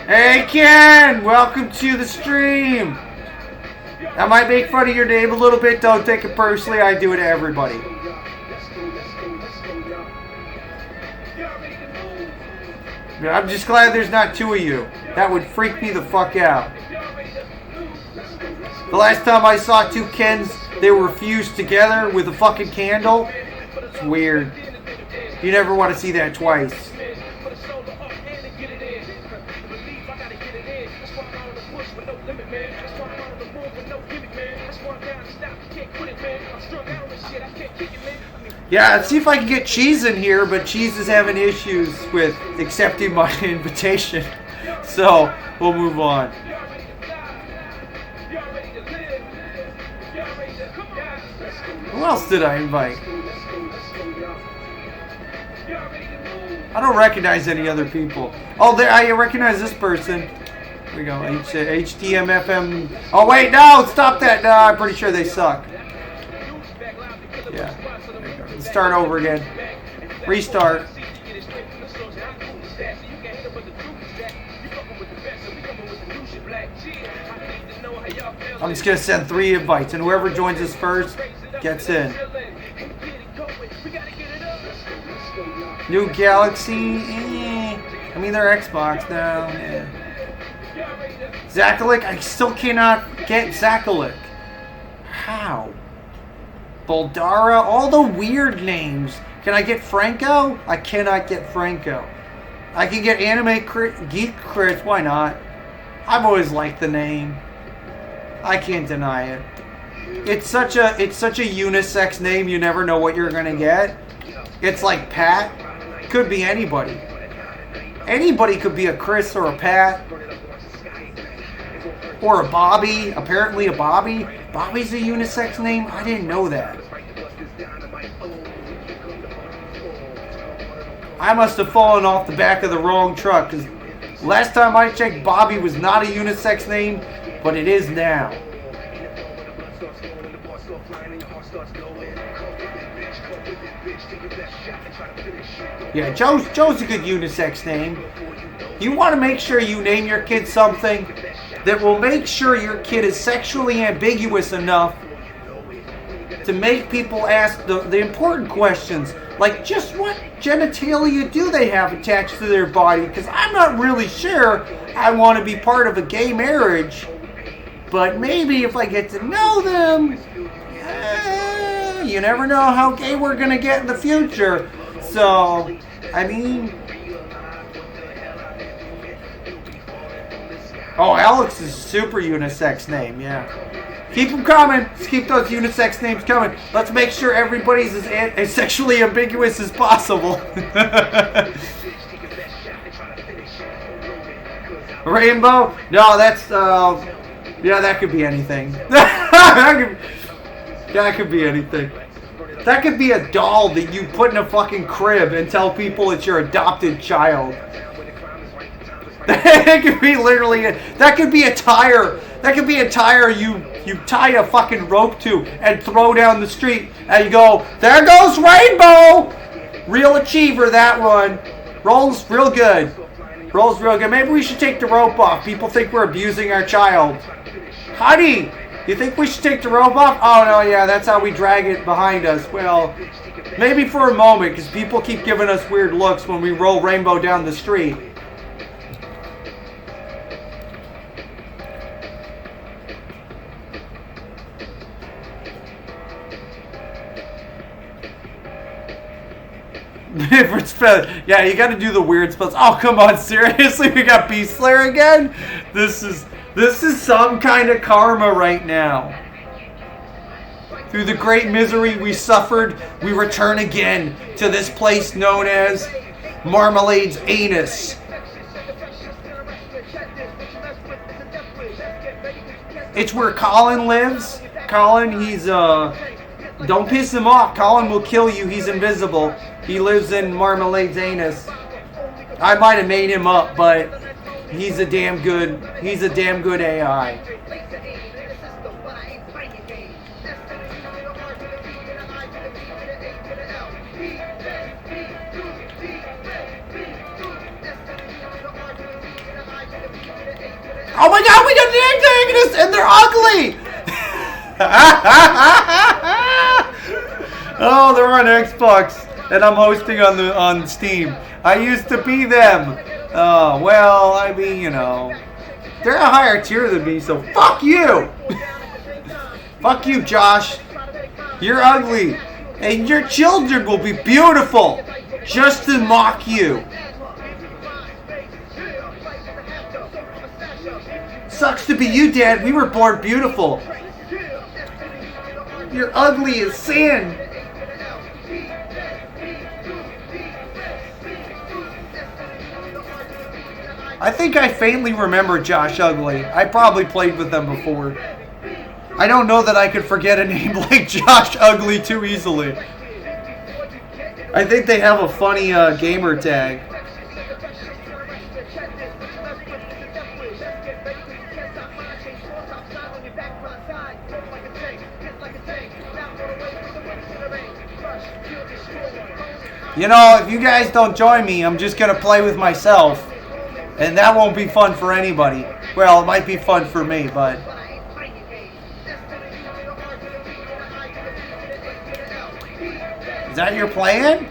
Hey Ken, welcome to the stream. I might make fun of your name a little bit. Don't take it personally. I do it to everybody. I'm just glad there's not two of you. That would freak me the fuck out. The last time I saw two Kens, they were fused together with a fucking candle. It's weird. You never want to see that twice. Yeah, let's see if I can get Cheese in here, but Cheese is having issues with accepting my invitation. So, we'll move on. Who else did I invite? I don't recognize any other people. Oh, there, I recognize this person. Here we go, HDMFM. Oh, wait, no, stop that. No, I'm pretty sure they suck. Yeah. Let's start over again. Restart. I'm just going to send 3 invites, and whoever joins us first gets in. New Galaxy? I mean, they're Xbox now. Zakalik? I still cannot get Zakalik. How? Boldara? All the weird names. Can I get Franco? I cannot get Franco. I can get Anime Geek Crits. Why not? I've always liked the name. I can't deny it. It's such a unisex name. You never know what you're gonna get. It's like Pat. Could be anybody. Anybody could be a Chris or a Pat. Or a Bobby. Apparently a Bobby. Bobby's a unisex name? I didn't know that. I must have fallen off the back of the wrong truck, because last time I checked, Bobby was not a unisex name, but it is now. Yeah, Joe's a good unisex name. You want to make sure you name your kid something that will make sure your kid is sexually ambiguous enough to make people ask the important questions, like just what genitalia do they have attached to their body? Because I'm not really sure I want to be part of a gay marriage, but maybe if I get to know them, you never know how gay we're going to get in the future. So, I mean... Oh, Alex is a super unisex name, yeah. Keep them coming. Let's keep those unisex names coming. Let's make sure everybody's as sexually ambiguous as possible. Rainbow? No, that's, yeah, that could be anything. That could be anything. That could be a doll that you put in a fucking crib and tell people it's your adopted child. That could be literally, that could be a tire. That could be a tire you tie a fucking rope to and throw down the street. And you go, there goes Rainbow! Real achiever, that one. Rolls real good. Rolls real good. Maybe we should take the rope off. People think we're abusing our child. Honey, you think we should take the rope off? Oh, no, yeah, that's how we drag it behind us. Well, maybe for a moment, because people keep giving us weird looks when we roll Rainbow down the street. Different spell. Yeah, you gotta do the weird spells. Oh, come on, seriously? We got Beast Slayer again? This is some kind of karma right now. Through the great misery we suffered, we return again to this place known as Marmalade's Anus. It's where Colin lives. Colin, he's, don't piss him off. Colin will kill you. He's invisible. He lives in Marmalade's Anus. I might have made him up, but he's a damn good AI. Oh my god, we got the antagonists and they're ugly! Oh, they're on Xbox and I'm hosting on Steam. I used to be them. Oh, well, I mean, you know. They're a higher tier than me, so fuck you! Fuck you, Josh. You're ugly. And your children will be beautiful. Just to mock you. Sucks to be you, Dad. We were born beautiful. You're ugly as sin. I think I faintly remember Josh Ugly. I probably played with them before. I don't know that I could forget a name like Josh Ugly too easily. I think they have a funny gamer tag. You know, if you guys don't join me, I'm just going to play with myself. And that won't be fun for anybody. Well, it might be fun for me, but... Is that your plan?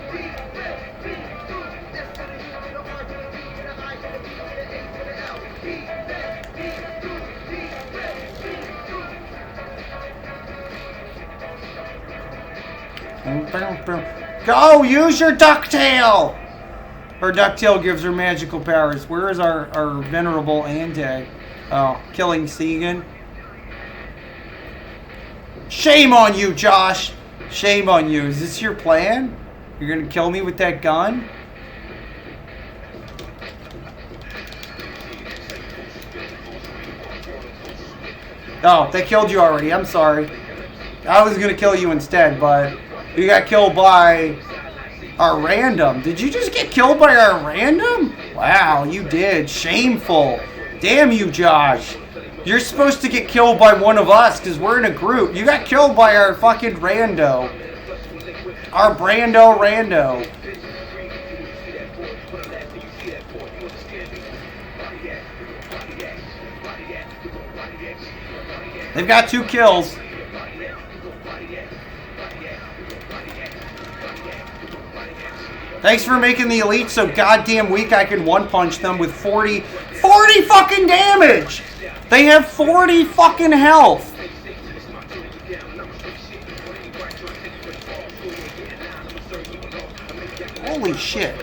Go! Use your ducktail! Her ducktail gives her magical powers. Where is our venerable Antag? Oh, killing Segan. Shame on you, Josh! Shame on you. Is this your plan? You're gonna kill me with that gun? Oh, they killed you already. I'm sorry. I was gonna kill you instead, but you got killed by our random. Did you just get killed by our random? Wow, you did. Shameful. Damn you, Josh. You're supposed to get killed by one of us because we're in a group. You got killed by our fucking rando. Our Brando rando. They've got 2 kills. Thanks for making the elite so goddamn weak I can one-punch them with 40 fucking damage! They have 40 fucking health! Holy shit.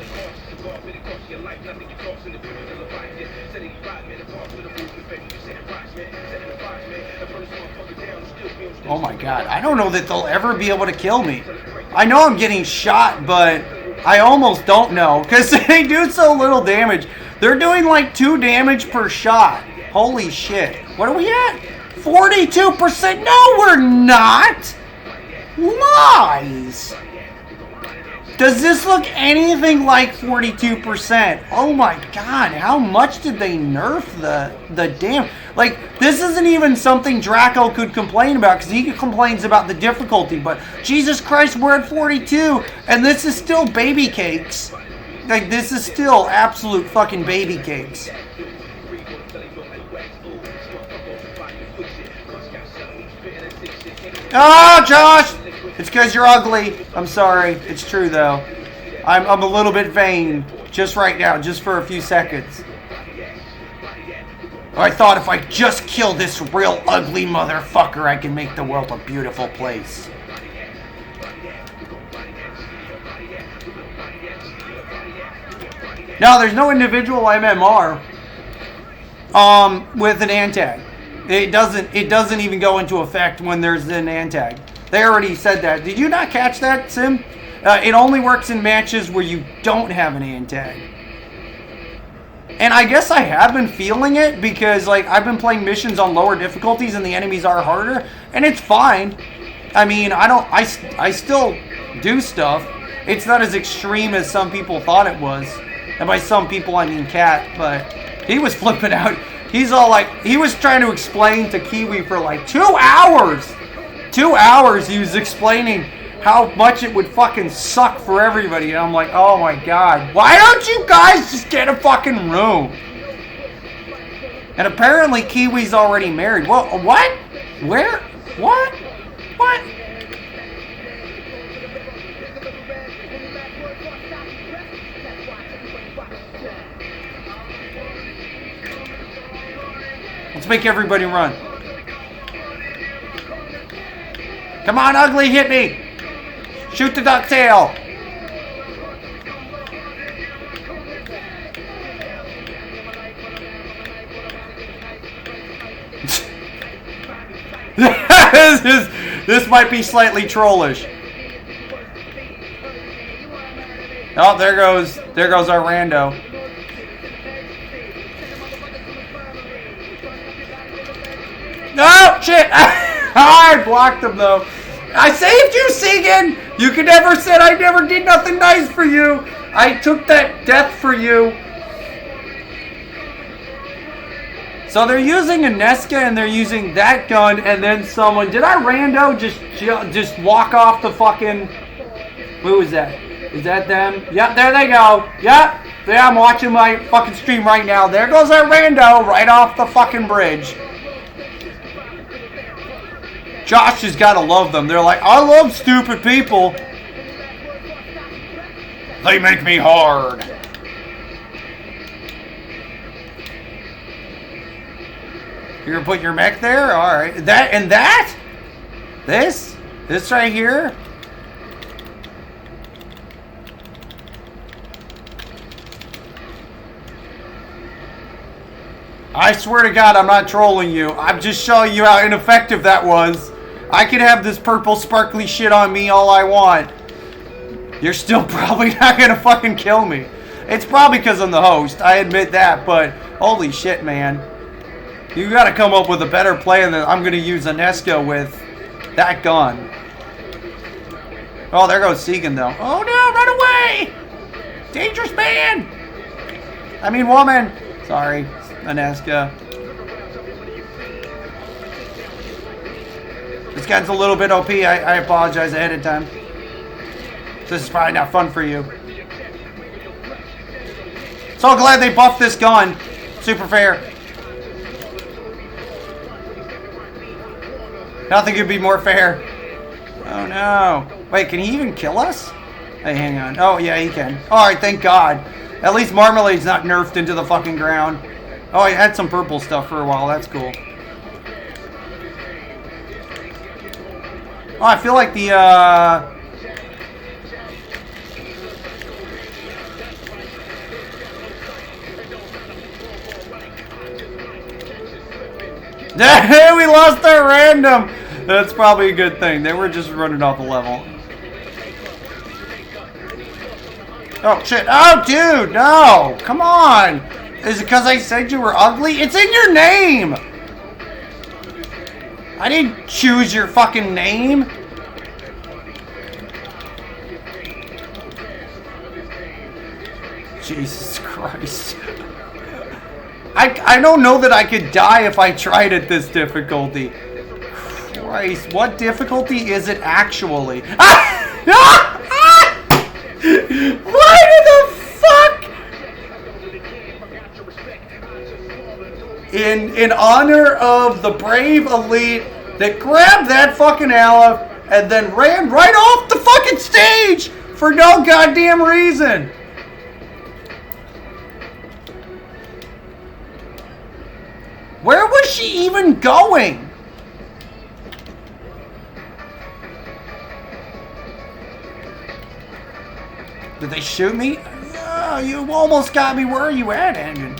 Oh my god, I don't know that they'll ever be able to kill me. I know I'm getting shot, but I almost don't know, because they do so little damage. They're doing like 2 damage per shot. Holy shit. What are we at? 42%? No, we're not! Lies! Does this look anything like 42%? Oh my god, how much did they nerf the damn... Like, this isn't even something Draco could complain about, because he complains about the difficulty, but Jesus Christ, we're at 42, and this is still baby cakes. Like, this is still absolute fucking baby cakes. Oh, Josh! It's because you're ugly. I'm sorry. It's true, though. I'm a little bit vain just right now, just for a few seconds. I thought if I just kill this real ugly motherfucker, I can make the world a beautiful place. No, there's no individual MMR with an Antag. It doesn't even go into effect when there's an Antag. They already said that. Did you not catch that, Sim? It only works in matches where you don't have an Antag. And I guess I have been feeling it because, like, I've been playing missions on lower difficulties and the enemies are harder, and it's fine. I mean, I still do stuff. It's not as extreme as some people thought it was. And by some people, I mean Cat, but he was flipping out. He's all like, he was trying to explain to Kiwi for like 2 hours. 2 hours he was explaining how much it would fucking suck for everybody. And I'm like, oh my god. Why don't you guys just get a fucking room? And apparently Kiwi's already married. Well, what? Where? What? What? Let's make everybody run. Come on, Ugly, hit me. Shoot the ducktail. This might be slightly trollish. Oh, there goes our rando. No, shit! I blocked him though. I saved you, Segan! You could never say I never did nothing nice for you. I took that death for you. So they're using a Nesca and they're using that gun and then someone... Did I rando just walk off the fucking... Who is that? Is that them? Yep, there they go. Yep. Yeah, I'm watching my fucking stream right now. There goes that rando right off the fucking bridge. Josh has got to love them. They're like, I love stupid people. They make me hard. You're gonna put your mech there? Alright. That and that? This right here? I swear to God, I'm not trolling you. I'm just showing you how ineffective that was. I could have this purple sparkly shit on me all I want. You're still probably not gonna fucking kill me. It's probably because I'm the host, I admit that, but holy shit, man. You gotta come up with a better plan than I'm gonna use a Nesca with that gun. Oh, there goes Segan though. Oh no, run away! Dangerous man! I mean woman. Sorry, a Nesca. This gun's a little bit OP. I apologize ahead of time. This is probably not fun for you. So glad they buffed this gun. Super fair. Nothing could be more fair. Oh no. Wait, can he even kill us? Hey, hang on. Oh yeah, he can. Alright, thank God. At least Marmalade's not nerfed into the fucking ground. Oh, he had some purple stuff for a while. That's cool. Oh, I feel like the, we lost our random! That's probably a good thing. They were just running off a level. Oh, shit. Oh, dude, no! Come on! Is it because I said you were ugly? It's in your name! I didn't choose your fucking name. Jesus Christ. I don't know that I could die if I tried at this difficulty. Christ, what difficulty is it actually? Why the fuck? In honor of the brave elite that grabbed that fucking Aleph and then ran right off the fucking stage for no goddamn reason. Where was she even going? Did they shoot me? Oh, you almost got me. Where are you at, Engine?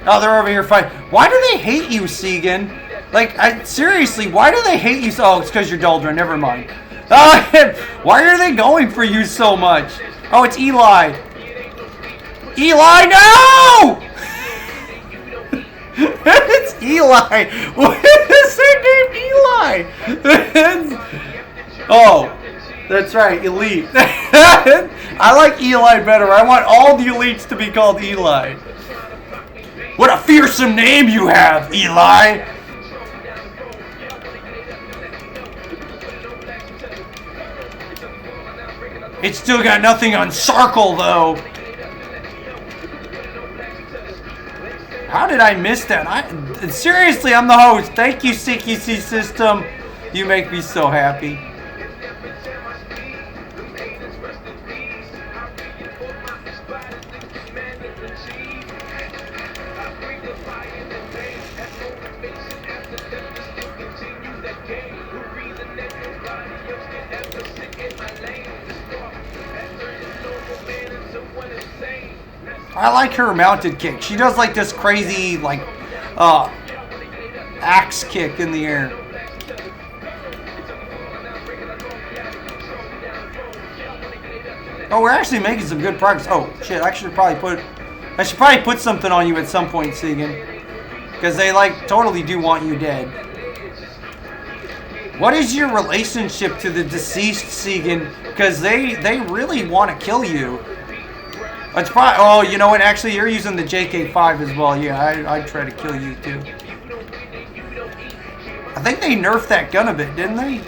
Oh, they're over here fighting. Why do they hate you, Segan? Like, seriously, why do they hate you so? Oh, it's because you're Doldra. Never mind. Why are they going for you so much? Oh, it's Eli. Eli, no! It's Eli. What is their name? Eli. Oh, that's right, Elite. I like Eli better. I want all the elites to be called Eli. What a fearsome name you have, Eli. It's still got nothing on Sarkle, though. How did I miss that? Seriously, I'm the host. Thank you, CQC System. You make me so happy. I like her mounted kick. She does like this crazy like axe kick in the air. Oh, we're actually making some good progress. Oh shit! I should probably put something on you at some point, Segan, because they like totally do want you dead. What is your relationship to the deceased, Segan? Because they really want to kill you. It's probably. Oh, you know what? Actually, you're using the JK5 as well. Yeah, I'd try to kill you too. I think they nerfed that gun a bit, didn't they?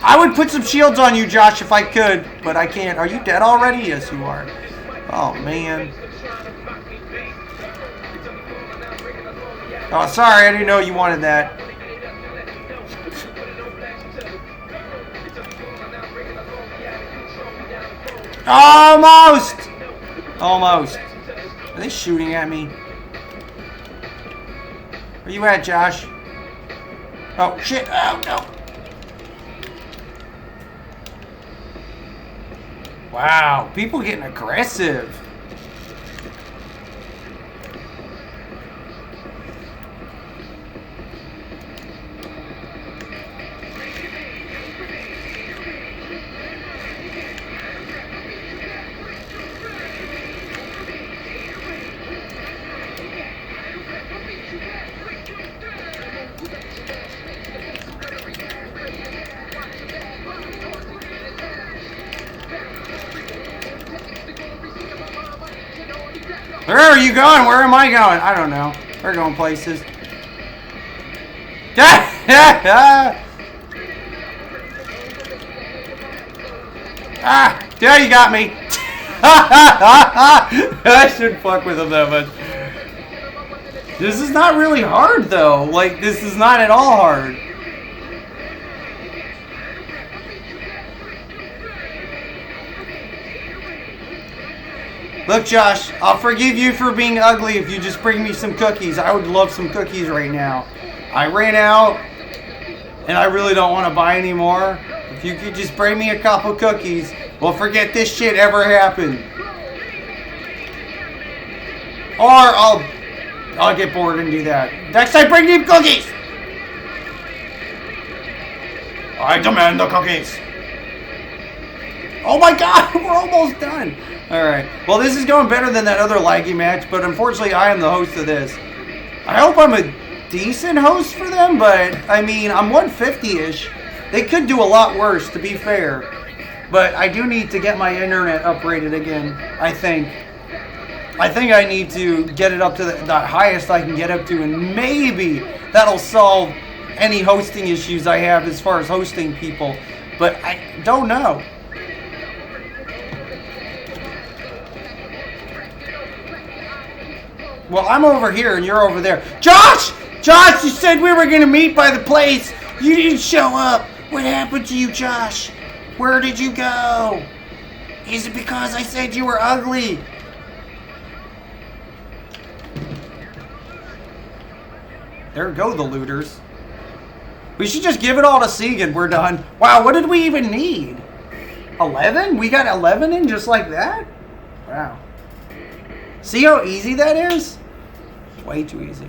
I would put some shields on you, Josh, if I could, but I can't. Are you dead already? Yes, you are. Oh, man. Oh, sorry. I didn't know you wanted that. Almost! Almost. Are they shooting at me? Where you at, Josh? Oh, shit. Oh, no. Wow, people getting aggressive. Where are you going? Where am I going? I don't know. We're going places. Ah, there you got me. I shouldn't fuck with him that much. This is not really hard though. Like, this is not at all hard. Look, Josh, I'll forgive you for being ugly if you just bring me some cookies. I would love some cookies right now. I ran out, and I really don't want to buy any more. If you could just bring me a couple cookies, we'll forget this shit ever happened. Or I'll get bored and do that. Next time, bring me cookies! I demand the cookies. Oh my god, we're almost done. Alright, well this is going better than that other laggy match, but unfortunately I am the host of this. I hope I'm a decent host for them, but I mean, I'm 150-ish. They could do a lot worse, to be fair. But I do need to get my internet uprated again, I think. I think I need to get it up to the highest I can get up to, and maybe that'll solve any hosting issues I have as far as hosting people. But I don't know. Well, I'm over here and you're over there. Josh! Josh, you said we were going to meet by the place. You didn't show up. What happened to you, Josh? Where did you go? Is it because I said you were ugly? There go the looters. We should just give it all to Segan. We're done. Wow, what did we even need? 11? We got 11 in just like that? Wow. See how easy that is? Way too easy.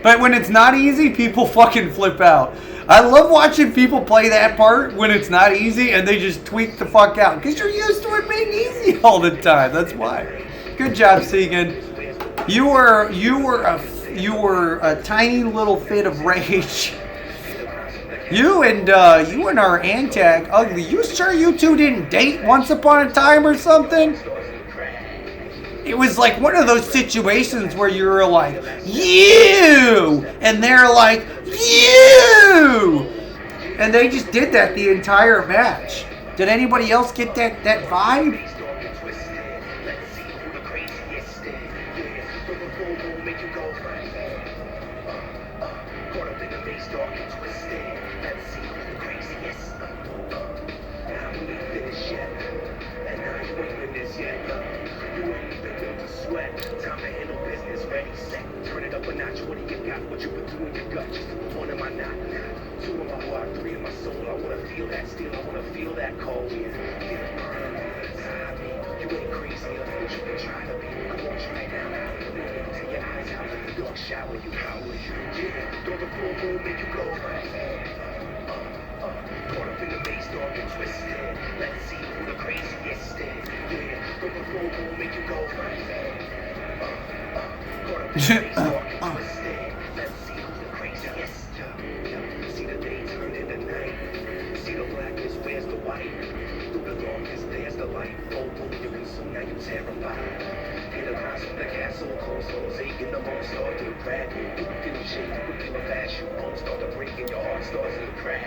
But when it's not easy, people fucking flip out. I love watching people play that part when it's not easy and they just tweak the fuck out. Because you're used to it being easy all the time. That's why. Good job, Segan. You were a tiny little fit of rage. You and our Antag ugly. You sure you two didn't date once upon a time or something? It was like one of those situations where you were like, you! And they're like, you! And they just did that the entire match. Did anybody else get that vibe? feel that still, I wanna feel that cold. Feel it burn inside me. You ain't crazy, but you been trying to be. Come on, try it now. Take your eyes out of the dark shower, you coward. Yeah, throw the full moon, make you go right. Caught up in the maze, dark and twisted. Let's see who the craziest is. Yeah, throw the full moon, make you go right. Caught up in the maze, dark and twisted. Let's see who's the craziest. See the day turn into night. See the blackness, where's the white? Through the darkness, there's the light. Oh, you consume, now you terrified. Hear the cries from the castle, close souls aching, the bones start to crack. You feel shake, quickly but fast, your bones start to break and your heart starts to crack.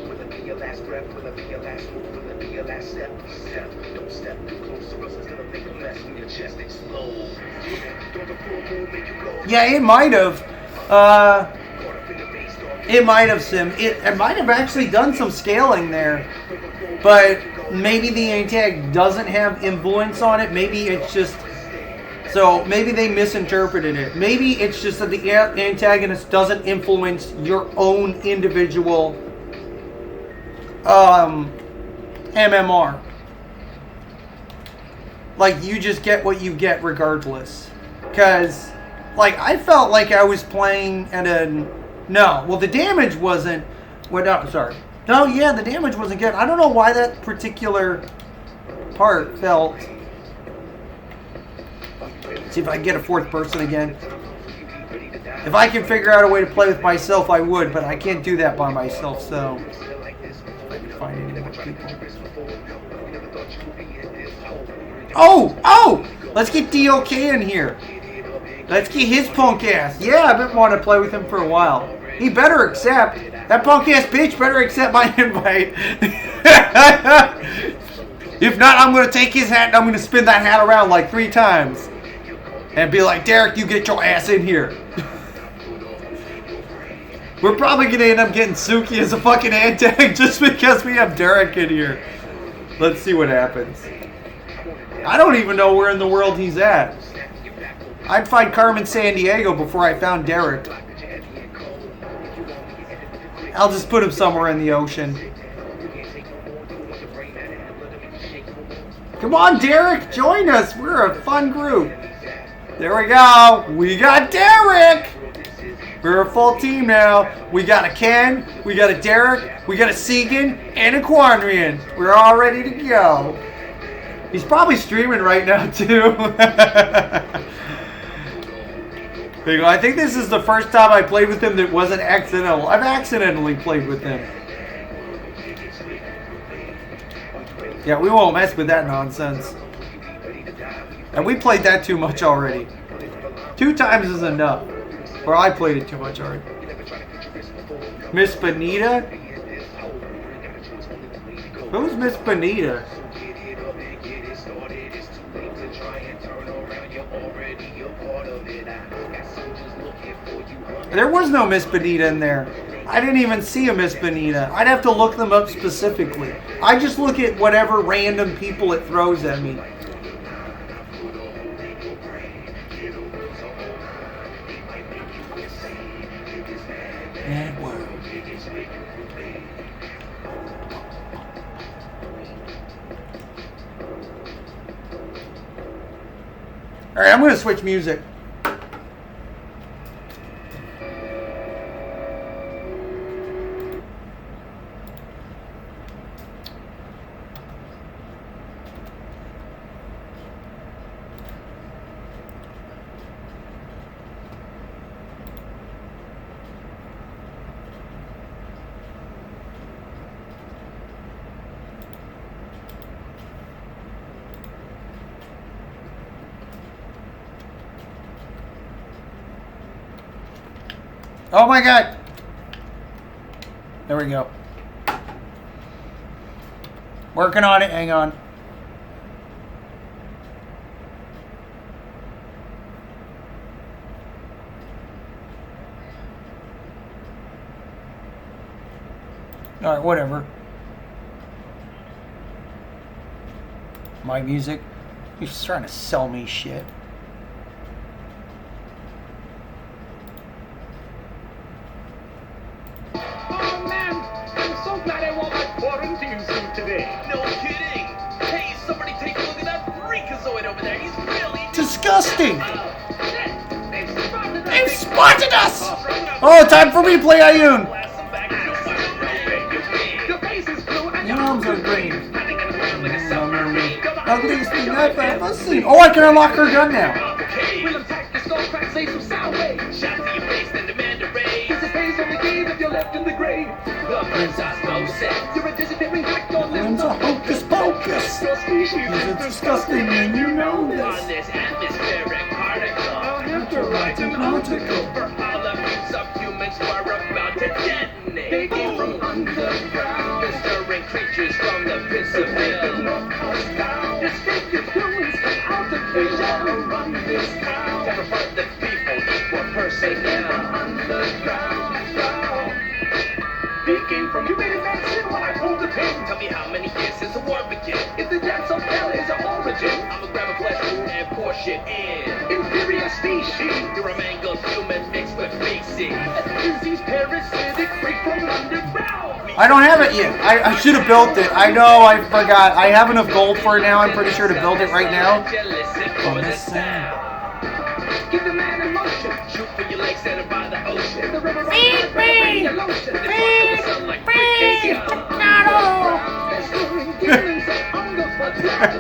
Will it be your last breath? Will it be your last move? Will it be your last step? Step, don't step too close, or else it's gonna make a mess when your chest explodes. Yeah, throw the full moon, make you go. Yeah, it might have. It might have, Sim. It might have actually done some scaling there. But maybe the antag doesn't have influence on it. Maybe it's just... So, maybe they misinterpreted it. Maybe it's just that the antagonist doesn't influence your own individual MMR. Like, you just get what you get regardless. Because, like, I felt like I was playing at a... No, well, the damage wasn't... Well, no, sorry. No, yeah, the damage wasn't good. I don't know why that particular part felt... Let's see if I can get a fourth person again. If I can figure out a way to play with myself, I would, but I can't do that by myself, so... If I can find any more people. Oh! Let's get DOK in here. Let's get his punk ass. Yeah, I've been wanting to play with him for a while. He better accept. That punk ass bitch better accept my invite. If not, I'm going to take his hat and I'm going to spin that hat around like 3 times. And be like, Derek, you get your ass in here. We're probably going to end up getting Suki as a fucking antag just because we have Derek in here. Let's see what happens. I don't even know where in the world he's at. I'd find Carmen Sandiego before I found Derek. I'll just put him somewhere in the ocean. Come on, Derek, join us. We're a fun group. There we go. We got Derek. We're a full team now. We got a Ken, we got a Derek, we got a Segan, and a Quandrian. We're all ready to go. He's probably streaming right now, too. There you go. I think this is the first time I played with him that wasn't accidental. I've accidentally played with him. Yeah, we won't mess with that nonsense. And we played that too much already. 2 times is enough. Or I played it too much already. Miss Benita? Who's Miss Benita? There was no Miss Benita in there. I didn't even see a Miss Benita. I'd have to look them up specifically. I just look at whatever random people it throws at me. Edward. Alright, I'm going to switch music. Oh my god! There we go. Working on it, hang on. Alright, whatever. My music. He's trying to sell me shit. thing. No kidding. Hey, somebody take a look at that freakazoid over there. He's really Disgusting. shit. They've spotted us. Oh, time for replay, Ayun. Blast him back into my Your face is blue and Your arms are green. running around like a submarine. Ugliest thing I've ever seen. Oh, I can unlock her gun now. We'll attack your skull crack, say some sound waves. Shot to your face, then demand a raise. This is pays on the game if you're left in the grave. The princess no sense. You're a disappearing black dog. Limbs are hocus pocus. Your species It's disgusting and you know on this. this atmospheric particle. I'll have to write an article. For all of you subhumans who are about to detonate. They came from underground. Stirring creatures from the pits of hell. Escape your humans out of vision. Run this town. Never hurt the people, equal personnel. Underground. They came from. You made a man sin when I pulled the pin. Tell me how many years since the war began. If the depths of hell is an origin, I'ma grab a flesh wound and pour shit in. inferior species. You're a mangled human mixed with feces. Disease parasitic freak from underground. I don't have it yet. I should have built it. I know, I forgot. I have enough gold for it now. I'm pretty sure to build it right now. For the sound. Give the man emotion. Shoot for your legs that are by the ocean. If the river runs Feed me! your lotion. They bust the sun like freaking They're stirring demons of hunger for blood to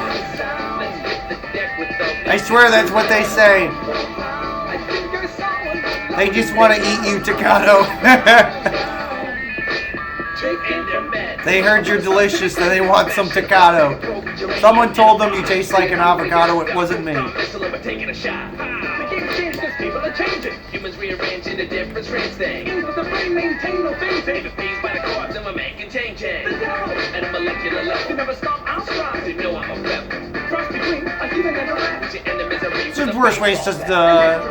us out. Let's hit the deck with the I swear that's what they say. I think I saw one. They just want to eat you, Takato. in their bed. They heard you're delicious and they want some Takato. Someone told them you taste like an avocado. It wasn't me. Taking a shot. The game changed as people are changing. Humans rearrange into different strange things. Into the brain, maintain no phasing. Even peas by the corpse, and we're making changes. The devil At a molecular can level. never stop our strive. You know I'm a rebel. Cross between a human and a rat. Your end of misery. It's the worst ways to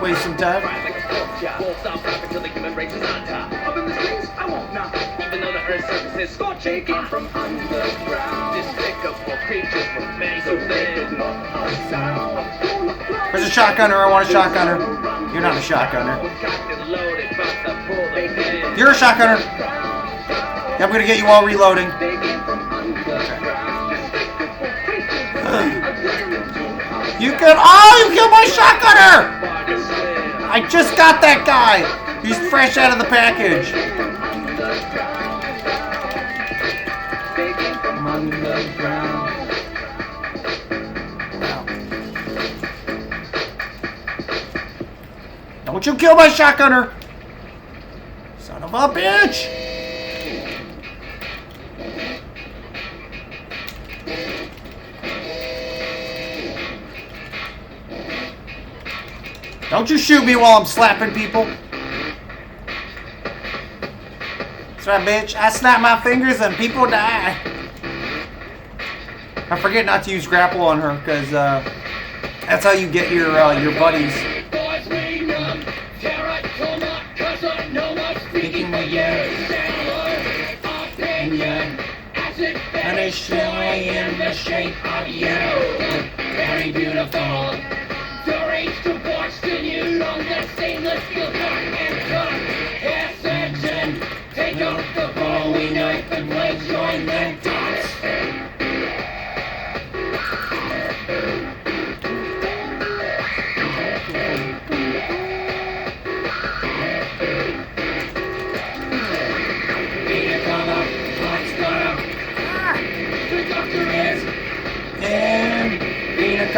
waste some time. Like a pork chop. Won't stop rapping till the human race is on top. Up in the streets, I won't knock. Even though the earth's surface is They scorching. came from underground. Despicable creatures were made so thin. There's a shotgunner. I want a shotgunner. You're not a shotgunner. Cocked and loaded, about to pull the pin. You're a shotgunner. I'm gonna get you all reloading. They came from underground. Despicable creatures. You could. Oh, you killed my shotgunner! Body slam. I just got that guy. He's fresh out of the package. They came from underground. Don't you kill my shotgunner! Son of a bitch! Don't you shoot me while I'm slapping people. That's right, bitch. I snap my fingers and people die. I forget not to use grapple on her, because that's how you get your buddies. Speaking of initially in the shape of you. Very beautiful. Your age to Boston, you long the stainless steel cut and cut. Hair surgeon, take out the Bowie knife and let's join the dots.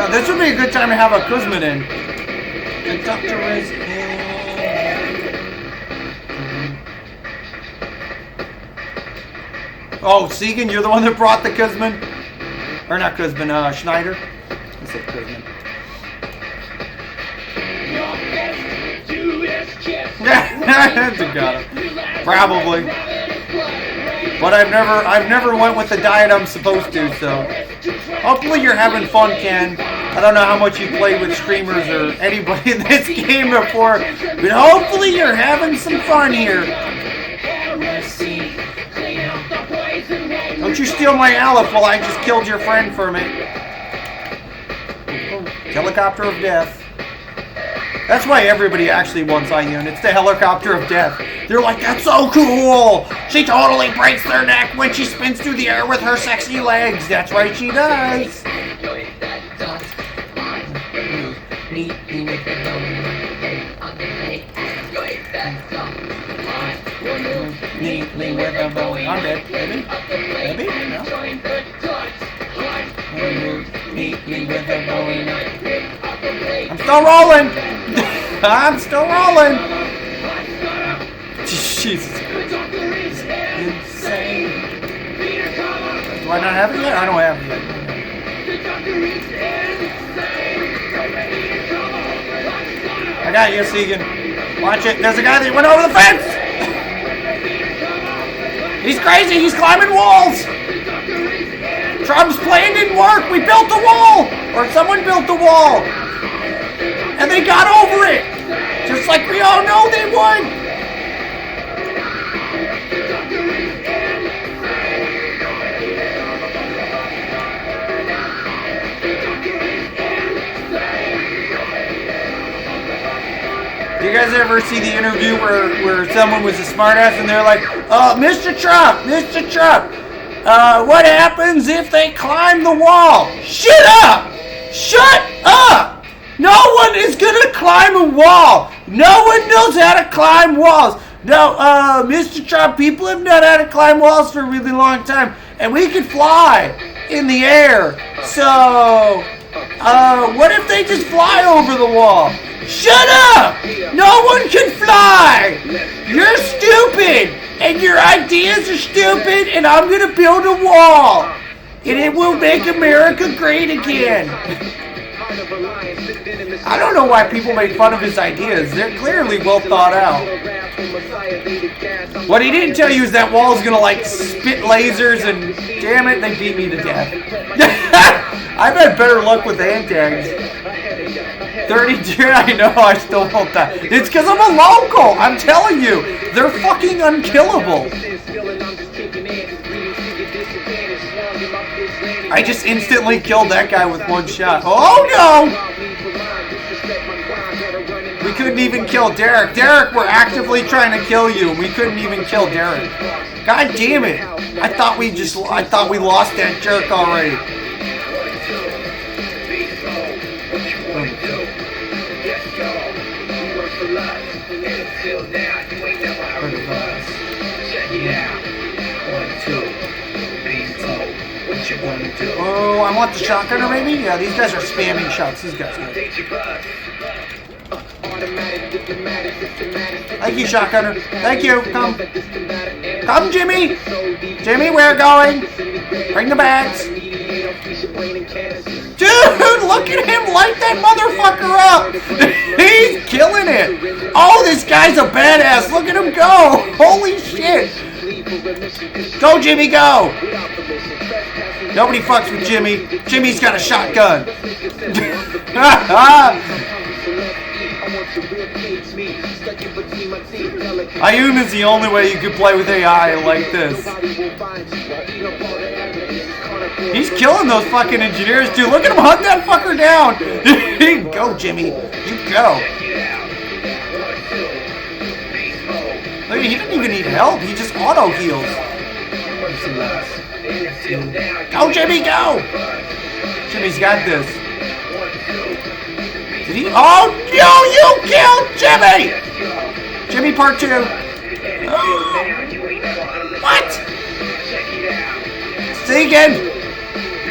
This would be a good time to have a Kuzma in. The doctor is in. Oh, Segan, you're the one that brought the Kuzman? Or not Kuzman, Schneider? I said Kuzman. Your best Jewish kiss. That's a god. Probably. But I've never went with the diet I'm supposed to, so. Hopefully you're having fun, Ken. I don't know how much you played with streamers or anybody in this game before, but hopefully you're having some fun here. Don't you steal my Aleph while I just killed your friend for me. Helicopter of death. That's why everybody actually wants Ayun. It's the helicopter of death. They're like, that's so cool. She totally breaks their neck when she spins through the air with her sexy legs. That's right, she does. Neatly with a Bowie. I'm dead, baby. Baby? No. Neatly with a Bowie. I'm still rolling. I'm still rolling. Jesus Christ. Insane. Do I not have it yet? I don't have it yet. I got you, Segan. Watch it. There's a guy that went over the fence. He's crazy. He's climbing walls. Trump's plan didn't work. We built a wall. Or someone built a wall. And they got over it. Just like we all know they would. Do you guys ever see the interview where someone was a smartass and they're like, Mr. Trump, what happens if they climb the wall? Shut up! Shut up! No one is gonna climb a wall. No one knows how to climb walls. No, Mr. Trump, people have known how to climb walls for a really long time, and we can fly in the air. So, what if they just fly over the wall? Shut up! No one can fly! You're stupid! And your ideas are stupid, and I'm gonna build a wall! And it will make America great again! I don't know why people make fun of his ideas. They're clearly well thought out. What he didn't tell you is that wall's gonna like spit lasers and damn it, they beat me to death. I've had better luck with hand tags. 32, I know, I still won't die. It's because I'm a local, I'm telling you. They're fucking unkillable. I just instantly killed that guy with one shot. Oh no! We couldn't even kill Derek. Derek, we're actively trying to kill you. We couldn't even kill Derek. God damn it. I thought we lost that jerk already. Oh, I want the shotgunner maybe? Yeah, these guys are spamming shots. These guys are good. Thank you, shotgunner. Thank you. Come. Come, Jimmy. Jimmy, we're going. Bring the bags. Dude, look at him light that motherfucker up. He's killing it. Oh, this guy's a badass. Look at him go. Holy shit. Go, Jimmy, go. Nobody fucks with Jimmy. Jimmy's got a shotgun. Ayun is the only way you could play with AI like this. He's killing those fucking engineers, dude. Look at him hunt that fucker down. Go, Jimmy. You go. Look, he didn't even need help. He just auto heals. Go, Jimmy, go! Jimmy's got this. Did he? Oh, no, you killed Jimmy! Jimmy part 2. What? Segan!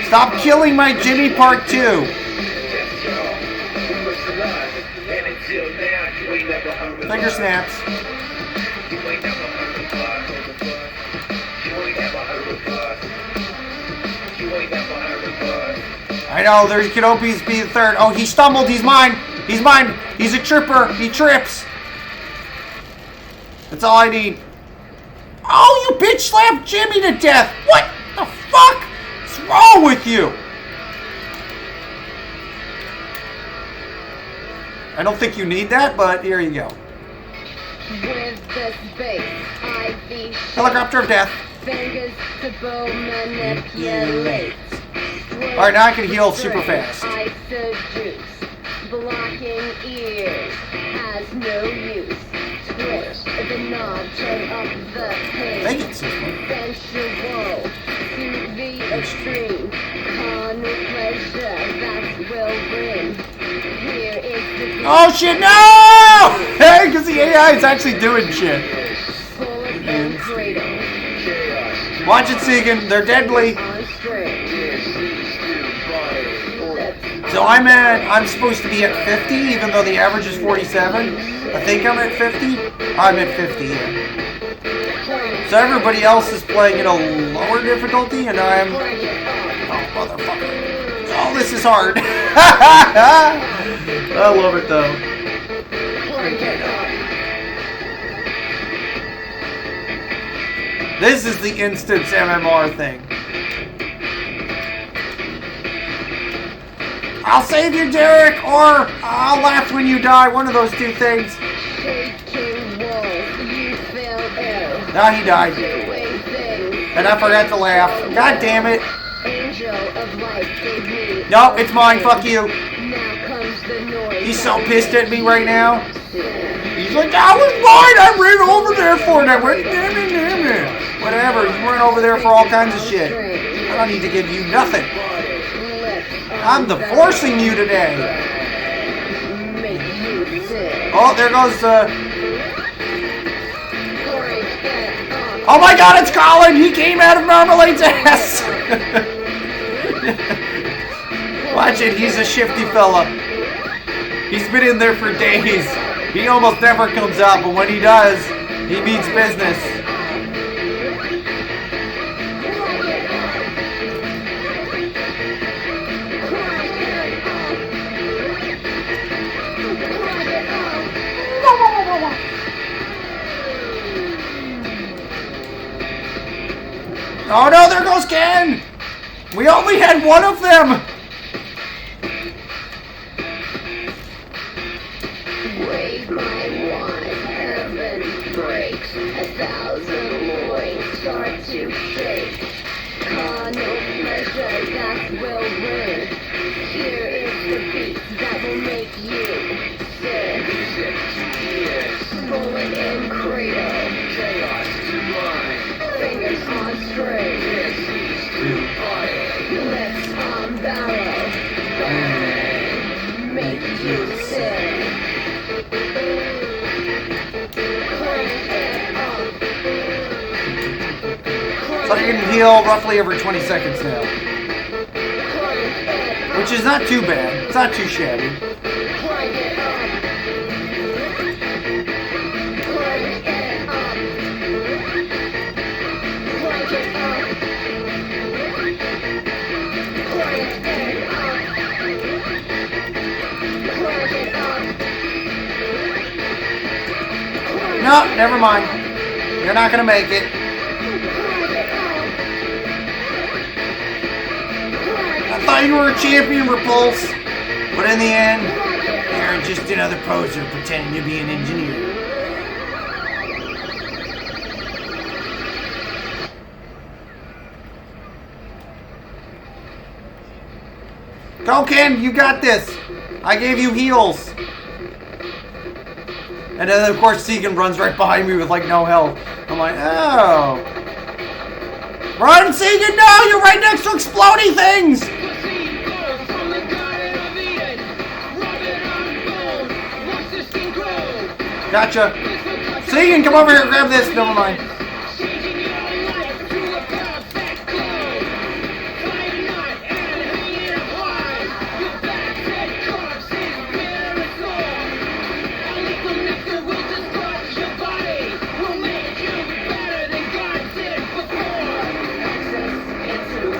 Stop killing my Jimmy part 2. Finger snaps. I know, there can always be a third. Oh, he stumbled. He's mine. He's mine. He's a tripper. He trips. That's all I need. Oh, you bitch slapped Jimmy to death. What the fuck? What's wrong with you? I don't think you need that, but here you go. With the space, IV Helicopter of death. fingers to bow manipulate. Alright, now I can heal super fast. Isojuice, blocking ears has no use. Twist the knob, turn up the pace. Vegas is fun. Sensual to the extreme. Carnal pleasure that will bring. Here is the Oh shit, no! Hey, because the AI is actually doing shit. pull and cradle. Watch it, Segan. They're deadly. On string. So I'm supposed to be at 50, even though the average is 47. I think I'm at 50. I'm at 50, yeah. So everybody else is playing at a lower difficulty, and I'm... Oh, motherfucker. Oh, this is hard. I love it, though. This is the instance MMR thing. I'll save you, Derek, or I'll laugh when you die. One of those two things. Shaking walls, you fell ill. Now he died. Doing things. And I forgot to laugh. God damn it. Angel of light gave me. Nope, it's mine. Fuck you. Now comes the noise. He's so pissed at me right now. He's like, that was mine. I ran over there for it. I went, damn it. Whatever. You weren't over there for all kinds of shit. I don't need to give you nothing. I'm divorcing you today. Make you sick. Oh, there goes Oh my god, it's Colin! He came out of Marmalade's ass! Watch it, he's a shifty fella. He's been in there for days. He almost never comes out, but when he does, he means business. Oh no, there goes Ken! We only had one of them! Wave my wand, heaven breaks. 1,000 loins start to shake. Carnal pleasure that will bring. Here is the beat that will make you sick. Pulling in cradle. Chaos to mine. Fingers on string. Lips on barrel. Bang. Make you sick. So you can heal roughly every 20 seconds now. Which is not too bad. It's not too shabby. No, never mind. You're not gonna make it. I thought you were a champion, Repulse. But in the end, you're just another poser pretending to be an engineer. Go, Ken, you got this. I gave you heals. And then, of course, Segan runs right behind me with, like, no health. I'm like, oh. Run, Segan, no! You're right next to exploding things! Gotcha. Segan, come over here and grab this. Never mind.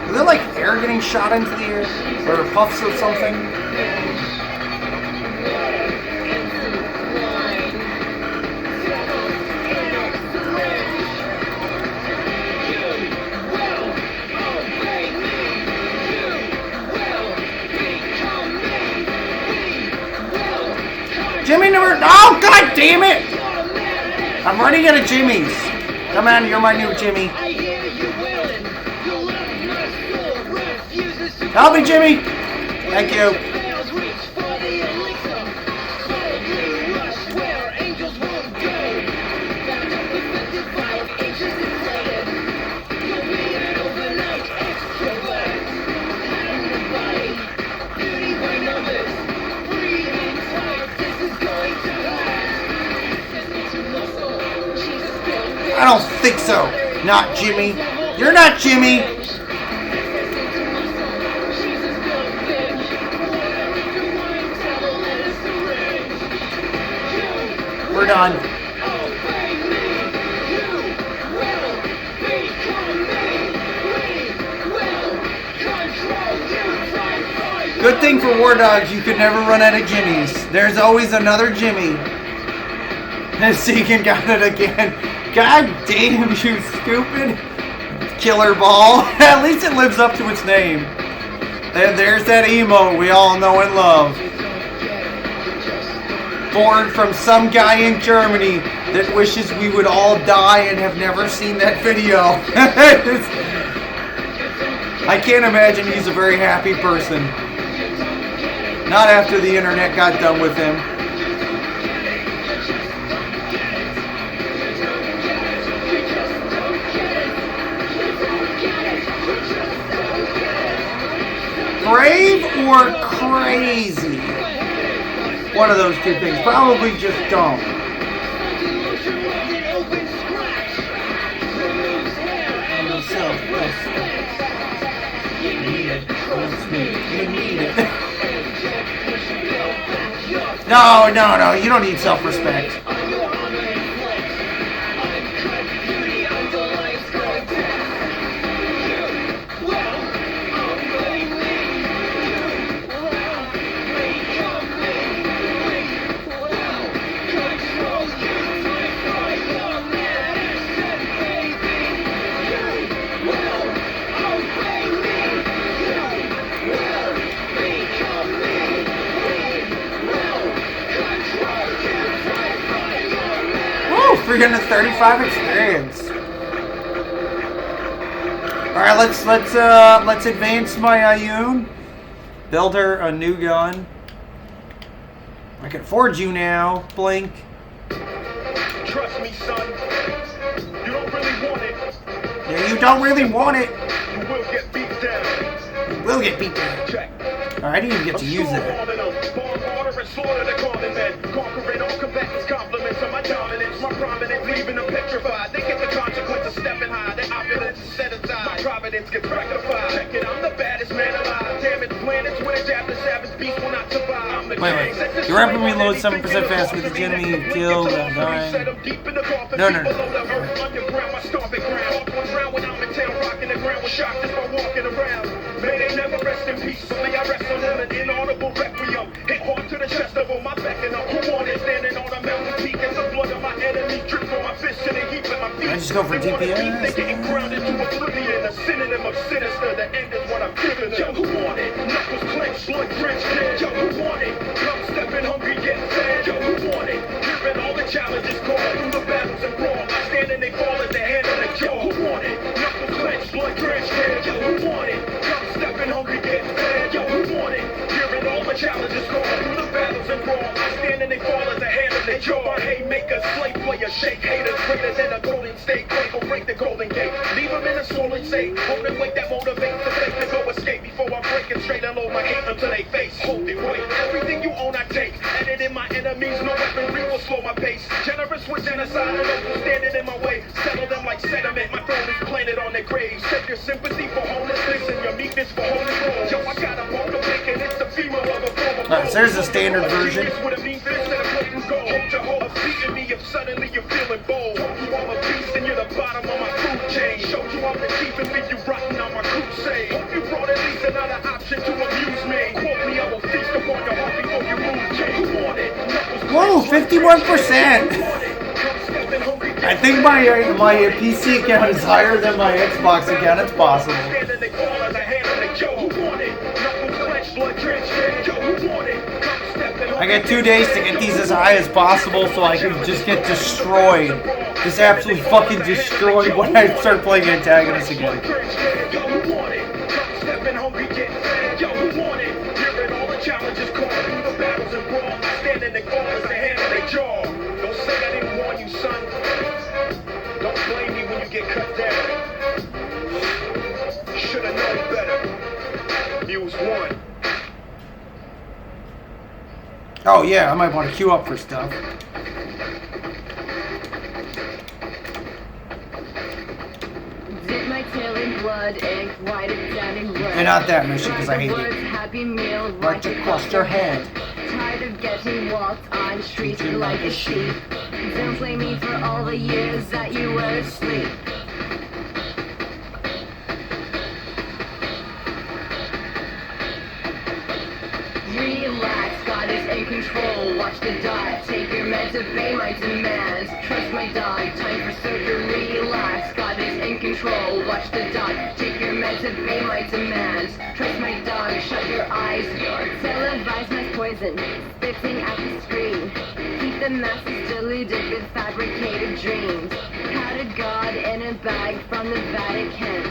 Is there like air getting shot into the air? Or puffs of something? Jimmy never. Oh, god damn it! I'm running out of Jimmys. Come on, you're my new Jimmy. Help me, Jimmy! Thank you. think so. Not Jimmy. You're not Jimmy. We're done. Good thing for War Dogs, you could never run out of Jimmys. There's always another Jimmy. And Segan got it again. God damn, you stupid killer ball. At least it lives up to its name. And there's that emo we all know and love. Born from some guy in Germany that wishes we would all die and have never seen that video. I can't imagine he's a very happy person. Not after the internet got done with him. Brave or crazy? One of those two things. Probably just dumb. No, you don't need self-respect. Woo, 335 experience. All right, let's advance my Ioun. Build her a new gun. I can afford you now, Blink. Trust me, son. You don't really want it. Yeah, you don't really want it. You will get beat down. You will get beat down. Check. All right, I didn't even get to use it. Conquering all combatants, compliments on my dominance, my prominence, leaving them petrified. They get the consequence of stepping high. Their opulence is set aside. My providence gets rectified. Check it, I'm the baddest man alive. Damn it, planets with a jab, the savage beast will not survive. I'm the Wait. Your rapid reload 7% faster with the enemy you kill without dying. No. Underground, my stomping ground. One round when I'm in town, rocking the ground with shock just by walking around. May they never rest in peace. For me, I rest on them an inaudible requiem. Hit hard to the chest of them, I beckon up. Who want it standing on a mountain peak as the blood of my enemies drip from my fist to the heap at my feet. I just go for DPS. They getting grounded to oblivion. A synonym of sinister. The end is what I'm giving them. Yo, who want it? Knuckles clenched, blood drenched. Yo, who want it? Come stepping hungry, get fed. Yo, who want it? Hearing all the challenges called through the battles and brawl. I stand and they fall at the hand of the jaw. Who want it? Knuckles clenched, blood drenched. Yo, who want it? Come stepping hungry, get fed. Yo, who want it? Hearing all the challenges called through the battles and brawl. I stand and they fall at the hand of the jaw. My haymaker, slave player, shake haters greater than a golden state. Go break the golden gate. Leave them in a swollen state. Holding weight that motivates the fake to go escape before I break it straight and load my hate until they face. Hold it, wait. Everything you own, I take. Edit in my enemies, no weaponry will slow my pace. Generous with genocide and those who standing in my way. Settle them like sediment. My throne is planted on their graves. Save your sympathy for homelessness and your meekness for holy rolls. Yo, I got a bone to pick and it's the female of a form. Alright, so there's the standard version. If suddenly you're feeling bold, told you I'm a beast and you're the bottom of my food chain. Showed you I'm the chief and leave you rotten on my crusade. Hope you brought at least another option to amuse me. Quote me, I will feast upon your heart before you move. Who want it? Whoa, 51%. I think my PC account is higher than my Xbox account. It's possible. I got 2 days to get these as high as possible so I can just get destroyed. Just absolutely fucking destroyed when I start playing antagonists again. Don't say I didn't warn you, son. Don't blame me when you get cut down. Should've known better. Muse 1. Oh yeah, I might want to queue up for stuff. Tailing blood ink, white and down in red. And not that mission, because I hate Words, it. Happy meal, Right across your head. Tired of getting walked on, treated like a sheep. Don't blame me for all the years that you were asleep. Relax, God is in control. Watch the dot. Take your meds, obey my demands. Trust my dog. Time for surgery. Relax, God is in control. Watch the dot. Take your meds, obey my demands. Trust my dog. Shut your eyes. Televised my poison. Spitting at the screen. Keep the masses deluded with fabricated dreams. Had a god in a bag from the Vatican.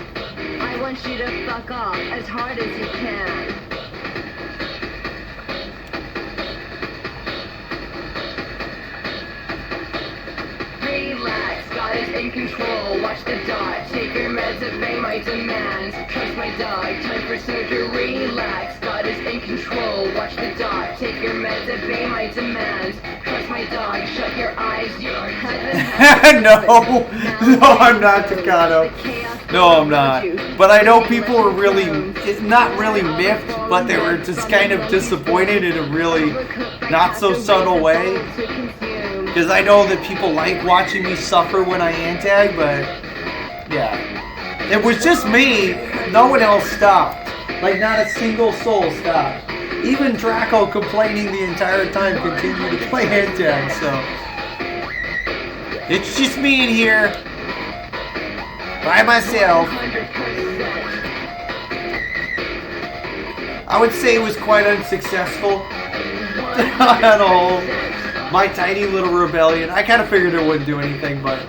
I want you to fuck off as hard as you can. Relax, God is in control. Watch the dot. Take your meds, obey my demands. Trust my dog. Time for surgery. Relax, God is in control. Watch the dot. Take your meds, obey my demands. Trust my dog. Shut your eyes. No, I'm not Takano. No, I'm not. But I know people were really, not really miffed, but they were just kind of disappointed in a really not so subtle way. Because I know that people like watching me suffer when I antag, but yeah. It was just me. No one else stopped. Like, not a single soul stopped. Even Draco, complaining the entire time, continued to play antag, so. It's just me in here. By myself. I would say it was quite unsuccessful. At all. My tiny little rebellion. I kind of figured it wouldn't do anything, but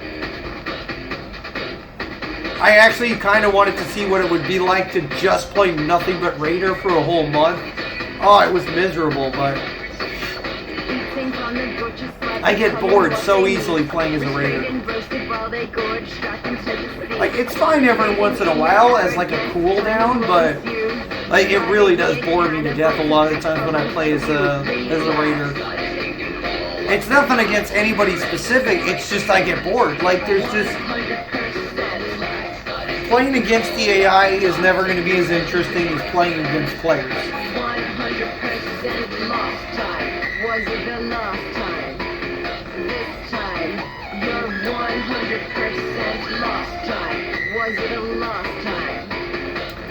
I actually kind of wanted to see what it would be like to just play nothing but Raider for a whole month. Oh, it was miserable, but I get bored so easily playing as a Raider. Like, it's fine every once in a while as like a cool down, but like it really does bore me to death a lot of the times when I play as a Raider. It's nothing against anybody specific, it's just I get bored. Like, there's just... Playing against the AI is never going to be as interesting as playing against players. 100% lost time. Was it the last time? This time, you're 100% lost time. Was it the last time?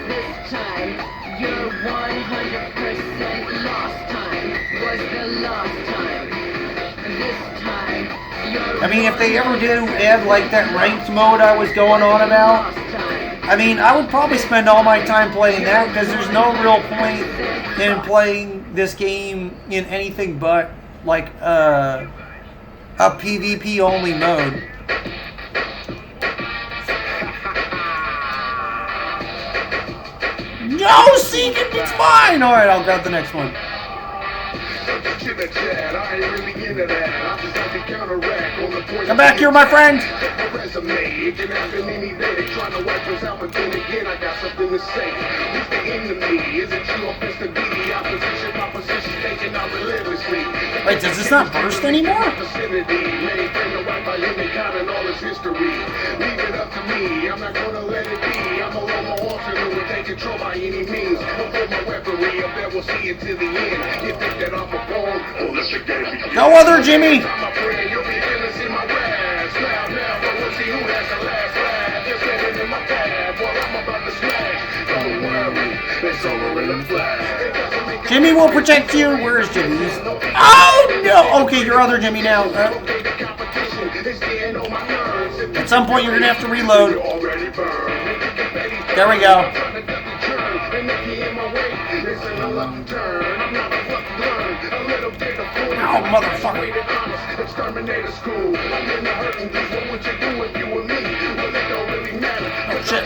This time, you're 100% lost time. Was the last time? This time, you're I mean, if they ever do add like that ranked mode I was going on about, I mean, I would probably spend all my time playing that because there's no real point in playing this game in anything but like a PvP only mode. No, Segan, it's fine. All right, I'll grab the next one. Come back here, my friend. Wait, does this not burst anymore? No other Jimmy. Jimmy will protect you. Where's Jimmy? Oh no! Okay, your other Jimmy now. At some point, you're gonna have to reload. There we go. Oh, motherfucker. Oh, shit.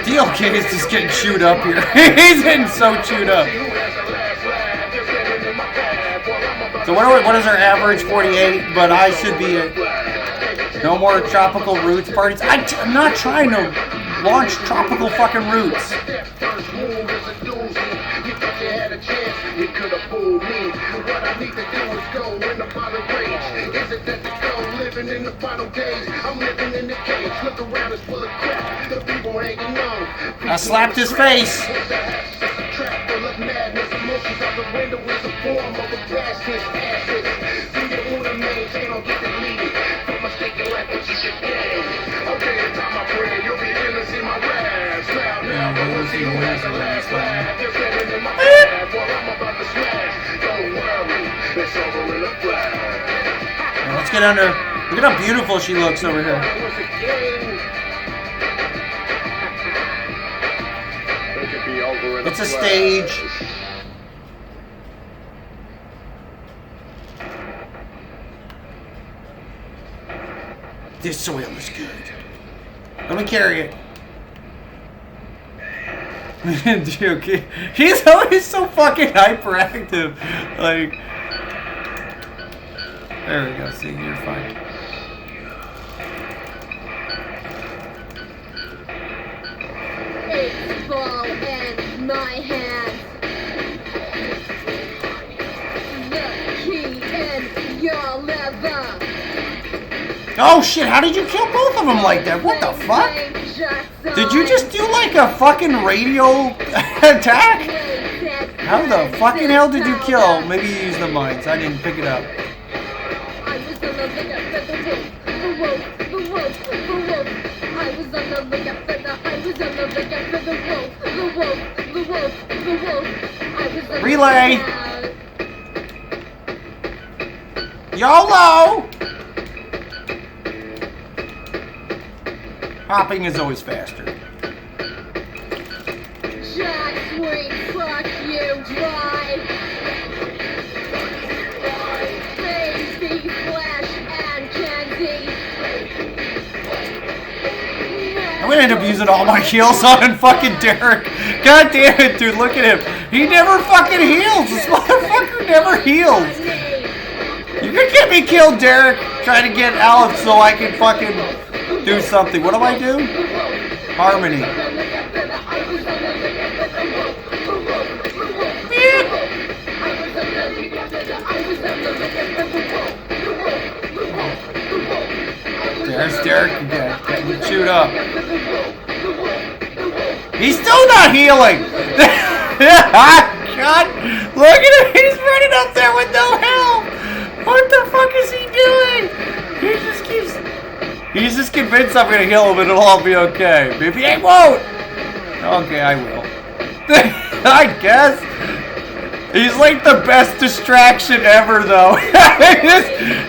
DLK is just getting chewed up here. He's getting so chewed up. So what is our average? 48, but I should be at no more tropical roots parties. I'm not trying to launch tropical fucking roots. that they go, living in the final days. I'm living in the cage, look around, it's full of crap. The people hanging on. I slapped his face. Trap full of madness, emotions out the window is a form of a pastness, ashes. Do you wanna maintain or get deleted? From a stinking life, but you should end. Okay, it's time I pray, you'll be here to see my wrath. Smile now, but we'll see who has the last laugh. You're standing in my path while I'm about to smash. Don't worry, it's over in a flash. Now let's get under. Look at how beautiful she looks over here. Once again, it could be over in It's a flash. stage. This soil is good. Let me carry it. Dude, he's always so fucking hyperactive. Like, there we go. See, you're fine. It's ball in my hands. The key in your liver. Oh shit! How did you kill both of them like that? What the fuck? Did you just do like a fucking radio attack? How the fucking hell did you kill? Maybe you used the mines. I didn't pick it up. I was on the lookout for the wolf, the wolf, the wolf. I was on the lookout for the, I was on the lookout for the wolf, the wolf, the wolf, the wolf. I was on the Relay. lookout. YOLO! Hopping is always faster. Jack Sweet, fuck you, drive. Baby, Flash, and Candy. I'm gonna end up using all my heals on fucking Derek. God damn it, dude, look at him. He never fucking heals. This motherfucker never heals. You're gonna get me killed, Derek. Trying to get Alex so I can fucking do something. What do I do? Harmony. There's Derek again, getting chewed up. He's still not healing. God, look at him. He's running up there with no help. What the fuck is he doing? He's just convinced I'm gonna heal him and it'll all be okay. Maybe I won't. Okay, I will. I guess. He's like the best distraction ever, though.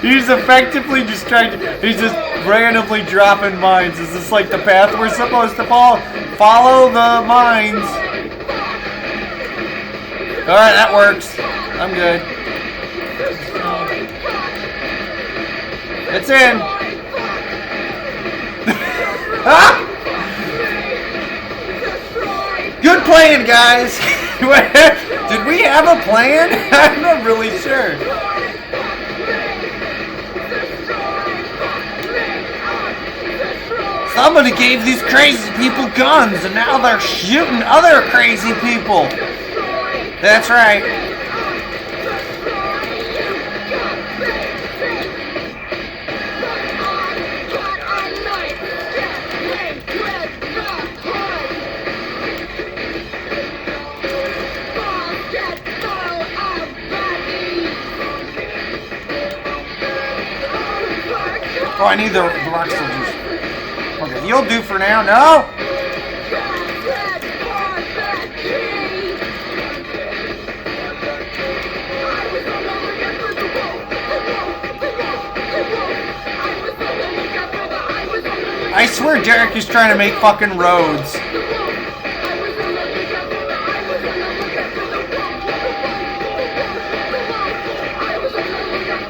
He's effectively just trying to. He's just randomly dropping mines. Is this like the path we're supposed to follow? Follow the mines. Alright, that works. I'm good. It's in. Ah! Good plan, guys. Did we have a plan? I'm not really sure. Somebody gave these crazy people guns, and now they're shooting other crazy people. That's right. Oh, I need the rock soldiers. Okay, you'll do for now. No! I swear Derek is trying to make fucking roads.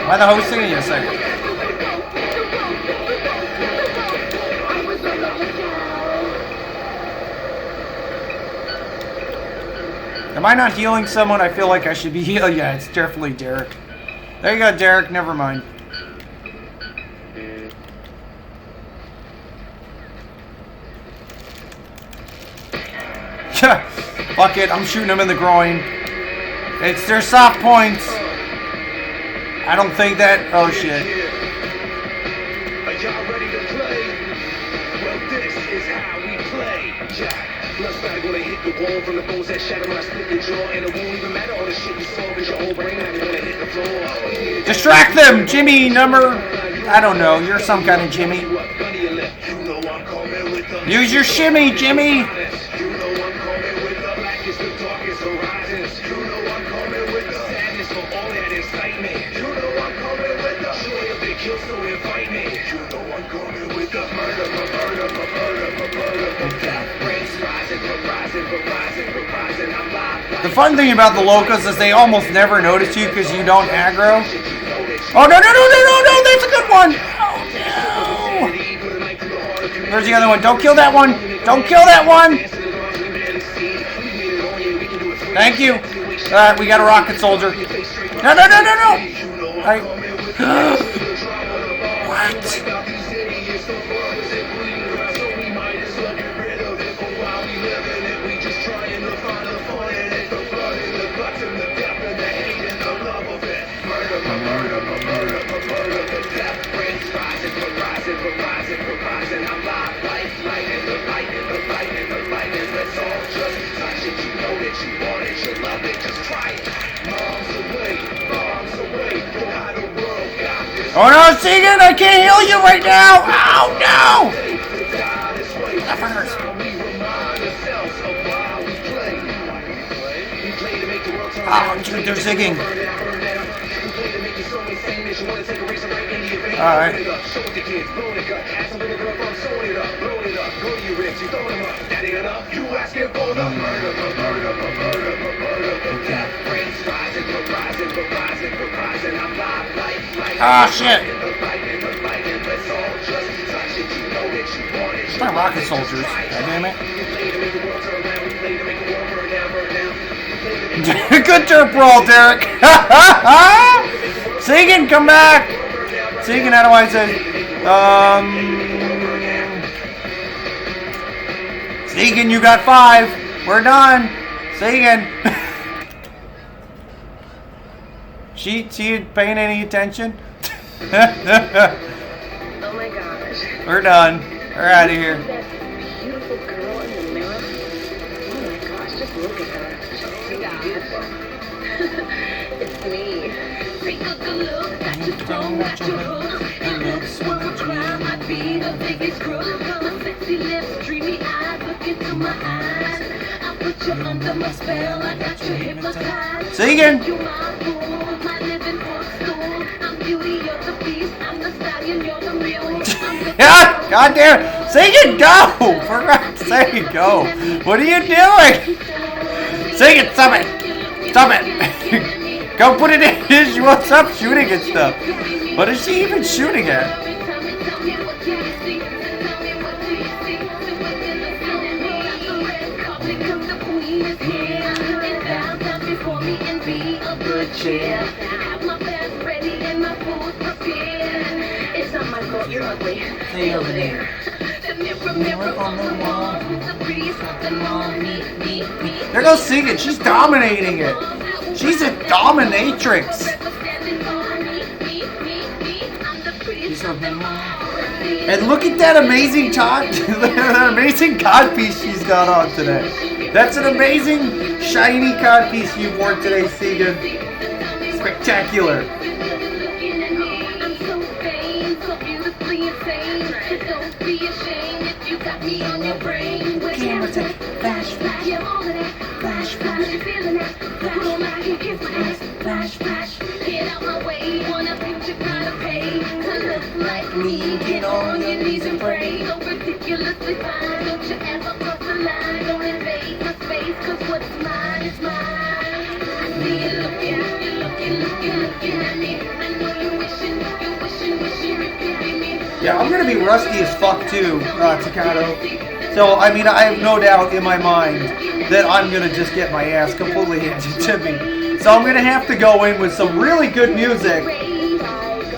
Why the host singing in a second? Am I not healing someone? I feel like I should be healing. Yeah, it's definitely Derek. There you go, Derek. Never mind. Fuck it. I'm shooting him in the groin. It's their soft points. I don't think that. Oh shit. Yeah. Plus, not gonna hit the wall from the foes that shatter my split the jaw. And it won't even matter all the shit you saw, cause your whole brain not gonna hit the floor. Distract them, Jimmy number. I don't know. You're some kind of Jimmy. You know I'm coming with the Use your shimmy, Jimmy. you know I'm coming with the blackest, the darkest horizons. You know I'm coming with the sadness for all that excitement. You know I'm coming with the joy of the kill, so invite me. You know I'm coming with the murder, death race rising, rising. I'm live. The fun thing about the locals is they almost never notice you because you don't aggro. Oh, no, that's a good one. Oh, no. There's the other one. Don't kill that one. Don't kill that one. Thank you. All right, we got a rocket soldier. No. What? Oh no, Segan, I can't heal you right now! Oh no! That hurts. Oh, dude, they're zigging. Alright. Ah, shit. It's my rocket soldiers. God damn it. Good dirt brawl, Derek. Segan, come back. Segan, how do I say? Segan, you got 5. We're done. Segan. She paying any attention? Oh my gosh. We're done. We're out of here. That beautiful girl in the mirror. Oh my gosh, just look at her. She's so beautiful. It's me. Take a good look at your phone, at your hook. Your lips will cry, might be the biggest crook. My sexy lips, dreamy eyes, look into my eyes. I put you under my spell, I got you hypnotized. Segan! You my fool, my living bookstore. I'm beauty, you're the beast. I'm the stallion, you're the mule. Yeah, God damn it. Segan, go! For God's sake, go. What are you doing? Segan, stop it. Stop it. Go put it in. She won't stop shooting at stuff. What is she even shooting at? You're ugly. Stay over there. Mirror on the wall. There goes Segan. She's dominating it. She's a dominatrix. And look at that amazing that amazing codpiece she's got on today. That's an amazing shiny codpiece you wore today, Segan. Spectacular. Camera take flash, flash, flash, flash, flash. Get out my way, want a picture, gotta pay. To look like me, get on your knees and pray. So ridiculously fine, don't you ever cross the line. Don't invade my space, cause what's mine is mine. I see you looking at me. I know you wishing, you could be me. Yeah, I'm gonna be rusty as fuck too, Takato. So, I mean, I have no doubt in my mind that I'm gonna just get my ass completely handed to me. So I'm gonna have to go in with some really good music,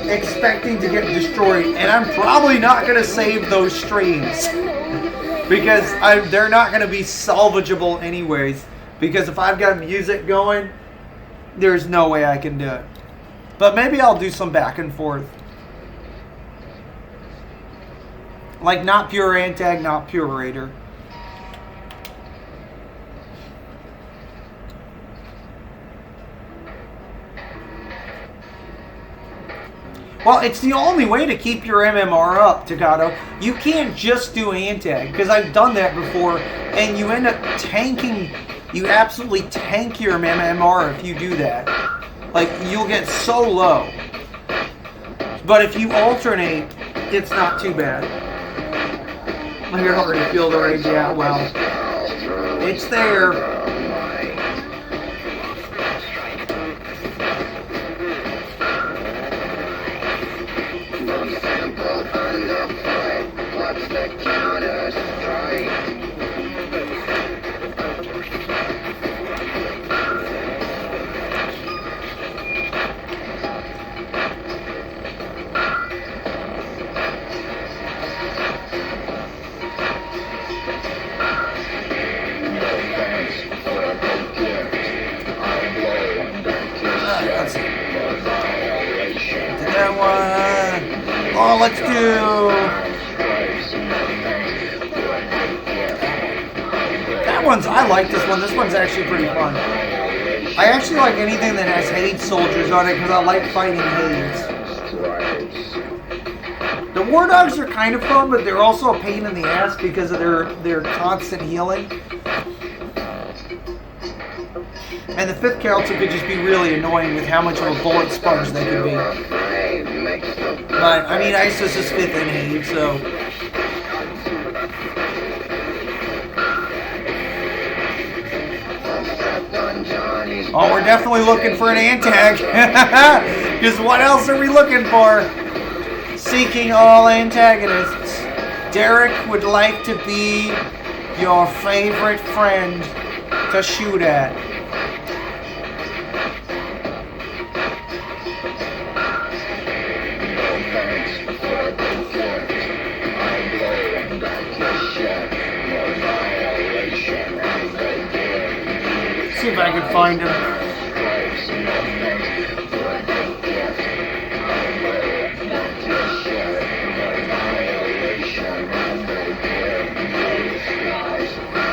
expecting to get destroyed, and I'm probably not gonna save those streams because they're not gonna be salvageable anyways. Because if I've got music going, there's no way I can do it. But maybe I'll do some back and forth. Like not pure Antag, not pure Raider. Well, it's the only way to keep your MMR up, Tagato. You can't just do Antag, because I've done that before, and you end up tanking, you absolutely tank your MMR if you do that. Like, you'll get so low. But if you alternate, it's not too bad. I can already feel the rage out. Well, it's there. That one. Oh, let's do. That one's. I like this one. This one's actually pretty fun. I actually like anything that has Hades soldiers on it because I like fighting Hades. The War Dogs are kind of fun, but they're also a pain in the ass because of their constant healing. And the 5th Council could just be really annoying with how much of a bullet sponge they could be. But, I mean, Isis is 5th in Hades, so... Oh, we're definitely looking for an Antag. Because what else are we looking for? Seeking all antagonists. Derek would like to be your favorite friend to shoot at. See if I can find him.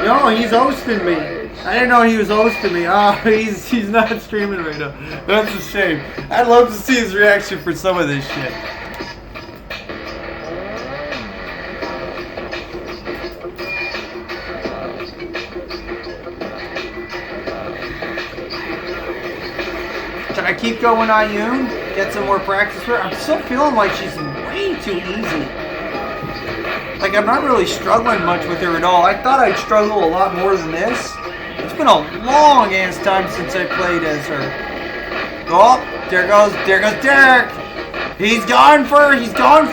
No, he's hosting me. I didn't know he was hosting me. Oh, he's not streaming right now. That's a shame. I'd love to see his reaction for some of this shit. Should I keep going on Yoon? Get some more practice for her? I'm still feeling like she's way too easy. Like, I'm not really struggling much with her at all. I thought I'd struggle a lot more than this. It's been a long ass time since I played as her. Oh, there goes Derek. He's gone for a Nesca.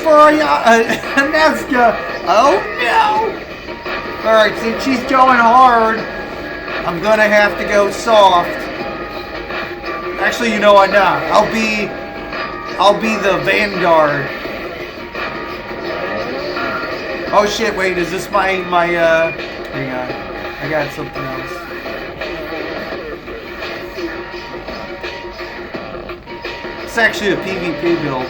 Oh no. Alright, since she's going hard, I'm gonna have to go soft. Actually, you know what? Nah, I'll be the Vanguard. Oh shit! Wait, is this my? Hang on, I got something else. It's actually a PvP build.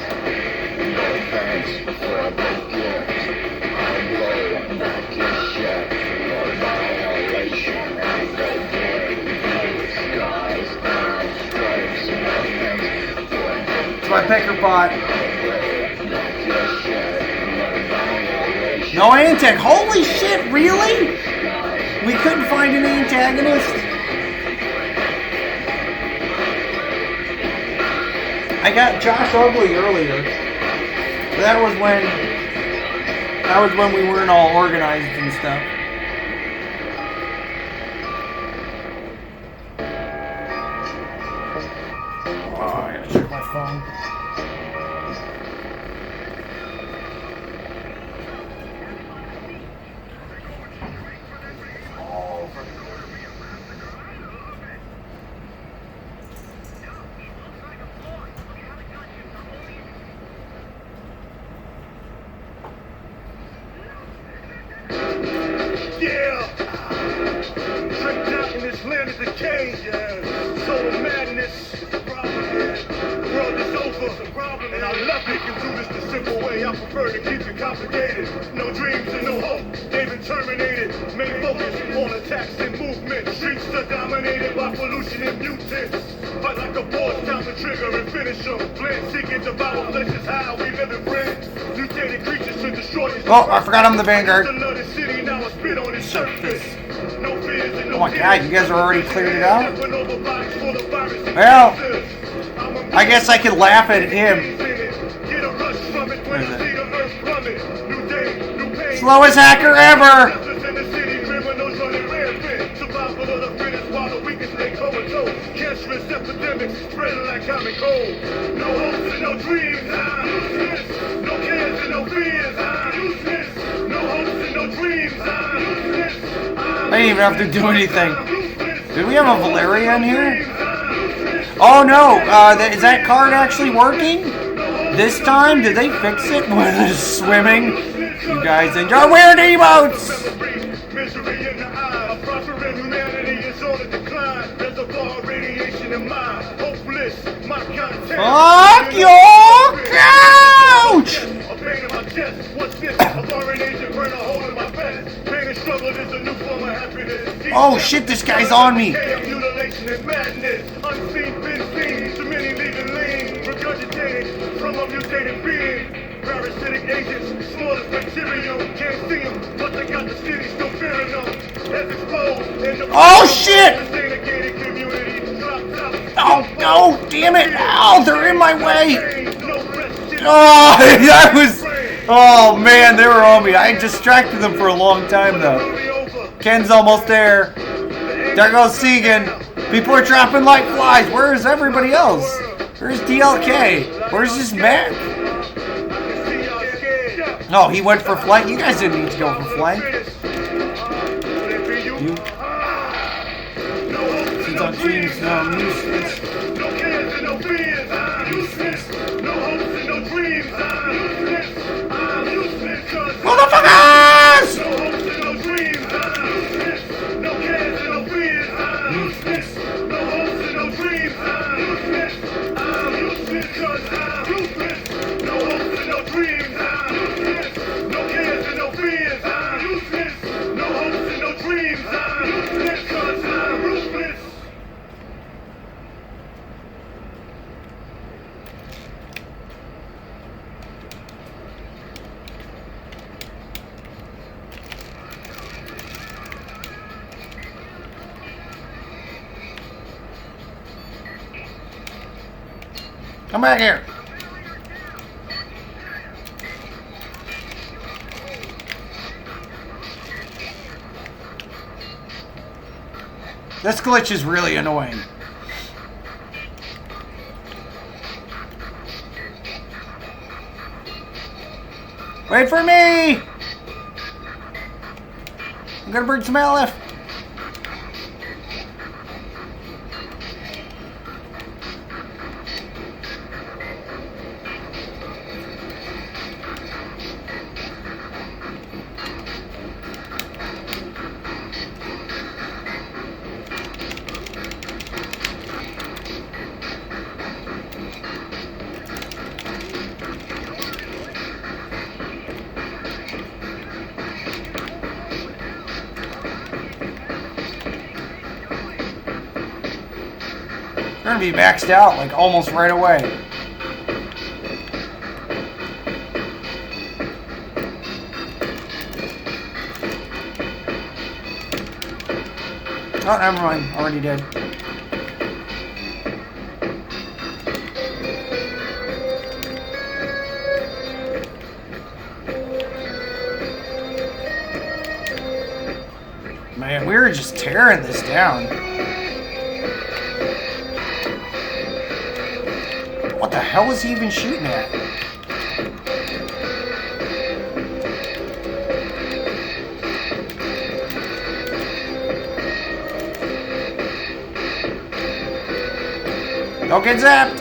It's my Pecker Pot. No Antag. Holy shit, really? We couldn't find an antagonist? I got Josh Ugly earlier. That was when we weren't all organized and stuff. Oh, I gotta check my phone. Yeah! Tricked out in this land of decay, yeah. Soul of madness is the problem, yeah. The world is over, the problem, and I love it. You do this the simple way, I prefer to keep it complicated. No dreams and no hope, they've been terminated. Main focus on attacks and movement. Streets are dominated by pollution and mutants. Fight like a boss, count the trigger and finish them. Blend, seek, and devour flesh is how we live in friends. Mutated creatures to destroy us. Oh, I forgot I'm the Vanguard. City, now I spit on its surface. No fears and no Oh my god, you guys are already cleared it out? Well, Well, I guess I could laugh at him. get a rush from it when I see the earth plummet. New day, new pain. Slowest hacker ever! In the city, criminals running rampant. Survival of the fittest while the weakest stay comatose. Cancerous epidemics spreading like common cold. No hopes and no dreams, useless. No cares and no fears, useless. No hopes and no dreams, useless. I didn't even have to do anything. Did we have a Valeria in here? Oh no, is that card actually working? This time? Did they fix it with the swimming? You guys enjoy weird emotes! Misery in the eye, a prospering humanity is on the decline. Reservoir radiation in mind, hopeless, my content. Fuck your couch! A pain in my chest, what's this? A foreign agent burn a hole in my vest. Pain and struggle is a new form of happiness. Oh shit, this guy's on me! Chaos, mutilation, and madness. Unseen, been seen, too many leaving lean. Regurgitated from a mutated being. Parasitic agents, smallest material. Can't see them, but they got the city still fearing them. As exposed in the Oh shit! segregated community. Oh no, damn it! Ow, they're in my way! No rest, Oh, that was... Oh man, they were on me. I distracted them for a long time though. Ken's almost there. There goes Segan. People are dropping like flies. Where is everybody else? Where's DLK? Where's this Mac? No, he went for flank. You guys didn't need to go for flank. You. Since I'm dreams now, useless. no cares and no fears, useless. No hopes and no dreams, useless. Motherfuckers! No hopes and no dreams, useless. No cares and no fears, useless. No hopes and no dreams, useless. Useless, cause useless. No hopes and no dreams, useless. No cares and no fears, useless. No hopes and no dreams, useless, cause useless. Come back here. This glitch is really annoying. Wait for me! I'm gonna bring some LF. We're gonna be maxed out like almost right away. Oh, never mind. Already did. Man, we were just tearing this down. What the hell was he even shooting at? Don't get zapped!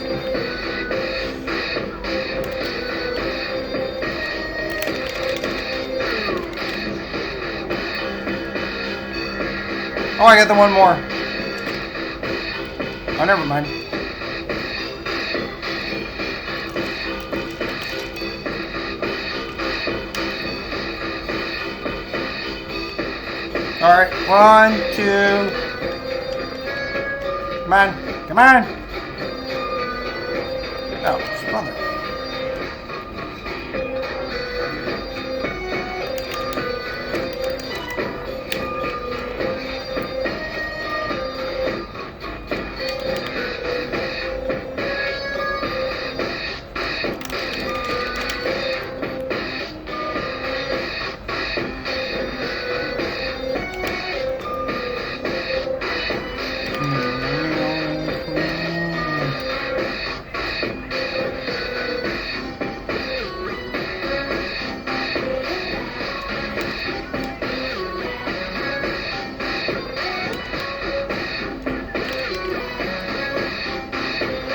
Oh, I got the one more. Oh, never mind. All right, 1, 2. Come on, come on. Oh, his brother.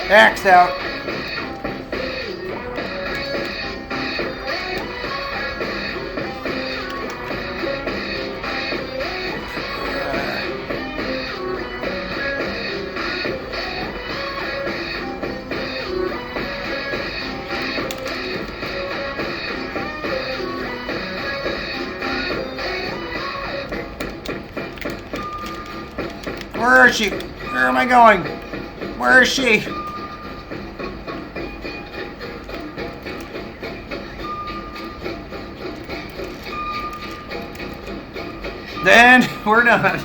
Axe out. Where is she? Where am I going? Where is she? Then we're done.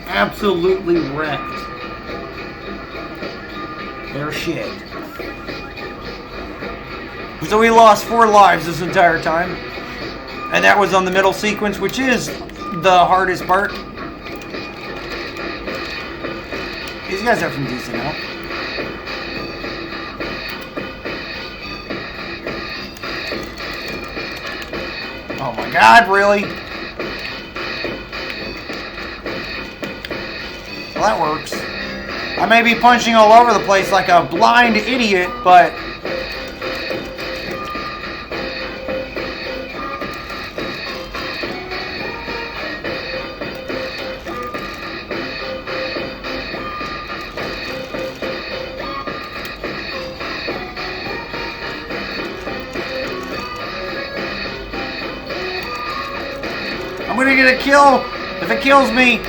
Absolutely wrecked. Their shit. So we lost 4 lives this entire time. And that was on the middle sequence, which is the hardest part. These guys have some decent help. Oh my god, really? Well, that works. I may be punching all over the place like a blind idiot, but... I'm gonna get a kill if it kills me.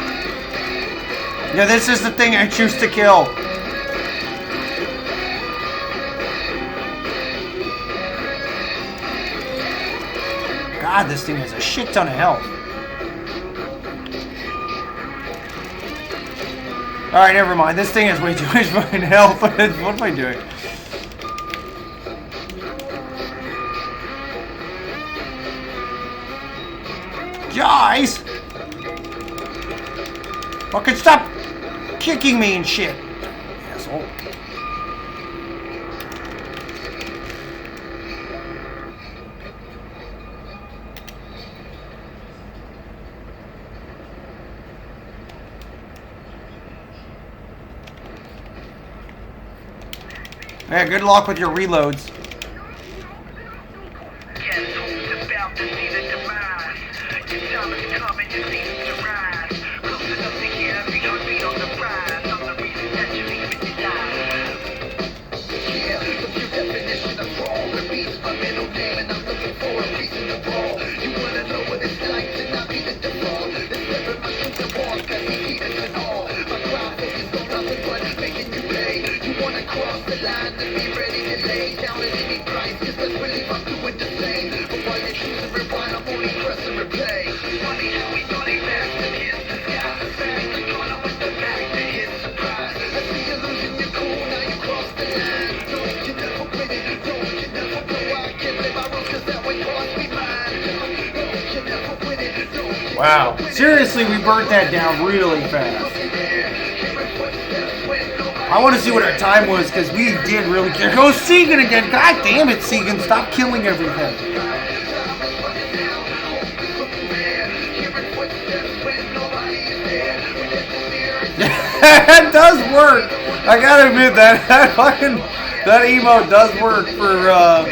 Yeah, this is the thing I choose to kill. God, this thing has a shit ton of health. Alright, never mind. This thing has way too much fucking health. What am I doing? Guys! Fucking stop kicking me and shit, asshole. Yeah, good luck with your reloads. Wow. Seriously, we burnt that down really fast. I want to see what our time was, because we did really care. Go Segan again! God damn it, Segan! Stop killing everything. It does work! I gotta admit that that emote does work for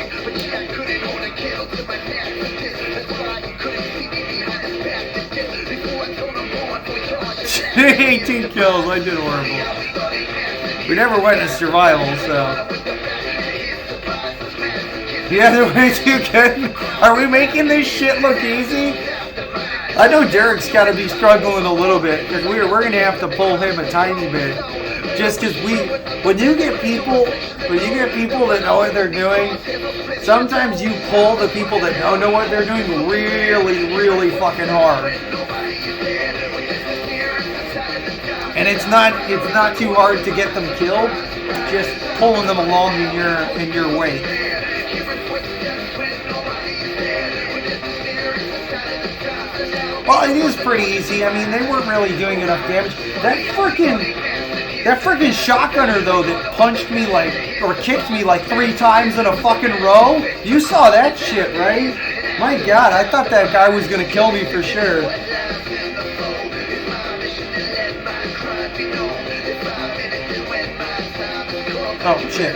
18 kills, I did horrible. We never went into survival, so. Yeah, they're way too good. Are we making this shit look easy? I know Derek's gotta be struggling a little bit, because we're gonna have to pull him a tiny bit. Just because when you get people that know what they're doing, sometimes you pull the people that don't know what they're doing really, really fucking hard. And it's not too hard to get them killed, just pulling them along in your wake. Well, it is pretty easy. I mean, they weren't really doing enough damage. That freaking shotgunner though that punched me or kicked me 3 times in a fucking row. You saw that shit, right? My God, I thought that guy was gonna kill me for sure. Oh shit.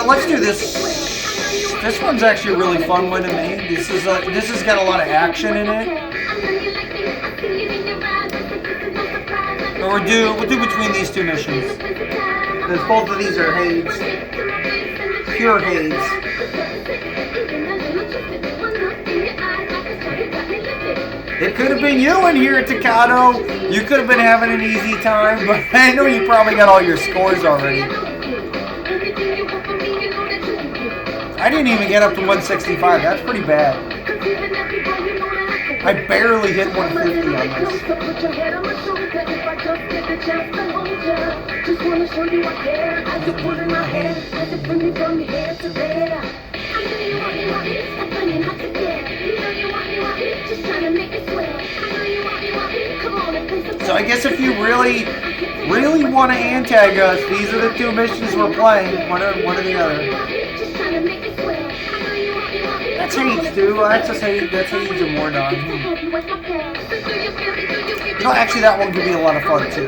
Let's do this. This one's actually a really fun one to me. This has got a lot of action in it. Or we'll do between these 2 missions. Because both of these are Hades. Pure Hades. It could have been you in here, Takato. You could have been having an easy time, but I know you probably got all your scores already. I didn't even get up to 165. That's pretty bad. I barely hit 150 on this. So I guess if you really want to antag us, these are the 2 missions we're playing. One or the other. That's Hades, dude. That's Hades and Mordon. No, actually, that one could be a lot of fun too.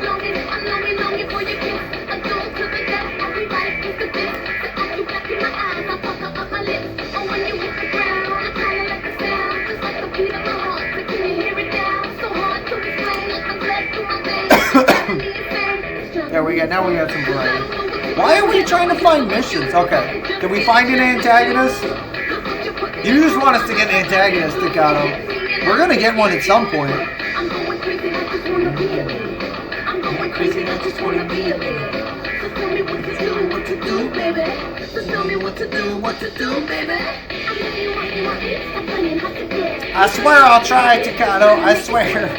There we go. Now we got some variety. Why are we trying to find missions? Okay. Did we find an antagonist? You just want us to get an antagonist, Takato. We're gonna get one at some point. Crazy, I just wanna be a man. So tell me what to do, baby. So tell me what to do, baby. I swear I'll try, Takato. I swear.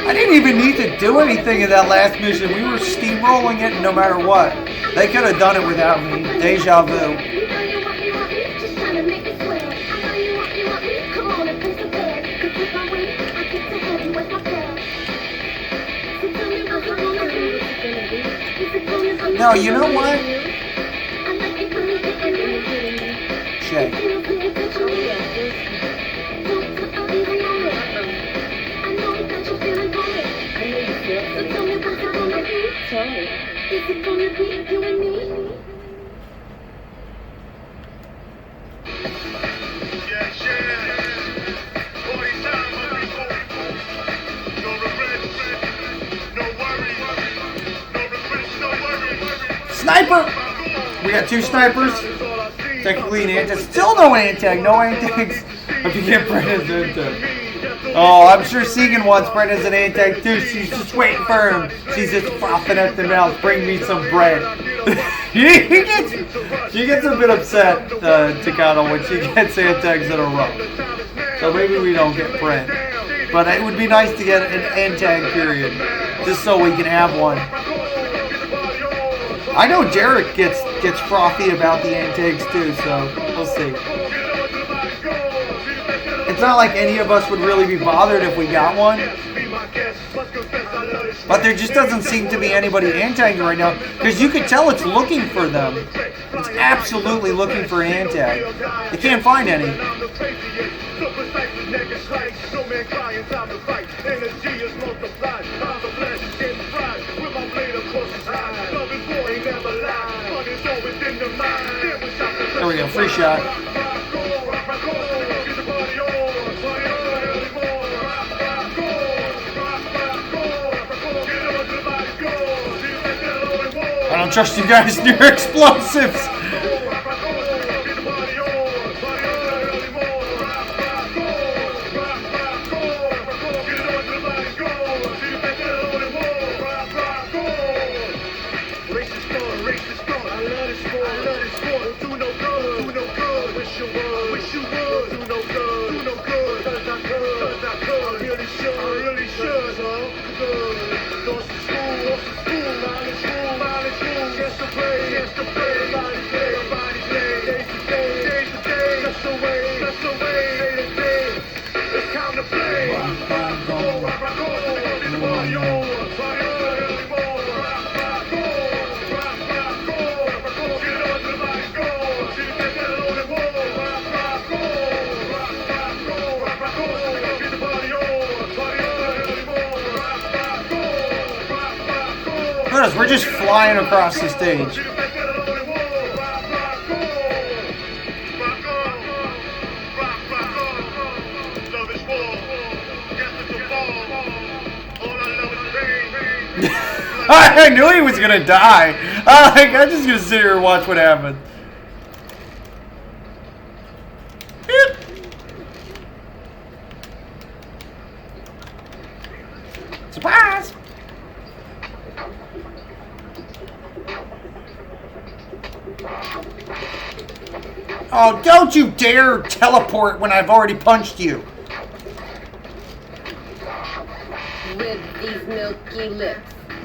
I didn't even need to do anything in that last mission. We were steamrolling it no matter what. They could have done it without me. Deja vu. No, you know what? Shay. Sniper! We got 2 snipers. Technically an antag. Still no antag. No antags. If you get Brenna's antag. Oh, I'm sure Segan wants Brenna's an antag too. She's just waiting for him. She's just frothing at the mouth. Bring me some bread. She gets a bit upset, Takato, when she gets antags in a row. So maybe we don't get Brent. But it would be nice to get an antag period. Just so we can have one. I know Derek gets frothy about the antags too, so we'll see. It's not like any of us would really be bothered if we got one. But there just doesn't seem to be anybody antagging right now, because you could tell it's looking for them. It's absolutely looking for an antag. They can't find any. There we go, free shot. I don't trust you guys near explosives. Notice we're just flying across the stage. I knew he was gonna die. I'm just gonna sit here and watch what happens. Surprise! Oh, don't you dare teleport when I've already punched you. With these milky lips,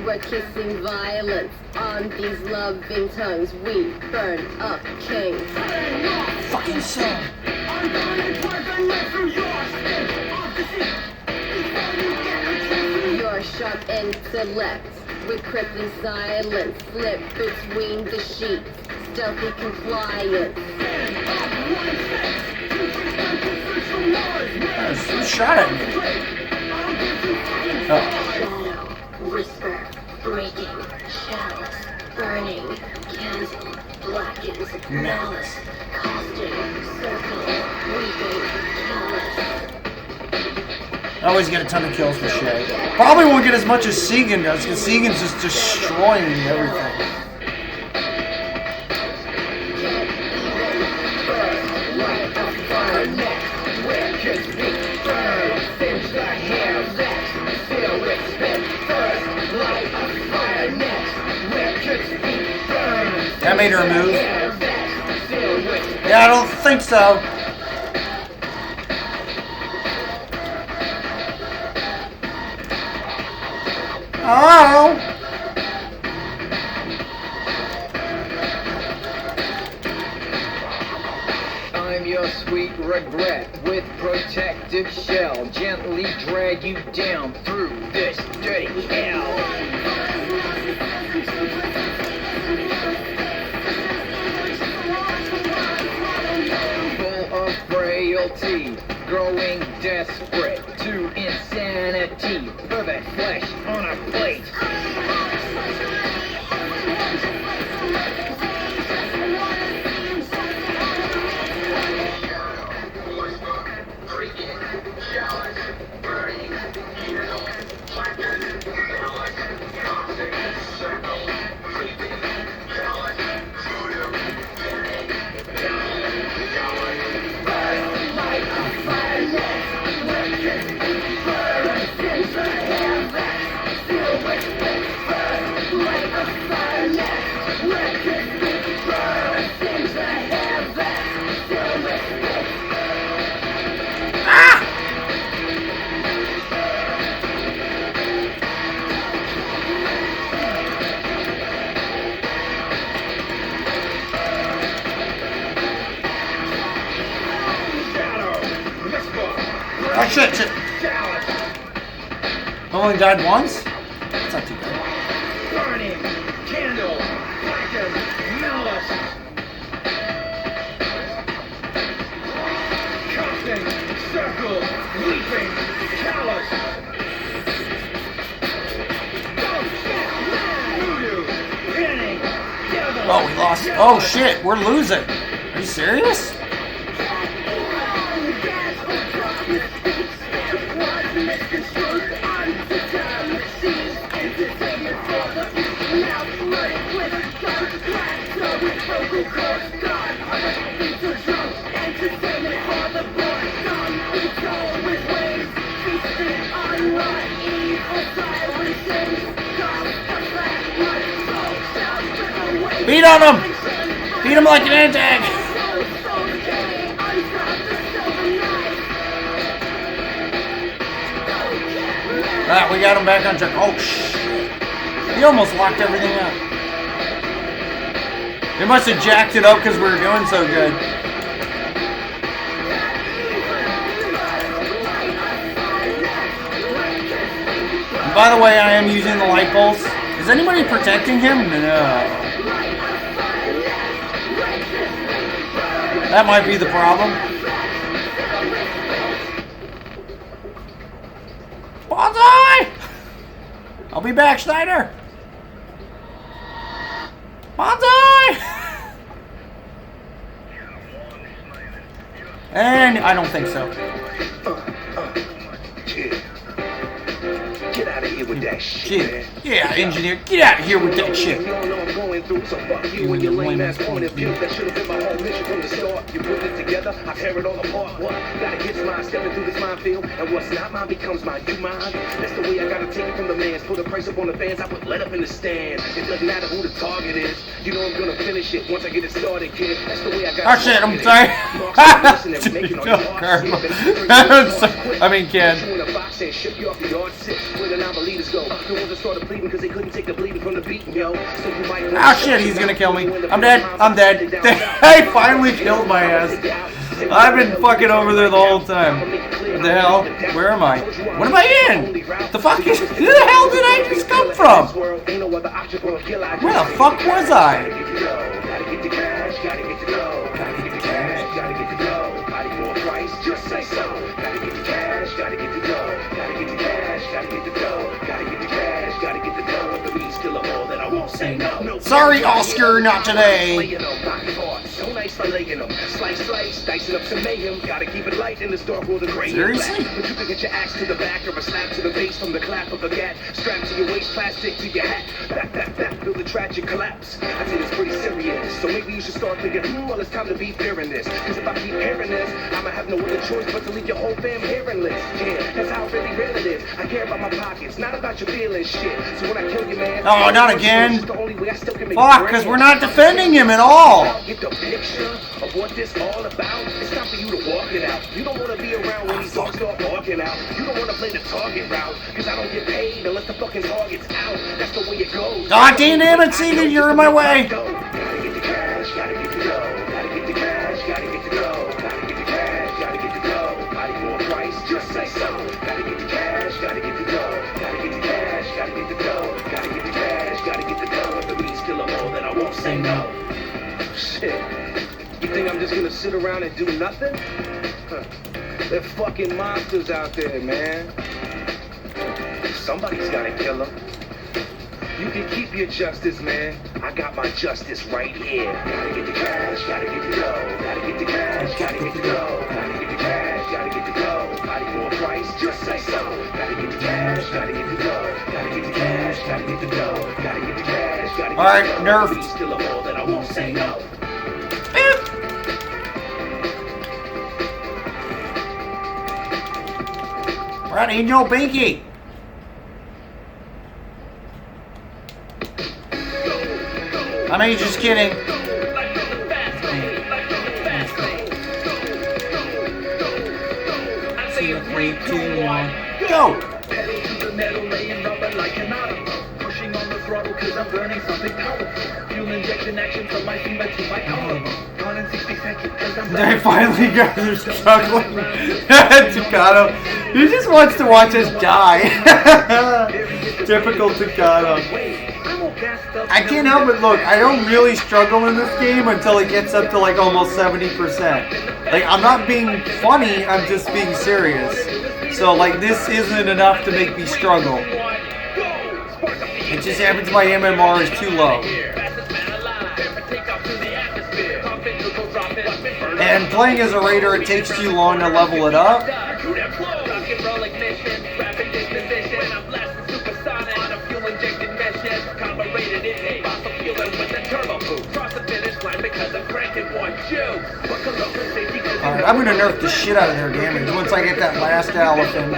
we're kissing violence. On these loving tongues, we burn up kings. Fucking son. Your sharp intellect, with crippling silence, slip between the sheets, stealthy compliance. Who shot at me? Oh. Shadow, whisper, breaking, chalice, burning, candle, blackens, malice, costing, circle, weeping, callous. I always get a ton of kills with Shay. Probably won't get as much as Segan does, because Segan's just destroying everything. That made her move. Yeah, I don't think so. Oh! I'm your sweet regret with protective shell. Gently drag you down through this dirty hell. Full of frailty, growing desperate to insanity. Perfect flesh on a plate. Oh shit, shit. I only died once? That's not too bad. Burning candle, blackened malice. Coughing, circle, weeping, callous. Voodoo, pinning, devil. Oh, we lost. Oh shit, we're losing. Are you serious? Beat on him! Beat him like an antag! Alright, we got him back on track. Oh, shit. He almost locked everything up. They must have jacked it up because we were doing so good. And by the way, I am using the light pulse. Is anybody protecting him? No. That might be the problem. Bonsai! I'll be back, Schneider. Bonsai! And I don't think so. Get out of here with that shit, man. Yeah, engineer, get out of here with that shit. You don't know I'm going through, so fuck you and your lame ass point of view. That should have been my whole mission from the start. You put it together, I tear it all apart. What? Gotta get mine, stepping through this minefield, and what's not mine becomes mine. You mine? That's the way I gotta take it from the mans. Put a price up on the fans, I put let up in the stand. It doesn't matter who the target is. You know I'm gonna finish it once I get it started, kid. That's the way I gotta. Oh shit, I'm sorry. I mean, kid. Oh shit, he's gonna kill me. I'm dead. I'm dead. They finally killed my ass. I've been fucking over there the whole time. What the hell? Where am I? What am I in? The fuck is... Who the hell did I just come from? Where the fuck was I? Gotta get the cash, gotta get the dough. Gotta get the cash, gotta get the dough. Body more price, just say so. Gotta get the cash, gotta get the dough. Gotta get the cash, gotta get the dough. Gotta get the cash, gotta get the dough. If the beat's still a more, then I won't say no. Sorry, Oscar, not today. So nice for laying them. Slice, slice, dicing up some mayhem. Gotta keep it light in this dark world of gray and black. Seriously? But you can get your axe to the back or a slap to the face from the clap of a gat. Strapped to your waist, plastic to your hat. Back, build a tragic collapse. I think it's pretty serious. So maybe you should start thinking, well, it's time to be fearing this. Cause if I keep hearing this, I'ma have no other choice but to leave your whole fam hearingless. Yeah, that's how really real it is. I care about my pockets, not about your feelings, shit. So when I kill you, man. Oh, not again. It's the only way I still can make Fuck, because we're not defending him at all. Get the picture of what this all about. It's time for you to walk it out. You don't want to be around when these dogs start walking out. You don't want to play the target route. Cause I don't get paid unless the fucking target's out. That's the way it goes. God damn it, CD, you're in my way. Gotta get the cash, gotta get the dough. Gotta get the cash, gotta get the dough. Gotta get the cash, gotta get the dough. Body more price, just say so. Gotta get the cash, gotta get the dough. Gotta get the cash, gotta get the dough. Gotta get the cash, gotta get the dough. If the beat's still a more, then I won't say no. Shit. You think I'm just gonna sit around and do nothing? Huh. They're fucking monsters out there, man. Somebody's gotta kill them. You can keep your justice, man. I got my justice right here. Gotta get the cash, gotta get the dough. Gotta get the cash, gotta get the dough. Gotta get the cash, gotta get the dough. Body more price, just say so. Gotta get the cash, gotta get the dough. Gotta get the cash, gotta get the dough. Gotta get the cash, gotta get the dough. All right, nerf. Be still a more, then I won't say no. Right, ain't no binky. I mean, just kidding. 3, 2, 1, go! Pushing on the throttle bubble, cause I'm burning something powerful. Fuel injection action from my finger to my collarbone. Gone in 60 seconds, cause I'm They finally got their struggling. Tucano. He just wants to watch us die. Typical Tucano. I can't help it. Look, I don't really struggle in this game until it gets up to like almost 70%. Like, I'm not being funny, I'm just being serious. So, like, this isn't enough to make me struggle. It just happens my MMR is too low. And playing as a raider, it takes too long to level it up. Alright, I'm gonna nerf the shit out of their damage once I get that last elephant.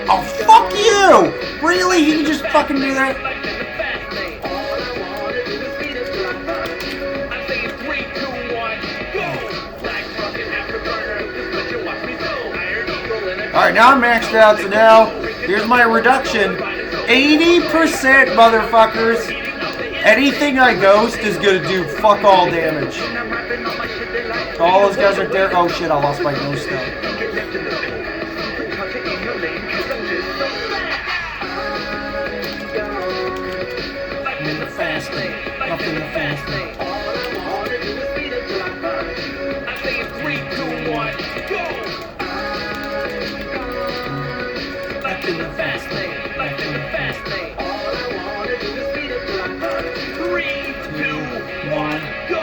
Oh, fuck you! Really? You can just fucking do that? Alright, now I'm maxed out, so now here's my reduction. 80%, motherfuckers. Anything I ghost is gonna do fuck all damage. All those guys are there. Oh shit, I lost my ghost now. In the fasting. Up in the fasting. Back in the fast lane. Back in the fast lane. 3, 2, 1, go!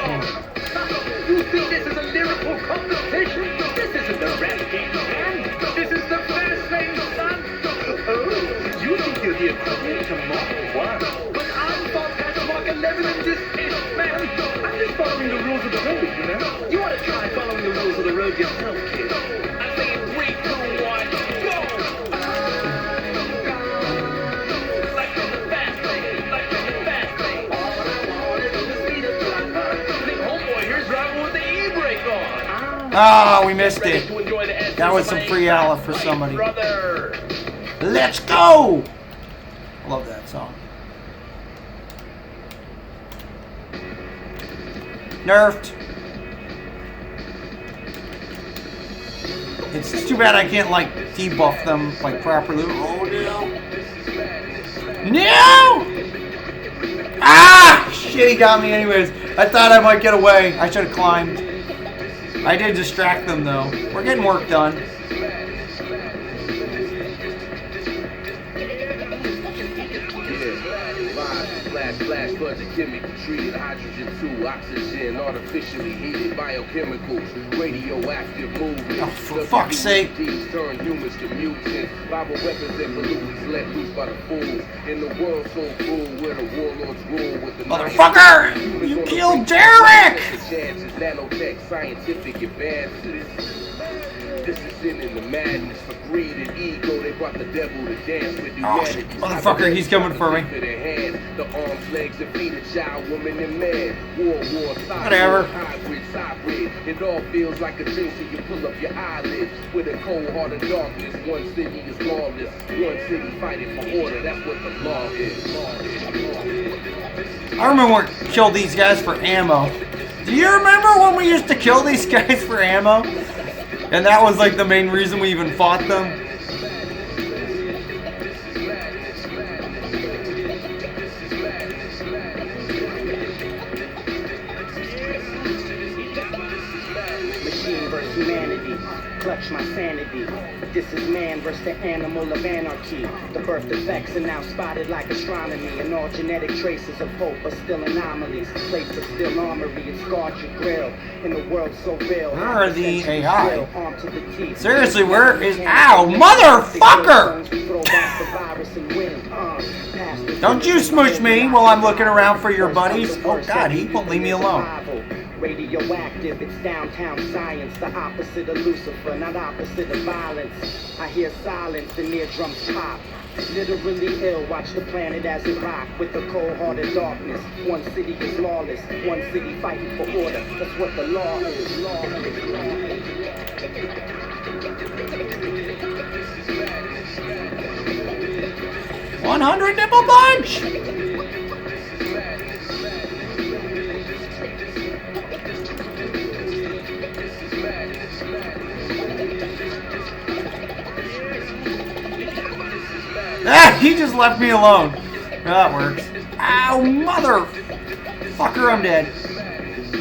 You think this is a lyrical competition? This isn't a rap game, man. This is the fast lane, son. Oh, you think you're the equivalent to Mark 1? But I'm Fox Mark 11 in this ish, man. I'm just following the rules of the road, you know? You ought to try following the rules of the road yourself, kid. I say 3, 2, 1, go! Like in the fast lane, like in the fast lane. Homeboy, here's driving with the e-brake on. Ah, we missed it. That was some free ala for somebody. Let's go! I love that song. Nerfed. It's too bad I can't like debuff them like properly. Oh no! No! Ah! Shit, he got me anyways. I thought I might get away. I should have climbed. I did distract them though. We're getting work done. Flash floods of chemical treated hydrogen 2 oxygen artificially heated biochemicals radioactive movement. Oh, for fuck's sake. Turn humans to mutants. Bible weapons and pollutants let loose by the fools. In the world so cruel where the warlords rule with the Motherfucker! You killed Derek! Chances, nanotech, scientific advances. This is sin in the madness for greed and ego. They brought the devil to dance with humanity. Oh shit, motherfucker, he's coming for me. The arms, legs, and feet of child, woman, and man. War, whatever. Hybrid. It all feels like a dream, so you pull up your eyelids. With a cold heart of darkness, one city is lawless. One city fighting for order, that's what the law is. I remember when we killed these guys for ammo. Do you remember when we used to kill these guys for ammo? And that was like the main reason we even fought them. Machine versus humanity, clutch my sanity. This is man versus the animal of anarchy. The birth defects are now spotted like astronomy, and all genetic traces of hope are still anomalies. Place of still armory, it scarred your grill. In the world so real, Where are the AI? armed to the teeth. Seriously, where is... Ow, motherfucker! Don't you smooch me while I'm looking around for your buddies. Oh god, he won't leave me alone. Radioactive, it's downtown science, the opposite of Lucifer, not opposite of violence. I hear silence, the eardrums pop. Literally ill, watch the planet as it rock with the cold-hearted darkness. One city is lawless, one city fighting for order. That's what the law is. $100 nipple punch! Ah, he just left me alone. That works. Ow, motherfucker, I'm dead.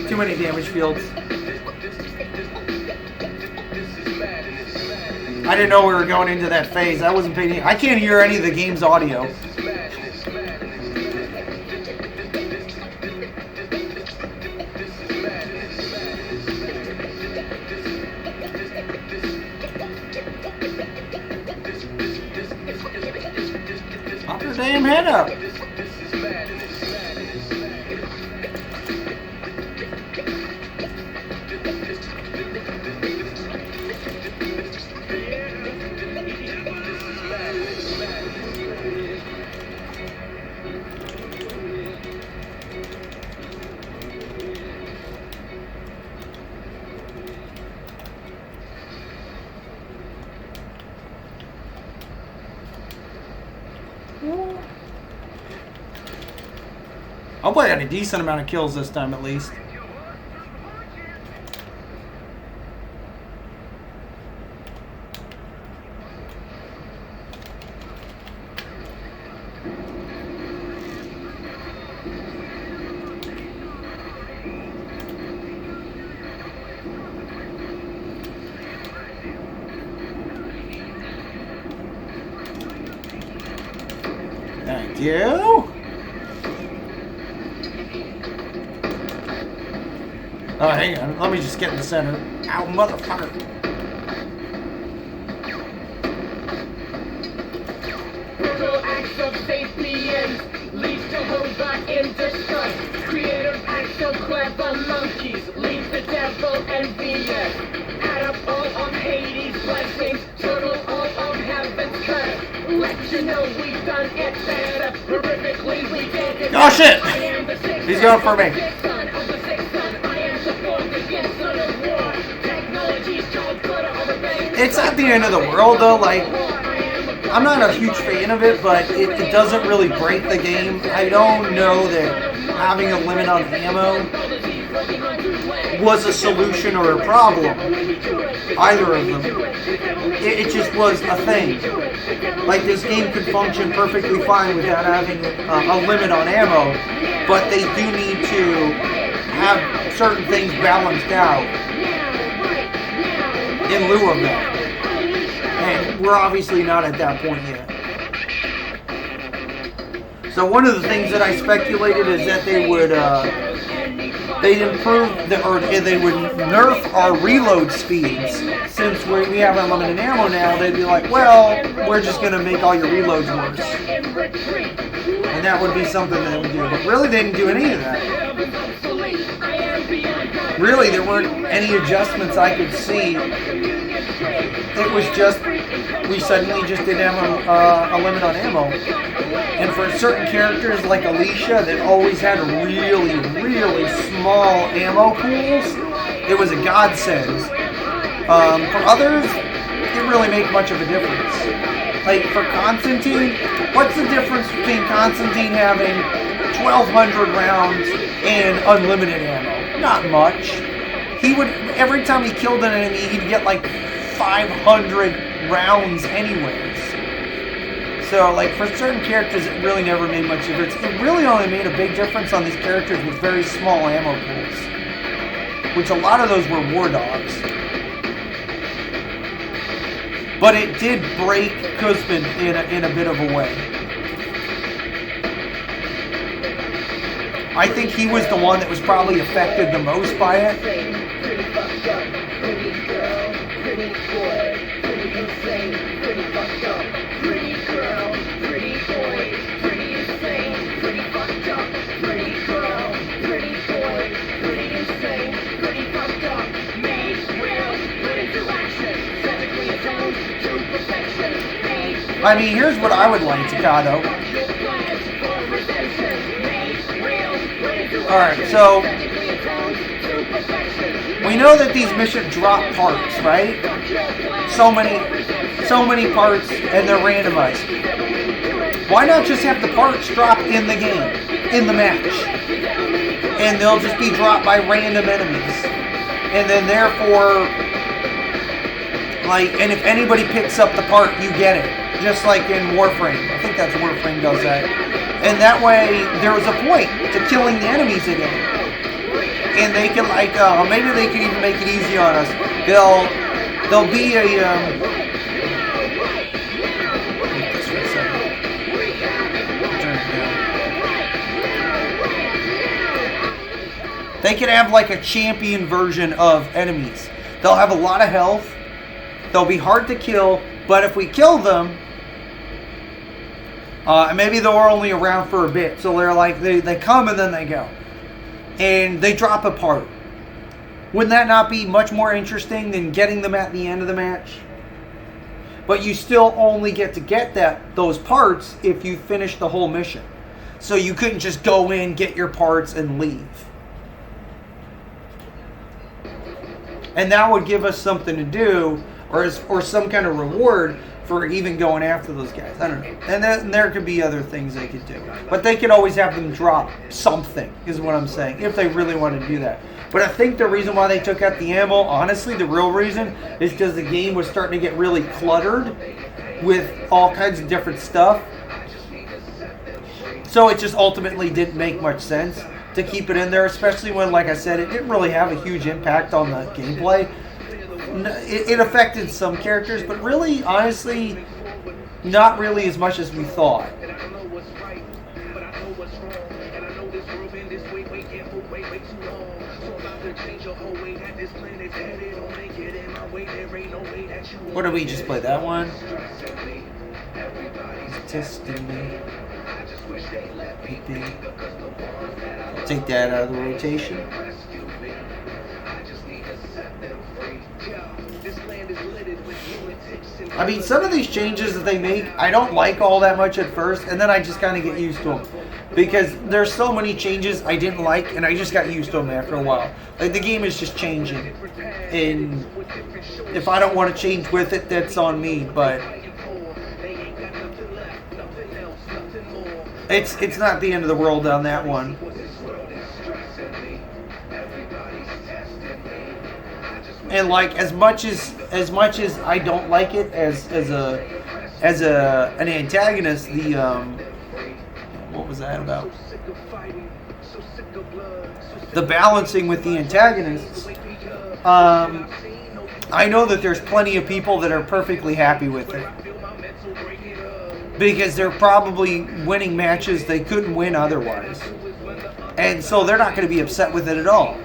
Too many damage fields. I didn't know we were going into that phase. I wasn't paying. I can't hear any of the game's audio. Pop your damn head up. I'll play at a decent amount of kills this time at least. Thank you. Oh, hang on. Let me just get in the center. Ow, motherfucker. Brutal acts of sapiens leads to robot in disgust. Creative acts of clever monkeys leave the devil envious. Add up all of Hades' blessings, total all of heaven's curse. Let you know we've done it better. Horrifically, we did it. Oh shit! He's going for me. It's not the end of the world though, like, I'm not a huge fan of it, but it doesn't really break the game. I don't know that having a limit on ammo was a solution or a problem. Either of them. It just was a thing. Like, this game could function perfectly fine without having a limit on ammo, but they do need to have certain things balanced out in lieu of that. And we're obviously not at that point yet. So one of the things that I speculated is that they would they'd improve they would nerf our reload speeds. Since we have unlimited ammo now, they'd be like, well, we're just gonna make all your reloads worse. And that would be something that they would do. But really, they didn't do any of that. Really, there weren't any adjustments I could see. It was just, we suddenly just didn't have a limit on ammo. And for certain characters like Alicia that always had really, really small ammo pools, it was a godsend. For others, it didn't really make much of a difference. Like for Constantine, what's the difference between Constantine having 1,200 rounds and unlimited ammo? Not much. He would, every time he killed an enemy, he'd get like 500 rounds anyways. So, like, for certain characters, it really never made much difference. It really only made a big difference on these characters with very small ammo pools. Which a lot of those were war dogs. But it did break Kuzmin in a bit of a way. I think he was the one that was probably affected the most by it. I mean, here's what I would like, Takado. Alright, so we know that these missions drop parts, right? so many parts, and they're randomized. Why not just have the parts drop in the game, in the match? And they'll just be dropped by random enemies. And then therefore, like, and if anybody picks up the part, you get it. Just like in Warframe. I think that's Warframe does that. And that way, there was a point to killing the enemies again. And they can, like, maybe they can even make it easy on us. There'll be a, they can have like a champion version of enemies. They'll have a lot of health. They'll be hard to kill, but if we kill them, maybe they're only around for a bit. So they're like, they come and then they go. And they drop a part. Wouldn't that not be much more interesting than getting them at the end of the match? But you still only get to get those parts if you finish the whole mission. So you couldn't just go in, get your parts, and leave. And that would give us something to do, or some kind of reward for even going after those guys. I don't know. And then there could be other things they could do. But they could always have them drop something, is what I'm saying, if they really want to do that. But I think the reason why they took out the ammo, honestly, the real reason, is because the game was starting to get really cluttered with all kinds of different stuff. So it just ultimately didn't make much sense to keep it in there, especially when, like I said, it didn't really have a huge impact on the gameplay. It affected some characters, but really, honestly, not really as much as we thought. What did we just play? That one? He's testing me. Take that out of the rotation. I mean, some of these changes that they make, I don't like all that much at first, and then I just kind of get used to them. Because there's so many changes I didn't like, and I just got used to them after a while. Like, the game is just changing. And if I don't want to change with it, that's on me, but it's not the end of the world on that one. And like, as much as I don't like it as an antagonist, what was that about? The balancing with the antagonists. I know that there's plenty of people that are perfectly happy with it, because they're probably winning matches they couldn't win otherwise, and so they're not going to be upset with it at all.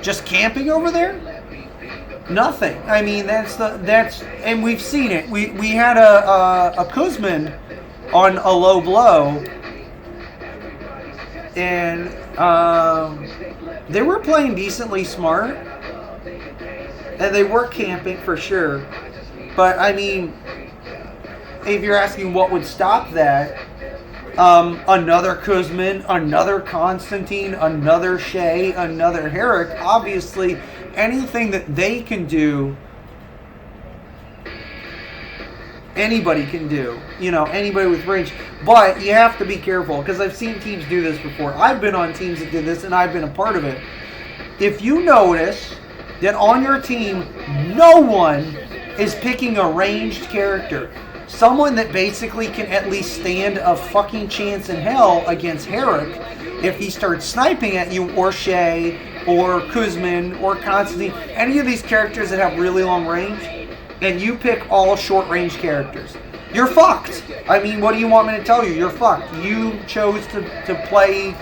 Just camping over there? Nothing. I mean, and we've seen it. We had a Kuzman on a low blow, and they were playing decently smart, and they were camping for sure. But I mean, if you're asking what would stop that, another Kuzman, another Constantine, another Shay, another Herrick. Obviously, anything that they can do, anybody can do. You know, anybody with range. But you have to be careful, because I've seen teams do this before. I've been on teams that did this, and I've been a part of it. If you notice that on your team, no one is picking a ranged character, someone that basically can at least stand a fucking chance in hell against Herrick if he starts sniping at you, or Shay, or Kuzman, or Constantine, any of these characters that have really long range, and you pick all short range characters, you're fucked. I mean, what do you want me to tell you? You're fucked. You chose to play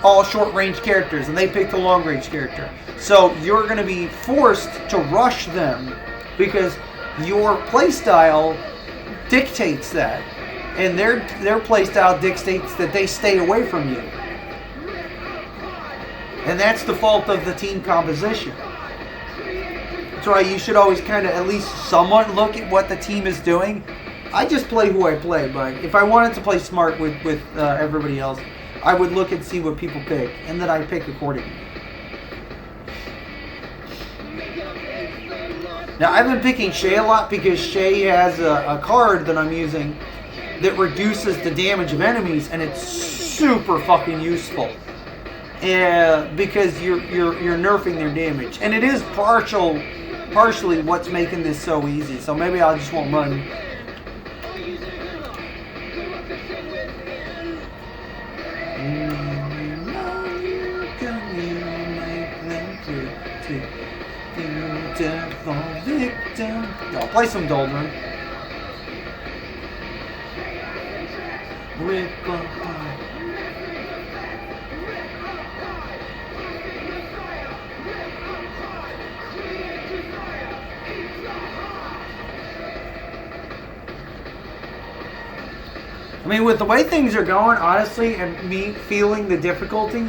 all short range characters, and they picked a long range character. So you're going to be forced to rush them, because your playstyle dictates that, and their playstyle dictates that they stay away from you, and that's the fault of the team composition. That's why you should always kind of at least somewhat look at what the team is doing. I just play who I play, but if I wanted to play smart with everybody else, I would look and see what people pick, and then I pick accordingly. Now, I've been picking Shay a lot because Shay has a card that I'm using that reduces the damage of enemies, and it's super fucking useful. Because you're nerfing their damage, and it is partially what's making this so easy. So maybe I just won't run. I'll play some Doldrum. I mean, with the way things are going, honestly, and me feeling the difficulty,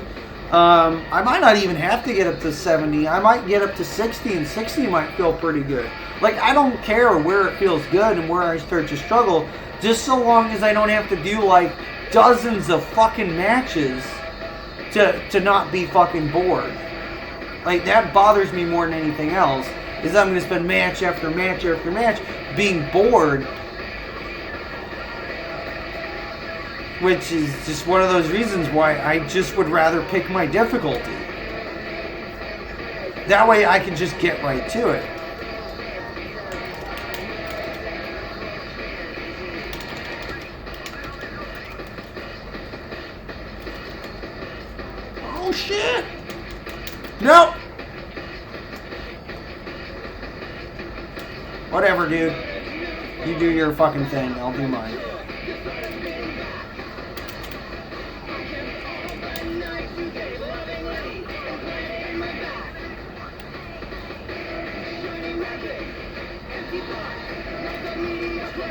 I might not even have to get up to 70. I might get up to 60, and 60 might feel pretty good. Like, I don't care where it feels good and where I start to struggle, just so long as I don't have to do, like, dozens of fucking matches to not be fucking bored. Like, that bothers me more than anything else, is I'm going to spend match after match after match being bored, which is just one of those reasons why I just would rather pick my difficulty. That way I can just get right to it. Oh shit! Nope! Whatever, dude. You do your fucking thing, I'll do mine.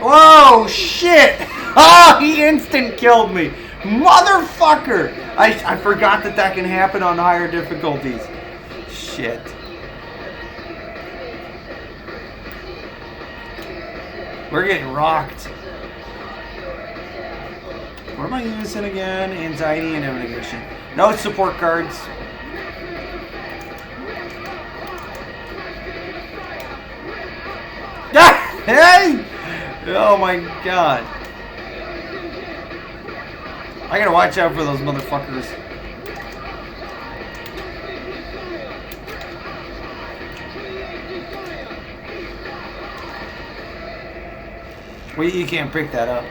Whoa, shit! Oh, he instant killed me. Motherfucker! I forgot that can happen on higher difficulties. Shit. We're getting rocked. What am I using again? Anxiety and intimidation. No support cards. Hey! Oh my god. I gotta watch out for those motherfuckers. Wait, you can't pick that up.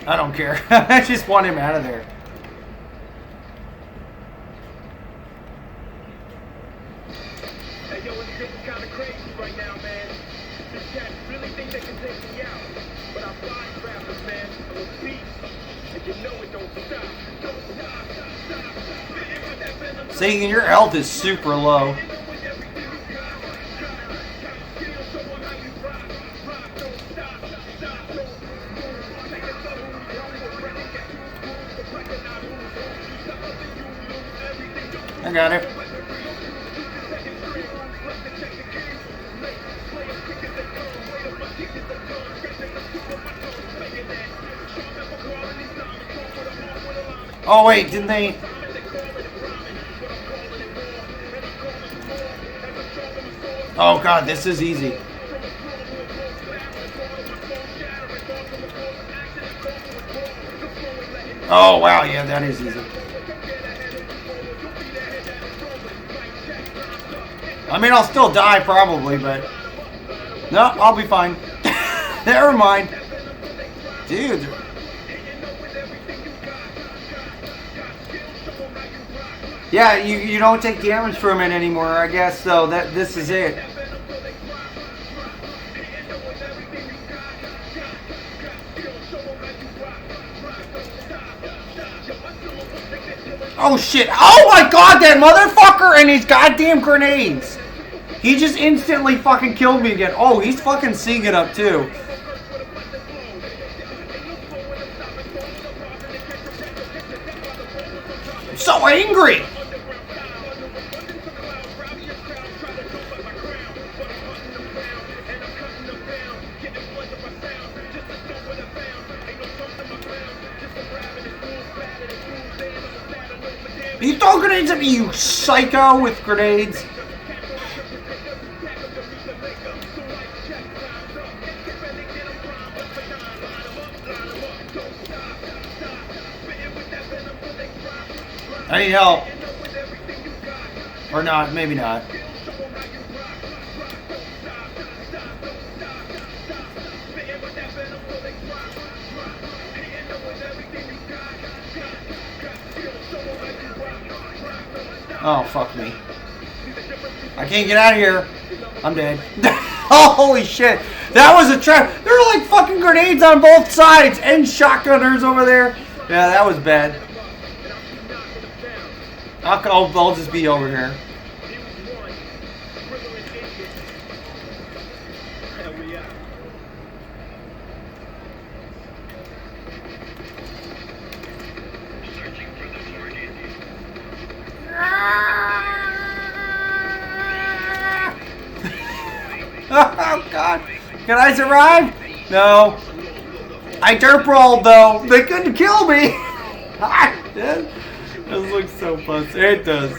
I don't care. I just want him out of there. Hey, yo, it's getting kind of crazy right now, man. This cat really think they can take me out. But I find rappers, man. I'm a beast. And you know it don't stop. Don't stop, stop, stop. Spitting with that venom. See, your health is super low. I got it. Oh wait, didn't they? Oh god, this is easy. Oh wow, yeah, that is easy. I mean, I'll still die probably, but no, I'll be fine. Never mind. Dude. Yeah, you don't take damage from it anymore, I guess, so that this is it. Oh shit. Oh my god, that motherfucker and his goddamn grenades. He just instantly fucking killed me again. Oh, he's fucking seeing it up too. I'm so angry. You throw grenades at me, you psycho with grenades. I need help. Or not, maybe not. Oh, fuck me. I can't get out of here. I'm dead. Holy shit. That was a trap. There were like fucking grenades on both sides and shotgunners over there. Yeah, that was bad. I'll just be over here. Oh god. Can I survive? No. I derp rolled though. They couldn't kill me. This looks so pussy. It does.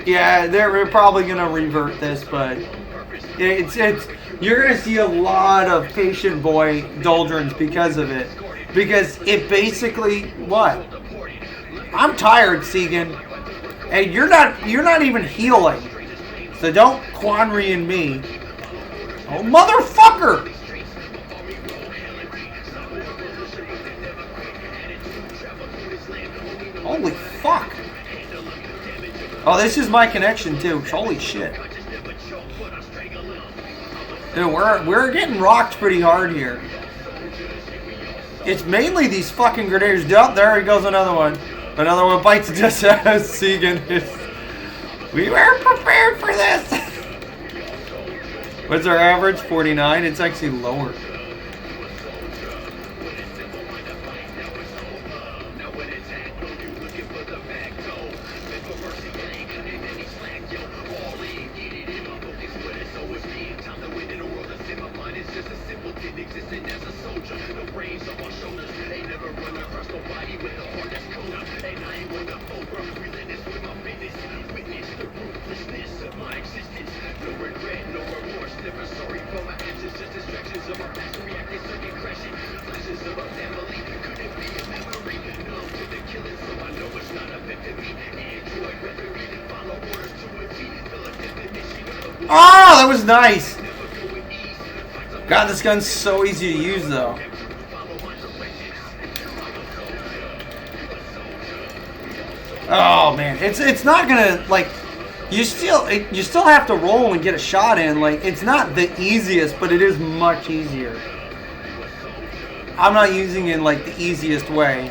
Yeah, they're probably gonna revert this, but it's you're gonna see a lot of Patient Boy doldrums because of it. Because it basically what? I'm tired, Segan. And you're not even healing. So don't Quanry and me. Oh motherfucker! Holy fuck! Oh, this is my connection too. Holy shit! Dude, we're getting rocked pretty hard here. It's mainly these fucking grenades. Oh, there goes another one. Another one bites just as Segan is. We weren't prepared for this. What's our average? 49. It's actually lower. Oh, that was nice. God, this gun's so easy to use, though. Oh man, it's not gonna like. You still have to roll and get a shot in. Like, it's not the easiest, but it is much easier. I'm not using it in like the easiest way.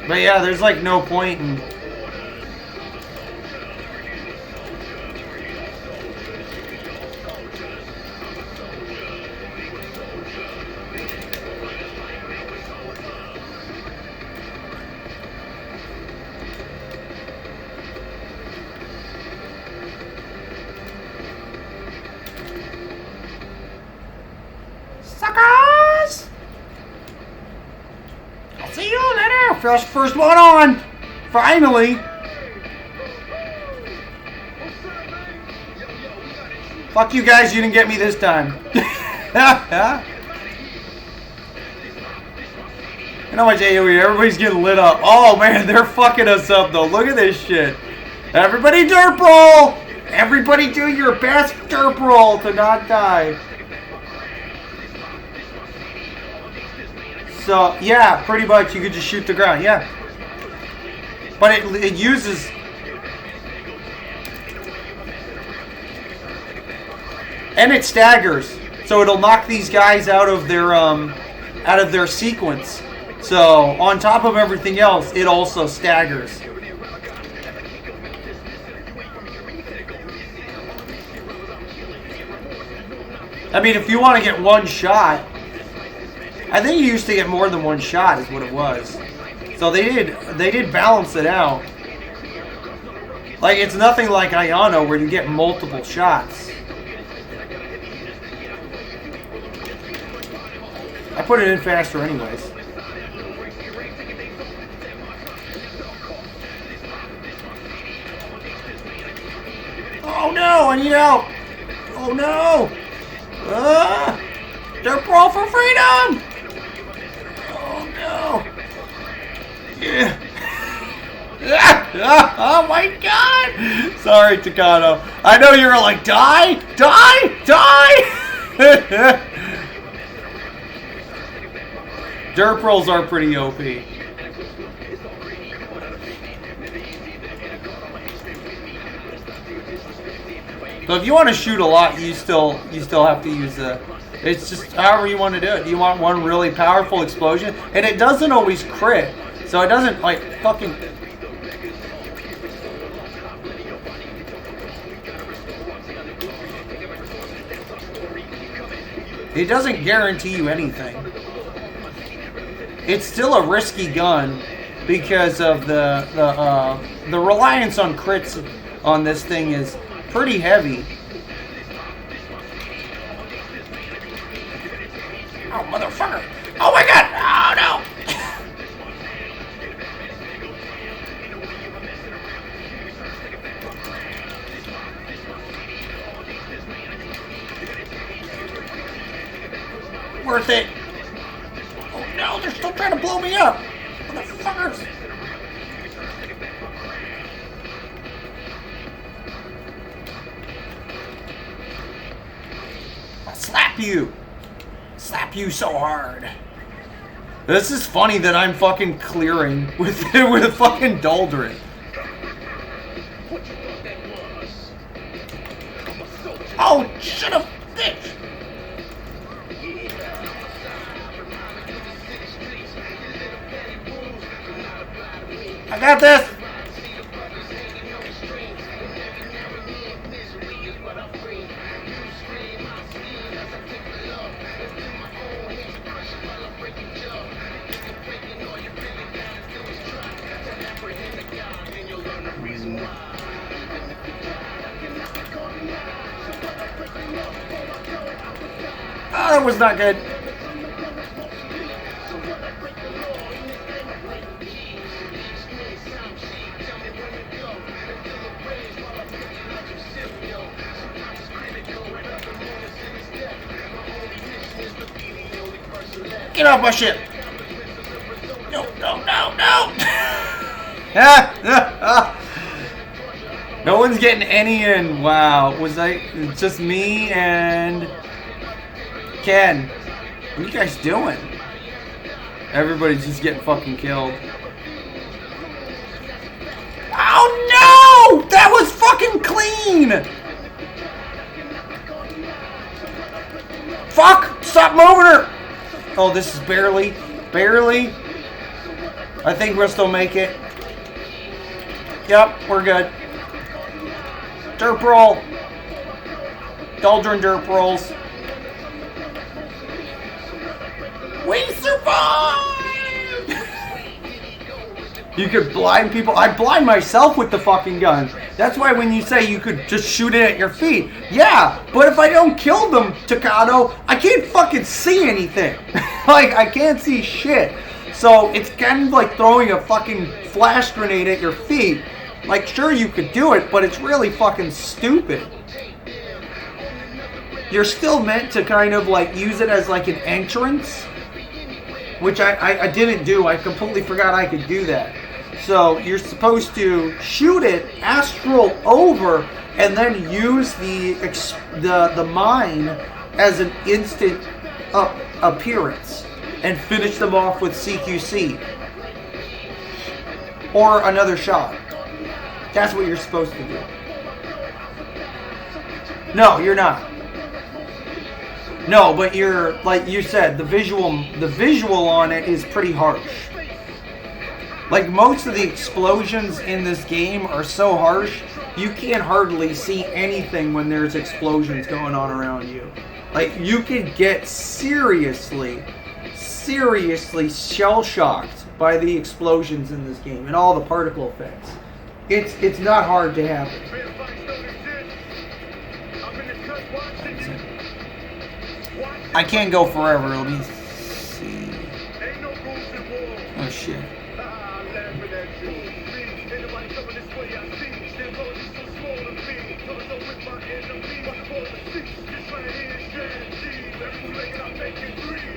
But yeah, there's like no point in... Suckers! I'll see you later! First one on! Finally! Fuck you guys, you didn't get me this time. You know much AoE, everybody's getting lit up. Oh man, they're fucking us up though. Look at this shit. Everybody derp roll! Everybody do your best derp roll to not die. So, yeah, pretty much you could just shoot the ground, yeah. But it uses... And it staggers. So it'll knock these guys out of their sequence. So, on top of everything else, it also staggers. I mean, if you want to get one shot... I think you used to get more than one shot is what it was. So they did balance it out. Like, it's nothing like Ayano where you get multiple shots. I put it in faster anyways. Oh no, I need help! Oh no! They're brawl for freedom! Oh no! Yeah. Oh my god! Sorry, Takano. I know you're like, die! Die! Die! Derp rolls are pretty OP. So if you want to shoot a lot, you still have to use the... It's just however you want to do it. You want one really powerful explosion, and it doesn't always crit, so it doesn't like fucking... It doesn't guarantee you anything. It's still a risky gun because of the reliance on crits on this thing is pretty heavy. Oh, motherfucker! Oh my god! Oh no! Worth it! Oh no, they're still trying to blow me up! Motherfuckers! I'll slap you! Slap you so hard. This is funny that I'm fucking clearing with fucking Doldrin. Oh, shut up, bitch! I got this! Oh, that was not good. Get off my ship! No, no, no, no! No one's getting any in. Wow, was just me and Ken? What are you guys doing? Everybody's just getting fucking killed. Oh no! That was fucking clean! Fuck! Stop moving her! Oh, this is barely. I think we'll still make it. Yep, we're good. Derp roll. Doldrin derp rolls. We survived! You could blind people. I blind myself with the fucking gun. That's why when you say you could just shoot it at your feet. Yeah, but if I don't kill them, Takano, I can't fucking see anything. Like, I can't see shit. So it's kind of like throwing a fucking flash grenade at your feet. Like, sure, you could do it, but it's really fucking stupid. You're still meant to kind of like use it as like an entrance, which I didn't do. I completely forgot I could do that. So you're supposed to shoot it astral over and then use the mine as an instant appearance and finish them off with CQC or another shot. That's what you're supposed to do. No, you're not. No, but you're, like you said, the visual on it is pretty harsh. Like, most of the explosions in this game are so harsh, you can't hardly see anything when there's explosions going on around you. Like, you could get seriously shell-shocked by the explosions in this game and all the particle effects. It's not hard to happen. I can't go forever. Let me see. Oh shit.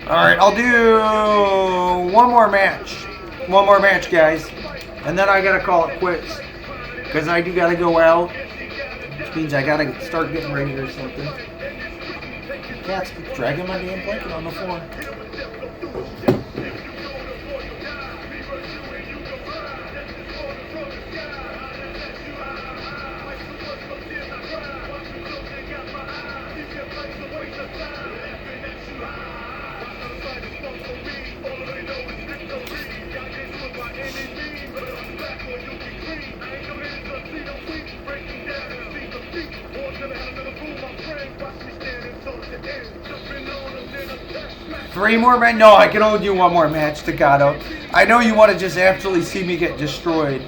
Alright, I'll do one more match. One more match, guys. And then I gotta call it quits. Because I do gotta go out. Which means I gotta start getting ready or something. Cats keep dragging my damn blanket on the floor. Three more men? No, I can only do one more match, Staccato. I know you want to just absolutely see me get destroyed.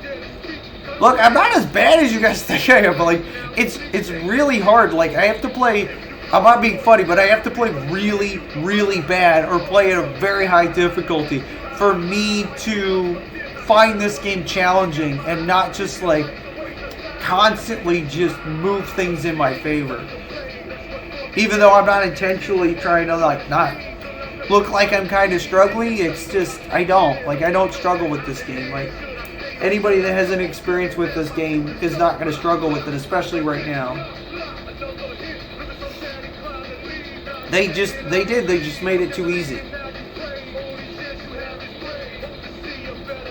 Look, I'm not as bad as you guys think I am, but like, it's really hard. Like, I have to play, I'm not being funny, but I have to play really, really bad or play at a very high difficulty for me to find this game challenging and not just like constantly just move things in my favor. Even though I'm not intentionally trying to like not look like I'm kind of struggling, it's just, I don't struggle with this game. Like, anybody that has any experience with this game is not going to struggle with it, especially right now. They just made it too easy.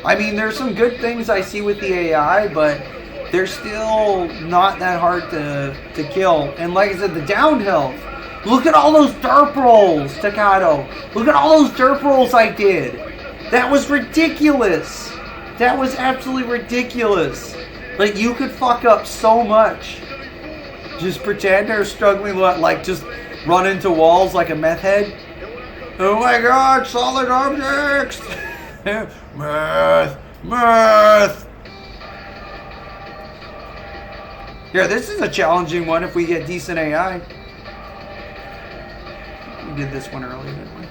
I mean, there's some good things I see with the AI, but they're still not that hard to kill. And like I said, the down health. Look at all those derp rolls, Staccato. Look at all those derp rolls I did. That was ridiculous. That was absolutely ridiculous. Like, you could fuck up so much. Just pretend they're struggling, like just run into walls like a meth head. Oh my god, solid objects. Math. Yeah, this is a challenging one if we get decent AI. We did this one earlier, didn't we?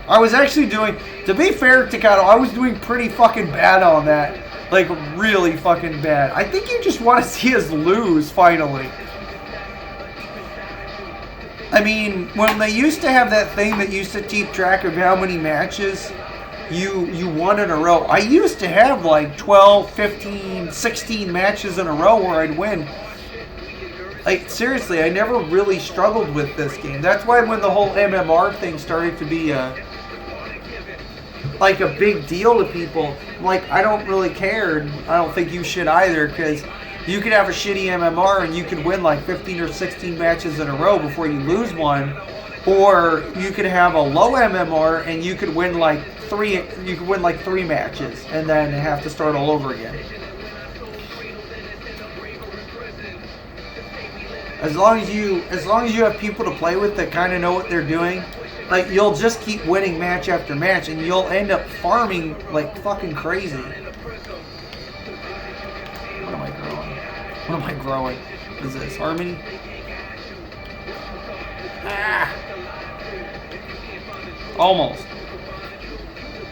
I was actually doing, to be fair, Staccato, I was doing pretty fucking bad on that. Like, really fucking bad. I think you just want to see us lose, finally. I mean, when they used to have that thing that used to keep track of how many matches you won in a row, I used to have like 12, 15, 16 matches in a row where I'd win. Like, seriously, I never really struggled with this game. That's why when the whole MMR thing started to be like a big deal to people, like, I don't really care, and I don't think you should either, because you could have a shitty MMR and you could win like 15 or 16 matches in a row before you lose one, or you could have a low MMR and you could win like three matches and then have to start all over again. As long as you have people to play with that kind of know what they're doing, like, you'll just keep winning match after match and you'll end up farming like fucking crazy. What am I growing? What am I growing? What is this? Harmony? Ah! Almost.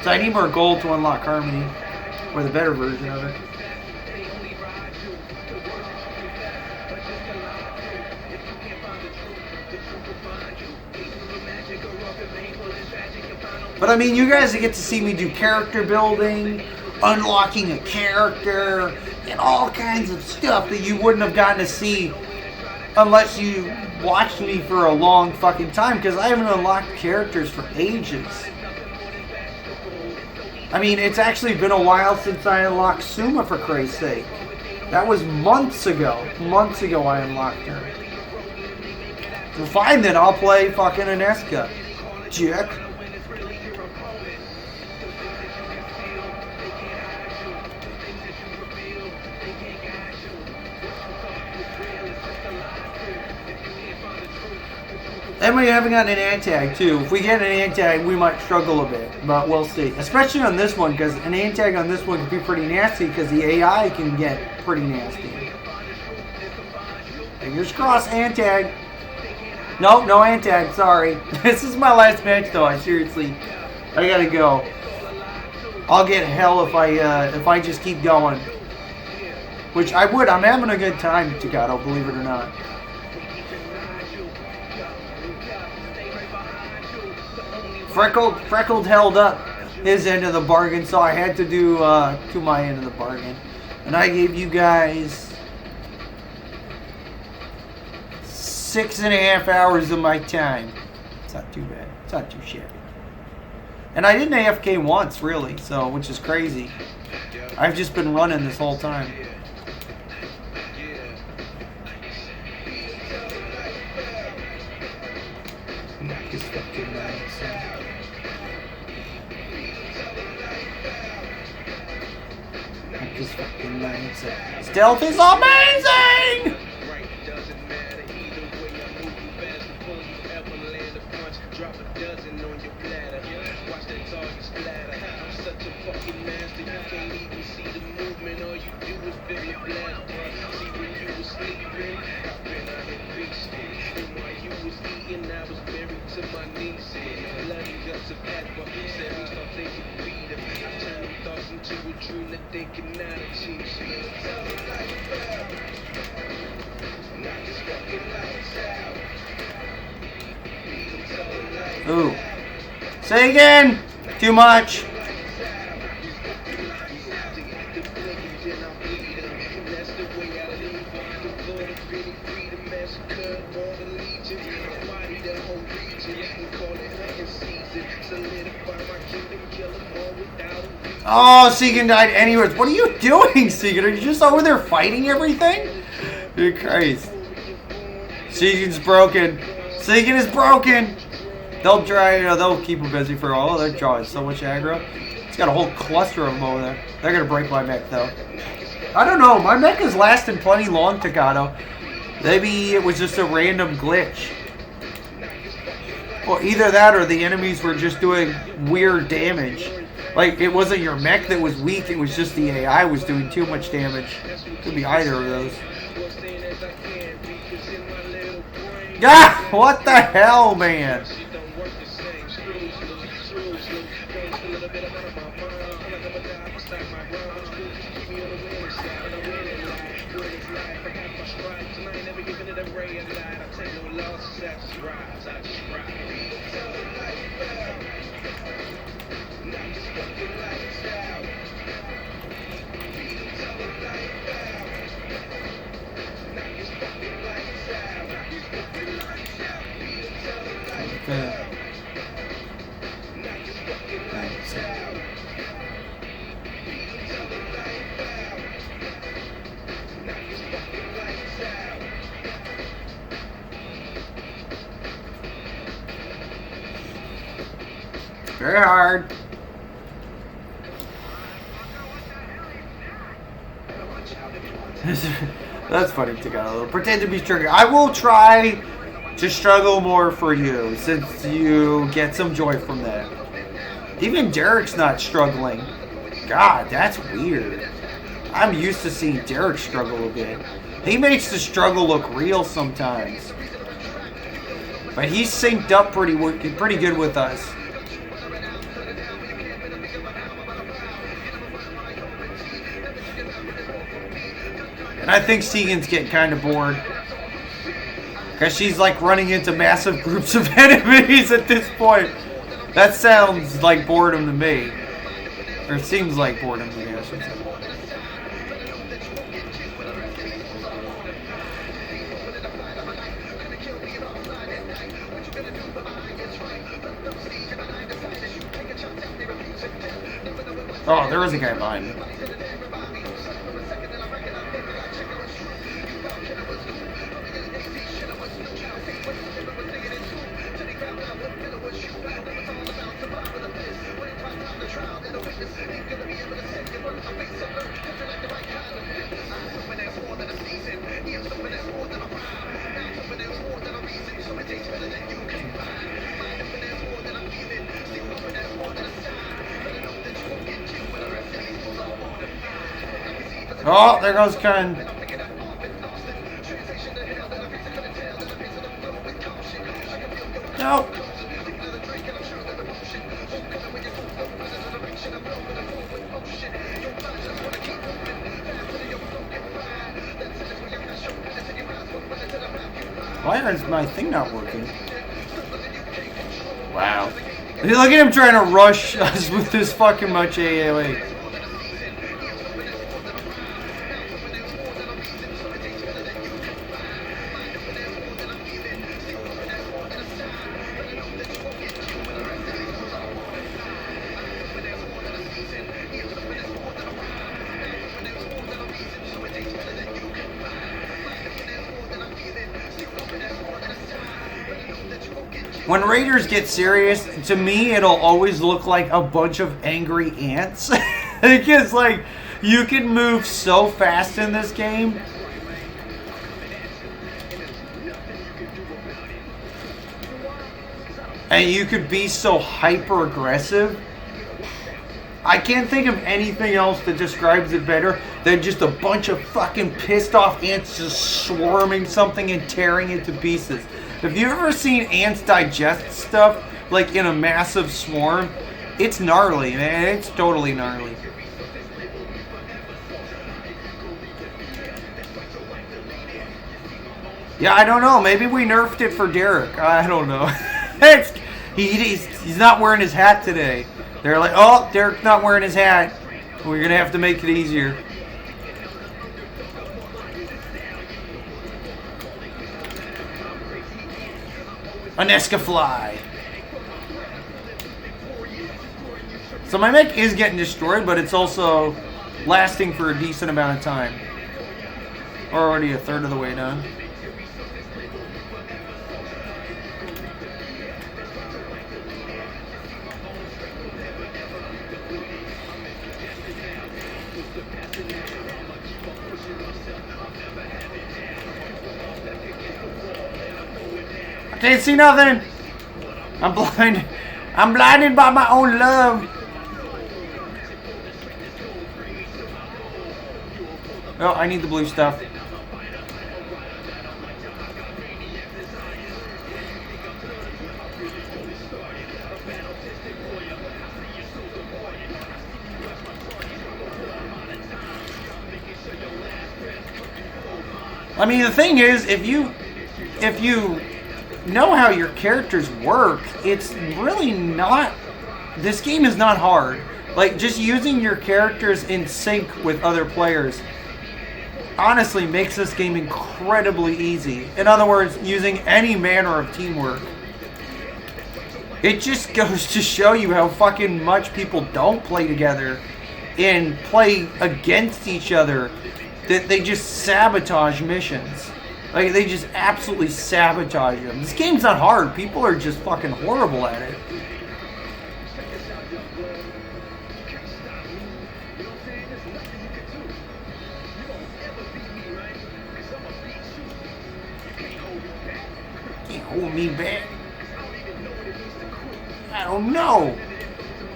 So I need more gold to unlock Harmony, or the better version of it. But I mean, you guys get to see me do character building, unlocking a character, and all kinds of stuff that you wouldn't have gotten to see unless you watched me for a long fucking time, because I haven't unlocked characters for ages. I mean, it's actually been a while since I unlocked Suma, for Christ's sake. That was months ago. Months ago I unlocked her. Well, fine then, I'll play fucking Aneska. Chick. And we haven't gotten an anti-tag too. If we get an anti-tag, we might struggle a bit, but we'll see. Especially on this one, because an anti-tag on this one can be pretty nasty, because the AI can get pretty nasty. Fingers crossed, anti-tag. Nope, no anti-tag, sorry. This is my last match though, I gotta go. I'll get hell if I just keep going. Which I would, I'm having a good time, Takato, believe it or not. Freckled held up his end of the bargain, so I had to do my end of the bargain. And I gave you guys 6.5 hours of my time. It's not too bad. It's not too shabby. And I didn't AFK once, really, so which is crazy. I've just been running this whole time. This fucking mindset. Stealth is amazing! Drop a dozen on your platter. Watch that target splatter. I'm such a fucking master. You can't even see the movement. All you do is bury a black. See when you was sleeping, I've been out here feasting. And while you was eating, I was buried to my knees. Bloody guts of adversaries thought they could beat him. I turned thoughts into a dream that they could not achieve. Knock his fucking lights out. Ooh. Say again! Too much. Oh, Segan died anyways. What are you doing, Segan? Are you just over there fighting everything? Good Christ. Segan's broken. Segan is broken. They'll try, they'll keep him busy for all. They're drawing so much aggro. It's got a whole cluster of them over there. They're gonna break my mech though. I don't know. My mech is lasting plenty long, Takato. Maybe it was just a random glitch. Well, either that or the enemies were just doing weird damage. Like, it wasn't your mech that was weak, it was just the AI was doing too much damage. Could be either of those. Ah! What the hell, man? Very hard. That's funny, Takato. Pretend to be struggling. I will try to struggle more for you, since you get some joy from that. Even Derek's not struggling. God, that's weird. I'm used to seeing Derek struggle a bit. He makes the struggle look real sometimes. But he's synced up pretty good with us. And I think Segan's getting kind of bored. Because she's like running into massive groups of enemies at this point. That sounds like boredom to me. Or it seems like boredom to me, I should say. Oh, there is a guy behind me. Oh, there goes Ken. No. Why is my thing not working? Wow. Look at him trying to rush us with this fucking much AOA. When raiders get serious, to me, it'll always look like a bunch of angry ants. Because, like, you can move so fast in this game. And you could be so hyper aggressive. I can't think of anything else that describes it better than just a bunch of fucking pissed off ants just swarming something and tearing it to pieces. Have you ever seen ants digest stuff, like in a massive swarm? It's gnarly, man. It's totally gnarly. Yeah, I don't know. Maybe we nerfed it for Derek. I don't know. He's not wearing his hat today. They're like, oh, Derek's not wearing his hat. We're going to have to make it easier. An Escafly. So my mech is getting destroyed, but it's also lasting for a decent amount of time. We're already a third of the way done. I can't see nothing. I'm blind. I'm blinded by my own love. Oh, I need the blue stuff. I mean, the thing is, if you know how your characters work, it's really not, this game is not hard. Like, just using your characters in sync with other players honestly makes this game incredibly easy. In other words, using any manner of teamwork. It just goes to show you how fucking much people don't play together and play against each other, that they just sabotage missions. Like, they just absolutely sabotage them. This game's not hard. People are just fucking horrible at it. Can't hold me back. I don't know.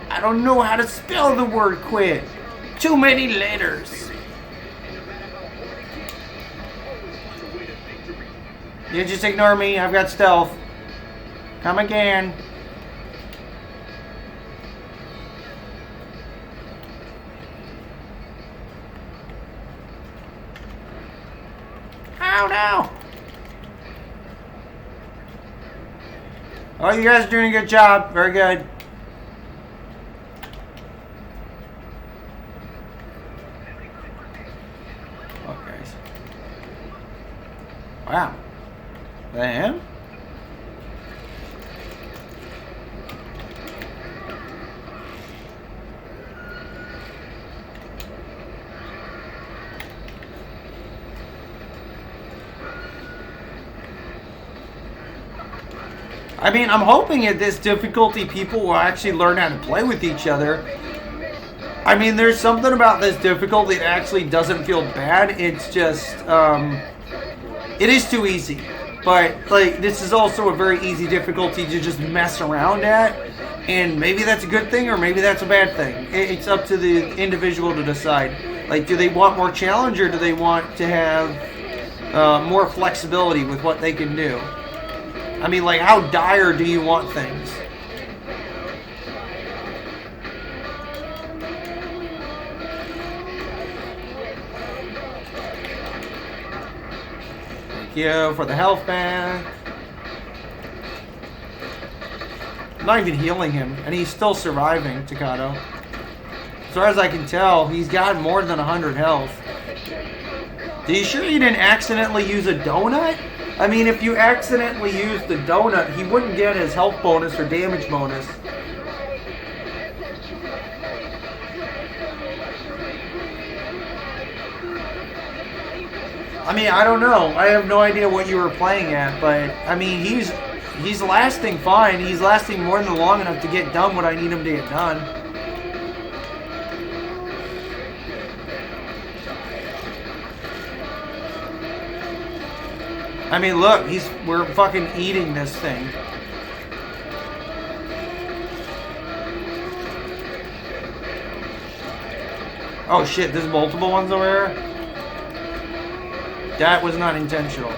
I don't know how to spell the word quit. Too many letters. You just ignore me. I've got stealth. Come again. Oh no. Oh, you guys are doing a good job. Very good. Okay. Wow. Is that him? I mean, I'm hoping at this difficulty people will actually learn how to play with each other. I mean, there's something about this difficulty that actually doesn't feel bad. It's just, it is too easy. But, like, this is also a very easy difficulty to just mess around at. And maybe that's a good thing or maybe that's a bad thing. It's up to the individual to decide. Like, do they want more challenge, or do they want to have more flexibility with what they can do? I mean, like, how dire do you want things? Thank you for the health back. I'm not even healing him, and he's still surviving, Takato. As far as I can tell, he's got more than 100 health. Are you sure you didn't accidentally use a donut? I mean, if you accidentally used the donut, he wouldn't get his health bonus or damage bonus. I mean, I don't know. I have no idea what you were playing at, but I mean, he's lasting fine. He's lasting more than long enough to get done what I need him to get done. I mean, look, we're fucking eating this thing. Oh shit, there's multiple ones over there? That was not intentional.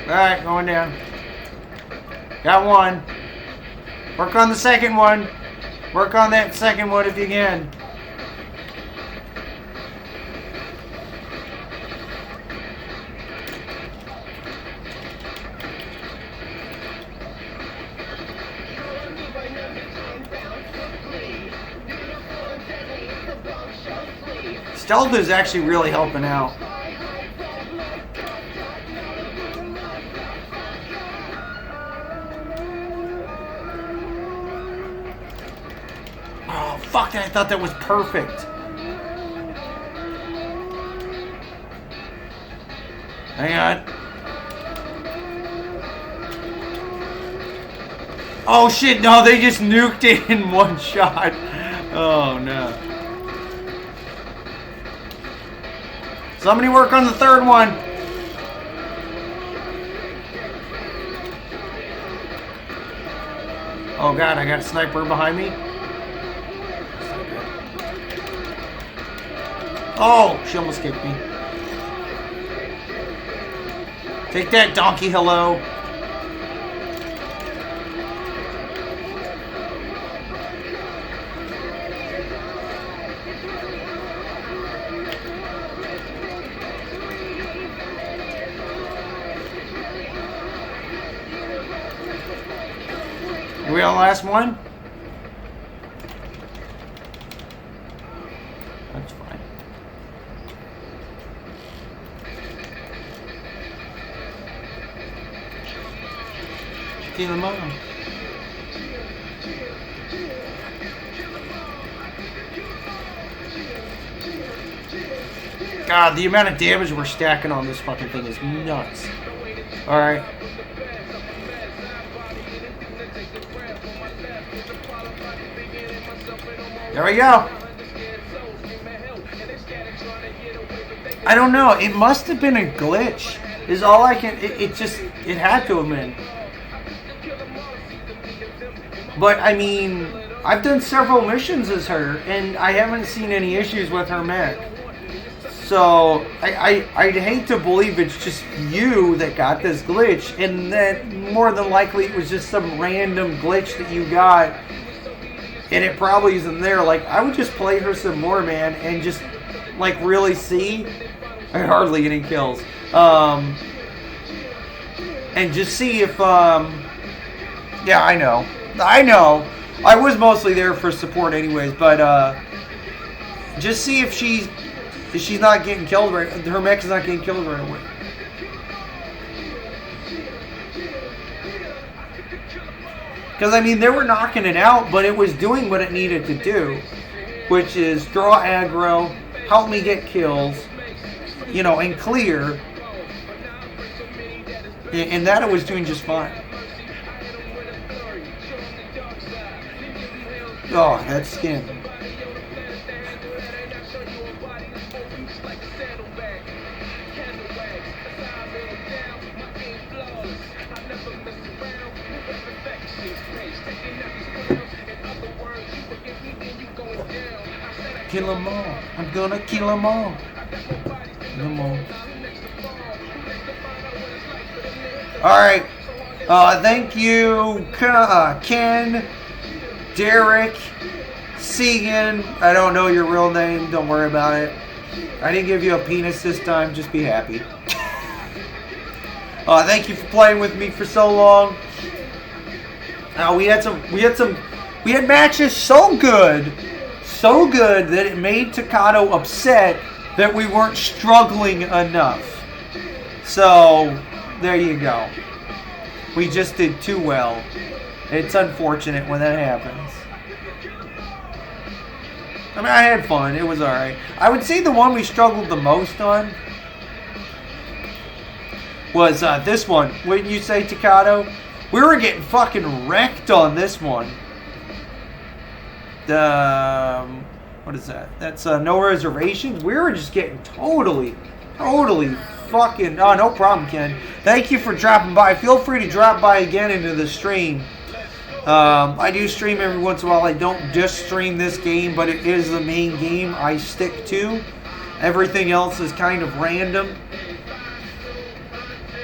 Alright, going down. Got one. Work on the second one. Work on that second one if you can. Stealth is actually really helping out. Oh, fuck, I thought that was perfect. Hang on. Oh shit, no, they just nuked it in one shot. Oh no. Somebody work on the third one. Oh god, I got a sniper behind me. Oh, she almost kicked me. Take that, donkey, hello. Are we on the last one? That's fine. Kill them all. God, the amount of damage we're stacking on this fucking thing is nuts. Alright. There we go. I don't know. It must have been a glitch. Is all I can. It had to have been. But I mean, I've done several missions as her, and I haven't seen any issues with her mech. So I'd hate to believe it's just you that got this glitch, and that more than likely it was just some random glitch that you got. And it probably isn't there. Like, I would just play her some more, man, and just, like, really see. I hardly any kills. And just see if, yeah, I know. I was mostly there for support anyways, but, just see if she's not getting killed right, her mech is not getting killed right away. Because, I mean, they were knocking it out, but it was doing what it needed to do, which is draw aggro, help me get kills, you know, and clear. And that it was doing just fine. Oh, that skin. Kill them all. I'm gonna kill them all. Kill them all. Alright. Thank you, Ken, Derek, Segan. I don't know your real name. Don't worry about it. I didn't give you a penis this time. Just be happy. Thank you for playing with me for so long. We had matches so good that it made Takato upset that we weren't struggling enough. So there you go. We just did too well. It's unfortunate when that happens. I mean, I had fun. It was alright. I would say the one we struggled the most on was this one. Wouldn't you say, Takato? We were getting fucking wrecked on this one. What is that? That's No Reservations. We were just getting totally fucking... Oh, no problem, Ken. Thank you for dropping by. Feel free to drop by again into the stream. I do stream every once in a while. I don't just stream this game, but it is the main game I stick to. Everything else is kind of random.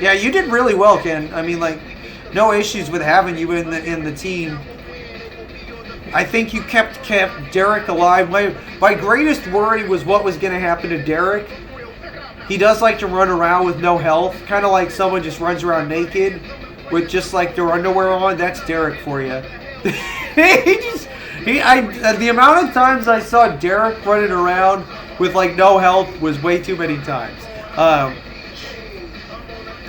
Yeah, you did really well, Ken. I mean, like, no issues with having you in the team. I think you kept Derek alive. My greatest worry was what was going to happen to Derek. He does like to run around with no health, kind of like someone just runs around naked with just like their underwear on. That's Derek for you. The amount of times I saw Derek running around with like no health was way too many times.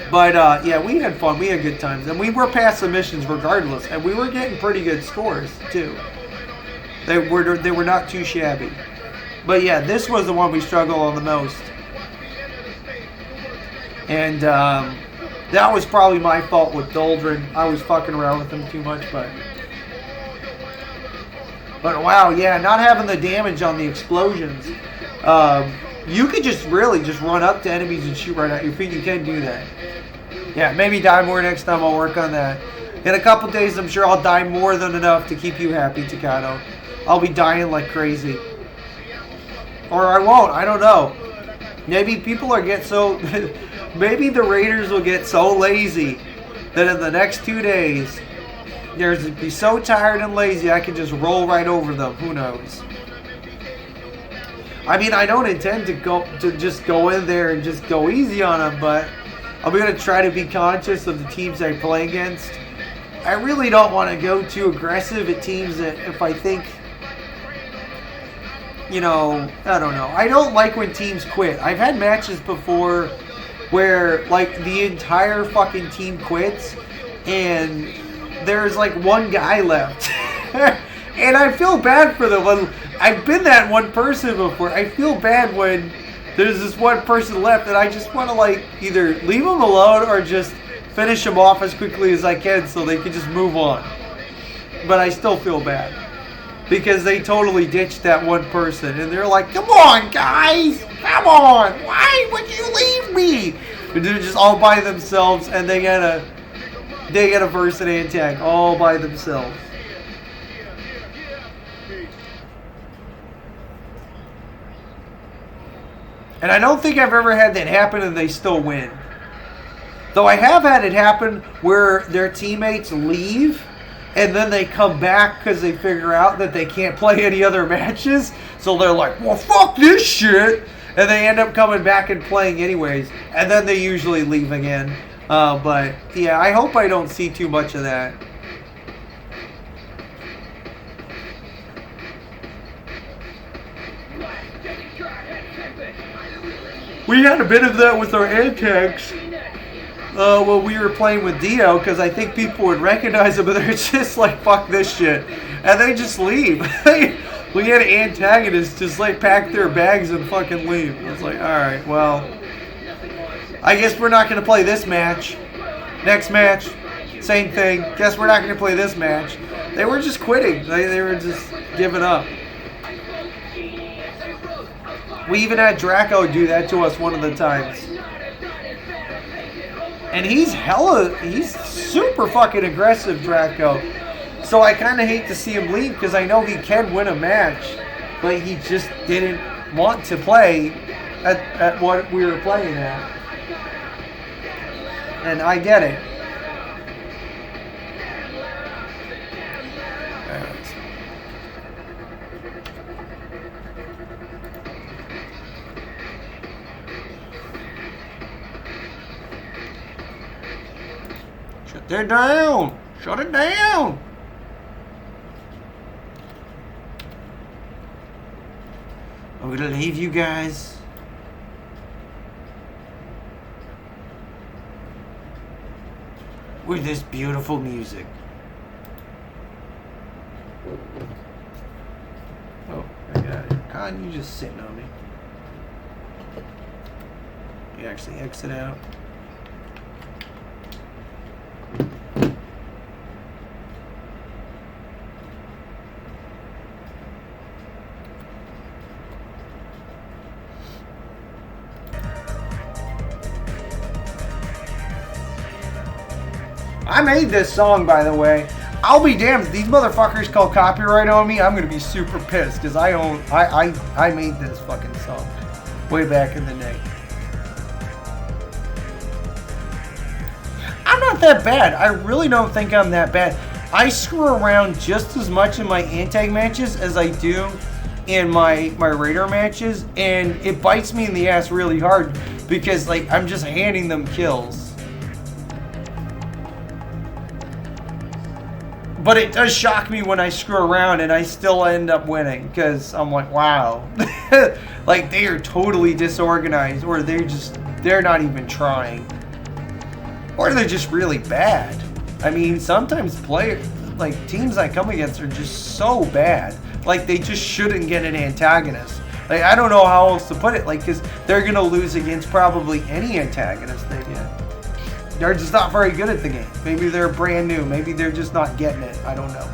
Yeah, we had fun. We had good times, and we were past the missions regardless, and we were getting pretty good scores too. They were not too shabby. But yeah, this was the one we struggled on the most. And that was probably my fault with Doldrin. I was fucking around with him too much, but wow, yeah, not having the damage on the explosions. You could just really just run up to enemies and shoot right at your feet. You can do that. Yeah, maybe die more next time. I'll work on that. In a couple days, I'm sure I'll die more than enough to keep you happy, Takato. I'll be dying like crazy. Or I won't. I don't know. Maybe people are getting so... Maybe the Raiders will get so lazy that in the next 2 days, they'll be so tired and lazy I can just roll right over them. Who knows? I mean, I don't intend to just go in there and just go easy on them, but I'm going to try to be conscious of the teams I play against. I really don't want to go too aggressive at teams that if I think... You know, I don't know. I don't like when teams quit. I've had matches before where, like, the entire fucking team quits and there's, like, one guy left. And I feel bad for them. I've been that one person before. I feel bad when there's this one person left and I just want to, like, either leave them alone or just finish them off as quickly as I can so they can just move on. But I still feel bad. Because they totally ditched that one person. And they're like, come on, guys! Come on! Why would you leave me? And they're just all by themselves and they gotta verse an Antag all by themselves. And I don't think I've ever had that happen and they still win. Though I have had it happen where their teammates leave and then they come back because they figure out that they can't play any other matches. So they're like, well, fuck this shit. And they end up coming back and playing anyways. And then they usually leave again. But, yeah, I hope I don't see too much of that. We had a bit of that with our Antags. When we were playing with Dio, because I think people would recognize them, but they're just like, fuck this shit. And they just leave. We had antagonists just like pack their bags and fucking leave. It's like, alright, well, I guess we're not going to play this match. Next match, same thing. Guess we're not going to play this match. They were just quitting. They were just giving up. We even had Draco do that to us one of the times. And he's super fucking aggressive, Draco. So I kind of hate to see him leave because I know he can win a match, but he just didn't want to play at what we were playing at. And I get it. Shut that down! Shut it down! I'm gonna leave you guys. With this beautiful music. Oh, I got it. Con, you just sitting on me. You actually exit out. I made this song, by the way. I'll be damned if these motherfuckers call copyright on me. I'm gonna be super pissed because I made this fucking song way back in the day. I'm not that bad. I really don't think I'm that bad. I screw around just as much in my Antag matches as I do in my Raider matches, and it bites me in the ass really hard because like I'm just handing them kills. But it does shock me when I screw around and I still end up winning because I'm like, wow. Like they are totally disorganized, or they're not even trying. Or they're just really bad. I mean, sometimes teams I come against are just so bad. Like they just shouldn't get an antagonist. Like I don't know how else to put it, like because they're going to lose against probably any antagonist they get. They're just not very good at the game. Maybe they're brand new. Maybe they're just not getting it. I don't know.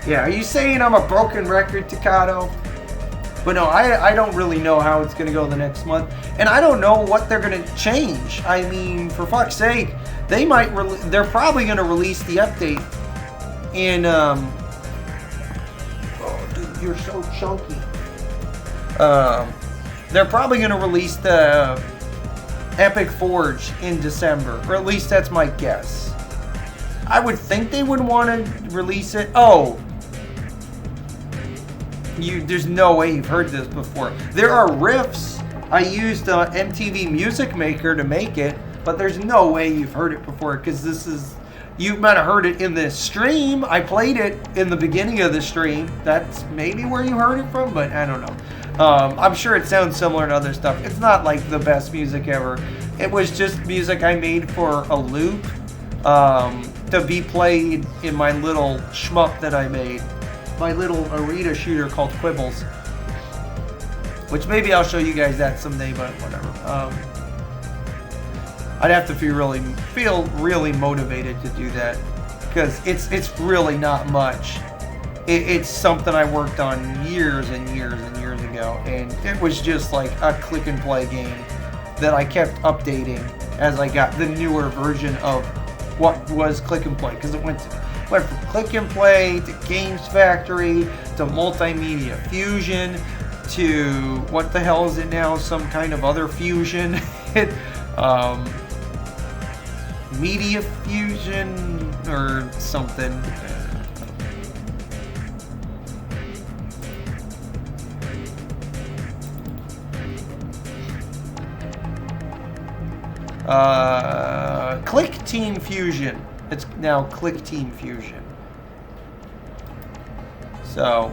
Yeah, are you saying I'm a broken record, Takato? But no, I don't really know how it's going to go the next month. And I don't know what they're going to change. I mean, for fuck's sake, they're probably going to release the update in... You're so chunky. They're probably going to release the Epic Forge in December, or at least that's my guess. I would think they would want to release it. Oh, there's no way you've heard this before. There are riffs. I used MTV Music Maker to make it, but there's no way you've heard it before because this is. You might have heard it in the stream. I played it in the beginning of the stream. That's maybe where you heard it from, but I don't know. I'm sure it sounds similar to other stuff. It's not like the best music ever. It was just music I made for a loop to be played in my little shmup that I made. My little arena shooter called Quibbles. Which maybe I'll show you guys that someday, but whatever. I'd have to feel really motivated to do that because it's really not much. It's something I worked on years and years and years ago, and it was just like a click and play game that I kept updating as I got the newer version of what was click and play because it went from click and play to Games Factory to Multimedia Fusion to what the hell is it now? Some kind of other fusion. Media Fusion or something. Click Team Fusion. It's now Click Team Fusion. So,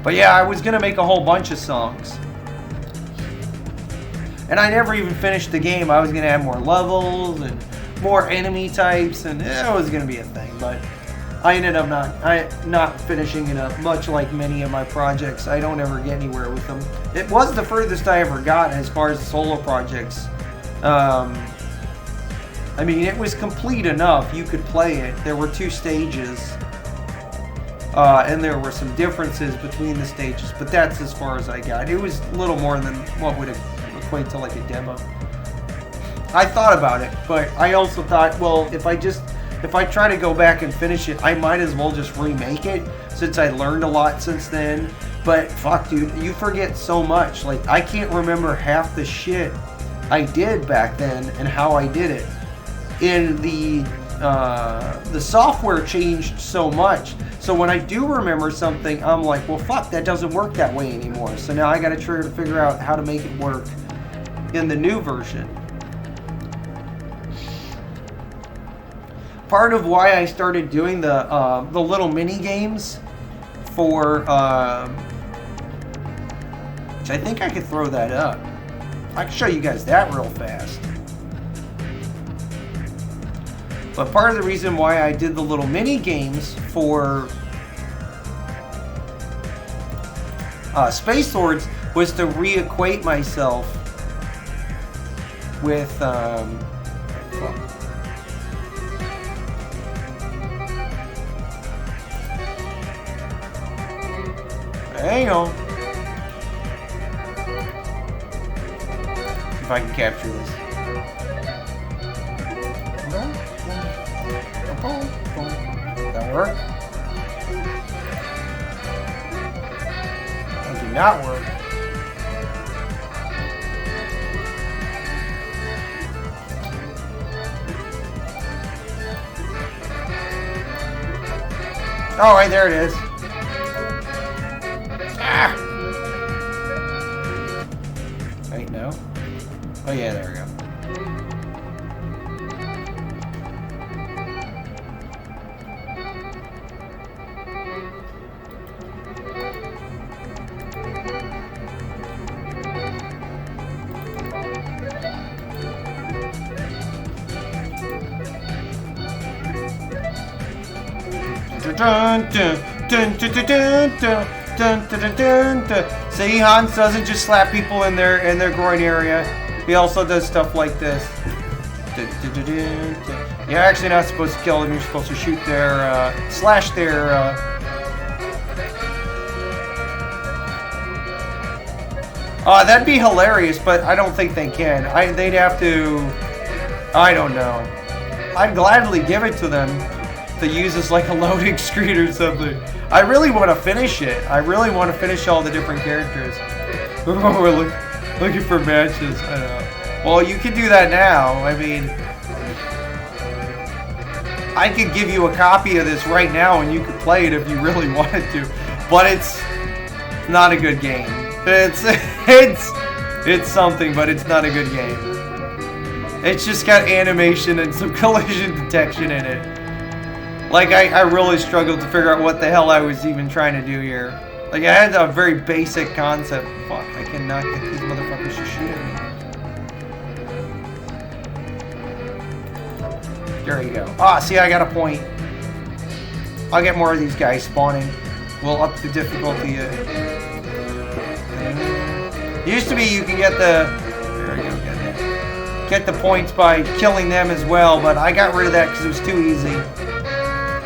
but yeah, I was gonna make a whole bunch of songs. And I never even finished the game. I was going to add more levels and more enemy types, and it was going to be a thing. But I ended up not finishing it up, much like many of my projects. I don't ever get anywhere with them. It was the furthest I ever got as far as solo projects. I mean, it was complete enough. You could play it. There were 2 stages. And there were some differences between the stages, but that's as far as I got. It was a little more than what would equate to like a demo. I thought about it, but I also thought, well, if I try to go back and finish it, I might as well just remake it, since I learned a lot since then. But fuck, dude, you forget so much. Like, I can't remember half the shit I did back then and how I did it. In the software changed so much. So when I do remember something, I'm like, well, fuck, that doesn't work that way anymore. So now I got to try to figure out how to make it work in the new version. Part of why I started doing the little mini games for, which I think I could throw that up. I can show you guys that real fast. But part of the reason why I did the little mini games for Space Swords was to reacquaint myself with hang on. If I can capture this. That work? That did not work. Oh, right there it is. Ah! Wait, no. Oh yeah, there we go. Dun, dun, dun, dun, dun, dun, dun, dun, dun, dun, dun. See, Hans doesn't just slap people in their groin area. He also does stuff like this. Dun, dun, dun, dun, dun. You're actually not supposed to kill them. You're supposed to shoot their, slash their, that'd be hilarious, but I don't think they can. They'd have to, I don't know. I'd gladly give it to them to use as like a loading screen or something. I really want to finish it. I really want to finish all the different characters. We're looking for matches. I know. Well, you can do that now. I mean, I could give you a copy of this right now and you could play it if you really wanted to. But it's not a good game. It's something, but it's not a good game. It's just got animation and some collision detection in it. Like, I really struggled to figure out what the hell I was even trying to do here. Like, I had a very basic concept. Fuck, I cannot get these motherfuckers to shoot at me. There you go. Ah, see, I got a point. I'll get more of these guys spawning. We'll up the difficulty. It used to be you can get the... There we go. Get the points by killing them as well, but I got rid of that because it was too easy.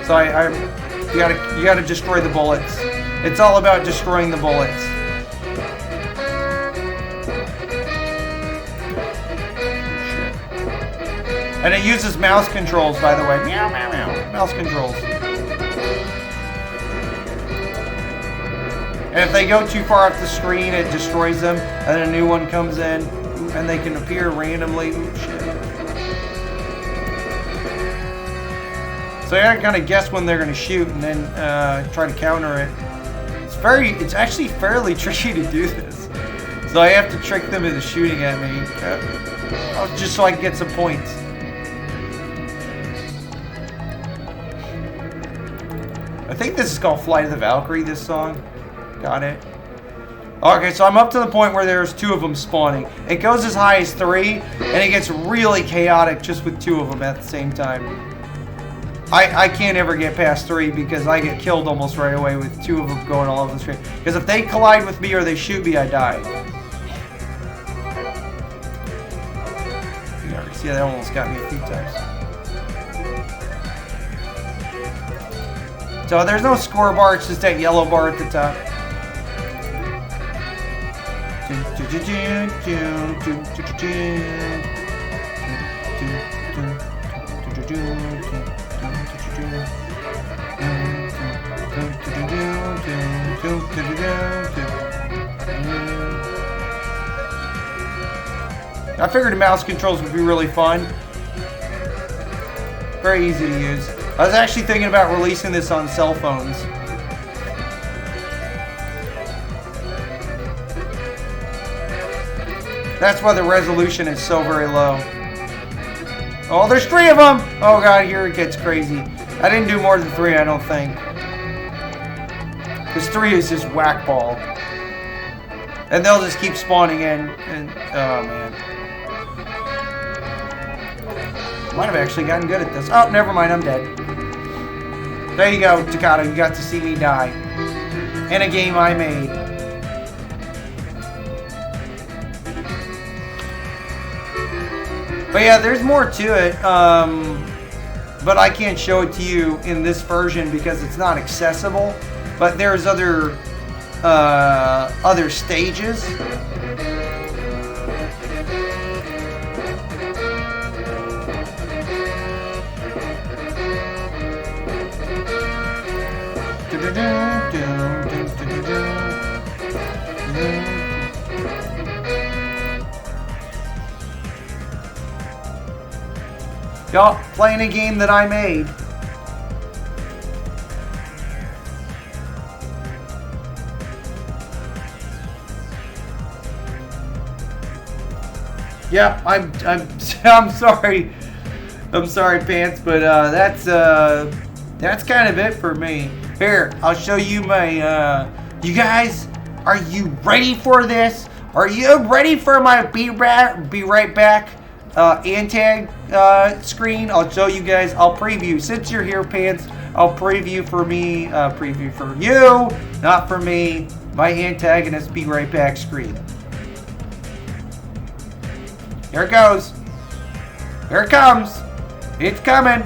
So you gotta destroy the bullets. It's all about destroying the bullets. And it uses mouse controls, by the way. Meow, meow, meow. Mouse controls. And if they go too far off the screen, it destroys them. And then a new one comes in, and they can appear randomly. Ooh, shit. So I gotta kind of guess when they're gonna shoot, and then try to counter it. It's actually fairly tricky to do this. So I have to trick them into shooting at me, just so I can get some points. I think this is called Flight of the Valkyrie, this song. Got it. Okay, so I'm up to the point where there's 2 of them spawning. It goes as high as 3, and it gets really chaotic just with 2 of them at the same time. I can't ever get past 3 because I get killed almost right away with 2 of them going all over the screen. Because if they collide with me or they shoot me, I die. You already see that almost got me a few times. So there's no score bar, it's just that yellow bar at the top. I figured the mouse controls would be really fun. Very easy to use. I was actually thinking about releasing this on cell phones. That's why the resolution is so very low. Oh, there's 3 of them! Oh god, here it gets crazy. I didn't do more than 3, I don't think. Because 3 is just whack ball. And they'll just keep spawning in. And oh man. Might have actually gotten good at this. Oh, never mind, I'm dead. There you go, Takata. You got to see me die. In a game I made. But yeah, there's more to it. But I can't show it to you in this version because it's not accessible. But there's other stages. Y'all playing a game that I made. Yeah, I'm sorry. I'm sorry, Pants, but that's kind of it for me. Here, I'll show you my you guys, are you ready for this? Are you ready for my be right back Antag screen? I'll show you guys. I'll preview. Since you're here, Pants, I'll preview for me, preview for you, not for me, my antagonist be right back screen. Here it goes. Here it comes. It's coming.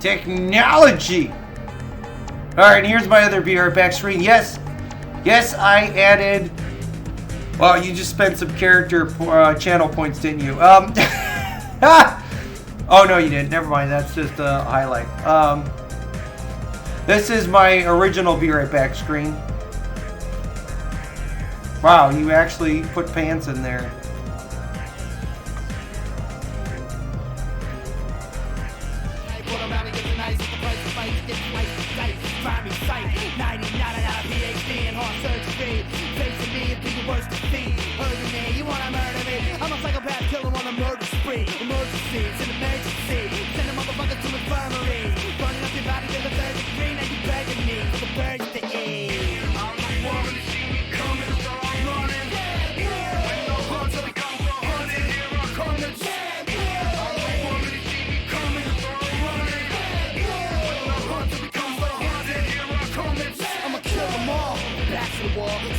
Technology. All right, and here's my other BR back screen. Yes, I added. Well, you just spent some character channel points, didn't you? Oh no, you didn't. Never mind. That's just a highlight. This is my original Be Right Back screen. Wow, you actually put Pants in there.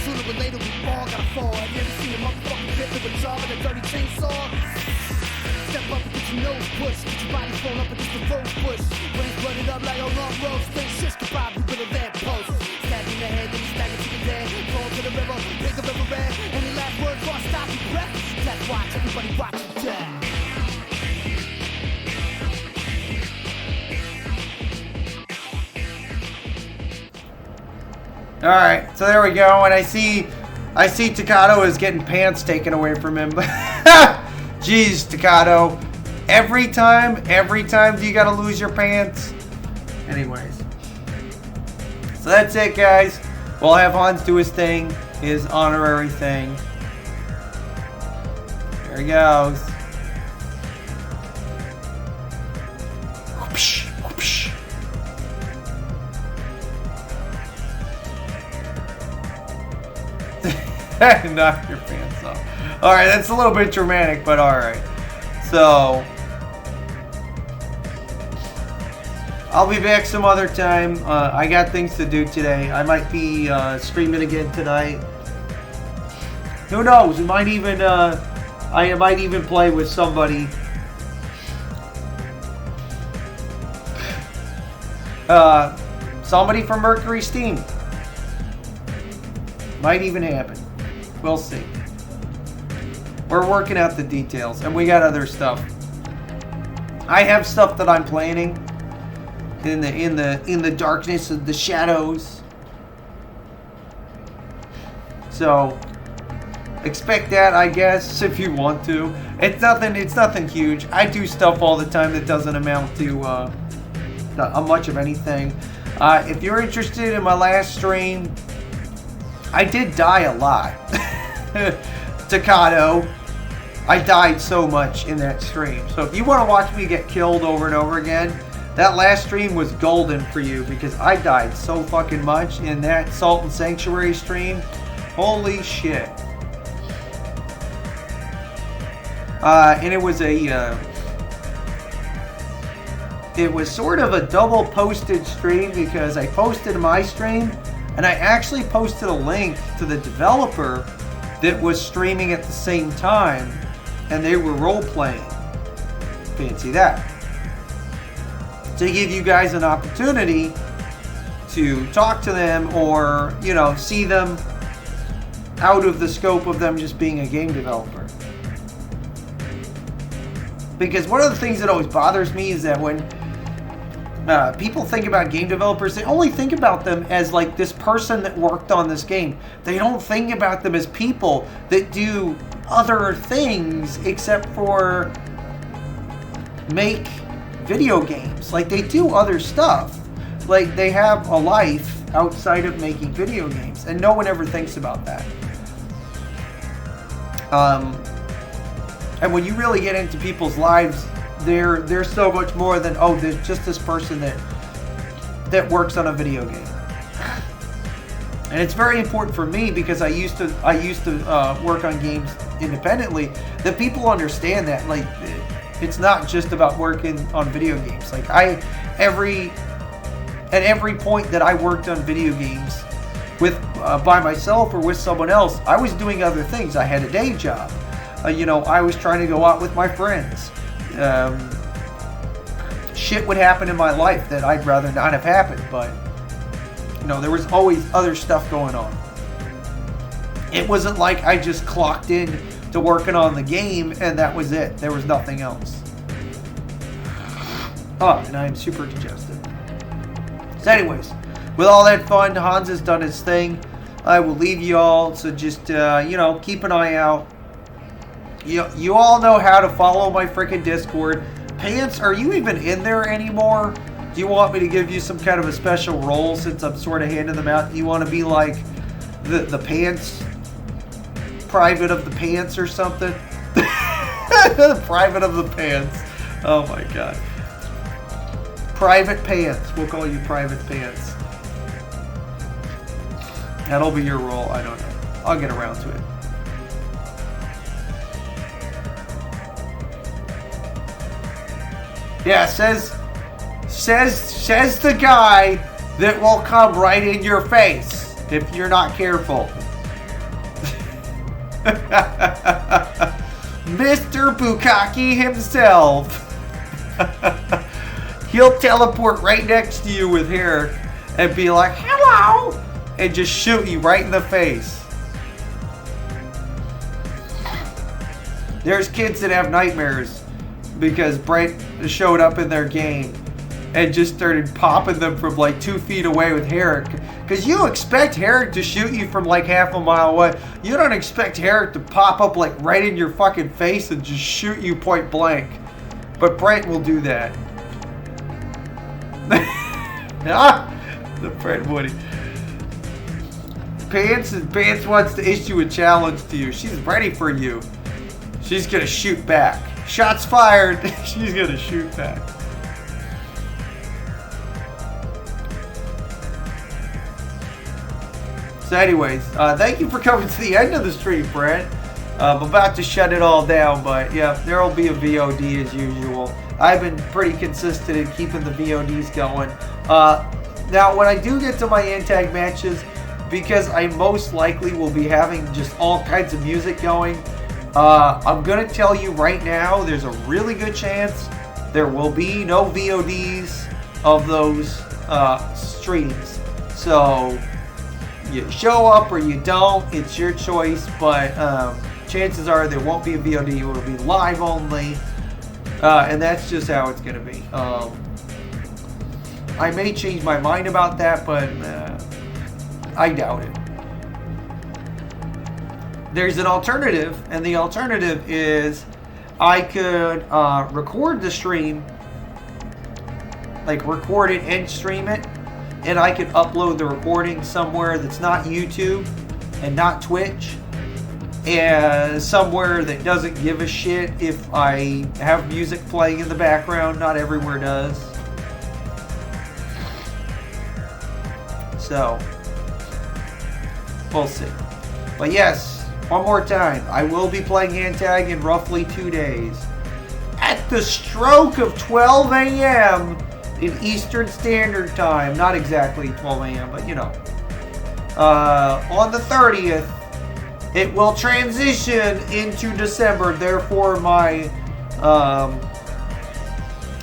Sooner or later we all gotta fall. Have you ever seen a motherfucking pit with a job and a dirty chainsaw? saw. Step up and get your nose pushed, get your body thrown up against the rose bush. Brains running up like a long road, stay shish kebab you with a lamppost. Stab you in the head, then you stagger to the dead. Fall to the river, pick a river red. Any last words before I stop your breath? Let's watch, everybody watch you die. All right, so there we go. And I see Takato is getting pants taken away from him. Jeez, Takato. Every time do you gotta lose your pants? Anyways. So that's it, guys. We'll have Hans do his thing, his honorary thing. There he goes. Whoopsh, whoopsh. Knock your pants off. Alright, that's a little bit dramatic, but alright. So, I'll be back some other time. I got things to do today. I might be streaming again tonight. Who knows? We might even, I might even play with somebody. Somebody from Mercury Steam. Might even happen. We'll see. We're working out the details, and we got other stuff. I have stuff that I'm planning in the darkness of the shadows. So expect that, I guess, if you want to. It's nothing huge. I do stuff all the time that doesn't amount to much of anything. If you're interested in my last stream, I did die a lot. Takato. I died so much in that stream. So if you want to watch me get killed over and over again, that last stream was golden for you because I died so fucking much in that Salt and Sanctuary stream. Holy shit. And it was sort of a double posted stream because I posted my stream and I actually posted a link to the developer that was streaming at the same time, and they were role-playing. Fancy that. To give you guys an opportunity to talk to them or, you know, see them out of the scope of them just being a game developer. Because one of the things that always bothers me is that when people think about game developers, they only think about them as like this person that worked on this game. They don't think about them as people that do other things except for make video games. Like they do other stuff. Like they have a life outside of making video games, and no one ever thinks about that. And when you really get into people's lives, they're so much more than, oh, there's just this person that works on a video game. And it's very important for me because I used to work on games independently, that people understand that like it's not just about working on video games. Like at every point that I worked on video games with by myself or with someone else, I was doing other things. I had a day job. I was trying to go out with my friends. Shit would happen in my life that I'd rather not have happened, but there was always other stuff going on. It wasn't like I just clocked in to working on the game and that was it. There was nothing else. Oh, and I'm super congested. So anyways, with all that fun, Hans has done his thing. I will leave you all, so just, keep an eye out. You all know how to follow my freaking Discord. Pants, are you even in there anymore? Do you want me to give you some kind of a special role since I'm sort of handing them out? You want to be like the Pants, Private of the Pants or something? The Private of the Pants. Oh my god. Private Pants. We'll call you Private Pants. That'll be your role. I don't know. I'll get around to it. Yeah, says the guy that will come right in your face if you're not careful. Mr. Bukkake himself. He'll teleport right next to you with Herrick and be like, hello, and just shoot you right in the face. There's kids that have nightmares because Brent showed up in their game and just started popping them from like 2 feet away with Herrick. Because you expect Herrick to shoot you from like half a mile away. You don't expect Herrick to pop up like right in your fucking face and just shoot you point blank. But Brent will do that. The Brent Woody. Pants wants to issue a challenge to you. She's ready for you. She's gonna shoot back. Shots fired. She's gonna shoot back. So anyways, thank you for coming to the end of the stream, Brent. I'm about to shut it all down, but yeah, there will be a VOD as usual. I've been pretty consistent in keeping the VODs going. Now, when I do get to my Antag matches, because I most likely will be having just all kinds of music going, I'm going to tell you right now, there's a really good chance there will be no VODs of those streams. So, you show up or you don't, it's your choice, but chances are there won't be a VOD, it will be live only, and that's just how it's going to be. I may change my mind about that, but I doubt it. There's an alternative, and the alternative is I could record the stream, like record it and stream it, and I could upload the recording somewhere that's not YouTube and not Twitch, and somewhere that doesn't give a shit if I have music playing in the background. Not everywhere does. So, we'll see. But yes, one more time, I will be playing Antag in roughly 2 days. At the stroke of 12 a.m. in Eastern Standard Time. Not exactly 12 a.m., but you know. On the 30th, it will transition into December. Therefore, my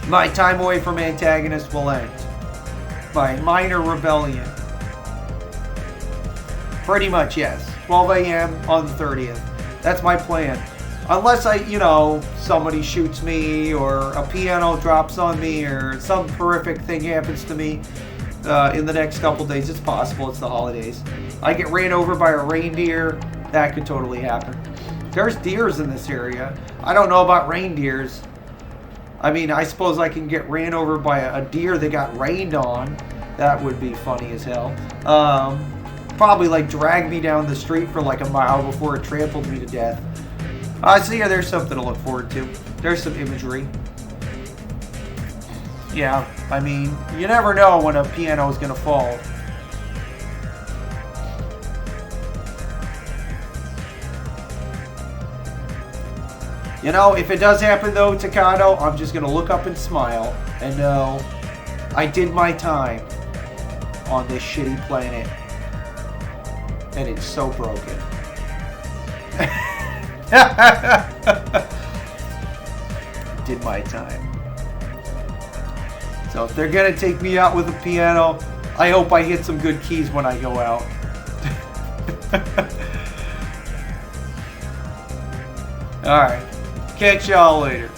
my time away from Antagonist will end. My minor rebellion. Pretty much, yes. 12 a.m. on the 30th. That's my plan. Unless somebody shoots me or a piano drops on me or some horrific thing happens to me in the next couple days. It's possible. It's the holidays. I get ran over by a reindeer. That could totally happen. There's deers in this area. I don't know about reindeers. I mean, I suppose I can get ran over by a deer that got rained on. That would be funny as hell. Probably like drag me down the street for like a mile before it trampled me to death. So yeah, there's something to look forward to. There's some imagery. Yeah, I mean, you never know when a piano is going to fall. You know, if it does happen though, Takado, I'm just going to look up and smile and know I did my time on this shitty planet. And it's so broken. Did my time. So if they're gonna take me out with a piano, I hope I hit some good keys when I go out. Alright. Catch y'all later.